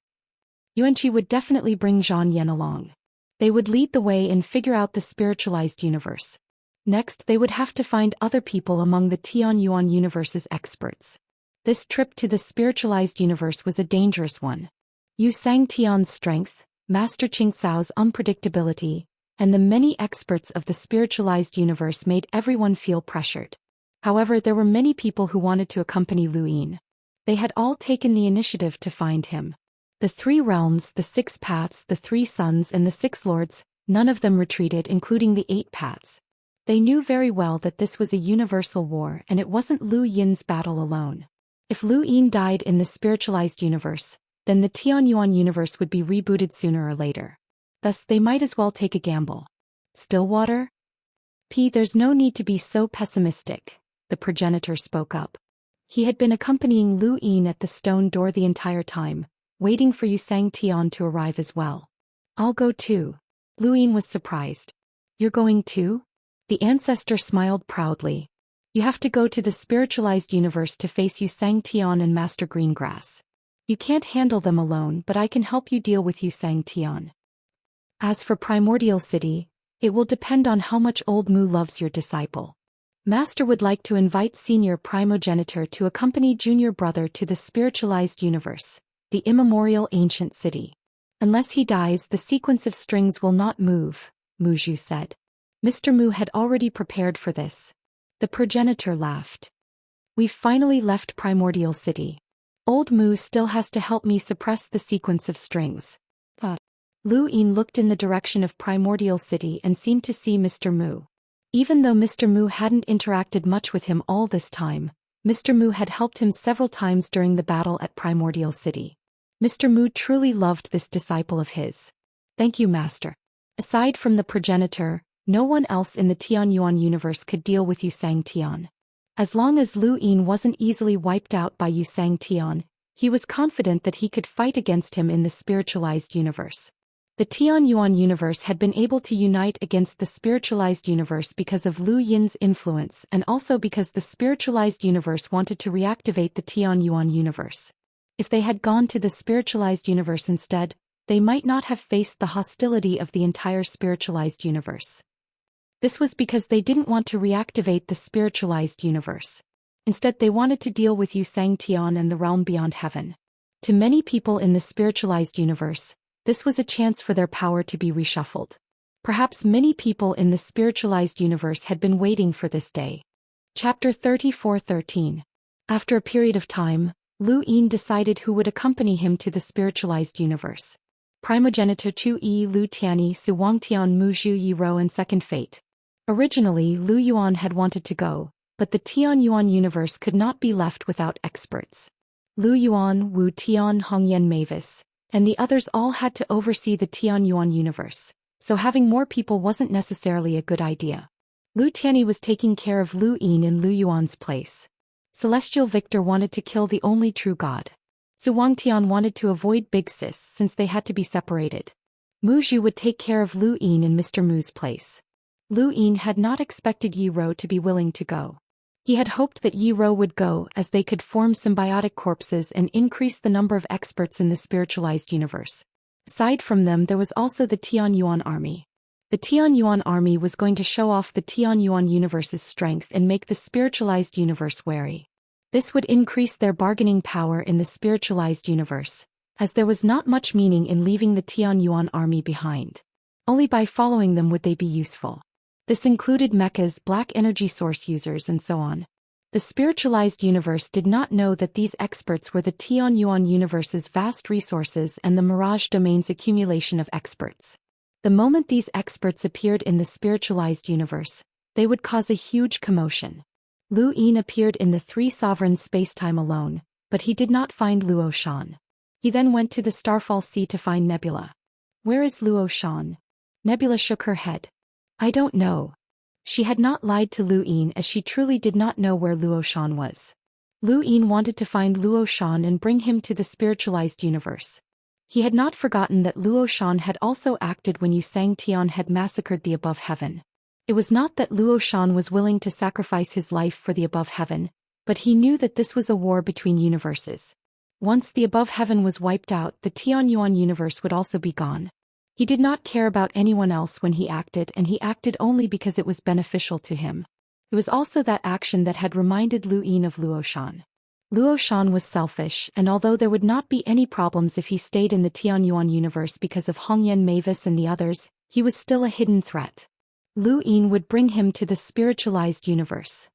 Yuanqi would definitely bring Zhang Yan along. They would lead the way and figure out the spiritualized universe. Next, they would have to find other people among the Tianyuan universe's experts. This trip to the spiritualized universe was a dangerous one. Xianxia's strength, Master Qingcao's unpredictability, and the many experts of the spiritualized universe made everyone feel pressured. However, there were many people who wanted to accompany Lu Yin. They had all taken the initiative to find him. The 3 realms, the 6 paths, the 3 suns and the 6 lords, none of them retreated, including the 8 paths. They knew very well that this was a universal war and it wasn't Lu Yin's battle alone. If Lu Yin died in the spiritualized universe, then the Tianyuan universe would be rebooted sooner or later. Thus they might as well take a gamble. Stillwater? There's no need to be so pessimistic, the progenitor spoke up. He had been accompanying Lu Yin at the stone door the entire time, waiting for Xianxia to arrive as well. I'll go too. Lu Yin was surprised. You're going too? The ancestor smiled proudly. You have to go to the spiritualized universe to face Xianxia and Master Greengrass. You can't handle them alone, but I can help you deal with Xianxia. As for Primordial City, it will depend on how much Old Mu loves your disciple. Master would like to invite senior primogenitor to accompany junior brother to the spiritualized universe, the immemorial ancient city. Unless he dies, the sequence of strings will not move, Mu Zhu said. Mr. Mu had already prepared for this. The progenitor laughed. We've finally left Primordial City. Old Mu still has to help me suppress the sequence of strings. Lu Yin looked in the direction of Primordial City and seemed to see Mr. Mu. Even though Mr. Mu hadn't interacted much with him all this time, Mr. Mu had helped him several times during the battle at Primordial City. Mr. Mu truly loved this disciple of his. Thank you, Master. Aside from the progenitor, no one else in the Tianyuan universe could deal with Xianxia. As long as Lu Yin wasn't easily wiped out by Xianxia, he was confident that he could fight against him in the spiritualized universe. The Tianyuan universe had been able to unite against the spiritualized universe because of Lu Yin's influence and also because the spiritualized universe wanted to reactivate the Tianyuan universe. If they had gone to the spiritualized universe instead, they might not have faced the hostility of the entire spiritualized universe. This was because they didn't want to reactivate the spiritualized universe. Instead, they wanted to deal with Xianxia and the realm beyond heaven. To many people in the spiritualized universe, this was a chance for their power to be reshuffled. Perhaps many people in the spiritualized universe had been waiting for this day. Chapter 34:13. After a period of time, Lu Yin decided who would accompany him to the spiritualized universe. Primogenitor Chu Yi Lu Tiani Su Wangtian Mu Zhu Yi Ro and Second Fate. Originally, Lu Yuan had wanted to go, but the Tianyuan universe could not be left without experts. Lu Yuan, Wu Tian, Hongyan Mavis, and the others all had to oversee the Tianyuan universe, so having more people wasn't necessarily a good idea. Lu Tiani was taking care of Lu Yin in Lu Yuan's place. Celestial Victor wanted to kill the only true god. Su Wangtian wanted to avoid Big Sis since they had to be separated. Mu Zhu would take care of Lu Yin in Mr. Mu's place. Lu Yin had not expected Yi Ro to be willing to go. He had hoped that Yi Ro would go as they could form symbiotic corpses and increase the number of experts in the spiritualized universe. Aside from them, there was also the Tianyuan army. The Tianyuan army was going to show off the Tianyuan universe's strength and make the spiritualized universe wary. This would increase their bargaining power in the spiritualized universe, as there was not much meaning in leaving the Tianyuan army behind. Only by following them would they be useful. This included mechas, black energy source users, and so on. The spiritualized universe did not know that these experts were the Tianyuan universe's vast resources and the Mirage Domain's accumulation of experts. The moment these experts appeared in the spiritualized universe, they would cause a huge commotion. Lu Yin appeared in the Three Sovereigns spacetime alone, but he did not find Luo Shan. He then went to the Starfall Sea to find Nebula. Where is Luo Shan? Nebula shook her head. I don't know. She had not lied to Lu Yin as she truly did not know where Luo Shan was. Lu Yin wanted to find Luo Shan and bring him to the spiritualized universe. He had not forgotten that Luo Shan had also acted when Xianxia had massacred the above heaven. It was not that Luo Shan was willing to sacrifice his life for the above heaven, but he knew that this was a war between universes. Once the above heaven was wiped out, the Tianyuan universe would also be gone. He did not care about anyone else when he acted, and he acted only because it was beneficial to him. It was also that action that had reminded Lu Yin of Luo Shan. Luo Shan was selfish, and although there would not be any problems if he stayed in the Tianyuan universe because of Hongyan Mavis and the others, he was still a hidden threat. Lu Yin would bring him to the spiritualized universe.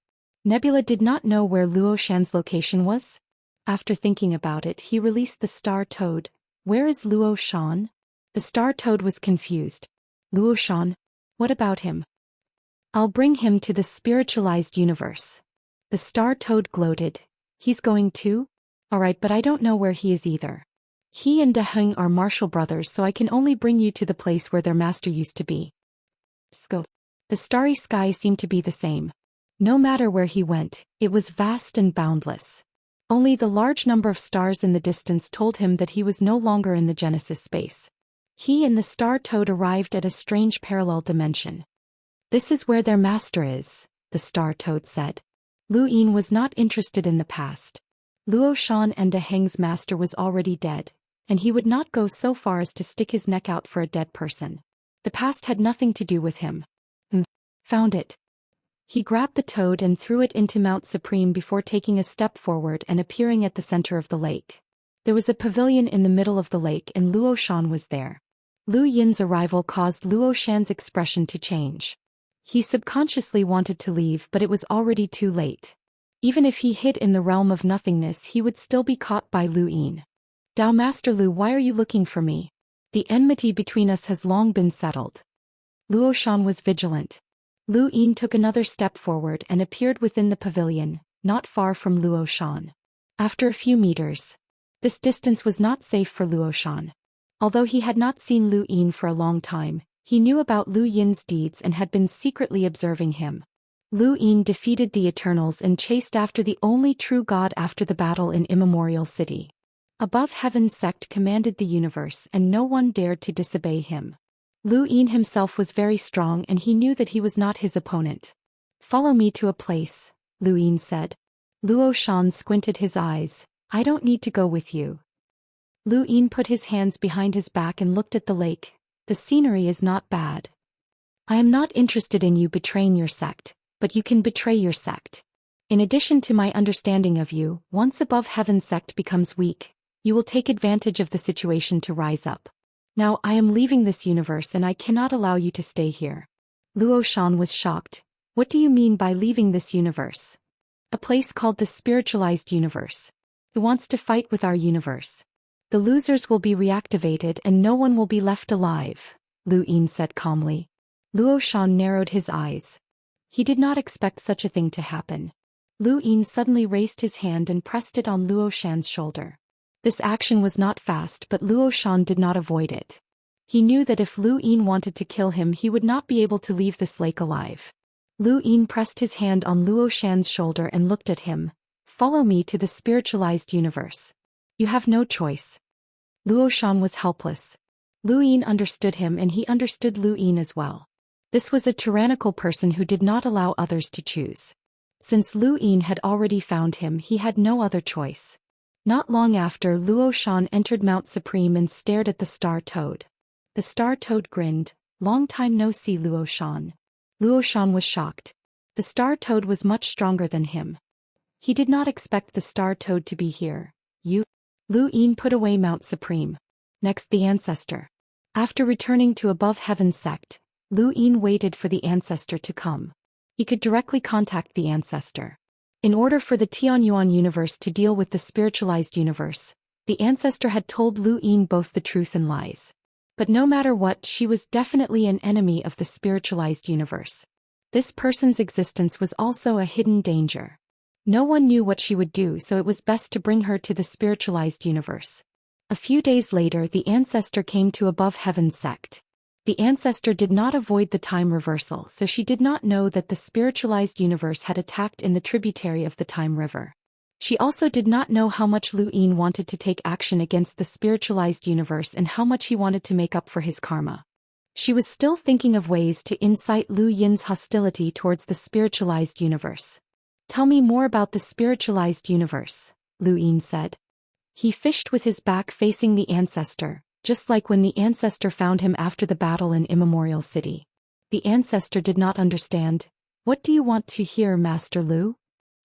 Nebula did not know where Luo Shan's location was. After thinking about it, he released the Star Toad. Where is Luo Shan? The Star Toad was confused. Luo Shan? What about him? I'll bring him to the spiritualized universe. The star toad gloated. He's going too? Alright, but I don't know where he is either. He and Daheng are martial brothers, so I can only bring you to the place where their master used to be. Scope. The starry sky seemed to be the same. No matter where he went, it was vast and boundless. Only the large number of stars in the distance told him that he was no longer in the Genesis space. He and the star toad arrived at a strange parallel dimension. This is where their master is, the star toad said. Lu Yin was not interested in the past. Luo Shan and Daheng's master was already dead, and he would not go so far as to stick his neck out for a dead person. The past had nothing to do with him. Found it. He grabbed the toad and threw it into Mount Supreme before taking a step forward and appearing at the center of the lake. There was a pavilion in the middle of the lake and Luo Shan was there. Lu Yin's arrival caused Luo Shan's expression to change. He subconsciously wanted to leave, but it was already too late. Even if he hid in the realm of nothingness, he would still be caught by Lu Yin. Dao Master Lu, why are you looking for me? The enmity between us has long been settled. Luo Shan was vigilant. Lu Yin took another step forward and appeared within the pavilion, not far from Luo Shan. After a few meters. This distance was not safe for Luo Shan. Although he had not seen Lu Yin for a long time, he knew about Lu Yin's deeds and had been secretly observing him. Lu Yin defeated the Eternals and chased after the only true god after the battle in Immortal City. Above Heaven's sect commanded the universe and no one dared to disobey him. Lu Yin himself was very strong and he knew that he was not his opponent. Follow me to a place, Lu Yin said. Luo Shan squinted his eyes. I don't need to go with you. Lu Yin put his hands behind his back and looked at the lake. The scenery is not bad. I am not interested in you betraying your sect, but you can betray your sect. In addition to my understanding of you, once above Heaven's sect becomes weak, you will take advantage of the situation to rise up. Now I am leaving this universe and I cannot allow you to stay here. Luo Shan was shocked. What do you mean by leaving this universe? A place called the spiritualized universe. It wants to fight with our universe. The losers will be reactivated and no one will be left alive, Lu Yin said calmly. Luo Shan narrowed his eyes. He did not expect such a thing to happen. Lu Yin suddenly raised his hand and pressed it on Luo Shan's shoulder. This action was not fast, but Luo Shan did not avoid it. He knew that if Lu Yin wanted to kill him, he would not be able to leave this lake alive. Lu Yin pressed his hand on Luo Shan's shoulder and looked at him. Follow me to the spiritualized universe. You have no choice. Luo Shan was helpless. Lu Yin understood him and he understood Lu Yin as well. This was a tyrannical person who did not allow others to choose. Since Lu Yin had already found him, he had no other choice. Not long after, Luo Shan entered Mount Supreme and stared at the star toad. The star toad grinned. Long time no see, Luo Shan. Luo Shan was shocked. The star toad was much stronger than him. He did not expect the star toad to be here. Lu Yin put away Mount Supreme. Next, the ancestor. After returning to above Heaven's sect, Lu Yin waited for the ancestor to come. He could directly contact the ancestor. In order for the Tianyuan universe to deal with the spiritualized universe, the ancestor had told Lu Yin both the truth and lies. But no matter what, she was definitely an enemy of the spiritualized universe. This person's existence was also a hidden danger. No one knew what she would do, so it was best to bring her to the spiritualized universe. A few days later, the ancestor came to above Heaven's sect. The ancestor did not avoid the time reversal, so she did not know that the spiritualized universe had attacked in the tributary of the time river. She also did not know how much Lu Yin wanted to take action against the spiritualized universe and how much he wanted to make up for his karma. She was still thinking of ways to incite Lu Yin's hostility towards the spiritualized universe. Tell me more about the spiritualized universe, Lu Yin said. He fished with his back facing the ancestor, just like when the ancestor found him after the battle in Immortal City. The ancestor did not understand. What do you want to hear, Master Lu?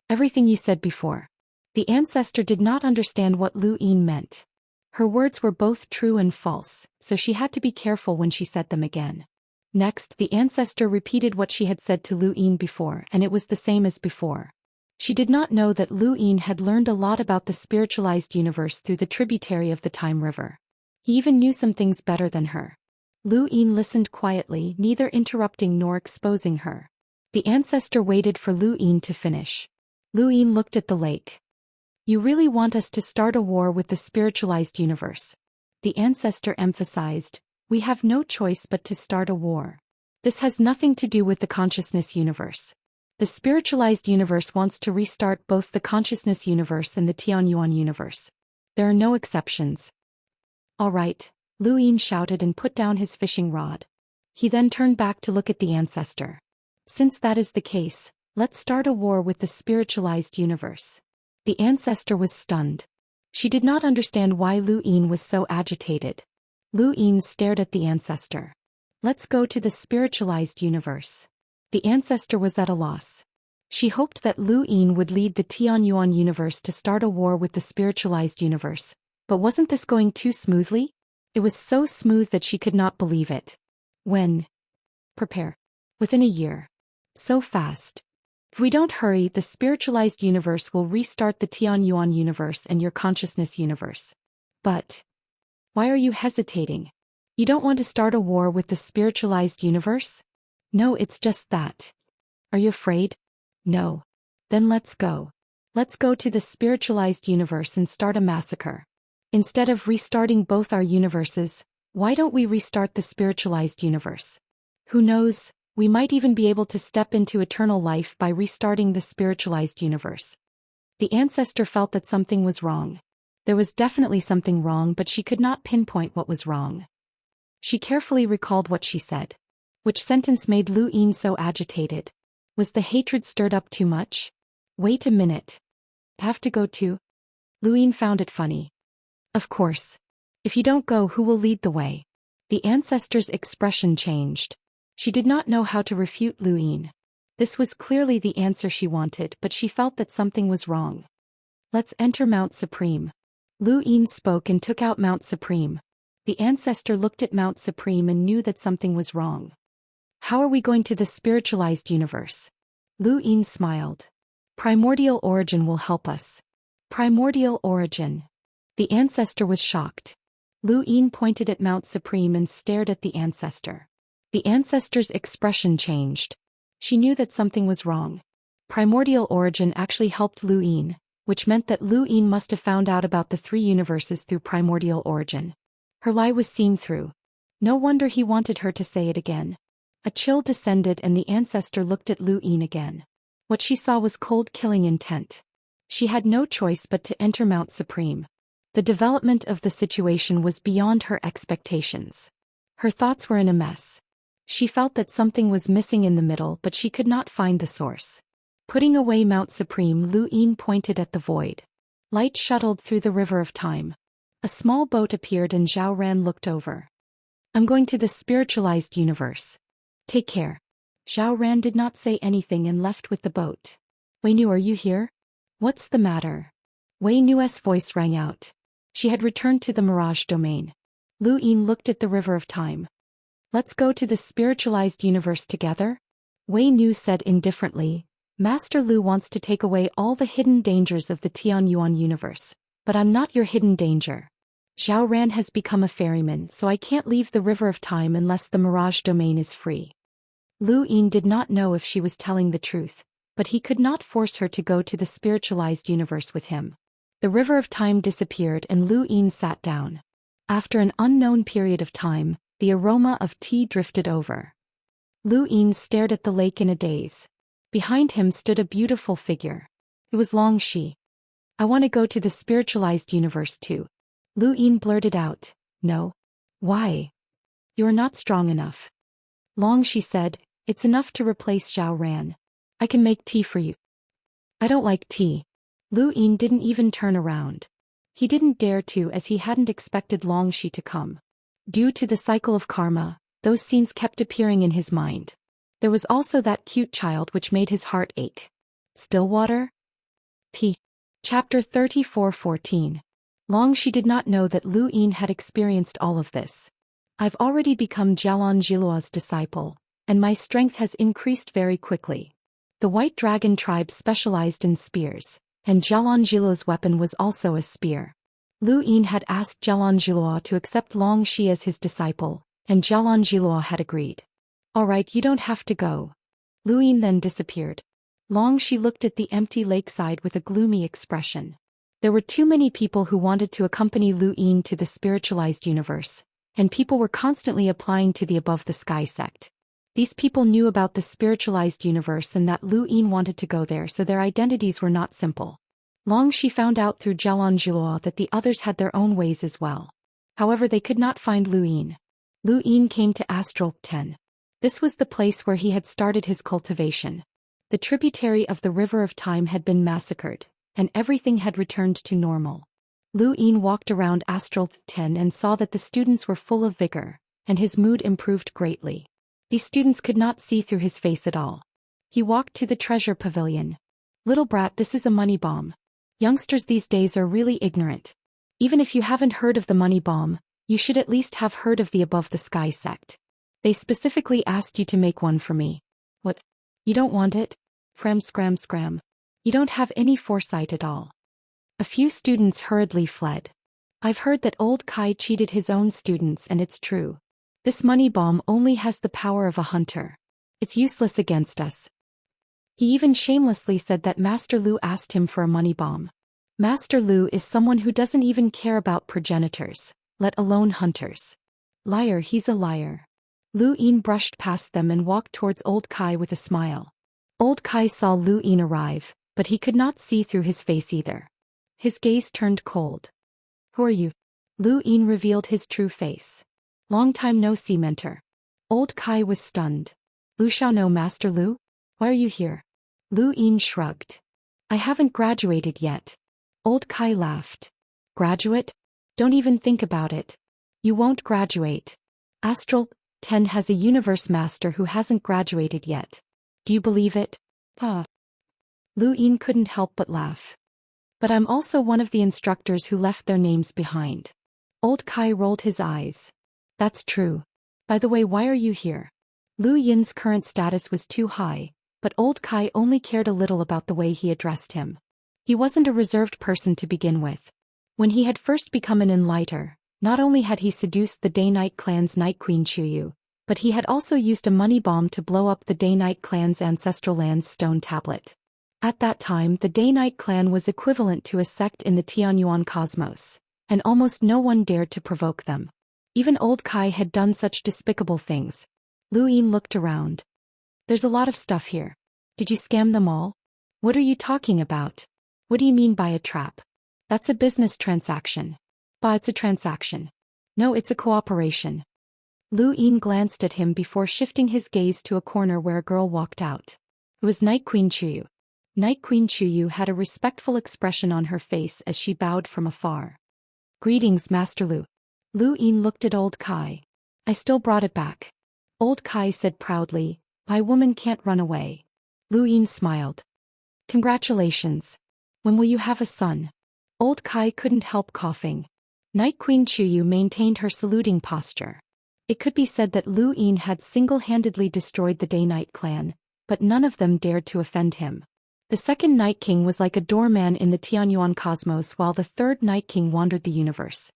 Everything you said before. The ancestor did not understand what Lu Yin meant. Her words were both true and false, so she had to be careful when she said them again. Next, the ancestor repeated what she had said to Lu Yin before, and it was the same as before. She did not know that Lu Yin had learned a lot about the spiritualized universe through the tributary of the time river. He even knew some things better than her. Lu Yin listened quietly, neither interrupting nor exposing her. The ancestor waited for Lu Yin to finish. Lu Yin looked at the lake. You really want us to start a war with the spiritualized universe? The ancestor emphasized, we have no choice but to start a war. This has nothing to do with the consciousness universe. The spiritualized universe wants to restart both the consciousness universe and the Tianyuan universe. There are no exceptions. All right, Lu Yin shouted and put down his fishing rod. He then turned back to look at the ancestor. Since that is the case, let's start a war with the spiritualized universe. The ancestor was stunned. She did not understand why Lu Yin was so agitated. Lu Yin stared at the ancestor. Let's go to the spiritualized universe. The ancestor was at a loss. She hoped that Lu Yin would lead the Tianyuan universe to start a war with the spiritualized universe, but wasn't this going too smoothly? It was so smooth that she could not believe it. When? Prepare. Within a year. So fast. If we don't hurry, the spiritualized universe will restart the Tianyuan universe and your consciousness universe. But why are you hesitating? You don't want to start a war with the spiritualized universe? No, it's just that. Are you afraid? No. Then let's go. Let's go to the spiritualized universe and start a massacre. Instead of restarting both our universes, why don't we restart the spiritualized universe? Who knows, we might even be able to step into eternal life by restarting the spiritualized universe. The ancestor felt that something was wrong. There was definitely something wrong, but she could not pinpoint what was wrong. She carefully recalled what she said. Which sentence made Lu Yin so agitated? Was the hatred stirred up too much? Wait a minute. Have to go too? Lu Yin found it funny. Of course. If you don't go, who will lead the way? The ancestor's expression changed. She did not know how to refute Lu Yin. This was clearly the answer she wanted, but she felt that something was wrong. Let's enter Mount Supreme. Lu Yin spoke and took out Mount Supreme. The ancestor looked at Mount Supreme and knew that something was wrong. How are we going to the spiritualized universe? Lu Yin smiled. Primordial origin will help us. Primordial origin. The ancestor was shocked. Lu Yin pointed at Mount Supreme and stared at the ancestor. The ancestor's expression changed. She knew that something was wrong. Primordial origin actually helped Lu Yin, which meant that Lu Yin must have found out about the three universes through primordial origin. Her lie was seen through. No wonder he wanted her to say it again. A chill descended and the ancestor looked at Lu Yin again. What she saw was cold killing intent. She had no choice but to enter Mount Supreme. The development of the situation was beyond her expectations. Her thoughts were in a mess. She felt that something was missing in the middle, but she could not find the source. Putting away Mount Supreme, Lu Yin pointed at the void. Light shuttled through the river of time. A small boat appeared and Zhao Ran looked over. I'm going to the spiritualized universe. Take care. Zhao Ran did not say anything and left with the boat. Wei Nu, are you here? What's the matter? Wei Nu's voice rang out. She had returned to the Mirage domain. Lu Yin looked at the river of time. Let's go to the spiritualized universe together? Wei Nu said indifferently. Master Lu wants to take away all the hidden dangers of the Tianyuan universe, but I'm not your hidden danger. Zhao Ran has become a ferryman, so I can't leave the river of time unless the Mirage domain is free. Lu Yin did not know if she was telling the truth, but he could not force her to go to the spiritualized universe with him. The river of time disappeared and Lu Yin sat down. After an unknown period of time, the aroma of tea drifted over. Lu Yin stared at the lake in a daze. Behind him stood a beautiful figure. It was Long Shi. I want to go to the spiritualized universe too. Lu Yin blurted out. No. Why? You're not strong enough. Long Shi said, it's enough to replace Zhao Ran. I can make tea for you. I don't like tea. Lu Yin didn't even turn around. He didn't dare to, as he hadn't expected Long Shi to come. Due to the cycle of karma, those scenes kept appearing in his mind. There was also that cute child which made his heart ache. Stillwater? P. Chapter 34:14. Long Shi did not know that Lu Yin had experienced all of this. I've already become Jialan Jiluo's disciple, and my strength has increased very quickly. The White Dragon tribe specialized in spears, and Jialan Jiluo's weapon was also a spear. Lu Yin had asked Jialan Jiluo to accept Long Shi as his disciple, and Jialan Jiluo had agreed. All right, you don't have to go. Lu Yin then disappeared. Long she looked at the empty lakeside with a gloomy expression. There were too many people who wanted to accompany Lu Yin to the spiritualized universe, and people were constantly applying to the Above the Sky sect. These people knew about the spiritualized universe and that Lu Yin wanted to go there, so their identities were not simple. Long she found out through Zhou that the others had their own ways as well. However, they could not find Lu Yin. Lu Yin came to Astral 10. This was the place where he had started his cultivation. The tributary of the River of Time had been massacred, and everything had returned to normal. Lu Yin walked around Astral 10 and saw that the students were full of vigor, and his mood improved greatly. These students could not see through his face at all. He walked to the treasure pavilion. Little brat, this is a money bomb. Youngsters these days are really ignorant. Even if you haven't heard of the money bomb, you should at least have heard of the Above the Sky sect. They specifically asked you to make one for me. What? You don't want it? Scram. You don't have any foresight at all. A few students hurriedly fled. I've heard that old Kai cheated his own students, and it's true. This money bomb only has the power of a hunter. It's useless against us. He even shamelessly said that Master Lu asked him for a money bomb. Master Lu is someone who doesn't even care about progenitors, let alone hunters. Liar, he's a liar. Lu Yin brushed past them and walked towards old Kai with a smile. Old Kai saw Lu Yin arrive, but he could not see through his face either. His gaze turned cold. Who are you? Lu Yin revealed his true face. Long time no see, mentor. Old Kai was stunned. Lu Xiao, no, Master Lu? Why are you here? Lu Yin shrugged. I haven't graduated yet. Old Kai laughed. Graduate? Don't even think about it. You won't graduate. Astral 10 has a universe master who hasn't graduated yet. Do you believe it? Lu Yin couldn't help but laugh. But I'm also one of the instructors who left their names behind. Old Kai rolled his eyes. That's true. By the way, why are you here? Lu Yin's current status was too high, but old Kai only cared a little about the way he addressed him. He wasn't a reserved person to begin with. When he had first become an enlighter, not only had he seduced the Day-Night clan's Night Queen Chuyu, but he had also used a money bomb to blow up the Day-Night clan's ancestral land's stone tablet. At that time, the Day-Night clan was equivalent to a sect in the Tianyuan cosmos, and almost no one dared to provoke them. Even old Kai had done such despicable things. Lu Yin looked around. There's a lot of stuff here. Did you scam them all? What are you talking about? What do you mean by a trap? That's a business transaction. It's a transaction. No, it's a cooperation. Lu Yin glanced at him before shifting his gaze to a corner where a girl walked out. It was Night Queen Chuyu. Night Queen Chuyu had a respectful expression on her face as she bowed from afar. Greetings, Master Lu. Lu Yin looked at old Kai. I still brought it back. Old Kai said proudly, my woman can't run away. Lu Yin smiled. Congratulations. When will you have a son? Old Kai couldn't help coughing. Night Queen Chuyu maintained her saluting posture. It could be said that Lu Yin had single-handedly destroyed the Day-Night clan, but none of them dared to offend him. The second Night King was like a doorman in the Tianyuan cosmos, while the third Night King wandered the universe.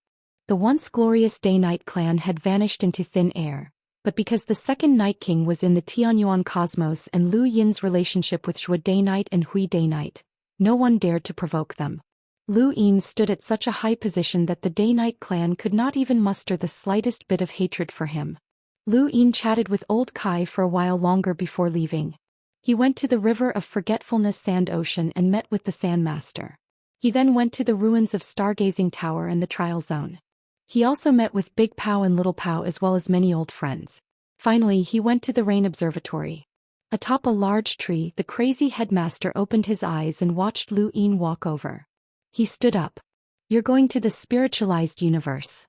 The once glorious Day-Night clan had vanished into thin air, but because the second Night King was in the Tianyuan cosmos and Lu Yin's relationship with Xue Day-Night and Hui Day-Night, no one dared to provoke them. Lu Yin stood at such a high position that the Day-Night clan could not even muster the slightest bit of hatred for him. Lu Yin chatted with old Kai for a while longer before leaving. He went to the River of Forgetfulness Sand Ocean and met with the Sandmaster. He then went to the ruins of Stargazing Tower and the Trial Zone. He also met with Big Pao and Little Pao as well as many old friends. Finally, he went to the Rain Observatory. Atop a large tree, the crazy headmaster opened his eyes and watched Lu Yin walk over. He stood up. You're going to the spiritualized universe.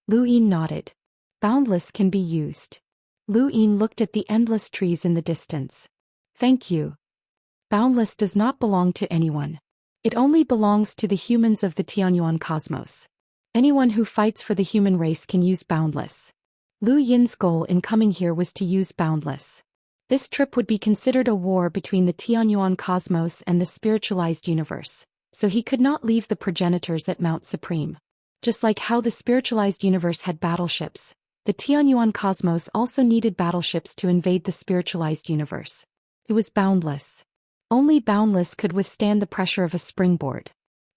Lu Yin nodded. Boundless can be used. Lu Yin looked at the endless trees in the distance. Thank you. Boundless does not belong to anyone. It only belongs to the humans of the Tianyuan cosmos. Anyone who fights for the human race can use Boundless. Lu Yin's goal in coming here was to use Boundless. This trip would be considered a war between the Tianyuan cosmos and the spiritualized universe, so he could not leave the progenitors at Mount Supreme. Just like how the spiritualized universe had battleships, The Tianyuan cosmos also needed battleships to invade the spiritualized universe. It was boundless. Only Boundless could withstand the pressure of a springboard.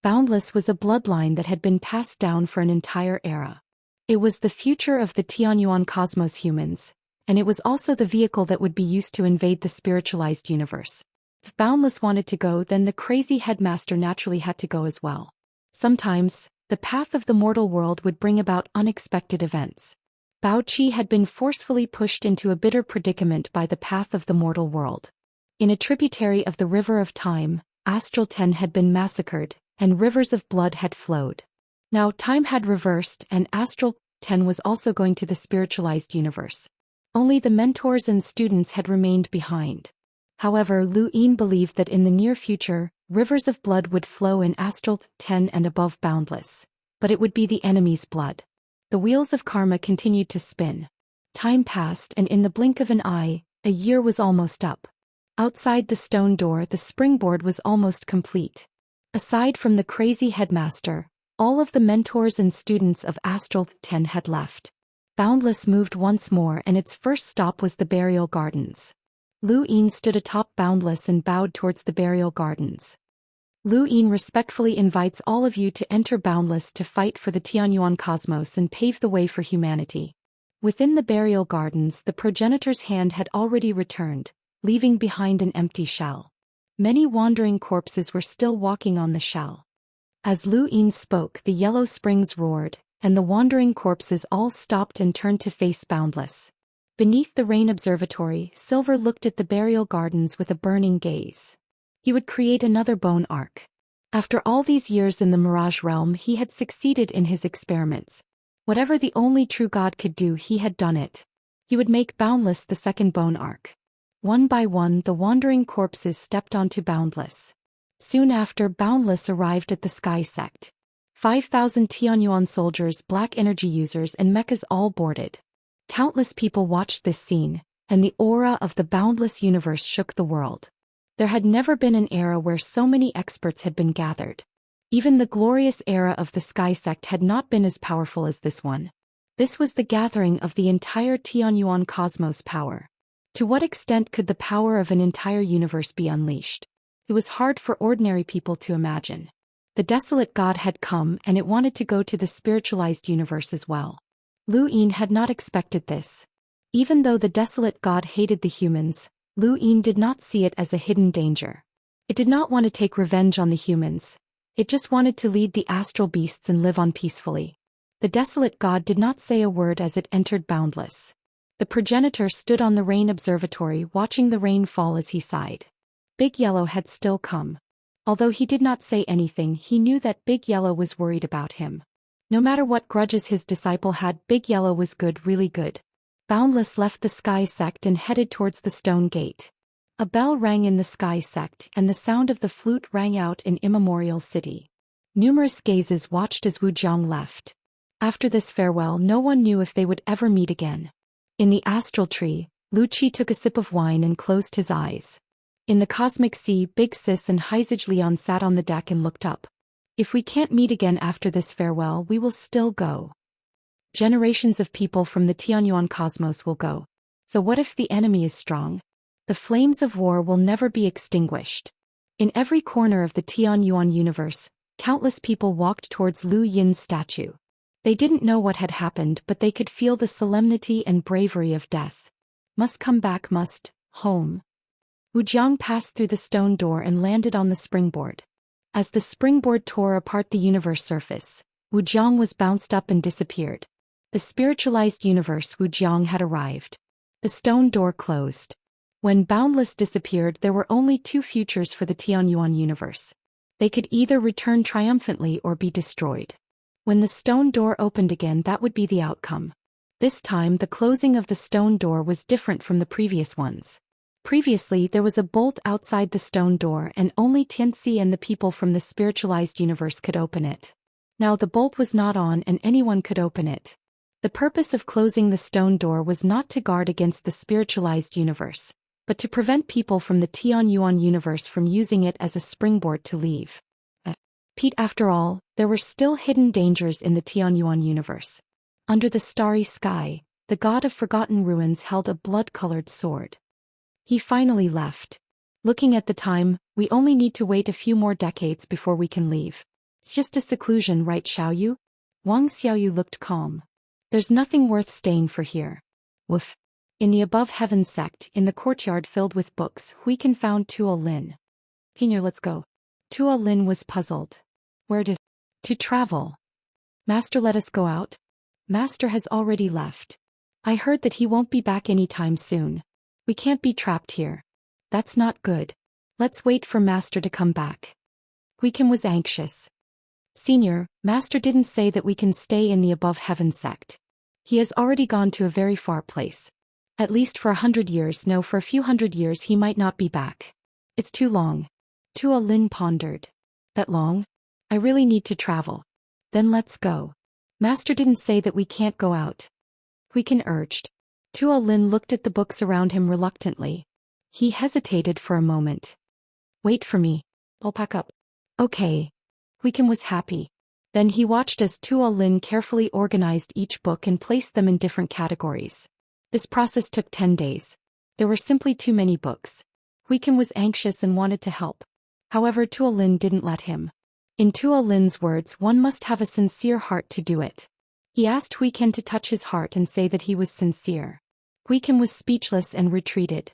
Boundless was a bloodline that had been passed down for an entire era. It was the future of the Tianyuan cosmos humans, and it was also the vehicle that would be used to invade the spiritualized universe. If Boundless wanted to go, then the crazy headmaster naturally had to go as well. Sometimes, the path of the mortal world would bring about unexpected events. Bao Qi had been forcefully pushed into a bitter predicament by the path of the mortal world. In a tributary of the River of Time, Astral 10 had been massacred, and rivers of blood had flowed. Now time had reversed, and Astral 10 was also going to the spiritualized universe. Only the mentors and students had remained behind. However, Lu Yin believed that in the near future, rivers of blood would flow in Astral 10 and above Boundless. But it would be the enemy's blood. The wheels of karma continued to spin. Time passed, and in the blink of an eye, a year was almost up. Outside the stone door, the springboard was almost complete. Aside from the crazy headmaster, all of the mentors and students of Astral 10 had left. Boundless moved once more, and its first stop was the burial gardens. Lu Yin stood atop Boundless and bowed towards the burial gardens. Lu Yin respectfully invites all of you to enter Boundless to fight for the Tianyuan cosmos and pave the way for humanity. Within the burial gardens, the progenitor's hand had already returned, leaving behind an empty shell. Many wandering corpses were still walking on the shell. As Lu Yin spoke, the yellow springs roared, and the wandering corpses all stopped and turned to face Boundless. Beneath the rain observatory, Silver looked at the burial gardens with a burning gaze. He would create another bone arc. After all these years in the Mirage realm, he had succeeded in his experiments. Whatever the only true God could do, he had done it. He would make Boundless the second bone arc. One by one, the wandering corpses stepped onto Boundless. Soon after, Boundless arrived at the Sky Sect. 5,000 Tianyuan soldiers, black energy users, and mechas all boarded. Countless people watched this scene, and the aura of the boundless universe shook the world. There had never been an era where so many experts had been gathered. Even the glorious era of the Sky Sect had not been as powerful as this one. This was the gathering of the entire Tianyuan cosmos power. To what extent could the power of an entire universe be unleashed? It was hard for ordinary people to imagine. The desolate god had come, and it wanted to go to the spiritualized universe as well. Lu Yin had not expected this. Even though the desolate god hated the humans, Lu Yin did not see it as a hidden danger. It did not want to take revenge on the humans. It just wanted to lead the astral beasts and live on peacefully. The desolate god did not say a word as it entered Boundless. The progenitor stood on the rain observatory watching the rain fall as he sighed. Big Yellow had still come. Although he did not say anything, he knew that Big Yellow was worried about him. No matter what grudges his disciple had, Big Yellow was good, really good. Boundless left the Sky Sect and headed towards the stone gate. A bell rang in the Sky Sect, and the sound of the flute rang out in Immemorial City. Numerous gazes watched as Wu Jiang left. After this farewell, no one knew if they would ever meet again. In the astral tree, Lu Qi took a sip of wine and closed his eyes. In the cosmic sea, Big Sis and Heizage Leon sat on the deck and looked up. If we can't meet again after this farewell, we will still go. Generations of people from the Tianyuan cosmos will go. So what if the enemy is strong? The flames of war will never be extinguished. In every corner of the Tianyuan universe, countless people walked towards Lu Yin's statue. They didn't know what had happened, but they could feel the solemnity and bravery of death. Must come back, must, home. Wu Jiang passed through the stone door and landed on the springboard. As the springboard tore apart the universe surface, Wu Jiang was bounced up and disappeared. The spiritualized universe Wu Jiang had arrived. The stone door closed. When Boundless disappeared, there were only two futures for the Tianyuan universe. They could either return triumphantly or be destroyed. When the stone door opened again, that would be the outcome. This time, the closing of the stone door was different from the previous ones. Previously, there was a bolt outside the stone door, and only Tianxi and the people from the spiritualized universe could open it. Now the bolt was not on, and anyone could open it. The purpose of closing the stone door was not to guard against the spiritualized universe, but to prevent people from the Tianyuan universe from using it as a springboard to leave. After all, there were still hidden dangers in the Tianyuan universe. Under the starry sky, The god of forgotten ruins held a blood-colored sword. He finally left. Looking at the time, we only need to wait a few more decades before we can leave. It's just a seclusion, right, Xiaoyu? Wang Xiaoyu looked calm. There's nothing worth staying for here. Woof. In the above heaven sect, in the courtyard filled with books, Huiken found Tuo Lin. Senior, let's go. Tuo Lin was puzzled. Where to travel? Master, let us go out. Master has already left. I heard that he won't be back anytime soon. We can't be trapped here. That's not good. Let's wait for Master to come back. Huiken was anxious. Senior, Master didn't say that we can stay in the above heaven sect. He has already gone to a very far place. At least for 100 years. No, for a few hundred years he might not be back. It's too long. Tuo Lin pondered. That long? I really need to travel. Then let's go. Master didn't say that we can't go out. Huiken urged. Tuo Lin looked at the books around him reluctantly. He hesitated for a moment. Wait for me. I'll pack up. Okay. Huiken was happy. Then he watched as Tuo Lin carefully organized each book and placed them in different categories. This process took 10 days. There were simply too many books. Huiken was anxious and wanted to help. However, Tuo Lin didn't let him. In Tuo Lin's words, one must have a sincere heart to do it. He asked Huiken to touch his heart and say that he was sincere. Huiken was speechless and retreated.